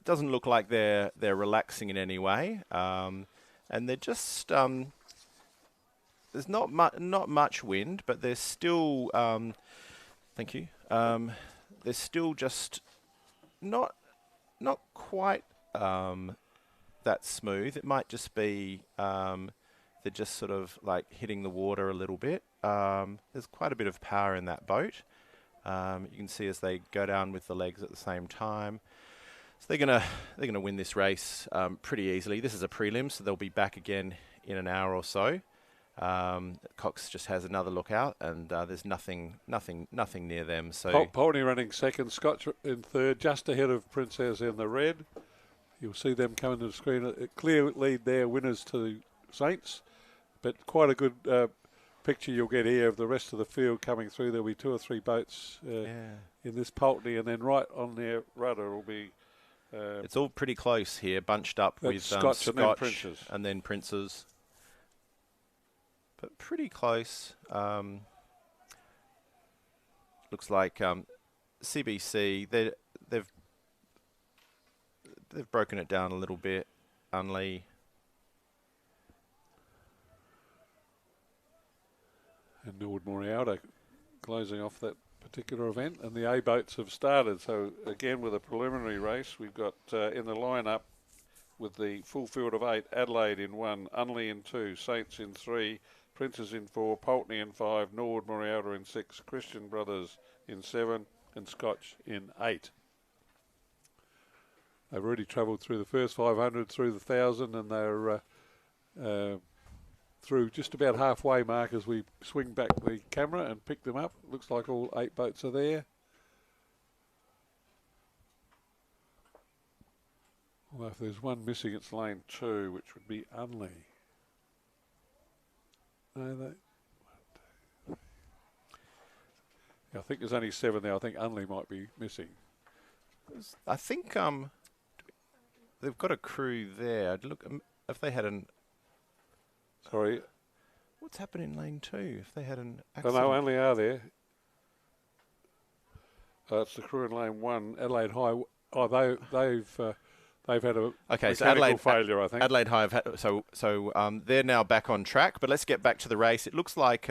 doesn't look like they're relaxing in any way, and they're just there's not much wind, but there's still thank you. There's still just not quite that smooth. It might just be they're just sort of like hitting the water a little bit. There's quite a bit of power in that boat. You can see as they go down with the legs at the same time. So they're gonna win this race pretty easily. This is a prelim, so they'll be back again in an hour or so. Cox just has another look out, and there's nothing near them. So Pulteney running second, Scotch in third, just ahead of Princess in the red. You'll see them coming to the screen. A clear lead there, winners to Saints, but quite a good picture you'll get here of the rest of the field coming through. There'll be 2 or 3 boats in this Pulteney, and then right on their rudder will be It's all pretty close here, bunched up with Scotch and then Princes. and then Princes. But pretty close. Looks like CBC, they've broken it down a little bit. Unley. And Nord Morialta closing off that particular event, and the A boats have started. So again, with a preliminary race, we've got in the lineup with the full field of 8: Adelaide in 1, Unley in 2, Saints in 3, Princes in 4, Pulteney in 5, Nord Morialta in 6, Christian Brothers in 7, and Scotch in 8. They've already travelled through the first 500, through the 1,000, and they're through just about halfway mark as we swing back the camera and pick them up. Looks like all 8 boats are there. Well, if there's one missing, it's lane 2, which would be Unley. No, I think there's only 7 there. I think Unley might be missing. I think they've got a crew there. Look, if they had an... Sorry. What's happened in lane 2? If they had an Oh, accident? no, Unley are there. It's the crew in lane 1, Adelaide High. Oh, they've had a mechanical failure, I think. Adelaide High have had, so they're now back on track. But let's get back to the race. It looks like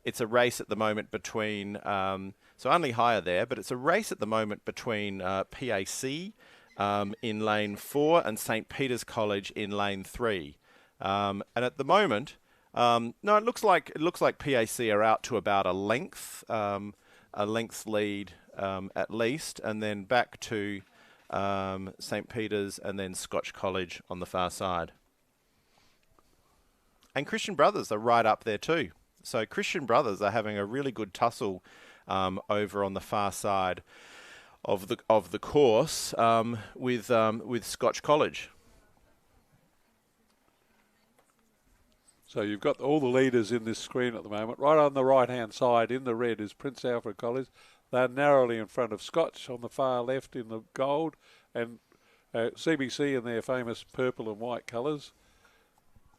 it's a race at the moment between so Unley High are there, but it's a race at the moment between PAC in lane 4 and St Peter's College in lane 3. And at the moment, no, it looks like PAC are out to about a length lead at least, and then back to St Peter's and then Scotch College on the far side. And Christian Brothers are right up there too. So Christian Brothers are having a really good tussle over on the far side of the course with Scotch College. So you've got all the leaders in this screen at the moment. Right on the right-hand side in the red is Prince Alfred College. They're narrowly in front of Scotch on the far left in the gold, and CBC in their famous purple and white colours.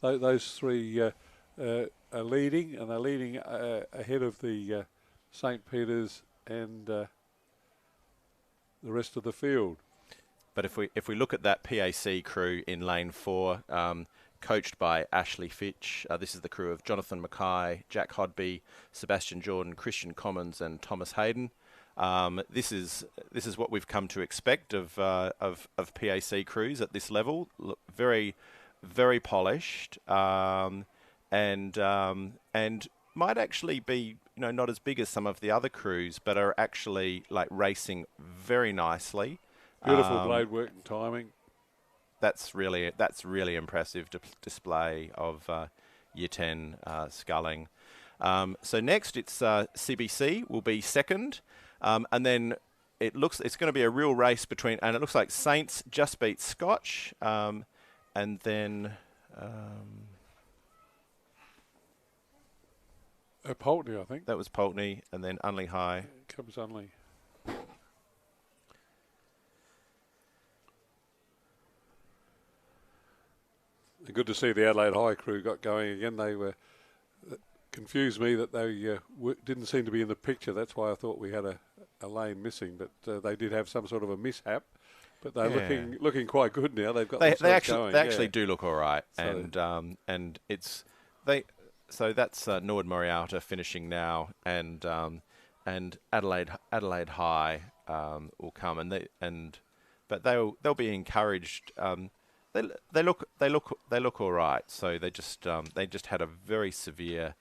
Those 3 are leading, and they're leading ahead of the St Peter's and the rest of the field. But if we look at that PAC crew in lane 4, coached by Ashley Fitch, this is the crew of Jonathan Mackay, Jack Hodby, Sebastian Jordan, Christian Commons, and Thomas Hayden. This is what we've come to expect of PAC crews at this level. Look, very, very polished, and might actually be not as big as some of the other crews, but are actually like racing very nicely. Beautiful blade work and timing. That's really impressive display of Year 10 sculling. So next it's CBC will be second, and then it's going to be a real race between, and it looks like Saints just beat Scotch, and then Pulteney, I think. That was Pulteney, and then Unley High. Comes Unley. Good to see the Adelaide High crew got going again. They were confused me that they didn't seem to be in the picture. That's why I thought we had a lane missing. But they did have some sort of a mishap. But they're looking quite good now. They've got they actually going. Do look all right, so and it's they. So that's Nord Morialta finishing now, and Adelaide High will come, but they'll be encouraged. They look all right. So they just had a very severe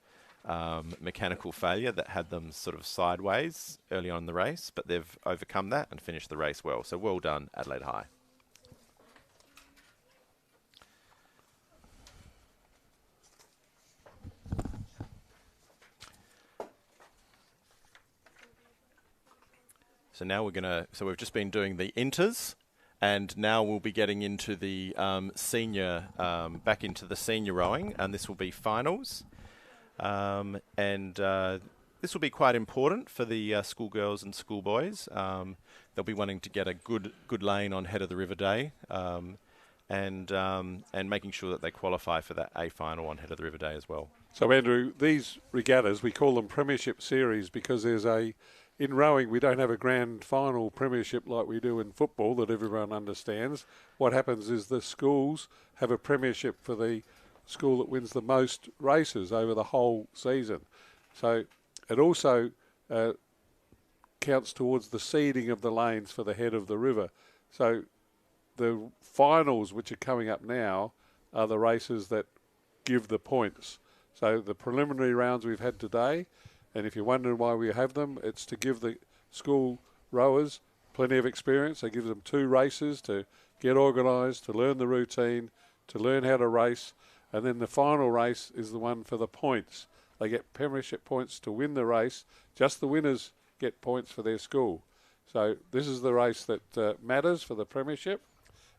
mechanical failure that had them sort of sideways early on in the race, but they've overcome that and finished the race well. So well done, Adelaide High. So now we've just been doing the inters, and now we'll be getting into the senior, back into the senior rowing, and this will be finals. And this will be quite important for the schoolgirls and schoolboys. they'll be wanting to get a good lane on Head of the River Day, and making sure that they qualify for that A final on Head of the River Day as well. So, Andrew, these regattas, we call them Premiership Series because in rowing, we don't have a grand final premiership like we do in football that everyone understands. What happens is the schools have a premiership for the school that wins the most races over the whole season. So it also counts towards the seeding of the lanes for the Head of the River. So the finals, which are coming up now, are the races that give the points. So the preliminary rounds we've had today, and if you're wondering why we have them, it's to give the school rowers plenty of experience. They give them 2 races to get organised, to learn the routine, to learn how to race, and then the final race is the one for the points. They get premiership points to win the race. Just the winners get points for their school. So this is the race that matters for the premiership.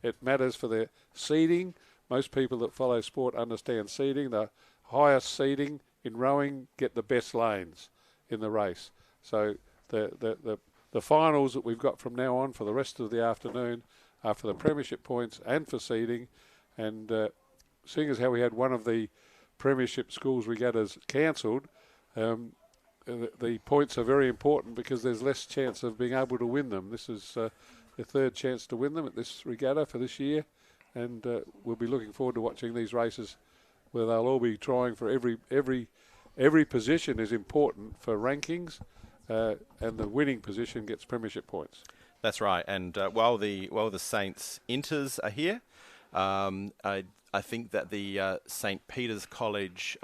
It matters for the seeding. Most people that follow sport understand seeding. The highest seeding in rowing get the best lanes in the race. So the finals that we've got from now on for the rest of the afternoon are for the premiership points and for seeding. And seeing as how we had one of the premiership schools regattas cancelled, the points are very important because there's less chance of being able to win them. This is the 3rd chance to win them at this regatta for this year, and we'll be looking forward to watching these races where they'll all be trying for every position is important for rankings, and the winning position gets premiership points. That's right. And while the Saints Inters are here, I think that the St. Peter's College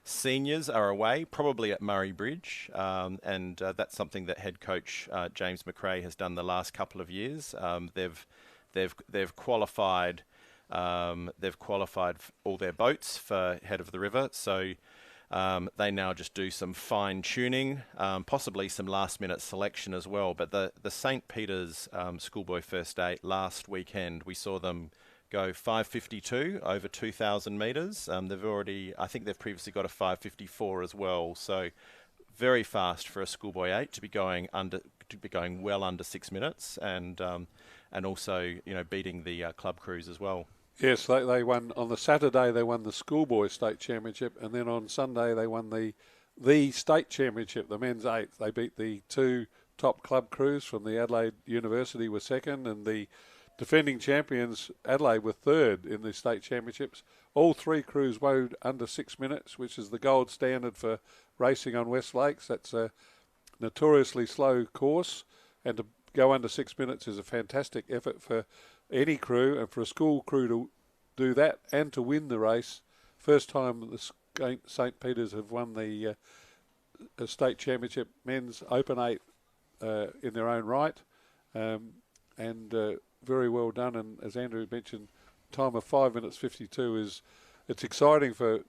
seniors are away, probably at Murray Bridge, and that's something that head coach James McRae has done the last couple of years. They've qualified. They've qualified all their boats for Head of the River, so they now just do some fine tuning, possibly some last minute selection as well. But the St. Peter's Schoolboy First 8 last weekend, we saw them go 5:52 over 2,000 metres. I think they've previously got a 5:54 as well. So very fast for a Schoolboy 8 to be going well under 6 minutes, and also beating the club crews as well. Yes, they won on the Saturday. They won the Schoolboy State Championship, and then on Sunday they won the State Championship, the men's 8. They beat the 2 top club crews from the Adelaide University were second, and the defending champions Adelaide were 3rd in the state championships. All 3 crews rowed under 6 minutes, which is the gold standard for racing on West Lakes. That's a notoriously slow course, and to go under 6 minutes is a fantastic effort for any crew, and for a school crew to do that and to win the race. First time the St. Peter's have won the state championship men's Open 8 in their own right, and very well done. And as Andrew mentioned, time of 5 minutes 52 it's exciting for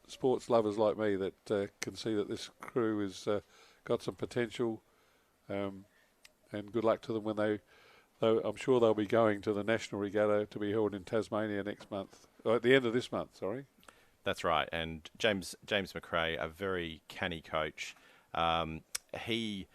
sports lovers like me that can see that this crew has got some potential, and good luck to them when I'm sure they'll be going to the National Regatta to be held in Tasmania next month, or at the end of this month, sorry. That's right. And James McRae, a very canny coach, he'll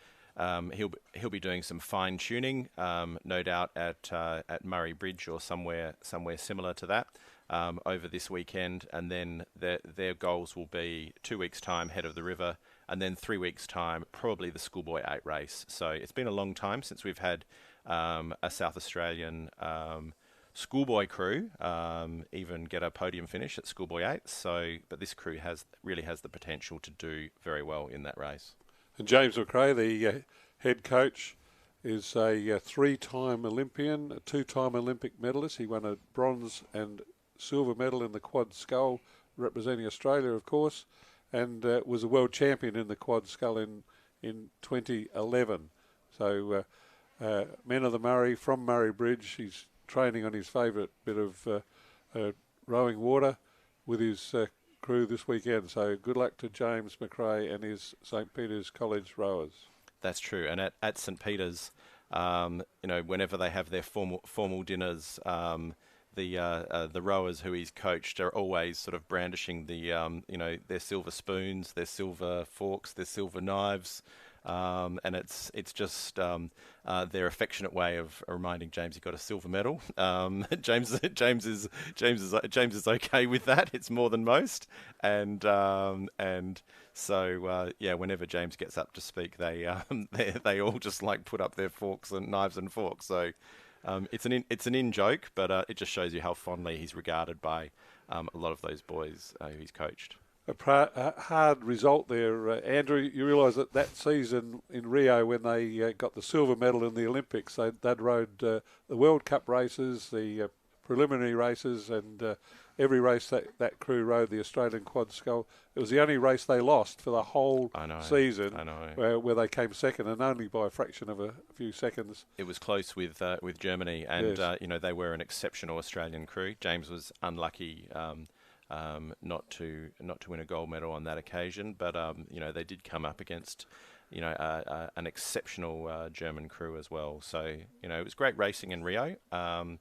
be doing some fine tuning, no doubt at Murray Bridge or somewhere similar to that over this weekend, and then their goals will be 2 weeks' time Head of the River, and then 3 weeks' time probably the Schoolboy 8 race. So it's been a long time since we've had a South Australian schoolboy crew even get a podium finish at Schoolboy 8. So, but this crew really has the potential to do very well in that race. And James McRae, the head coach, is a 3-time Olympian, a 2-time Olympic medalist. He won a bronze and silver medal in the quad scull, representing Australia, of course, and was a world champion in the quad scull in 2011. So Men of the Murray from Murray Bridge. He's training on his favourite bit of rowing water with his crew this weekend. So good luck to James McRae and his St. Peter's College rowers. That's true. And at St. Peter's, whenever they have their formal dinners, the rowers who he's coached are always sort of brandishing their silver spoons, their silver forks, their silver knives. And it's just their affectionate way of reminding James he got a silver medal. James is okay with that. It's more than most, and so whenever James gets up to speak, they all just like put up their forks and knives and forks. So it's an in joke, but it just shows you how fondly he's regarded by a lot of those boys who he's coached. A hard result there, Andrew. You realise that season in Rio, when they got the silver medal in the Olympics, they'd rode the World Cup races, the preliminary races, and every race that crew rode, the Australian Quad Scull. It was the only race they lost for the whole season. I know. Where they came second, and only by a fraction of a few seconds. It was close with Germany, and yes. They were an exceptional Australian crew. James was unlucky. Not to win a gold medal on that occasion, but they did come up against an exceptional German crew as well. So it was great racing in Rio, and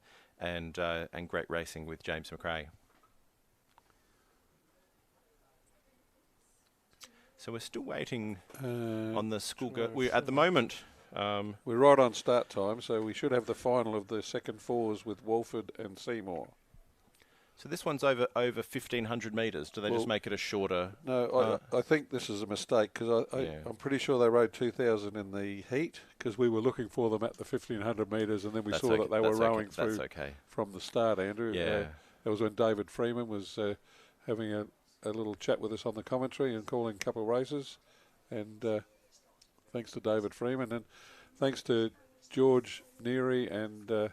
great racing with James McRae. So we're still waiting on the school girl. At the moment. We're right on start time, so we should have the final of the second fours with Walford and Seymour. So this one's over 1,500 metres. Do they just make it a shorter? No, I think this is a mistake, because I'm pretty sure they rode 2,000 in the heat, because we were looking for them at the 1,500 metres, and then we saw that they were rowing through from the start, Andrew. Yeah. That was when David Freeman was having a little chat with us on the commentary and calling a couple of races. And thanks to David Freeman, and thanks to George Neary and...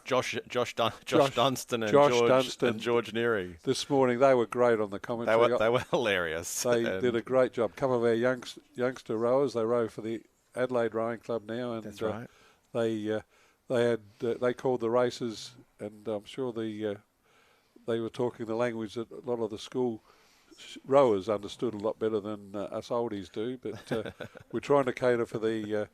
Josh Dunstan and George Neary. This morning they were great on the commentary. They were hilarious. They did a great job. A couple of our youngster rowers, they row for the Adelaide Rowing Club now, and that's right. They called the races, and I'm sure they were talking the language that a lot of the school rowers understood a lot better than us oldies do. But we're trying to cater for the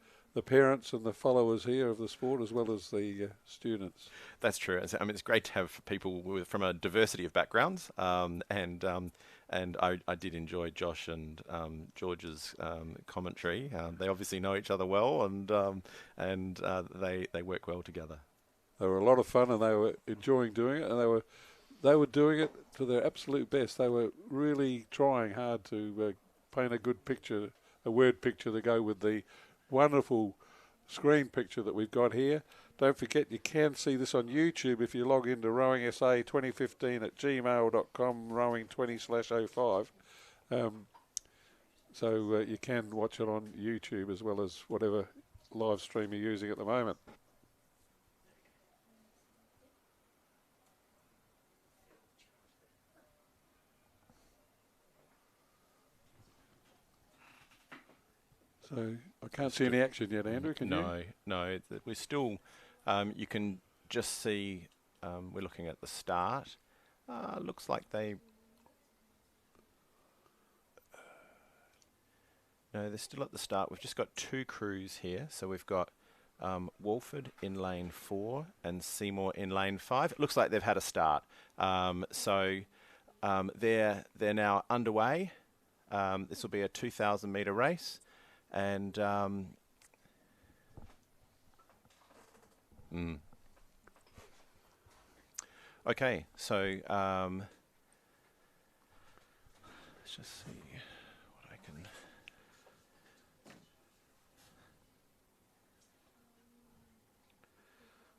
parents and the followers here of the sport, as well as the students. That's true. I mean, it's great to have people from a diversity of backgrounds, and I did enjoy Josh and George's commentary. They obviously know each other well, and they work well together. They were a lot of fun, and they were enjoying doing it, and they were doing it to their absolute best. They were really trying hard to paint a good picture, a word picture to go with the wonderful screen picture that we've got here. Don't forget, you can see this on YouTube if you log into rowingsa2015@gmail.com, rowing20/05. So you can watch it on YouTube as well as whatever live stream you're using at the moment. So I can't see any action yet, Andrew. Can you? No. We're still. You can just see. We're looking at the start. Looks like they. No, they're still at the start. We've just got two crews here. So we've got Walford in lane 4 and Seymour in lane 5. It looks like they've had a start. So they're now underway. This will be a 2,000 metre race. And okay, so let's just see what I can.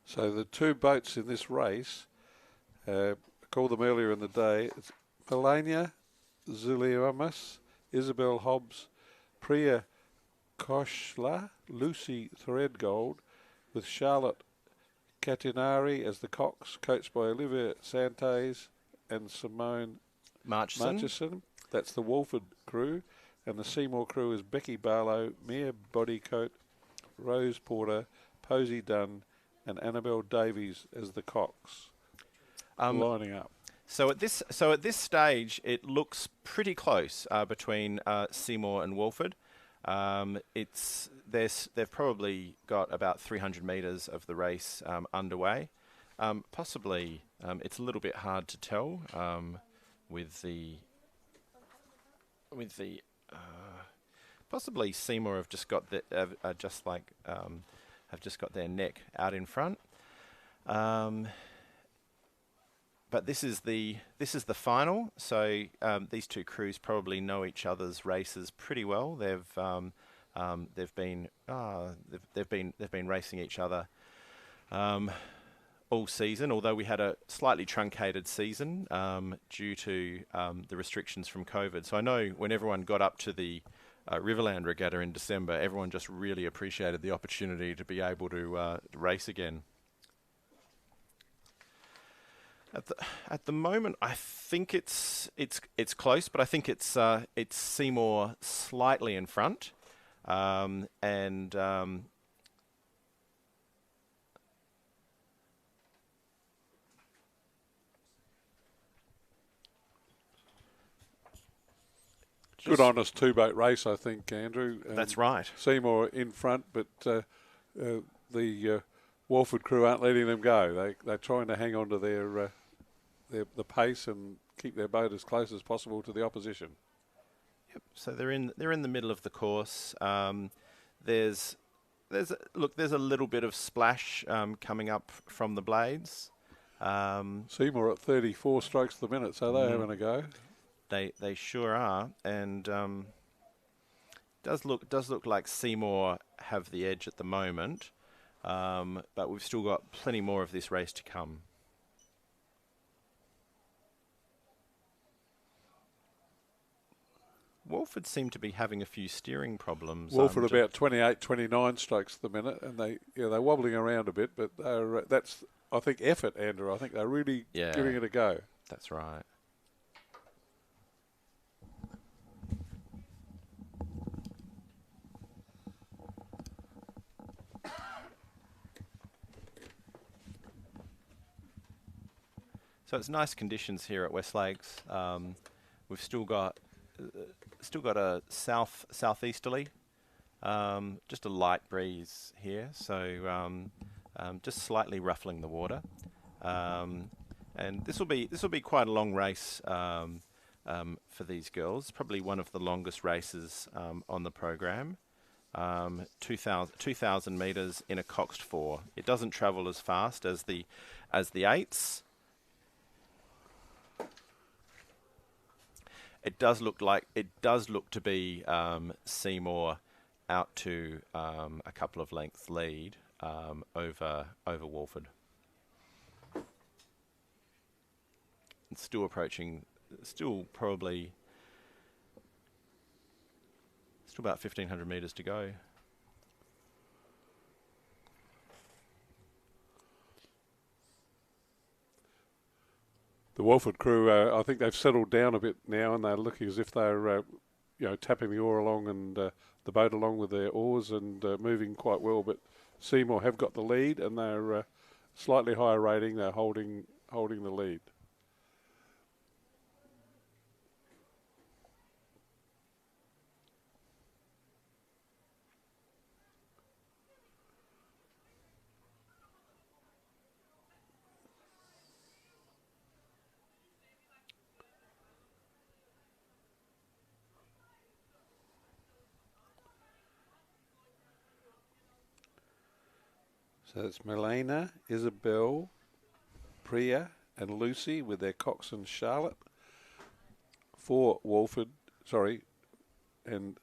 So the two boats in this race, I called them earlier in the day. It's Melania Zuliamas, Isabel Hobbs, Priya Koshla, Lucy Threadgold, with Charlotte Catinari as the cocks, coached by Olivia Santes and Simone Marchison. That's the Walford crew. And the Seymour crew is Becky Barlow, Mia Bodycoat, Rose Porter, Posey Dunn, and Annabelle Davies as the cocks, lining up. So at this stage, it looks pretty close between Seymour and Walford. They've probably got about 300 metres of the race underway. Possibly, it's a little bit hard to tell with the possibly Seymour have just got have just got their neck out in front. But this is the final. So these two crews probably know each other's races pretty well. They've been racing each other all season. Although we had a slightly truncated season due to the restrictions from COVID. So I know when everyone got up to the Riverland Regatta in December, everyone just really appreciated the opportunity to be able to race again. At the moment, I think it's close, but I think it's Seymour slightly in front, Good honest two-boat race, I think, Andrew. That's right. Seymour in front, but the Walford crew aren't letting them go. They're trying to hang on to the pace and keep their boat as close as possible to the opposition. Yep. So they're in the middle of the course. There's a little bit of splash coming up from the blades. Seymour at 34 strokes the minute, so they're having a go. They sure are, and does look like Seymour have the edge at the moment, but we've still got plenty more of this race to come. Walford seem to be having a few steering problems. Walford about 28, 29 strokes the minute, and they're wobbling around a bit, but that's, I think, effort, Andrew. I think they're really giving it a go. That's right. So it's nice conditions here at West Lakes. We've still got a southeasterly, just a light breeze here, so just slightly ruffling the water. And this will be quite a long race for these girls. Probably one of the longest races on the program. 2,000 meters in a coxed 4. It doesn't travel as fast as the 8s. It does look to be Seymour out to a couple of lengths lead over Walford. It's still approaching, still about 1,500 metres to go. The Walford crew, I think they've settled down a bit now, and they're looking as if they're, tapping the oar along and the boat along with their oars and moving quite well. But Seymour have got the lead, and they're slightly higher rating. They're holding the lead. So it's Milena, Isabel, Priya and Lucy with their coxswain Charlotte for Walford, and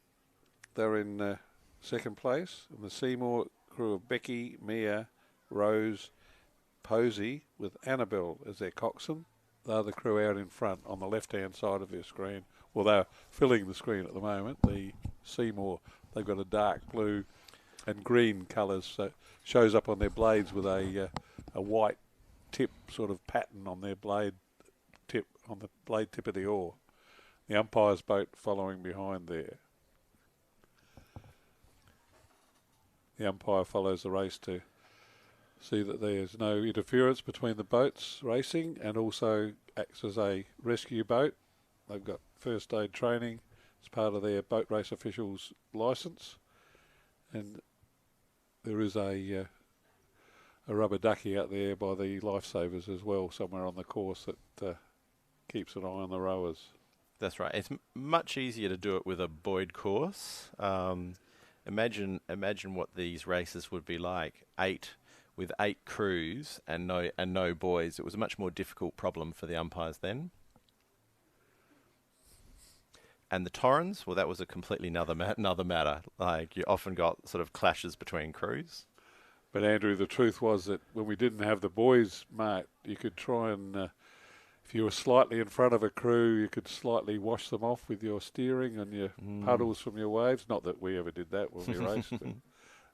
they're in second place. And the Seymour crew of Becky, Mia, Rose, Posey with Annabelle as their coxswain. They're the crew out in front on the left-hand side of their screen. Well, they're filling the screen at the moment. The Seymour, they've got a dark blue and green colours, so shows up on their blades with a white tip sort of pattern on their blade tip, on the blade tip of the oar. The umpire's boat following behind there. The umpire follows the race to see that there's no interference between the boats racing, and also acts as a rescue boat. They've got first aid training as part of their boat race officials' licence, and there is a rubber ducky out there by the lifesavers as well, somewhere on the course that keeps an eye on the rowers. That's right. It's much easier to do it with a buoyed course. Imagine what these races would be like. With 8 crews and no buoys. It was a much more difficult problem for the umpires then. And the Torrens, well, that was a completely another matter. Like, you often got sort of clashes between crews. But Andrew, the truth was that when we didn't have the buoys marked, you could try and, if you were slightly in front of a crew, you could slightly wash them off with your steering and your puddles from your waves. Not that we ever did that when we raced, but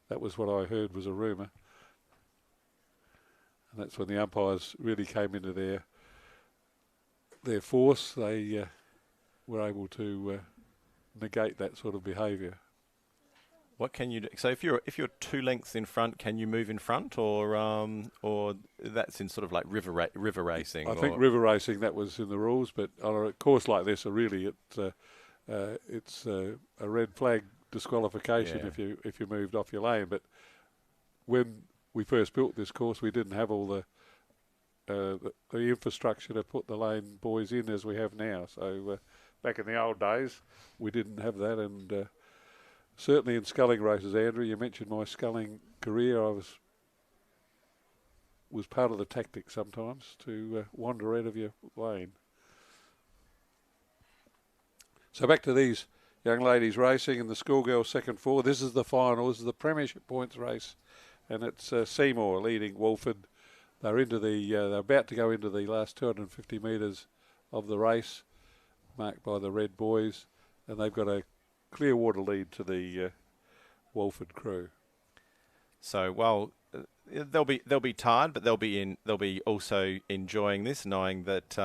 that was what I heard was a rumour. And that's when the umpires really came into their force. They were able to negate that sort of behaviour. What can you do? So if you're 2 lengths in front, can you move in front, or that's in sort of like river racing? I think river racing, that was in the rules, but on a course like this, really it's a red flag disqualification if you moved off your lane. But when we first built this course, we didn't have all the infrastructure to put the lane buoys in as we have now. So back in the old days, we didn't have that, and certainly in sculling races, Andrew, you mentioned my sculling career. I was part of the tactic sometimes to wander out of your lane. So back to these young ladies racing in the schoolgirls second 4. This is the final. This is the Premiership points race, and it's Seymour leading Wolford. They're about to go into the last 250 metres of the race, marked by the red boys, and they've got a clear water lead to the Wolford crew. So, well, they'll be tired, but they'll be also enjoying this, knowing that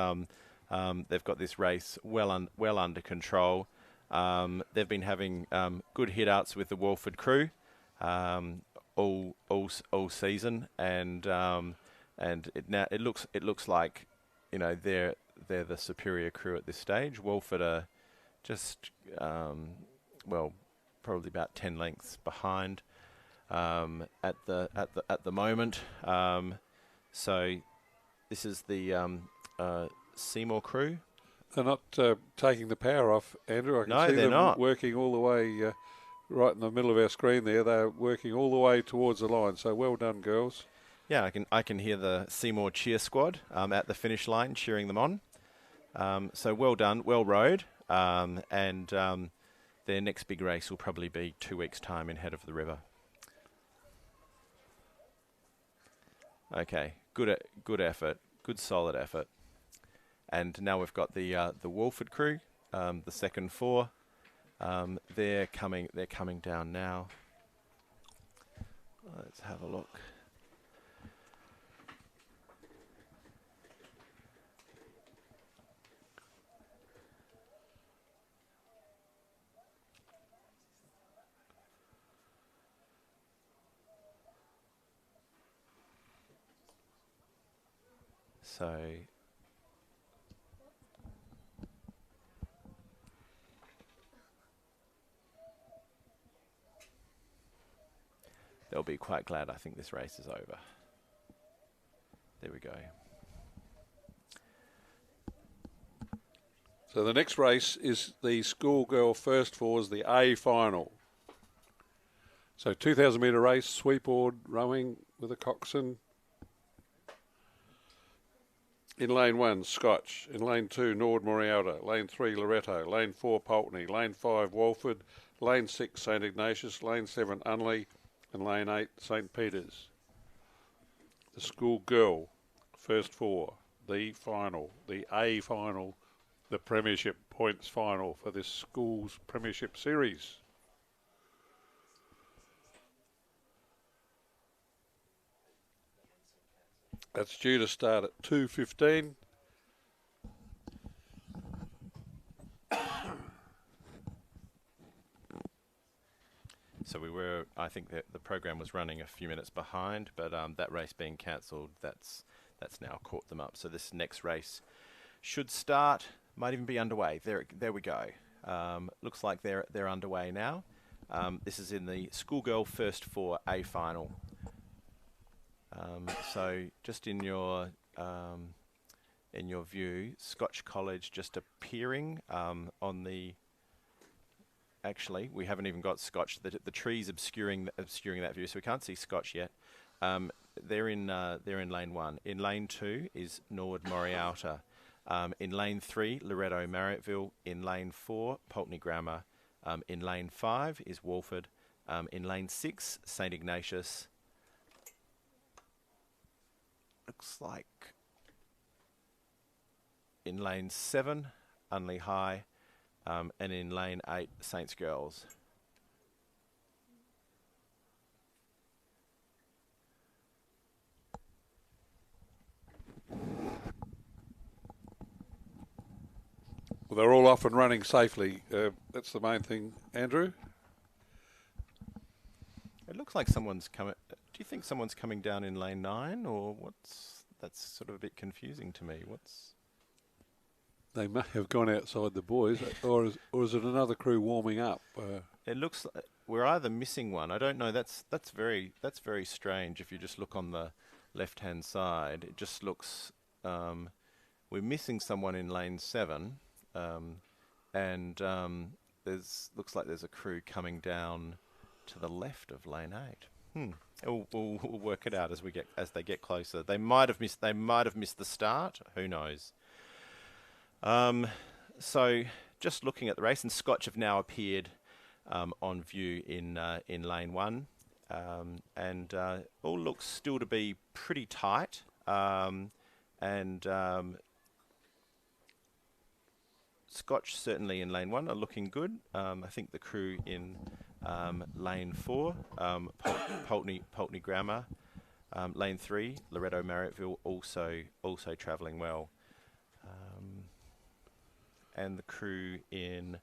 they've got this race well under control. They've been having good hit outs with the Wolford crew all season, and it looks like, you know, they're the superior crew at this stage. Wolford are just probably about 10 lengths behind at the moment. So this is the Seymour crew. They're not taking the power off, Andrew. I can see them not working all the way right in the middle of our screen there. They're working all the way towards the line. So well done, girls. Yeah, I can hear the Seymour cheer squad at the finish line cheering them on. So well done, well rowed, and their next big race will probably be 2 weeks' time in Head of the River. Okay, good effort, good solid effort. And now we've got the Wolford crew, the second 4. They're coming down now. Let's have a look. So they'll be quite glad, I think, this race is over. There we go. So the next race is the schoolgirl first 4's the A final. So 2,000 metre race, sweepboard, rowing with a coxswain. In lane 1, Scotch. In lane 2, Nord Morialta. Lane 3, Loretto. Lane 4, Pulteney. Lane 5, Walford. Lane 6, St Ignatius. Lane 7, Unley. And lane 8, St Peter's. The schoolgirl, first 4, the final, the A final, the Premiership points final for this school's Premiership series. That's due to start at 2:15. So I think that the program was running a few minutes behind, but that race being cancelled, that's now caught them up. So this next race should start, might even be underway. There we go. Looks like they're underway now. This is in the schoolgirl first 4 A final. So just in your in your view. Scotch College just appearing on the. Actually, we haven't even got Scotch. The trees obscuring that view, so we can't see Scotch yet. They're in lane 1. In lane 2 is Norwood Morialta. In lane 3, Loretto Marriotteville. In lane 4, Pulteney Grammar. In lane 5 is Walford. In lane 6, St Ignatius. Looks like in lane 7, Unley High. And in lane 8, Saints Girls. Well, they're all off and running safely. That's the main thing, Andrew. It looks like someone's coming. Do you think someone's coming down in lane 9, or what's? That's sort of a bit confusing to me. What's? They may have gone outside the boys, or is it another crew warming up? It looks like we're either missing one. I don't know. That's very strange. If you just look on the left-hand side, it just looks we're missing someone in lane 7, and looks like there's a crew coming down to the left of lane 8. We'll work it out as they get closer. They might have missed the start. Who knows? So just looking at the race, and Scotch have now appeared on view in lane 1, and all looks still to be pretty tight, and Scotch certainly in lane 1 are looking good. I think the crew in lane 4, Pulteney Grammar, lane 3, Loretto Marriotteville also travelling well. And the crew in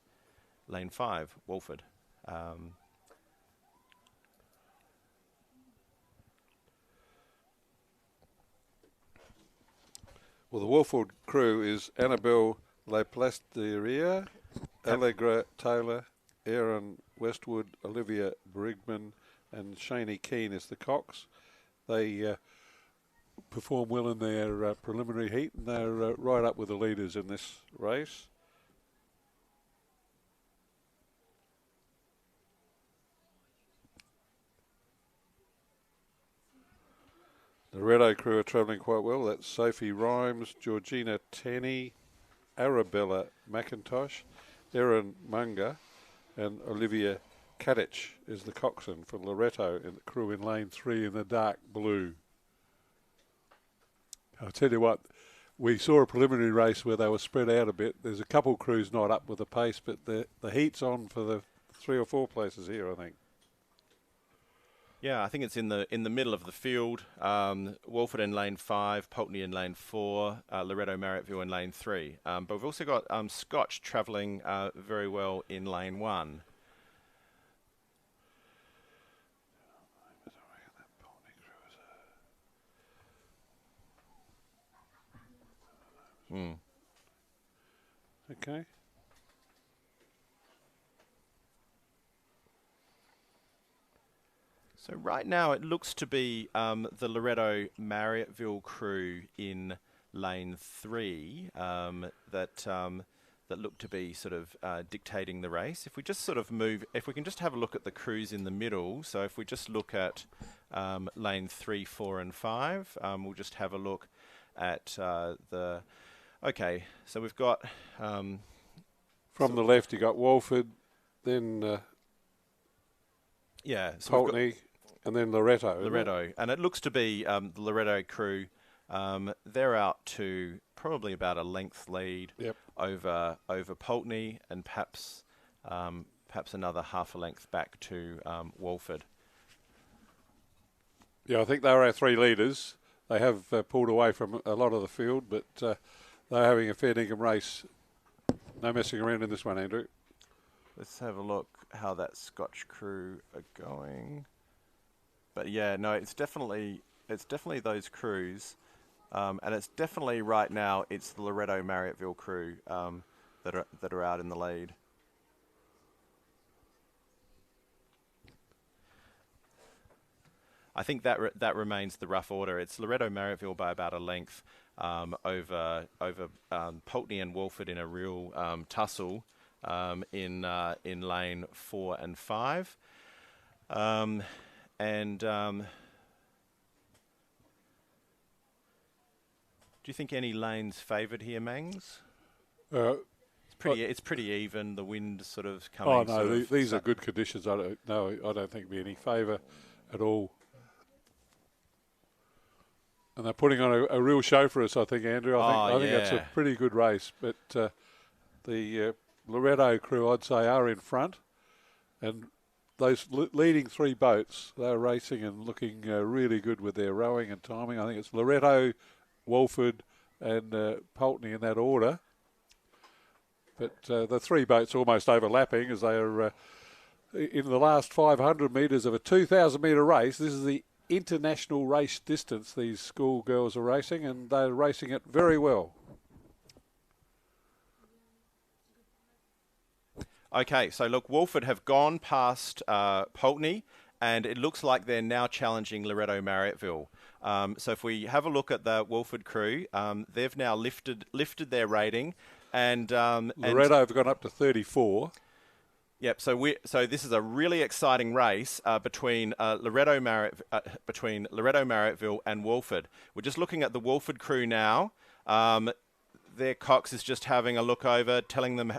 lane 5, Walford. Well, the Walford crew is Annabelle Laplasteria, Allegra Taylor, Aaron Westwood, Olivia Brigman, and Shaney Keane is the cocks. They perform well in their preliminary heat, and they're right up with the leaders in this race. The Regatta crew are travelling quite well. That's Sophie Rhymes, Georgina Tenney, Arabella McIntosh, Erin Munger, and Olivia Kadich is the coxswain for Loretto in the crew in lane 3 in the dark blue. I'll tell you what, we saw a preliminary race where they were spread out a bit. There's a couple of crews not up with the pace, but the heat's on for the 3 or 4 places here, I think. Yeah, I think it's in the middle of the field. Walford in lane 5, Pulteney in lane 4, Loretto Marriotteville in lane 3. But we've also got Scotch travelling very well in lane 1. Okay. So right now it looks to be the Loretto Marriotteville crew in lane 3 that look to be sort of dictating the race. If we just sort of move, if we can just have a look at the crews in the middle. So if we just look at lane 3, 4 and 5, we'll just have a look at the... Okay, so we've got... From the left you got Walford, then yeah, so Pulteney, and then Loretto. Loretto. And it looks to be the Loretto crew. They're out to probably about a length lead over Pulteney, and perhaps another half a length back to Walford. Yeah, I think they were our 3 leaders. They have pulled away from a lot of the field, but they're having a fair dinkum race. No messing around in this one, Andrew. Let's have a look how that Scotch crew are going. But yeah, no, it's definitely those crews, and it's definitely right now it's the Loretto Marriotteville crew that are out in the lead. I think that remains the rough order. It's Loretto Marriotteville by about a length, over Pulteney and Wolford in a real tussle in lane 4 and 5. Do you think any lane's favoured here, Mangs? It's pretty even. The wind sort of coming. Oh no, these are good conditions. I don't think there'll be any favour at all. And they're putting on a real show for us, I think, Andrew. I think that's a pretty good race. But the Loretto crew, I'd say, are in front, and those leading three boats, they're racing and looking really good with their rowing and timing. I think it's Loretto, Wolford, and Pulteney in that order. But the three boats almost overlapping as they are in the last 500 metres of a 2,000 metre race. This is the international race distance these school girls are racing, and they're racing it very well. Okay, so look, Wolford have gone past Pulteney, and it looks like they're now challenging Loretto Marriotteville. So if we have a look at the Wolford crew, they've now lifted their rating. And Loretto have gone up to 34. Yep. So this is a really exciting race between Loretto Marriotteville and Wolford. We're just looking at the Wolford crew now. Their Cox is just having a look over, telling them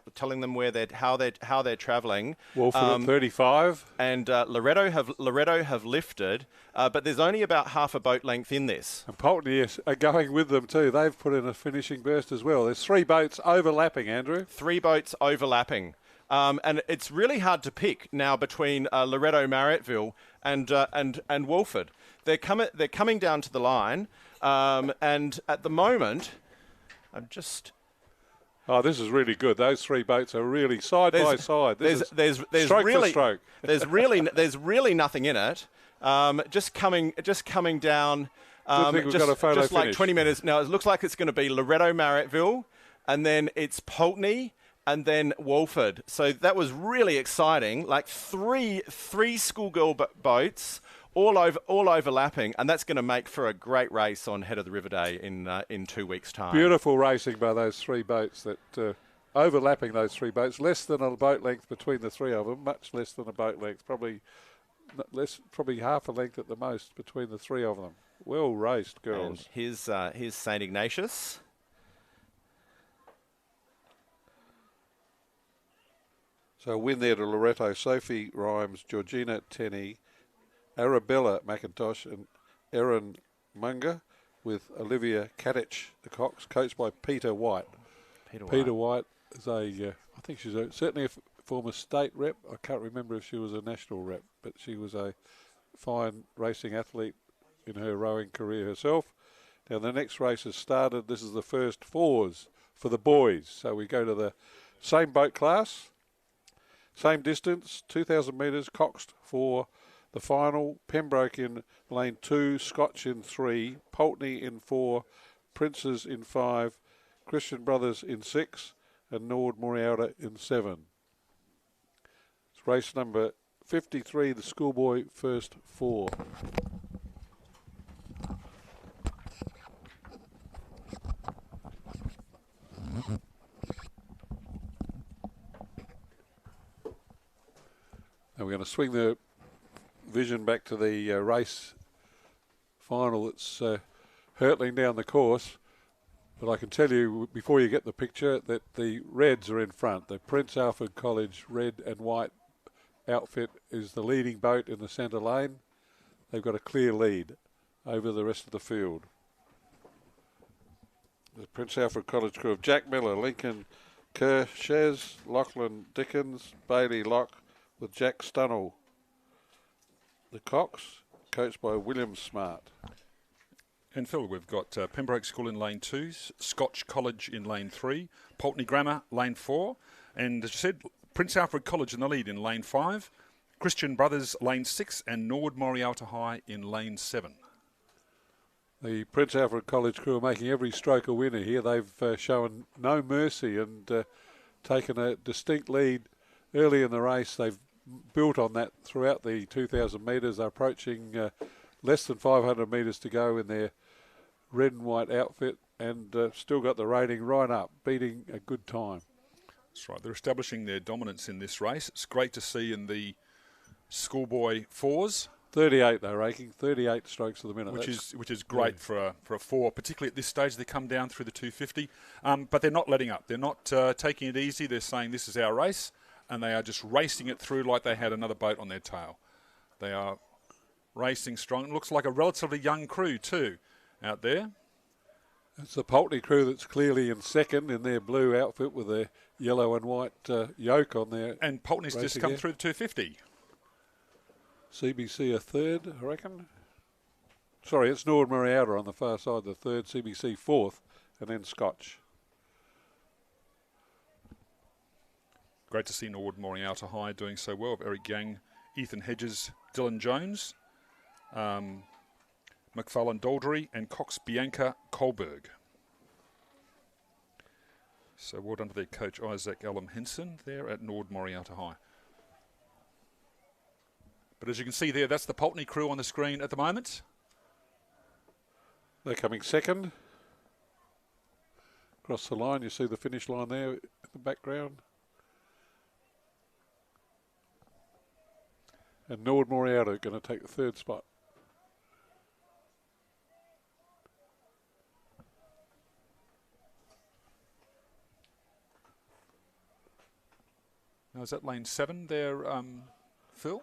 how they're travelling. Wolford at 35, and Loretto have lifted, but there's only about half a boat length in this. And Pulteney are going with them too. They've put in a finishing burst as well. There's three boats overlapping, Andrew. Three boats overlapping. And it's really hard to pick now between Loretto Marriotteville and Wolford. They're coming down to the line, and at the moment, I'm just. Oh, this is really good. Those three boats are really side by side. There's stroke really for stroke. there's really nothing in it. Just coming down. Good thing we've got a photo just like finish. 20 minutes now. It looks like it's going to be Loretto Marriotteville, and then it's Pulteney, and then Wolford. So that was really exciting. Like three schoolgirl boats all overlapping, and that's going to make for a great race on Head of the River Day in 2 weeks' time. Beautiful racing by those three boats that overlapping those three boats. Less than a boat length between the three of them. Much less than a boat length. Probably half a length at the most between the three of them. Well raced, girls. And here's St Ignatius. So a win there to Loretto, Sophie Rhymes, Georgina Tenney, Arabella McIntosh and Erin Munger, with Olivia Kadich, the Cox, coached by Peter White. Peter White is I think she's certainly a former state rep. I can't remember if she was a national rep, but she was a fine racing athlete in her rowing career herself. Now the next race has started. This is the first fours for the boys. So we go to the same boat class, same distance, 2,000 metres, Coxed for the final. Pembroke in lane 2, Scotch in 3, Pulteney in 4, Princes in 5, Christian Brothers in 6, and Nord Morialta in 7. It's race number 53, the schoolboy first 4. Now we're going to swing the vision back to the race final that's hurtling down the course. But I can tell you, before you get the picture, that the Reds are in front. The Prince Alfred College red and white outfit is the leading boat in the centre lane. They've got a clear lead over the rest of the field. The Prince Alfred College crew of Jack Miller, Lincoln Kerr, Shez, Lachlan Dickens, Bailey Locke, with Jack Stunnell. The Cox, coached by William Smart. And Phil, we've got Pembroke School in lane 2, Scotch College in lane 3, Pulteney Grammar lane 4, and as you said, Prince Alfred College in the lead in lane 5, Christian Brothers lane 6, and Nord Morialta High in lane 7. The Prince Alfred College crew are making every stroke a winner here. They've shown no mercy and taken a distinct lead early in the race. They've built on that throughout the 2,000 metres. They're approaching less than 500 metres to go in their red and white outfit. and still got the rating right up, beating a good time. That's right. They're establishing their dominance in this race. It's great to see in the schoolboy fours. 38 they're raking, 38 strokes to the minute. Which is great for a four, particularly at this stage. They come down through the 250, but they're not letting up. They're not taking it easy. They're saying this is our race, and they are just racing it through like they had another boat on their tail. They are racing strong. It looks like a relatively young crew too out there. It's the Poultney crew that's clearly in second in their blue outfit with their yellow and white yoke on there. And Poultney's just come through the 250. CBC a third, I reckon. Sorry, it's Nord Moriauta on the far side, the third, CBC fourth, and then Scotch. Great to see Nord Moriauta High doing so well. Eric Gang, Ethan Hedges, Dylan Jones, McFarlane Daldery, and Cox Bianca Kohlberg. So well done to their coach Isaac Allam Henson there at Nord Moriauta High. But as you can see there, that's the Poultney crew on the screen at the moment. They're coming second. Across the line, you see the finish line there in the background. And Nord Moriauta going to take the third spot. Now is that lane 7 there, Phil?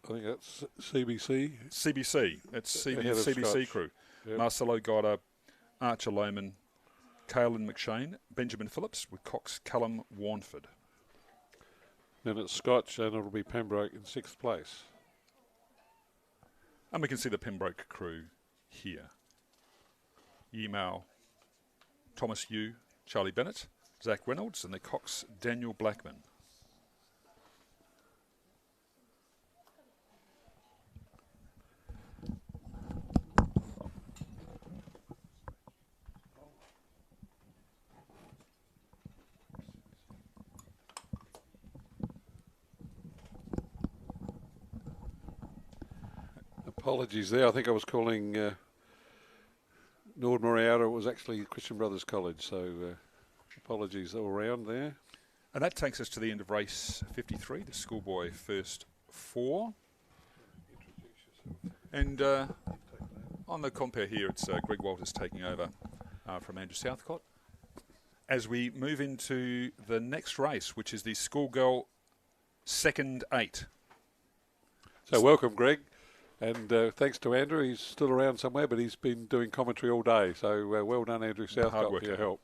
I think that's CBC. CBC. That's CBC Scotch. crew. Yep. Marcelo Goddard, Archer Lohman, Caelan McShane, Benjamin Phillips with Cox Callum Warnford. Then it's Scotch, and it'll be Pembroke in 6th place. And we can see the Pembroke crew here. Yimau, Thomas Yu, Charlie Bennett, Zach Reynolds, and the Cox Daniel Blackman. Apologies there. I think I was calling Nord Moriauta. It was actually Christian Brothers College, so apologies all round there. And that takes us to the end of race 53, the schoolboy first 4. And on the compare here, it's Greg Walters taking over from Andrew Southcott. As we move into the next race, which is the schoolgirl second 8. So welcome, Greg. And thanks to Andrew. He's still around somewhere, but he's been doing commentary all day. So well done, Andrew Southcott, for your help.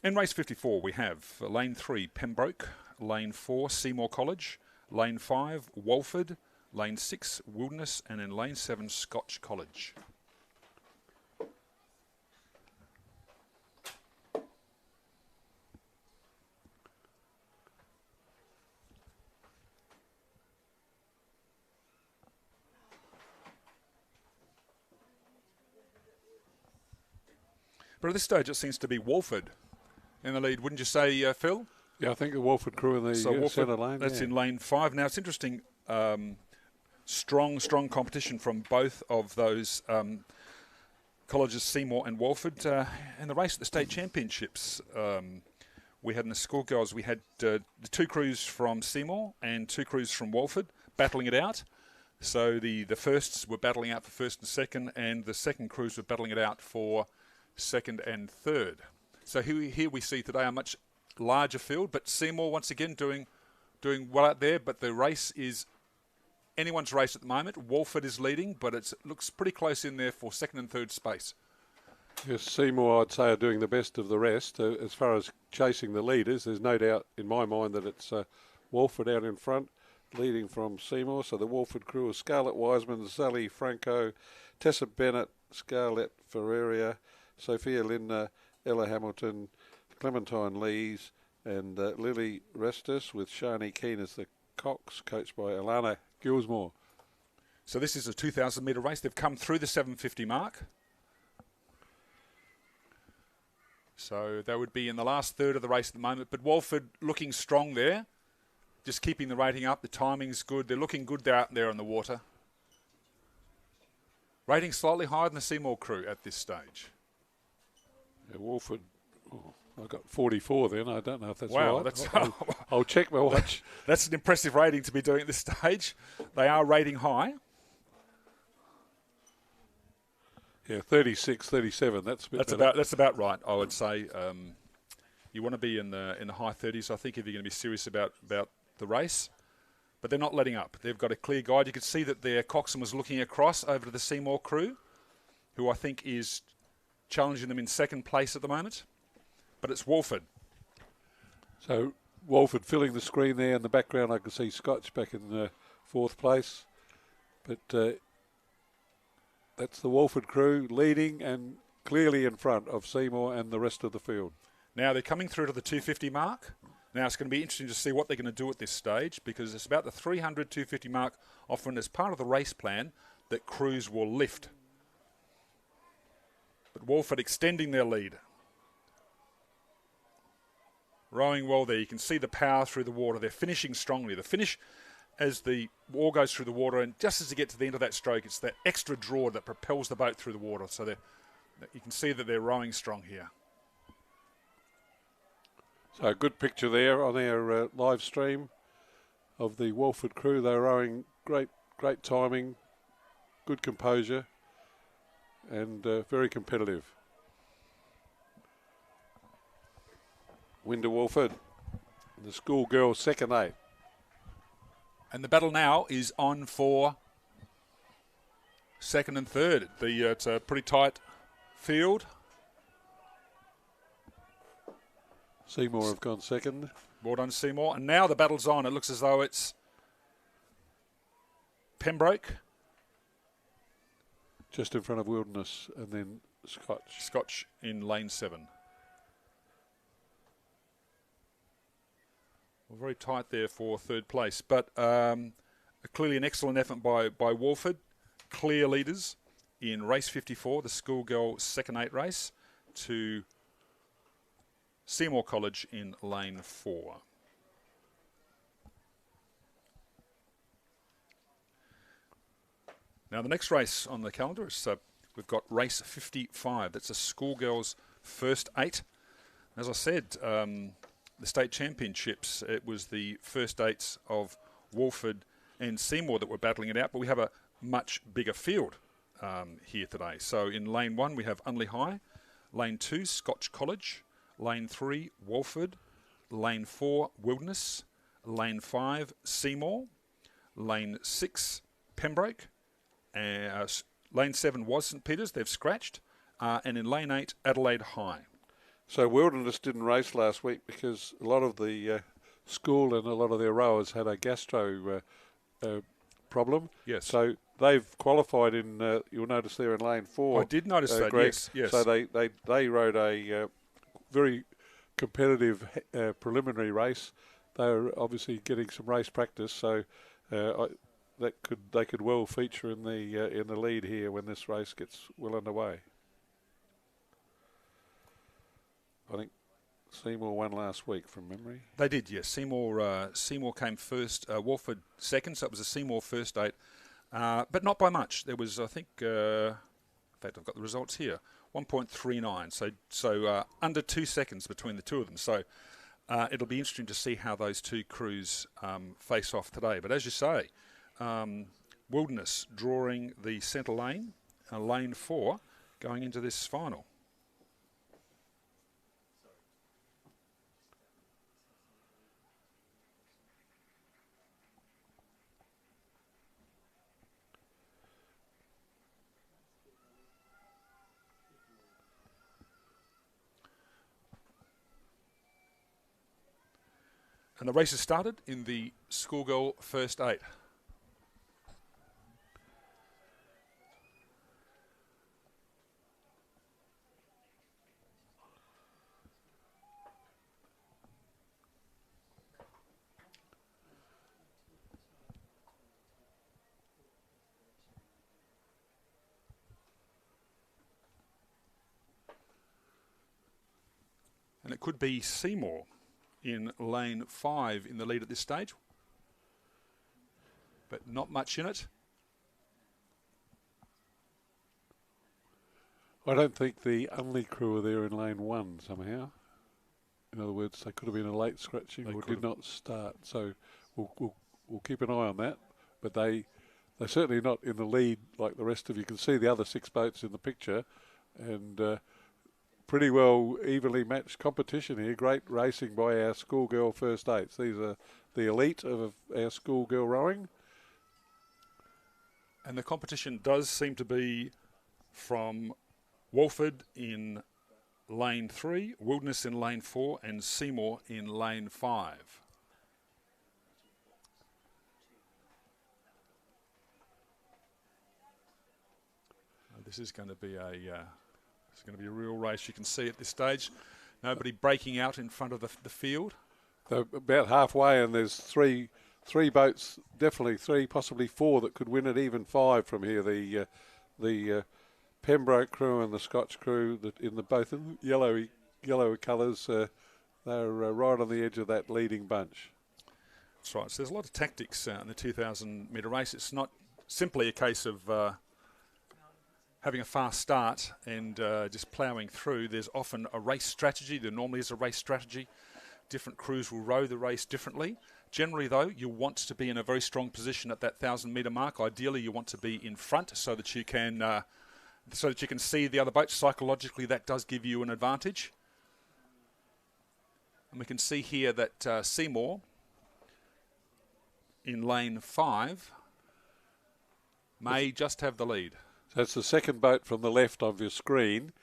In race 54, we have lane 3, Pembroke, lane 4, Seymour College, lane 5, Walford, lane 6, Wilderness, and in lane 7, Scotch College. But at this stage, it seems to be Walford in the lead, wouldn't you say, Phil? Yeah, I think the Walford crew in the centre lane. That's in lane 5. Now, it's interesting, strong competition from both of those colleges, Seymour and Walford. In the race at the state championships, we had in the schoolgirls, we had the 2 crews from Seymour and 2 crews from Walford battling it out. So the firsts were battling out for first and second, and the second crews were battling it out for second and third. So here we see today a much larger field, but Seymour once again doing well out there. But the race is anyone's race at the moment. Walford is leading, but it looks pretty close in there for second and third space. Yes, Seymour, I'd say, are doing the best of the rest. As far as chasing the leaders, there's no doubt in my mind that it's Walford out in front, leading from Seymour. So the Walford crew are Scarlett Wiseman, Sally Franco, Tessa Bennett, Scarlett Ferreira, Sophia Lindner, Ella Hamilton, Clementine Lees, and Lily Restus, with Shani Keane as the Cox, coached by Alana Gilsmore. So this is a 2,000 metre race. They've come through the 750 mark. So they would be in the last third of the race at the moment. But Walford looking strong there, just keeping the rating up. The timing's good. They're looking good. They're out there on the water. Rating slightly higher than the Seymour crew at this stage. Yeah, Wolford. Oh, I got 44 then. I don't know if that's Wow, right. that's I'll check my watch. That's an impressive rating to be doing at this stage. They are rating high. Yeah, 36, 37. That's a bit better. That's about right. I would say you want to be in the high 30s. I think if you're going to be serious about the race, but they're not letting up. They've got a clear guide. You could see that their coxswain was looking across over to the Seymour crew, who I think is challenging them in second place at the moment. But it's Wolford. So Wolford filling the screen there in the background. I can see Scotch back in fourth place. But that's the Wolford crew leading and clearly in front of Seymour and the rest of the field. Now they're coming through to the 250 mark. Now it's going to be interesting to see what they're going to do at this stage, because it's about the 300, 250 mark often as part of the race plan that crews will lift. But Wolford extending their lead. Rowing well there. You can see the power through the water. They're finishing strongly. The finish as the oar goes through the water, and just as you get to the end of that stroke, it's that extra draw that propels the boat through the water. So you can see that they're rowing strong here. So a good picture there on our live stream of the Wolford crew. They're rowing great timing, good composure, and very competitive. Winder Wolford, the schoolgirls second 8. And the battle now is on for second and third. It's a pretty tight field. Seymour have gone second. Well done, Seymour. And now the battle's on. It looks as though it's Pembroke. Just in front of Wilderness, and then Scotch. Scotch in lane 7. Well, very tight there for third place. But clearly an excellent effort by Wolford. Clear leaders in race 54, the schoolgirl second 8 race, to Seymour College in lane 4. Now the next race on the calendar is we've got race 55. That's a schoolgirls first 8. As I said, the state championships, it was the first 8s of Wolford and Seymour that were battling it out, but we have a much bigger field here today. So in lane 1 we have Unley High, lane 2 Scotch College, lane 3 Wolford, lane 4 Wilderness, lane 5 Seymour, lane 6 Pembroke, lane 7 was St Peters, they've scratched, and in lane 8 Adelaide High. So Wilderness didn't race last week because a lot of the school and a lot of their rowers had a gastro problem. Yes. So they've qualified in, you'll notice there in lane 4. I did notice that, Greg. yes. So they rode a very competitive preliminary race. They were obviously getting some race practice, so they could well feature in the lead here when this race gets well underway. I think Seymour won last week from memory. They did, yes. Seymour came first, Wolford second, so it was a Seymour first 8, but not by much. There was, I think, in fact, I've got the results here, 1.39, so under 2 seconds between the two of them. So it'll be interesting to see how those two crews face off today. But as you say, Wilderness drawing the centre lane, lane 4, going into this final. And the race has started in the schoolgirl first 8. And it could be Seymour in lane 5 in the lead at this stage, but not much in it. I don't think the Unley crew are there in lane 1 somehow. In other words, they could have been a late scratching or did not start. So we'll keep an eye on that. But they're certainly not in the lead like the rest of you. Can see the other 6 boats in the picture, and pretty well evenly matched competition here. Great racing by our schoolgirl first eights. These are the elite of our schoolgirl rowing. And the competition does seem to be from Walford in lane 3, Wilderness in lane 4, and Seymour in lane 5. This is going to be a real race. You can see at this stage, nobody breaking out in front of the field. So about halfway, and there's three boats, definitely 3, possibly 4 that could win it, even 5 from here. The Pembroke crew and the Scotch crew, that in the both in yellow colours, they're right on the edge of that leading bunch. That's right. So there's a lot of tactics in the 2,000 metre race. It's not simply a case of having a fast start and just ploughing through. There's often a race strategy. There normally is a race strategy. Different crews will row the race differently. Generally, though, you want to be in a very strong position at that 1,000-metre mark. Ideally, you want to be in front so that you can see the other boats. Psychologically, that does give you an advantage. And we can see here that Seymour in lane 5 may just have the lead. So it's the second boat from the left of your screen.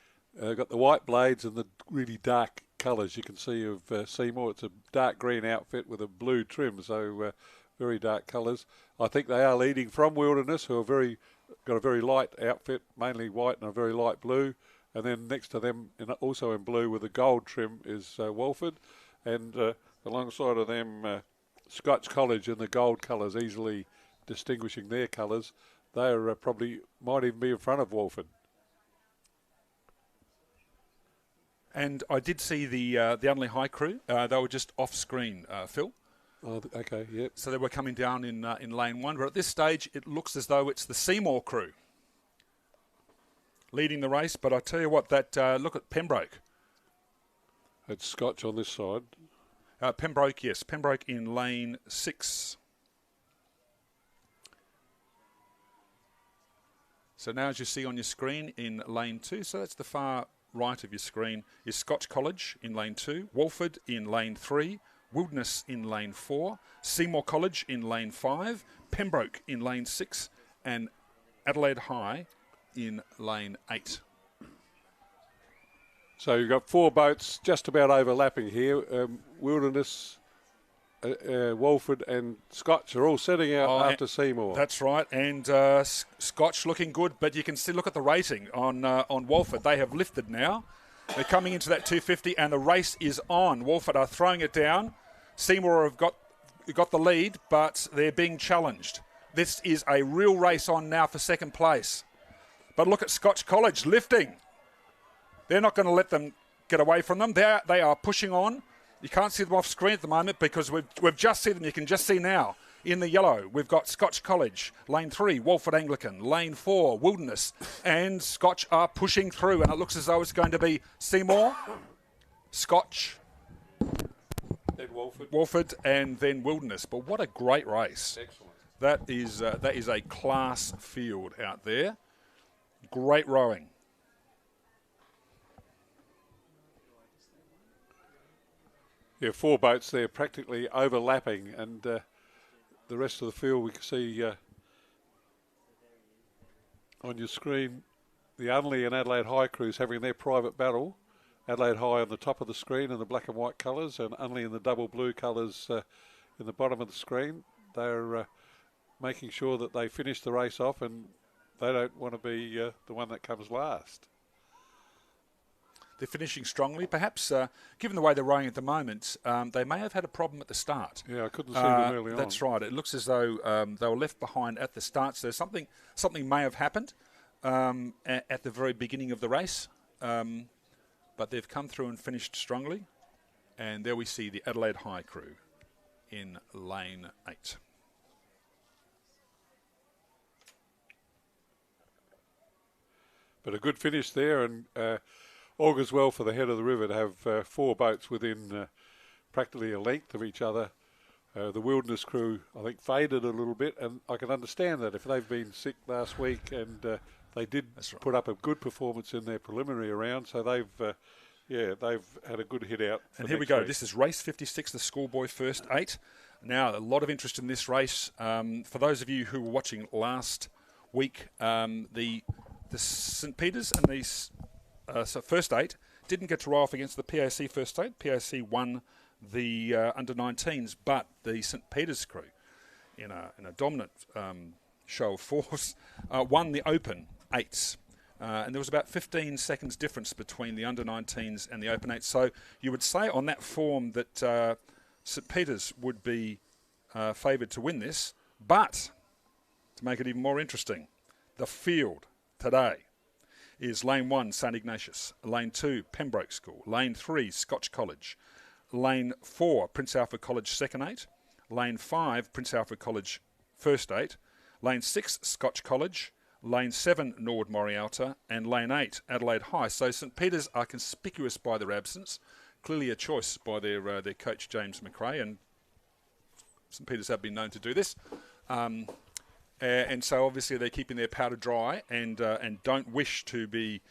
Got the white blades and the really dark colours you can see of Seymour. It's a dark green outfit with a blue trim, so very dark colours. I think they are leading from Wilderness, who are got a very light outfit, mainly white and a very light blue. And then next to them, also in blue with a gold trim, is Walford. And alongside of them, Scotch College in the gold colours, easily distinguishing their colours. They are might even be in front of Walford. And I did see the Unley High crew. They were just off screen, Phil. Oh, okay, yep. So they were coming down in lane 1. But at this stage, it looks as though it's the Seymour crew leading the race. But I tell you what, look at Pembroke. It's Scotch on this side. Pembroke, yes. Pembroke in lane 6. So now, as you see on your screen, in lane 2, so that's the far right of your screen, is Scotch College in lane 2, Walford in lane 3, Wilderness in lane 4, Seymour College in lane 5, Pembroke in lane 6, and Adelaide High in lane 8. So you've got 4 boats just about overlapping here. Wilderness, Walford and Scotch are all setting out after Seymour. That's right, and Scotch looking good, but you can see, look at the rating on Walford. They have lifted now. They're coming into that 250, and the race is on. Walford are throwing it down. Seymour have got the lead, but they're being challenged. This is a real race on now for second place. But look at Scotch College lifting. They're not going to let them get away from them. They are pushing on. You can't see them off screen at the moment because we've just seen them. You can just see now in the yellow. We've got Scotch College, lane 3, Walford Anglican, lane 4, Wilderness, and Scotch are pushing through. And it looks as though it's going to be Seymour, Scotch, then Walford, and then Wilderness. But what a great race! Excellent. That is a class field out there. Great rowing. Yeah, 4 boats there practically overlapping, and the rest of the field we can see on your screen the Unley and Adelaide High crews having their private battle. Adelaide High on the top of the screen in the black and white colours, and Unley in the double blue colours in the bottom of the screen. They're making sure that they finish the race off, and they don't want to be the one that comes last. They're finishing strongly. Perhaps, given the way they're rowing at the moment, they may have had a problem at the start. Yeah, I couldn't see them early on. That's right. It looks as though they were left behind at the start. So something may have happened at the very beginning of the race. But they've come through and finished strongly. And there we see the Adelaide High crew in lane 8. But a good finish there, and augurs well for the head of the river to have 4 boats within practically a length of each other. The Wilderness crew, I think, faded a little bit, and I can understand that if they've been sick last week, and they did put up a good performance in their preliminary round, so they've had a good hit out. And here we go. This is race 56, the schoolboy first 8. Now, a lot of interest in this race. For those of you who were watching last week, the St. Peter's and these first 8 didn't get to roll off against the PAC first 8. PAC won the under-19s, but the St. Peter's crew, in a dominant show of force, won the Open 8s. And there was about 15 seconds difference between the under-19s and the Open 8s. So you would say on that form that St. Peter's would be favoured to win this. But, to make it even more interesting, the field today is Lane 1, St. Ignatius, Lane 2, Pembroke School, Lane 3, Scotch College, Lane 4, Prince Alfred College second 8, Lane 5, Prince Alfred College first 8, Lane 6, Scotch College, Lane 7, Nord Morialta, and Lane 8, Adelaide High. So St. Peter's are conspicuous by their absence, clearly a choice by their coach James McRae, and St. Peter's have been known to do this. And so obviously they're keeping their powder dry and don't wish to be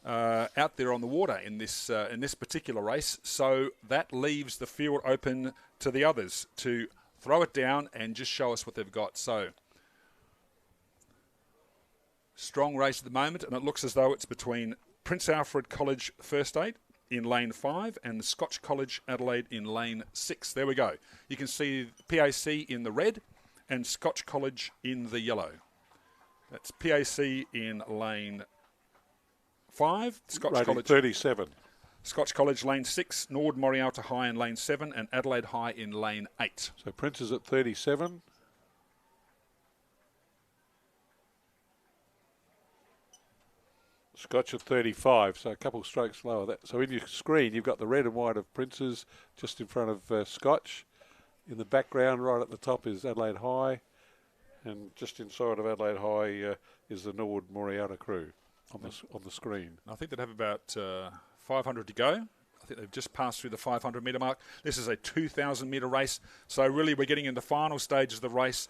out there on the water in this particular race. So that leaves the field open to the others to throw it down and just show us what they've got. So strong race at the moment, and it looks as though it's between Prince Alfred College first 8 in lane 5 and the Scotch College Adelaide in lane 6. There we go. You can see PAC in the red and Scotch College in the yellow. That's PAC in lane 5, Scotch College 37. Scotch College lane 6, Nord Morialta High in lane 7, and Adelaide High in lane 8. So Prince is at 37. Scotch at 35, so a couple strokes lower. So in your screen, you've got the red and white of Prince's just in front of Scotch. In the background, right at the top, is Adelaide High, and just inside of Adelaide High is the Nord Morialta crew on the screen. I think they'd have about 500 to go. I think they've just passed through the 500-metre mark. This is a 2,000-metre race, so really we're getting into the final stages of the race.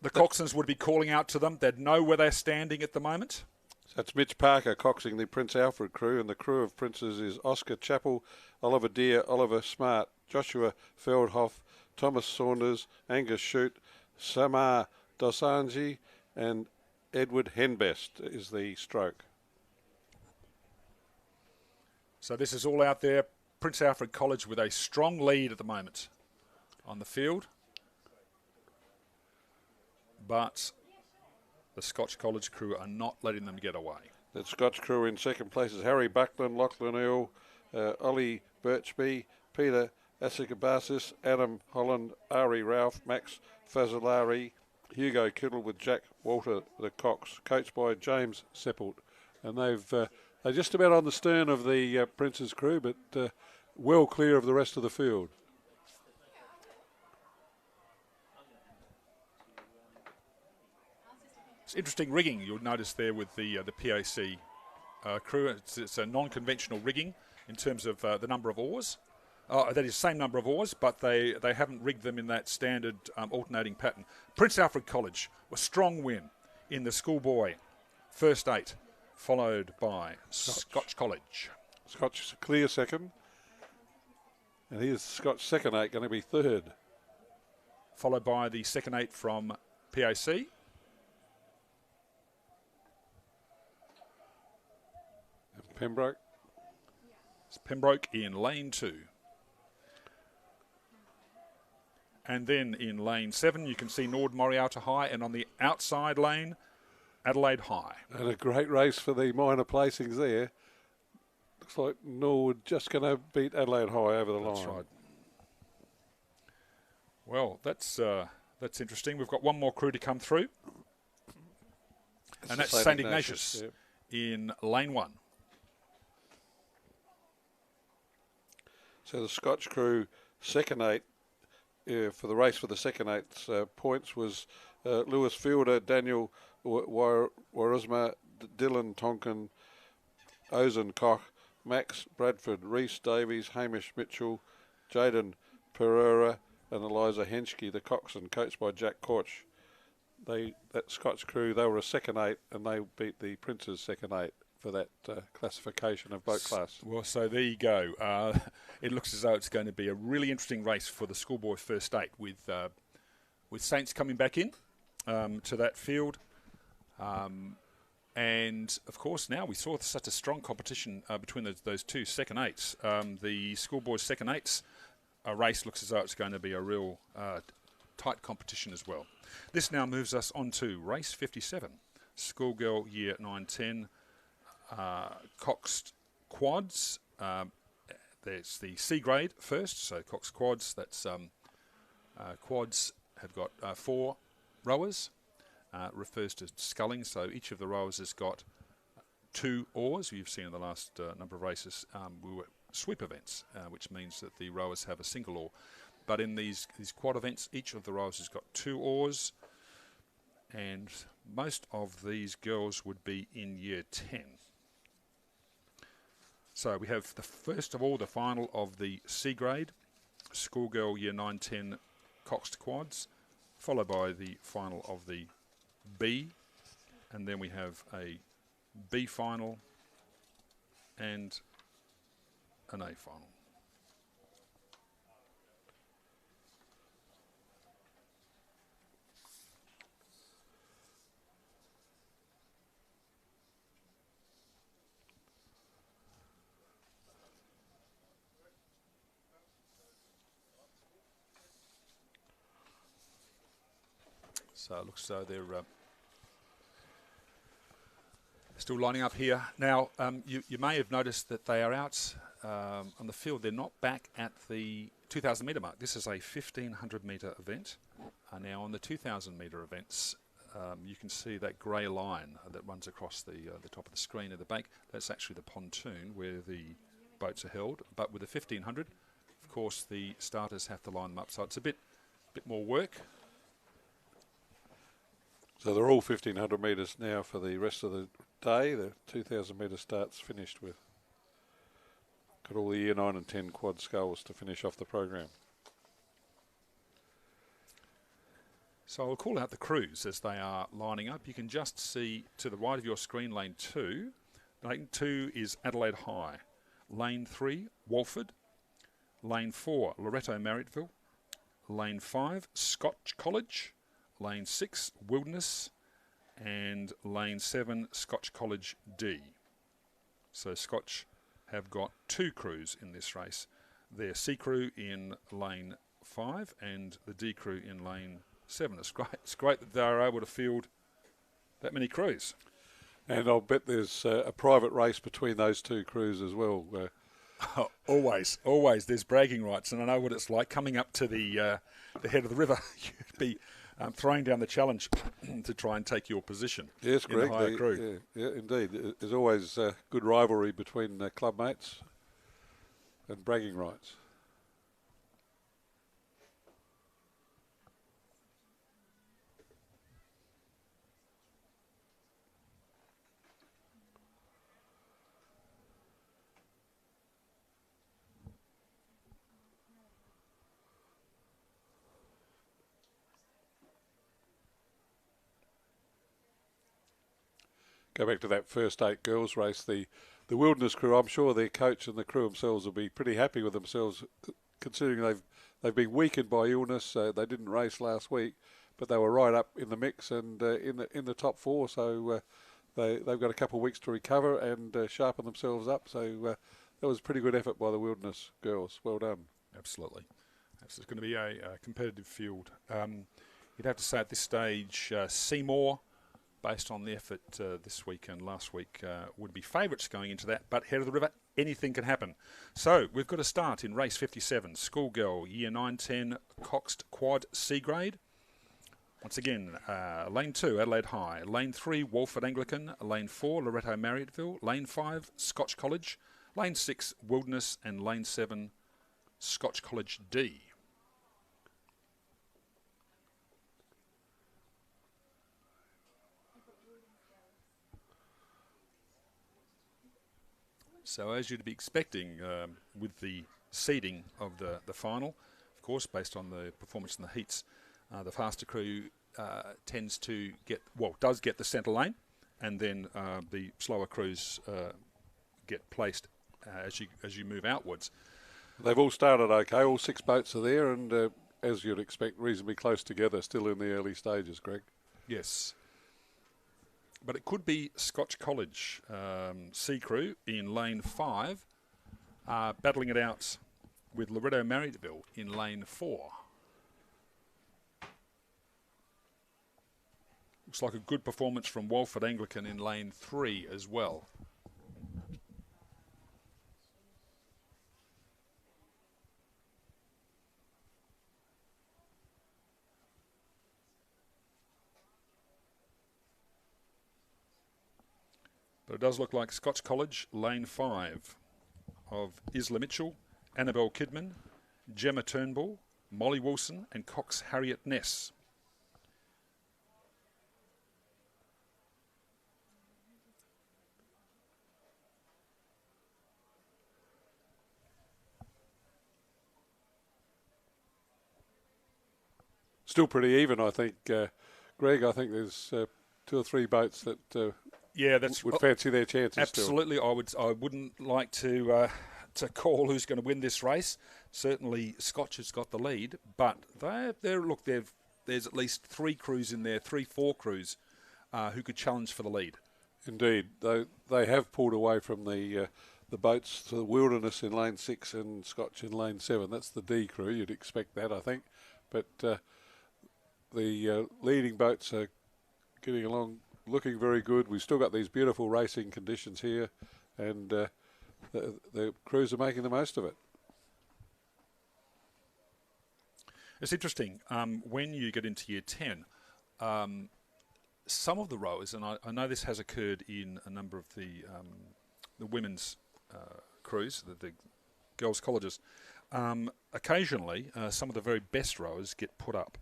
The coxswains would be calling out to them. They'd know where they're standing at the moment. That's Mitch Parker coxing the Prince Alfred crew, and the crew of Princes is Oscar Chappell, Oliver Deere, Oliver Smart, Joshua Feldhoff, Thomas Saunders, Angus Shute, Samar Dosanji, and Edward Henbest is the stroke. So this is all out there. Prince Alfred College with a strong lead at the moment on the field. But the Scotch College crew are not letting them get away. The Scotch crew in second place is Harry Buckland, Lachlan Earl, Ollie Birchby, Peter Asikabasis, Adam Holland, Ari Ralph, Max Fazzolari, Hugo Kittle with Jack Walter the Cox, coached by James Seppelt. And they're just about on the stern of the Prince's crew, but well clear of the rest of the field. It's interesting rigging you'll notice there with the PAC crew. It's a non-conventional rigging in terms of the number of oars. That is the same number of oars, but they haven't rigged them in that standard alternating pattern. Prince Alfred College, a strong win in the schoolboy first 8, followed by Scotch College. Scotch is a clear second, and here's Scotch second 8 going to be third. Followed by the second 8 from PAC. Pembroke. It's Pembroke in lane 2. And then in lane 7, you can see Nord Morialta High, and on the outside lane, Adelaide High. And a great race for the minor placings there. Looks like Nord just going to beat Adelaide High over the line. That's right. Well, that's interesting. We've got one more crew to come through. And that's St. Ignatius in lane 1. So the Scotch crew second 8 for the race for the second 8's points was Lewis Fielder, Daniel Warusma, Dylan Tonkin, Ozen Koch, Max Bradford, Reese Davies, Hamish Mitchell, Jaden Pereira and Eliza Henschke, the coxswain, coached by Jack Korch. That Scotch crew, they were a second 8 and they beat the Prince's second 8 for that classification of boat class. Well, so there you go. It looks as though it's going to be a really interesting race for the schoolboy first 8 with Saints coming back in to that field. And, of course, now we saw such a strong competition between those two second 8s. The schoolboys second 8s race looks as though it's going to be a real tight competition as well. This now moves us on to race 57. Schoolgirl year 9-10 Coxed quads. There's the C grade first, so Cox quads. That's quads have got 4 rowers. Refers to sculling, so each of the rowers has got 2 oars. You've seen in the last number of races we were sweep events, which means that the rowers have a single oar. But in these quad events, each of the rowers has got 2 oars, and most of these girls would be in year 10. So we have the first of all, the final of the C grade, schoolgirl year 9-10 Coxed quads, followed by the final of the B, and then we have a B final and an A final. So it looks as though they're still lining up here. Now, you may have noticed that they are out on the field. They're not back at the 2,000 metre mark. This is a 1,500 metre event. Now, on the 2,000 metre events, you can see that grey line that runs across the top of the screen at the bank. That's actually the pontoon where the boats are held. But with the 1,500, of course, the starters have to line them up. So it's a bit more work. So they're all 1,500 metres now for the rest of the day. The 2,000 metre starts finished with. Got all the year 9 and 10 quad sculls to finish off the program. So I'll call out the crews as they are lining up. You can just see to the right of your screen lane 2. Lane 2 is Adelaide High. Lane 3, Walford. Lane 4, Loretto Marriotteville. Lane 5, Scotch College. Lane 6, Wilderness, and Lane 7, Scotch College D. So Scotch have got 2 crews in this race. Their C crew in Lane 5 and the D crew in Lane 7. It's great that they are able to field that many crews. And I'll bet there's a private race between those 2 crews as well. Always. There's bragging rights, and I know what it's like coming up to the head of the river. You'd be throwing down the challenge to try and take your position. Yes, in Greg. The higher crew. Yeah, indeed. There's always good rivalry between club mates and bragging rights. Go back to that first 8 girls race, the Wilderness crew. I'm sure their coach and the crew themselves will be pretty happy with themselves, considering they've been weakened by illness. They didn't race last week, but they were right up in the mix and in the top 4. So they've got a couple of weeks to recover and sharpen themselves up. So that was a pretty good effort by the Wilderness girls. Well done. Absolutely. It's going to be a competitive field. You'd have to say at this stage, Seymour, based on the effort this week and last week, would be favourites going into that. But head of the river, anything can happen. So we've got a start in race 57. Schoolgirl, year 9-10, Coxed Quad C grade. Once again, Lane 2, Adelaide High. Lane 3, Walford Anglican. Lane 4, Loretto Marriotteville. Lane 5, Scotch College. Lane 6, Wilderness. And Lane 7, Scotch College D. So as you'd be expecting with the seeding of the final, of course, based on the performance in the heats, the faster crew does get the centre lane, and then the slower crews get placed as you move outwards. They've all started okay. All 6 boats are there, and as you'd expect, reasonably close together, still in the early stages, Greg. Yes. But it could be Scotch College C crew in lane 5, battling it out with Loretto Marriottville in lane 4. Looks like a good performance from Walford Anglican in lane 3 as well. But it does look like Scotch College, lane 5, of Isla Mitchell, Annabelle Kidman, Gemma Turnbull, Molly Wilson and Cox Harriet Ness. Still pretty even, I think. Greg, I think there's 2 or 3 boats that would fancy their chances. Absolutely, still. I wouldn't like to call who's going to win this race. Certainly, Scotch has got the lead, but there's at least 3 crews in there, 4 crews who could challenge for the lead. Indeed, they have pulled away from the boats to the Wilderness in lane 6 and Scotch in lane 7. That's the D crew. You'd expect that, I think, but the leading boats are getting along, looking very good. We've still got these beautiful racing conditions here, and the crews are making the most of it. It's interesting, when you get into year 10, some of the rowers, and I know this has occurred in a number of the women's crews, the girls' colleges, occasionally some of the very best rowers get put up,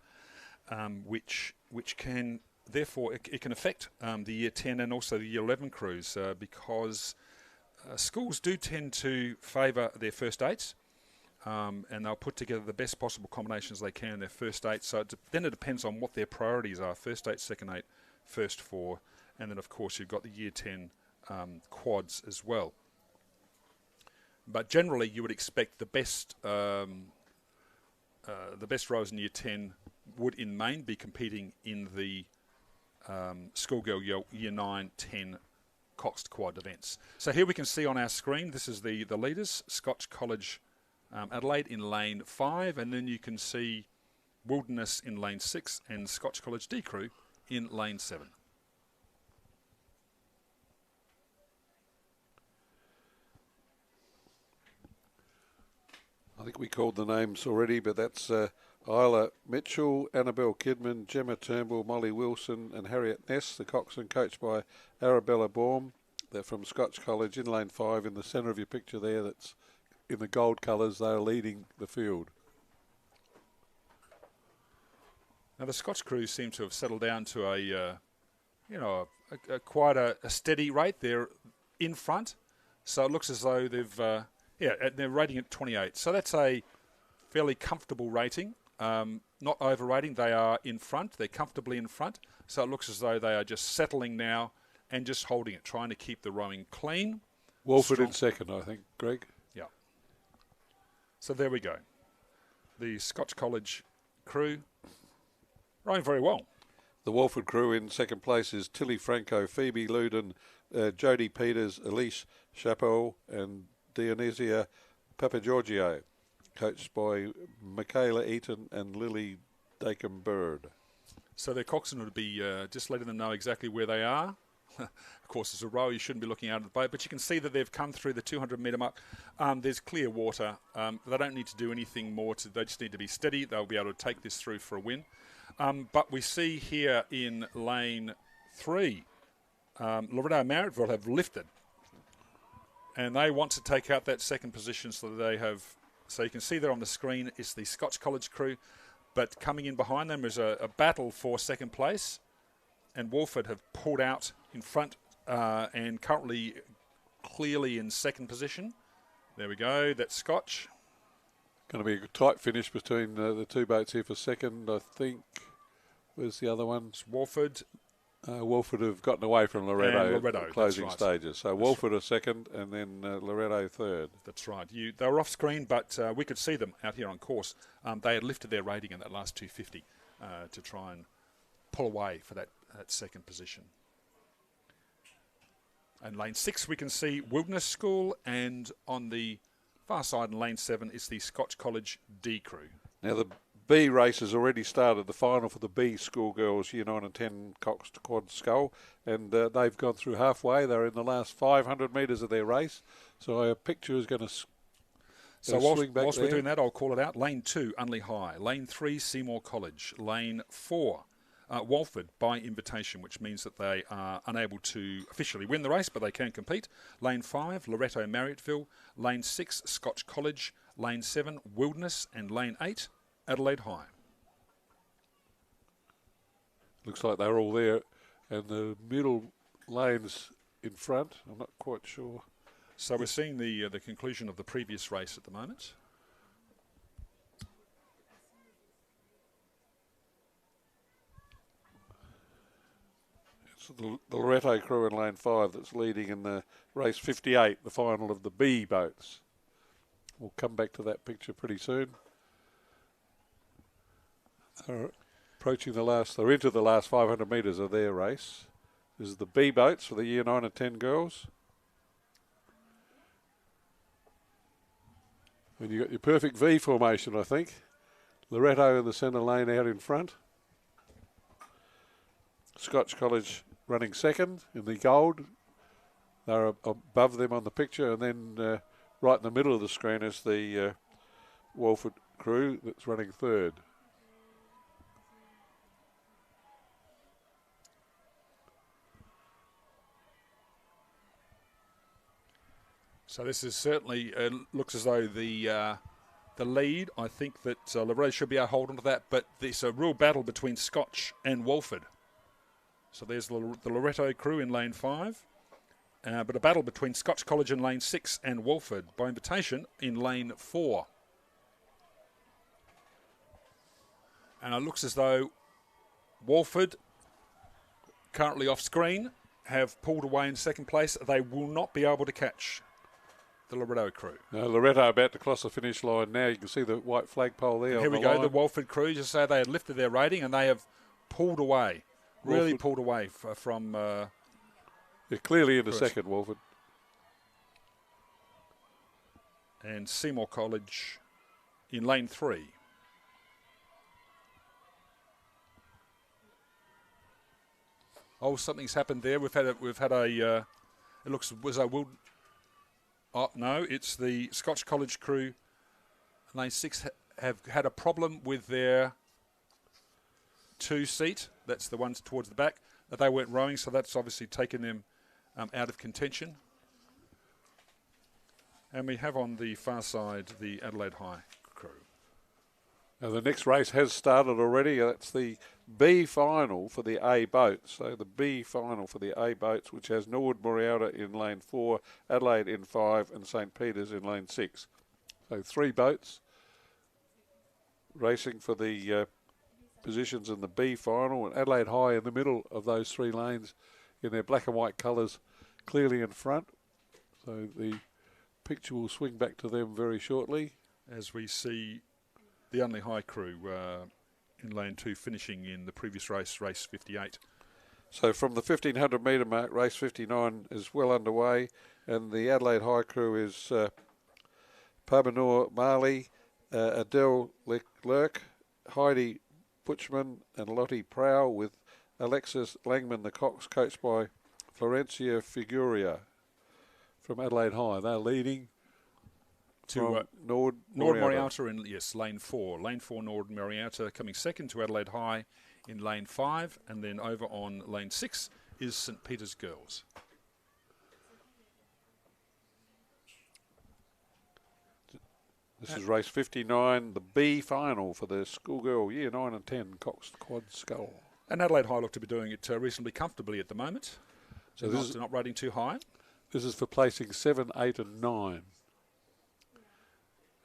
which can, therefore, it can affect the year 10 and also the year 11 crews, because schools do tend to favour their first 8s, and they'll put together the best possible combinations they can in their first 8. So then it depends on what their priorities are: first 8, second 8, first 4, and then of course you've got the year 10 quads as well. But generally, you would expect the best rowers in year 10 would, in main, be competing in the schoolgirl year 9, 10 Coxed quad events. So here we can see on our screen, this is the leaders: Scotch College Adelaide in lane 5, and then you can see Wilderness in lane 6 and Scotch College D crew in lane 7. I think we called the names already, but that's Isla Mitchell, Annabelle Kidman, Gemma Turnbull, Molly Wilson and Harriet Ness, the coxswain, coached by Arabella Baum. They're from Scotch College in lane 5. In the centre of your picture there, that's in the gold colours, they're leading the field. Now the Scotch crews seem to have settled down to quite a steady rate. They're in front, so it looks as though they're rating at 28. So that's a fairly comfortable rating, not overrating. They are in front. They're comfortably in front. So it looks as though they are just settling now and just holding it, trying to keep the rowing clean. Walford in second, I think, Greg. Yeah. So there we go. The Scotch College crew rowing very well. The Walford crew in second place is Tilly Franco, Phoebe Luden, Jodie Peters, Elise Chapeau and Dionysia Papagiorgio, coached by Michaela Eaton and Lily Dacombe Bird. So their coxswain would be just letting them know exactly where they are. Of course, as a row, you shouldn't be looking out of the boat, but you can see that they've come through the 200-metre mark. There's clear water. They don't need to do anything more. They just need to be steady. They'll be able to take this through for a win. But we see here in lane 3, Loretto Marriottville have lifted, and they want to take out that second position, so they have. So you can see there on the screen is the Scotch College crew, but coming in behind them is a battle for second place, and Walford have pulled out in front and currently clearly in second position. There we go. That's Scotch. Going to be a tight finish between the two boats here for second, I think. Where's the other one? It's Walford. Walford have gotten away from Loretto, And Loretto, at closing that's right. stages. So Walford are second, and then Loretto third. That's right. They were off screen, but we could see them out here on course. They had lifted their rating in that last 250 to try and pull away for that second position. And lane 6 we can see Wilderness School, and on the far side in lane 7 is the Scotch College D crew. Now the B race has already started, the final for the B schoolgirls, year 9 and 10 Cox to Quad Skull, and they've gone through halfway. They're in the last 500 metres of their race, so our picture is going to So swing back whilst there. we're doing that, I'll call it out. Lane 2, Unley High. Lane 3, Seymour College. Lane 4, Walford by invitation, which means that they are unable to officially win the race, but they can compete. Lane 5, Loretto Marriotteville. Lane 6, Scotch College. Lane 7, Wilderness. And Lane 8, Adelaide High. Looks like they're all there, and the middle lane's in front. I'm not quite sure. So we're seeing the conclusion of the previous race at the moment. It's the Loretto crew in lane 5 that's leading in the race 58, the final of the B boats. We'll come back to that picture pretty soon. They're approaching they're into the last 500 metres of their race. This is the B boats for the year 9 and 10 girls. And you've got your perfect V formation, I think. Loretto in the centre lane out in front. Scotch College running second in the gold. They're above them on the picture, and then right in the middle of the screen is the Walford crew that's running third. So this is certainly looks as though the lead. I think that Loretto should be able to hold on to that, but there's a real battle between Scotch and Walford. So there's the Loretto crew in lane 5, but a battle between Scotch College in lane 6 and Walford by invitation in lane 4. And it looks as though Walford, currently off screen, have pulled away in second place. They will not be able to catch the Loretto crew. Now Loretto about to cross the finish line now. You can see the white flagpole there. Here we go, the Walford crew. Just say they had lifted their rating and they have pulled away, really pulled away from... They're clearly in the second, Walford. And Seymour College in lane 3. Oh, something's happened there. We've had a it looks as though oh no, it's the Scotch College crew. Lane 6 have had a problem with their 2 seat. That's the ones towards the back. That they weren't rowing, so that's obviously taken them out of contention. And we have on the far side the Adelaide High crew. Now the next race has started already. That's the B final for the A boats. So the B final for the A boats, which has Nord Morialta in lane 4, Adelaide in 5, and St. Peter's in lane 6. So 3 boats racing for the positions in the B final, and Adelaide High in the middle of those 3 lanes in their black and white colours, clearly in front. So the picture will swing back to them very shortly. As we see the Unley High crew in lane 2 finishing in the previous race, race 58. So from the 1500 metre mark, race 59 is well underway, and the Adelaide High crew is Pabanur Marley, Adele Leclerc, Heidi Butchman and Lottie Prow, with Alexis Langman, the Cox, coached by Florencia Figuria from Adelaide High. They're leading to Nord Morialta in lane 4. Lane 4 Nord Morialta coming second to Adelaide High in lane 5, and then over on lane 6 is St. Peter's Girls. This is race 59, the B final for the schoolgirl year 9 and 10 Cox Quad Skull. And Adelaide High look to be doing it reasonably comfortably at the moment. So they're not rating too high. This is for placing 7, 8 and 9.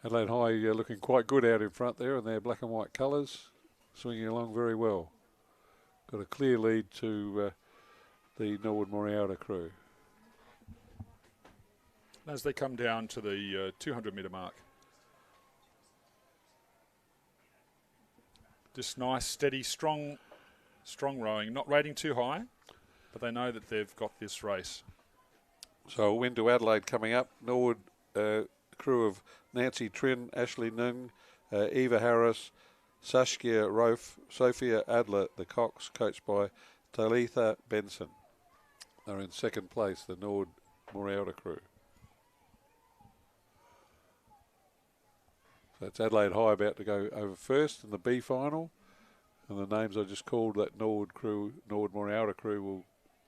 Adelaide High looking quite good out in front there in their black and white colours, swinging along very well. Got a clear lead to the Norwood Morialta crew. As they come down to the 200 metre mark. Just nice, steady, strong rowing. Not rating too high, but they know that they've got this race. So a win to Adelaide coming up. Norwood crew of Nancy Trin, Ashley Nung, Eva Harris, Saskia Rofe, Sophia Adler, the Cox, coached by Talitha Benson. They're in second place, the Norwood Morialta crew. So it's Adelaide High about to go over first in the B final. And the names I just called, that Norwood crew, Norwood Morialta crew, will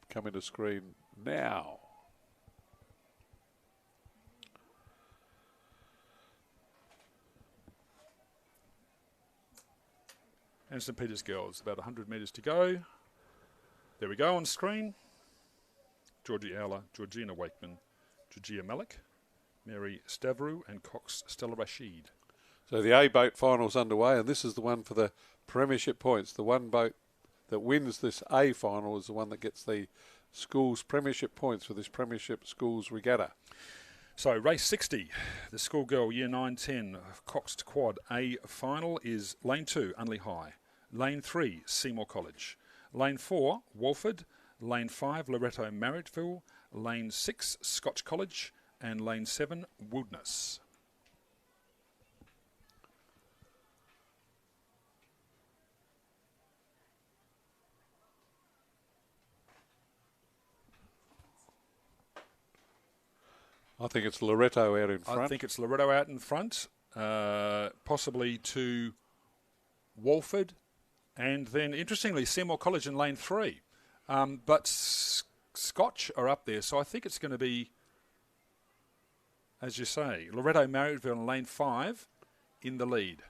come into screen now. And St Peter's girls, about 100 metres to go. There we go on screen. Georgie Owler, Georgina Wakeman, Georgia Malik, Mary Stavru and Cox Stella Rashid. So the A boat final's underway, and this is the one for the Premiership points. The one boat that wins this A final is the one that gets the schools Premiership points for this Premiership schools regatta. So race 60, the schoolgirl year 9-10 Cox Quad A final is lane 2, Unley High. Lane 3, Seymour College. Lane 4, Walford. Lane 5, Loretto Marrittville. Lane 6, Scotch College. And lane 7, Wilderness. I think it's Loretto out in front. I think it's Loretto out in front, possibly to Walford, and then, interestingly, Seymour College in lane 3. But Scotch are up there, so I think it's going to be, as you say, Loretto Marrittville in lane 5 in the lead.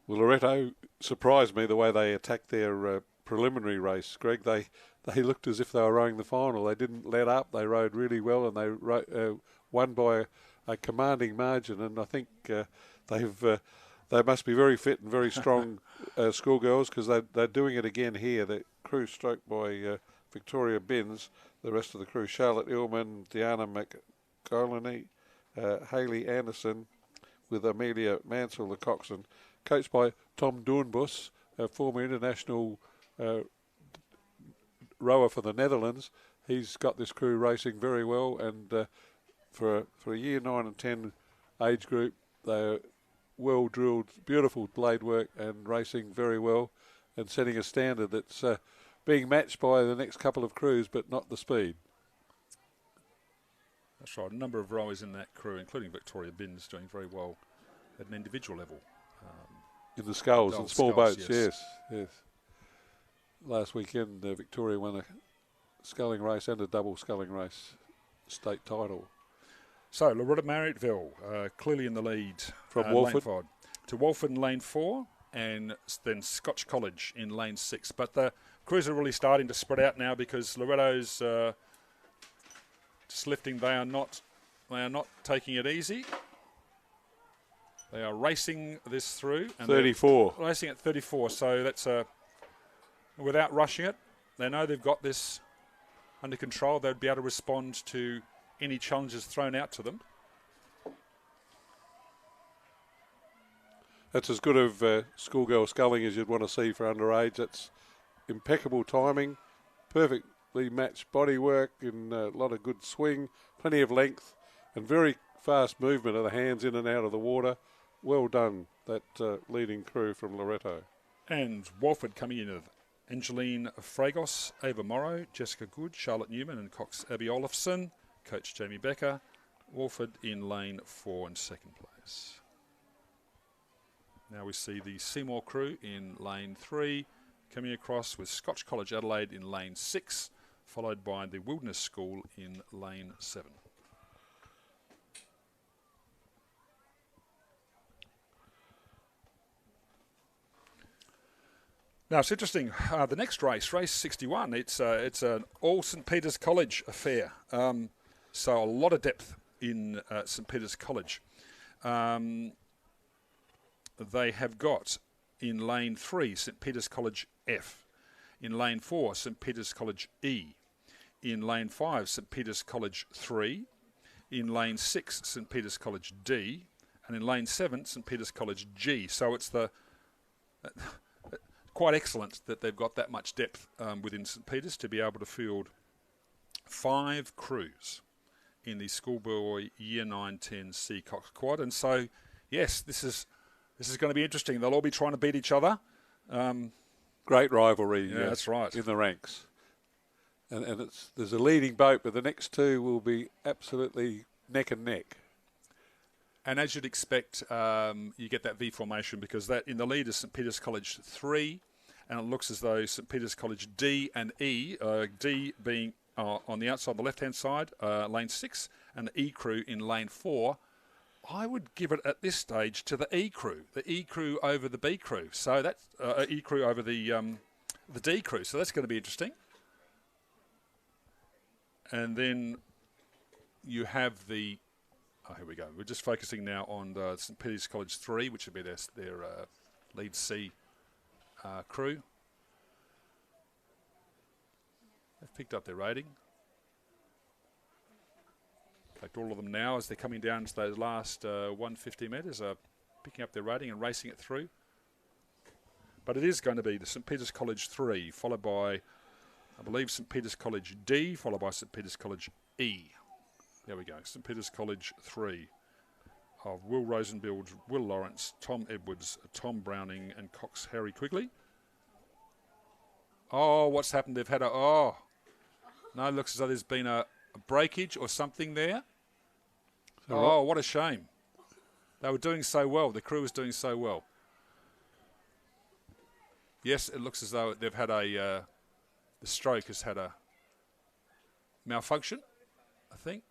Well, Loretto surprised me the way they attacked their preliminary race, Greg. They looked as if they were rowing the final. They didn't let up. They rowed really well, and they won by a commanding margin. And I think they must be very fit and very strong schoolgirls, because they're doing it again here. The crew stroked by Victoria Binns, the rest of the crew, Charlotte Illman, Diana McColney, Hayley Anderson, with Amelia Mansell, the coxswain, coached by Tom Doornbos, a former international rower for the Netherlands. He's got this crew racing very well, and for a year 9 and 10 age group, they're well drilled, beautiful blade work, and racing very well, and setting a standard that's being matched by the next couple of crews, but not the speed. That's right. A number of rowers in that crew, including Victoria Binns, doing very well at an individual level. In the sculls and small sculls, boats, yes. Last weekend, Victoria won a sculling race and a double sculling race state title. So, Loretto Marrittville, clearly in the lead. From Walford? Lane 5. To Walford in lane 4, and then Scotch College in lane 6. But the crews are really starting to spread out now, because Loretto's just lifting. They are not taking it easy. They are racing this through. And 34. Racing at 34, so that's without rushing it. They know they've got this under control. They'd be able to respond to any challenges thrown out to them. That's as good of schoolgirl sculling as you'd want to see for underage. That's impeccable timing, perfectly matched body work, and a lot of good swing, plenty of length, and very fast movement of the hands in and out of the water. Well done, that leading crew from Loretto. And Walford coming in with Angeline Fragos, Ava Morrow, Jessica Good, Charlotte Newman and Cox Abby Olafson. Coach Jamie Becker. Walford in lane 4 in second place. Now we see the Seymour crew in lane 3 coming across, with Scotch College Adelaide in lane 6, followed by the Wilderness School in lane 7. Now it's interesting. The next race, race 61, it's an all St Peter's College affair. So a lot of depth in St Peter's College. They have got in lane 3 St Peter's College F, in lane 4 St Peter's College E, in lane 5 St Peter's College 3, in lane 6 St Peter's College D, and in lane 7 St Peter's College G. So it's quite excellent that they've got that much depth within St Peter's to be able to field 5 crews in the schoolboy Year 9-10 C Cox Quad. And so, yes, this is going to be interesting. They'll all be trying to beat each other. Great rivalry. Yeah, that's right. In the ranks. And there's a leading boat, but the next two will be absolutely neck and neck. And as you'd expect, you get that V formation because that in the lead is St Peter's College 3, and it looks as though St Peter's College D and E, D being on the outside, the left-hand side, lane 6, and the E crew in lane 4. I would give it at this stage to the E crew over the B crew. So that's E crew over the D crew. So that's going to be interesting. And then you have the. Oh, here we go. We're just focusing now on the St Peter's College 3, which would be their lead C crew. They've picked up their rating. In fact, all of them now, as they're coming down to those last 150 metres, are picking up their rating and racing it through. But it is going to be the St Peter's College 3, followed by, I believe, St Peter's College D, followed by St Peter's College E. There we go. St Peter's College 3 of Will Rosenbild, Will Lawrence, Tom Edwards, Tom Browning, and Cox Harry Quigley. Oh, what's happened? They've had no, it looks as though there's been a breakage or something there. Oh, what a shame. They were doing so well. The crew was doing so well. Yes, it looks as though they've had the stroke has had a malfunction, I think.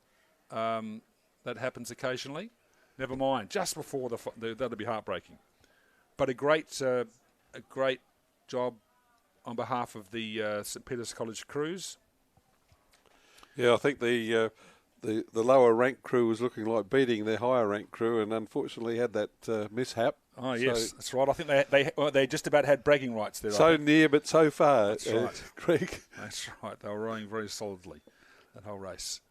That happens occasionally. Never mind. Just before that'll be heartbreaking. But a great job on behalf of the St Peter's College crews. Yeah, I think the lower rank crew was looking like beating their higher rank crew, and unfortunately had that mishap. Oh yes, that's right. I think they just about had bragging rights there. So near, but so far. That's right, Greg. That's right. They were rowing very solidly that whole race.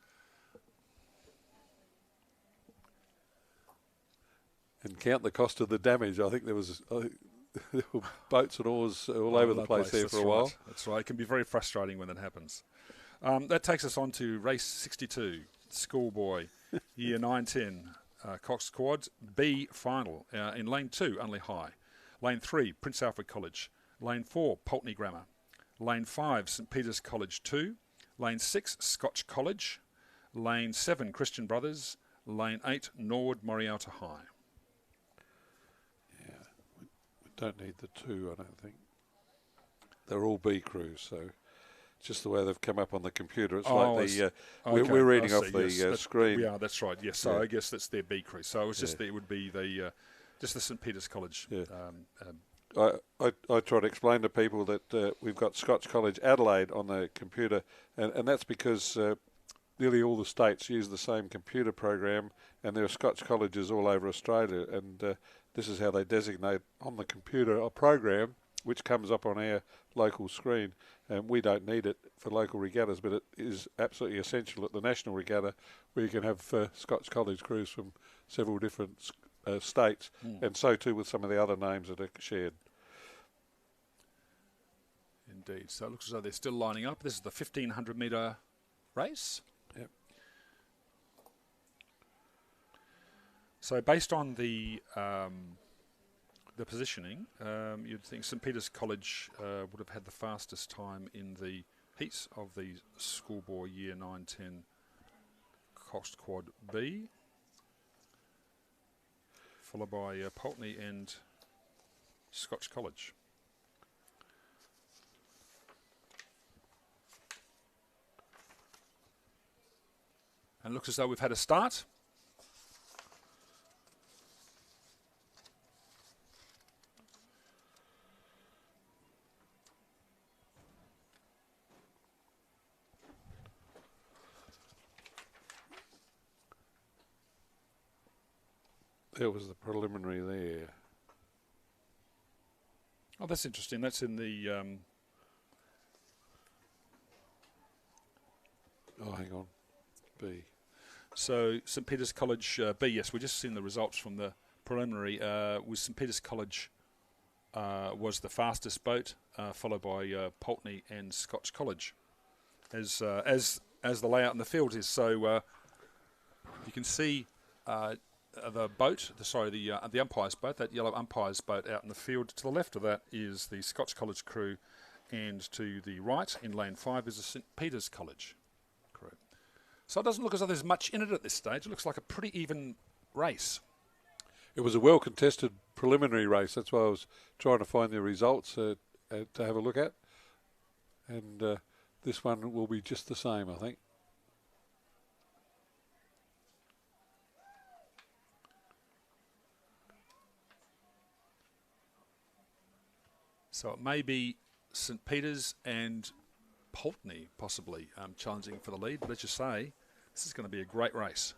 And count the cost of the damage. I think there were boats and oars all over the place there for a while. That's right. It can be very frustrating when that happens. That takes us on to race 62, schoolboy, year 9-10, Cox Quad B final. In lane 2, Unley High. Lane 3, Prince Alfred College. Lane 4, Pulteney Grammar. Lane 5, St Peter's College 2. Lane 6, Scotch College. Lane 7, Christian Brothers. Lane 8, Norwood Morialta High. Yeah, we don't need the 2, I don't think. They're all B crews, so just the way they've come up on the computer. It's we're reading off the screen. Yeah, that's right. Yes, so I guess that's their B crew. So it was just it would be just the St Peter's College. Yeah. I try to explain to people that we've got Scotch College Adelaide on the computer, and that's because nearly all the states use the same computer program, and there are Scotch colleges all over Australia, and this is how they designate on the computer a program which comes up on our local screen, and we don't need it for local regattas, but it is absolutely essential at the national regatta where you can have Scotch College crews from several different states, and so too with some of the other names that are shared. Indeed. So it looks as though they're still lining up. This is the 1,500 metre race. Yep. So based on the positioning, you'd think St Peter's College would have had the fastest time in the heats of the schoolboy year 9-10 Cox Quad B, followed by Pulteney and Scotch College. And it looks as though we've had a start. There was the preliminary there. Oh, that's interesting. That's in the... hang on. B. So St Peter's College B, yes, we've just seen the results from the preliminary. With St Peter's College was the fastest boat, followed by Pulteney and Scotch College, as the layout in the field is. So you can see the boat, the umpire's boat, that yellow umpire's boat out in the field. To the left of that is the Scotch College crew, and to the right in lane 5 is the St Peter's College crew. So it doesn't look as though there's much in it at this stage. It looks like a pretty even race. It was a well-contested preliminary race. That's why I was trying to find the results to have a look at. And this one will be just the same, I think. So it may be St Peter's and Pulteney possibly challenging for the lead. But let's just say this is going to be a great race.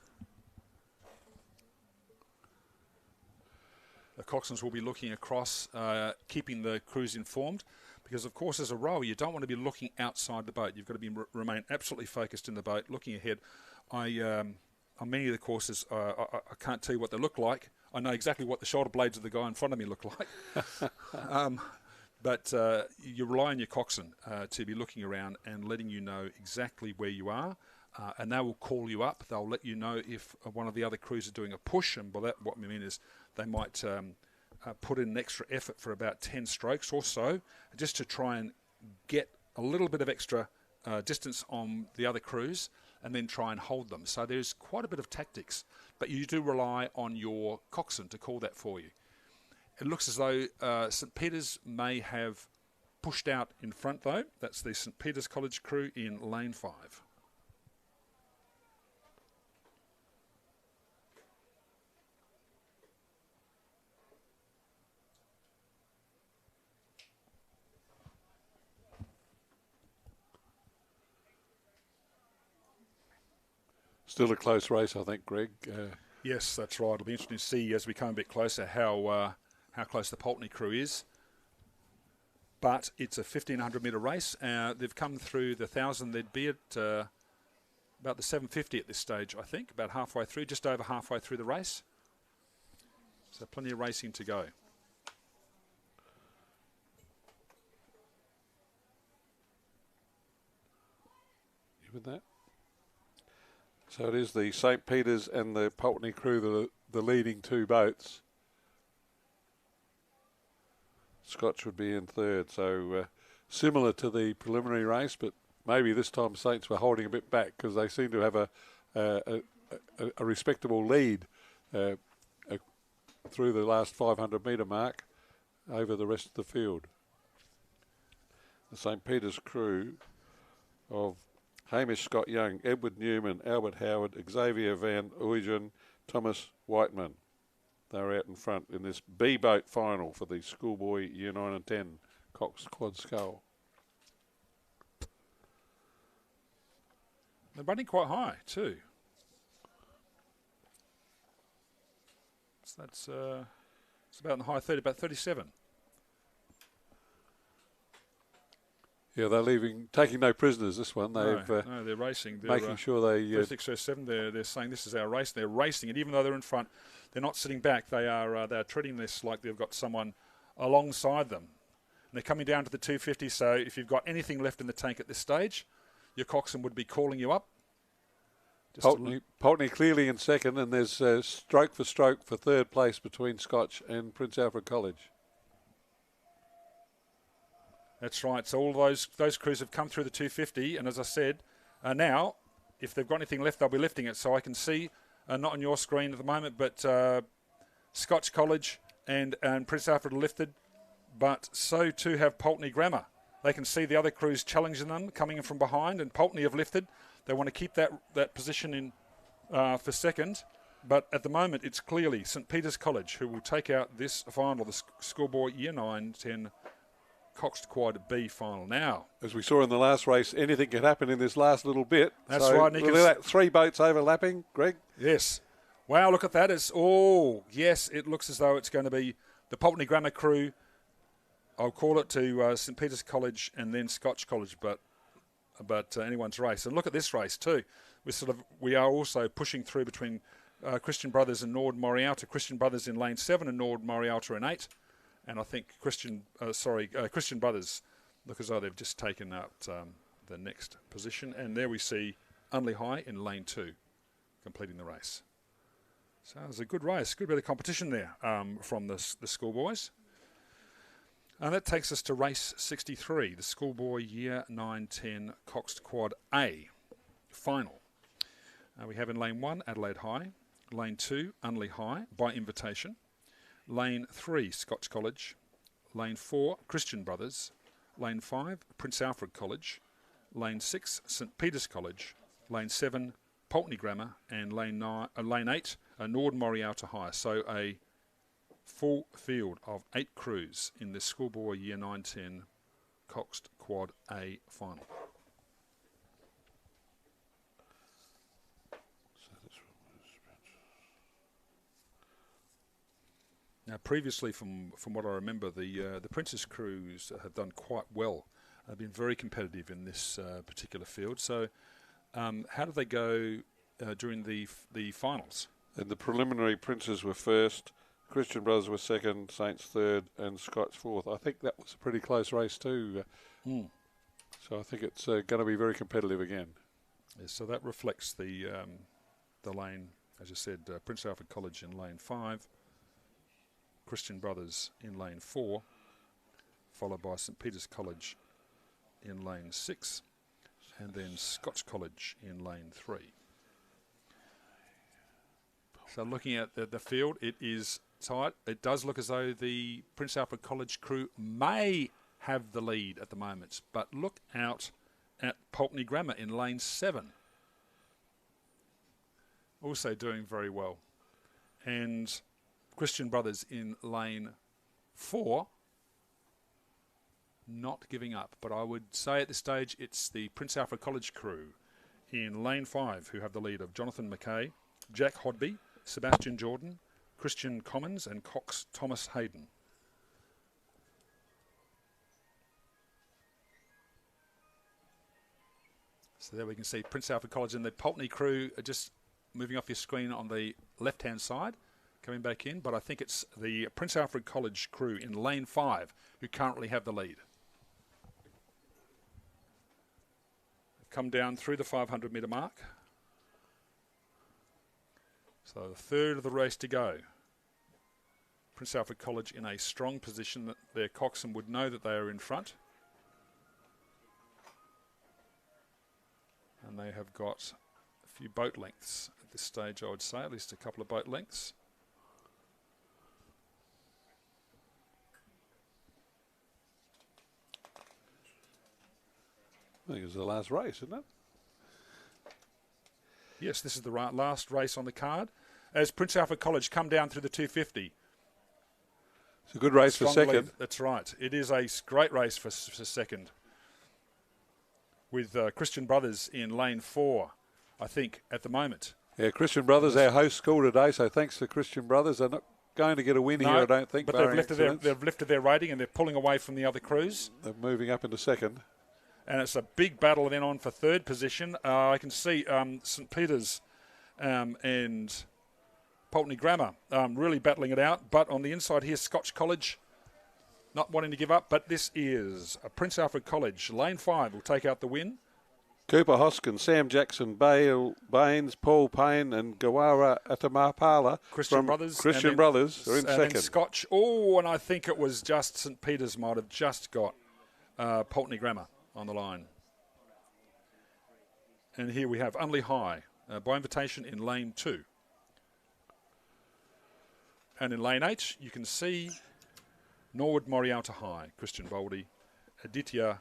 The coxswains will be looking across, keeping the crews informed, because of course as a rower you don't want to be looking outside the boat. You've got to be remain absolutely focused in the boat, looking ahead. On many of the courses I can't tell you what they look like. I know exactly what the shoulder blades of the guy in front of me look like. But you rely on your coxswain to be looking around and letting you know exactly where you are, and they will call you up. They'll let you know if one of the other crews are doing a push, and by that what we mean is they might put in an extra effort for about 10 strokes or so, just to try and get a little bit of extra distance on the other crews, and then try and hold them. So there's quite a bit of tactics, but you do rely on your coxswain to call that for you. It looks as though St Peter's may have pushed out in front, though. That's the St Peter's College crew in lane 5. Still a close race, I think, Greg. Yes, that's right. It'll be interesting to see as we come a bit closer how close the Pulteney crew is. But it's a 1,500 metre race. They've come through the 1,000. They'd be at about the 750 at this stage, I think, about halfway through, just over halfway through the race. So plenty of racing to go. You with that? So it is the St Peter's and the Pulteney crew, the leading two boats. Scotch would be in third, so similar to the preliminary race, but maybe this time Saints were holding a bit back because they seem to have a respectable lead through the last 500 metre mark over the rest of the field. The St Peter's crew of Hamish Scott Young, Edward Newman, Albert Howard, Xavier Van Uygen, Thomas Whiteman. They're out in front in this B boat final for the schoolboy Year 9 and 10 Cox Quad Scull. They're running quite high too. So that's it's about in the high 30, about 37. Yeah, they're taking no prisoners this one. No, they're racing. They're making sure they... 3607, they're saying this is our race. They're racing, and even though they're in front, they're not sitting back. They're treating this like they've got someone alongside them. And they're coming down to the 250, so if you've got anything left in the tank at this stage, your coxswain would be calling you up. Pulteney clearly in second, and there's stroke for third place between Scotch and Prince Alfred College. That's right. So all those crews have come through the 250, and as I said, now, if they've got anything left, they'll be lifting it. So I can see, not on your screen at the moment, but Scotch College and Prince Alfred are lifted, but so too have Pulteney Grammar. They can see the other crews challenging them, coming in from behind, and Pulteney have lifted. They want to keep that position in for second, but at the moment it's clearly St Peter's College who will take out this final, the schoolboy Year 9-10 Cox Quad B final. Now, as we saw in the last race, anything can happen in this last little bit. That's right, Nick. Three boats overlapping, Greg? Yes. Wow, look at that. Yes, it looks as though it's going to be the Pulteney Grammar crew. I'll call it to St Peter's College and then Scotch College, but anyone's race. And look at this race too. We are also pushing through between Christian Brothers and Nord Morialta. Christian Brothers in lane 7 and Nord Morialta in 8. And I think Christian Brothers look as though they've just taken out the next position. And there we see Unley High in lane 2 completing the race. So it was a good race, good bit of competition there from the schoolboys. And that takes us to race 63, the schoolboy year 9-10 Coxed Quad A final. We have in lane 1 Adelaide High, lane 2 Unley High by invitation, lane 3 Scotch College, lane 4 Christian Brothers, lane 5 Prince Alfred College, lane 6 St Peter's College, lane 7 Pulteney Grammar, and lane 8 Nord Morialta High. So a full field of 8 crews in the schoolboy year 9-10 Coxed Quad A final. Now, previously, from what I remember, the Princess crews have done quite well. They've been very competitive in this particular field. So, how did they go during the finals? And the preliminary Princes were first, Christian Brothers were second, Saints third, and Scots fourth. I think that was a pretty close race too. So I think it's going to be very competitive again. Yes, so that reflects the lane, as you said, Prince Alfred College in lane 5, Christian Brothers in lane 4, followed by St Peter's College in lane 6, and then Scotch College in lane 3. So looking at the field, it is tight. It does look as though the Prince Alfred College crew may have the lead at the moment, but look out at Pulteney Grammar in lane 7. Also doing very well. And Christian Brothers in lane 4, not giving up. But I would say at this stage it's the Prince Alfred College crew in lane 5 who have the lead of Jonathan McKay, Jack Hodby, Sebastian Jordan, Christian Commons, and Cox Thomas Hayden. So there we can see Prince Alfred College and the Pulteney crew are just moving off your screen on the left-hand side, coming back in. But I think it's the Prince Alfred College crew in lane 5 who currently have the lead. They've come down through the 500-metre mark. So the third of the race to go. Prince Alfred College in a strong position that their coxswain would know that they are in front. And they have got a few boat lengths at this stage, I would say, at least a couple of boat lengths. I think it's the last race, isn't it? Yes, this is the last race on the card. As Prince Alfred College come down through the 250. It's a good race for second. Lead. That's right. It is a great race for second. With Christian Brothers in lane 4, I think, at the moment. Yeah, Christian Brothers, our host school today, so thanks to Christian Brothers. They're not going to get a win here, I don't think. But they've lifted their rating and they're pulling away from the other crews. They're moving up into second. And it's a big battle then on for third position. I can see St Peter's and Pulteney Grammar really battling it out. But on the inside here, Scotch College not wanting to give up. But this is a Prince Alfred College. Lane 5 will take out the win. Cooper Hoskin, Sam Jackson, Bale, Baines, Paul Payne and Gawara Atamapala Christian Brothers are in second. Scotch. Oh, and I think it was just St Peter's might have just got Pulteney Grammar on the line. And here we have Unley High by invitation in lane 2. And in lane 8, you can see Norwood Morialta High, Christian Boldy, Aditya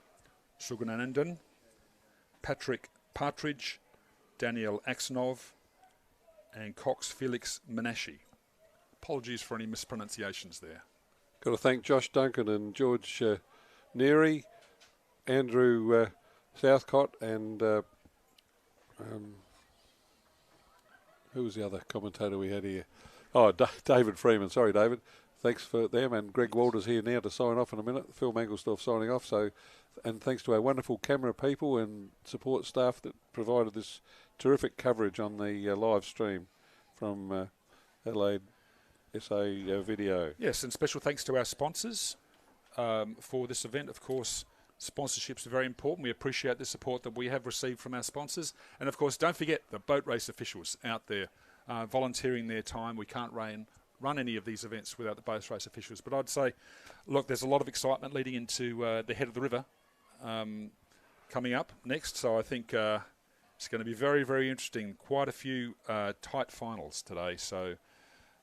Sugunanandan, Patrick Partridge, Daniel Axnov, and Cox Felix Menashe. Apologies for any mispronunciations there. Got to thank Josh Duncan and George Neary, Andrew Southcott, and who was the other commentator we had here? Oh, David Freeman. Sorry, David. Thanks for them. And Greg Walter's here now to sign off in a minute. Phil Mangelsdorf signing off. So, and thanks to our wonderful camera people and support staff that provided this terrific coverage on the live stream from Adelaide SA Video. Yes, and special thanks to our sponsors for this event. Of course, sponsorships are very important. We appreciate the support that we have received from our sponsors. And of course, don't forget the boat race officials out there volunteering their time. We can't run any of these events without the boat race officials. But I'd say, look, there's a lot of excitement leading into the head of the river coming up next. So I think it's going to be very, very interesting. Quite a few tight finals today. So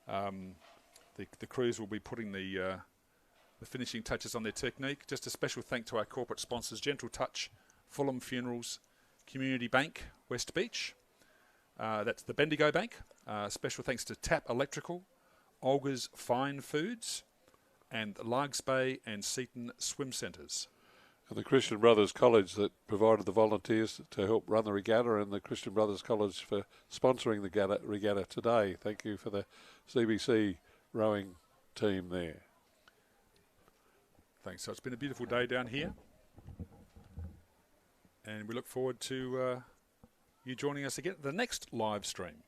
the crews will be putting the finishing touches on their technique. Just a special thank to our corporate sponsors, Gentle Touch, Fulham Funerals, Community Bank, West Beach. That's the Bendigo Bank. Special thanks to Tap Electrical, Olga's Fine Foods, and Largs Bay and Seaton Swim Centres. And the Christian Brothers College that provided the volunteers to help run the regatta, and the Christian Brothers College for sponsoring the regatta today. Thank you for the CBC rowing team there. Thanks. So it's been a beautiful day down here. And we look forward to you joining us again at the next live stream.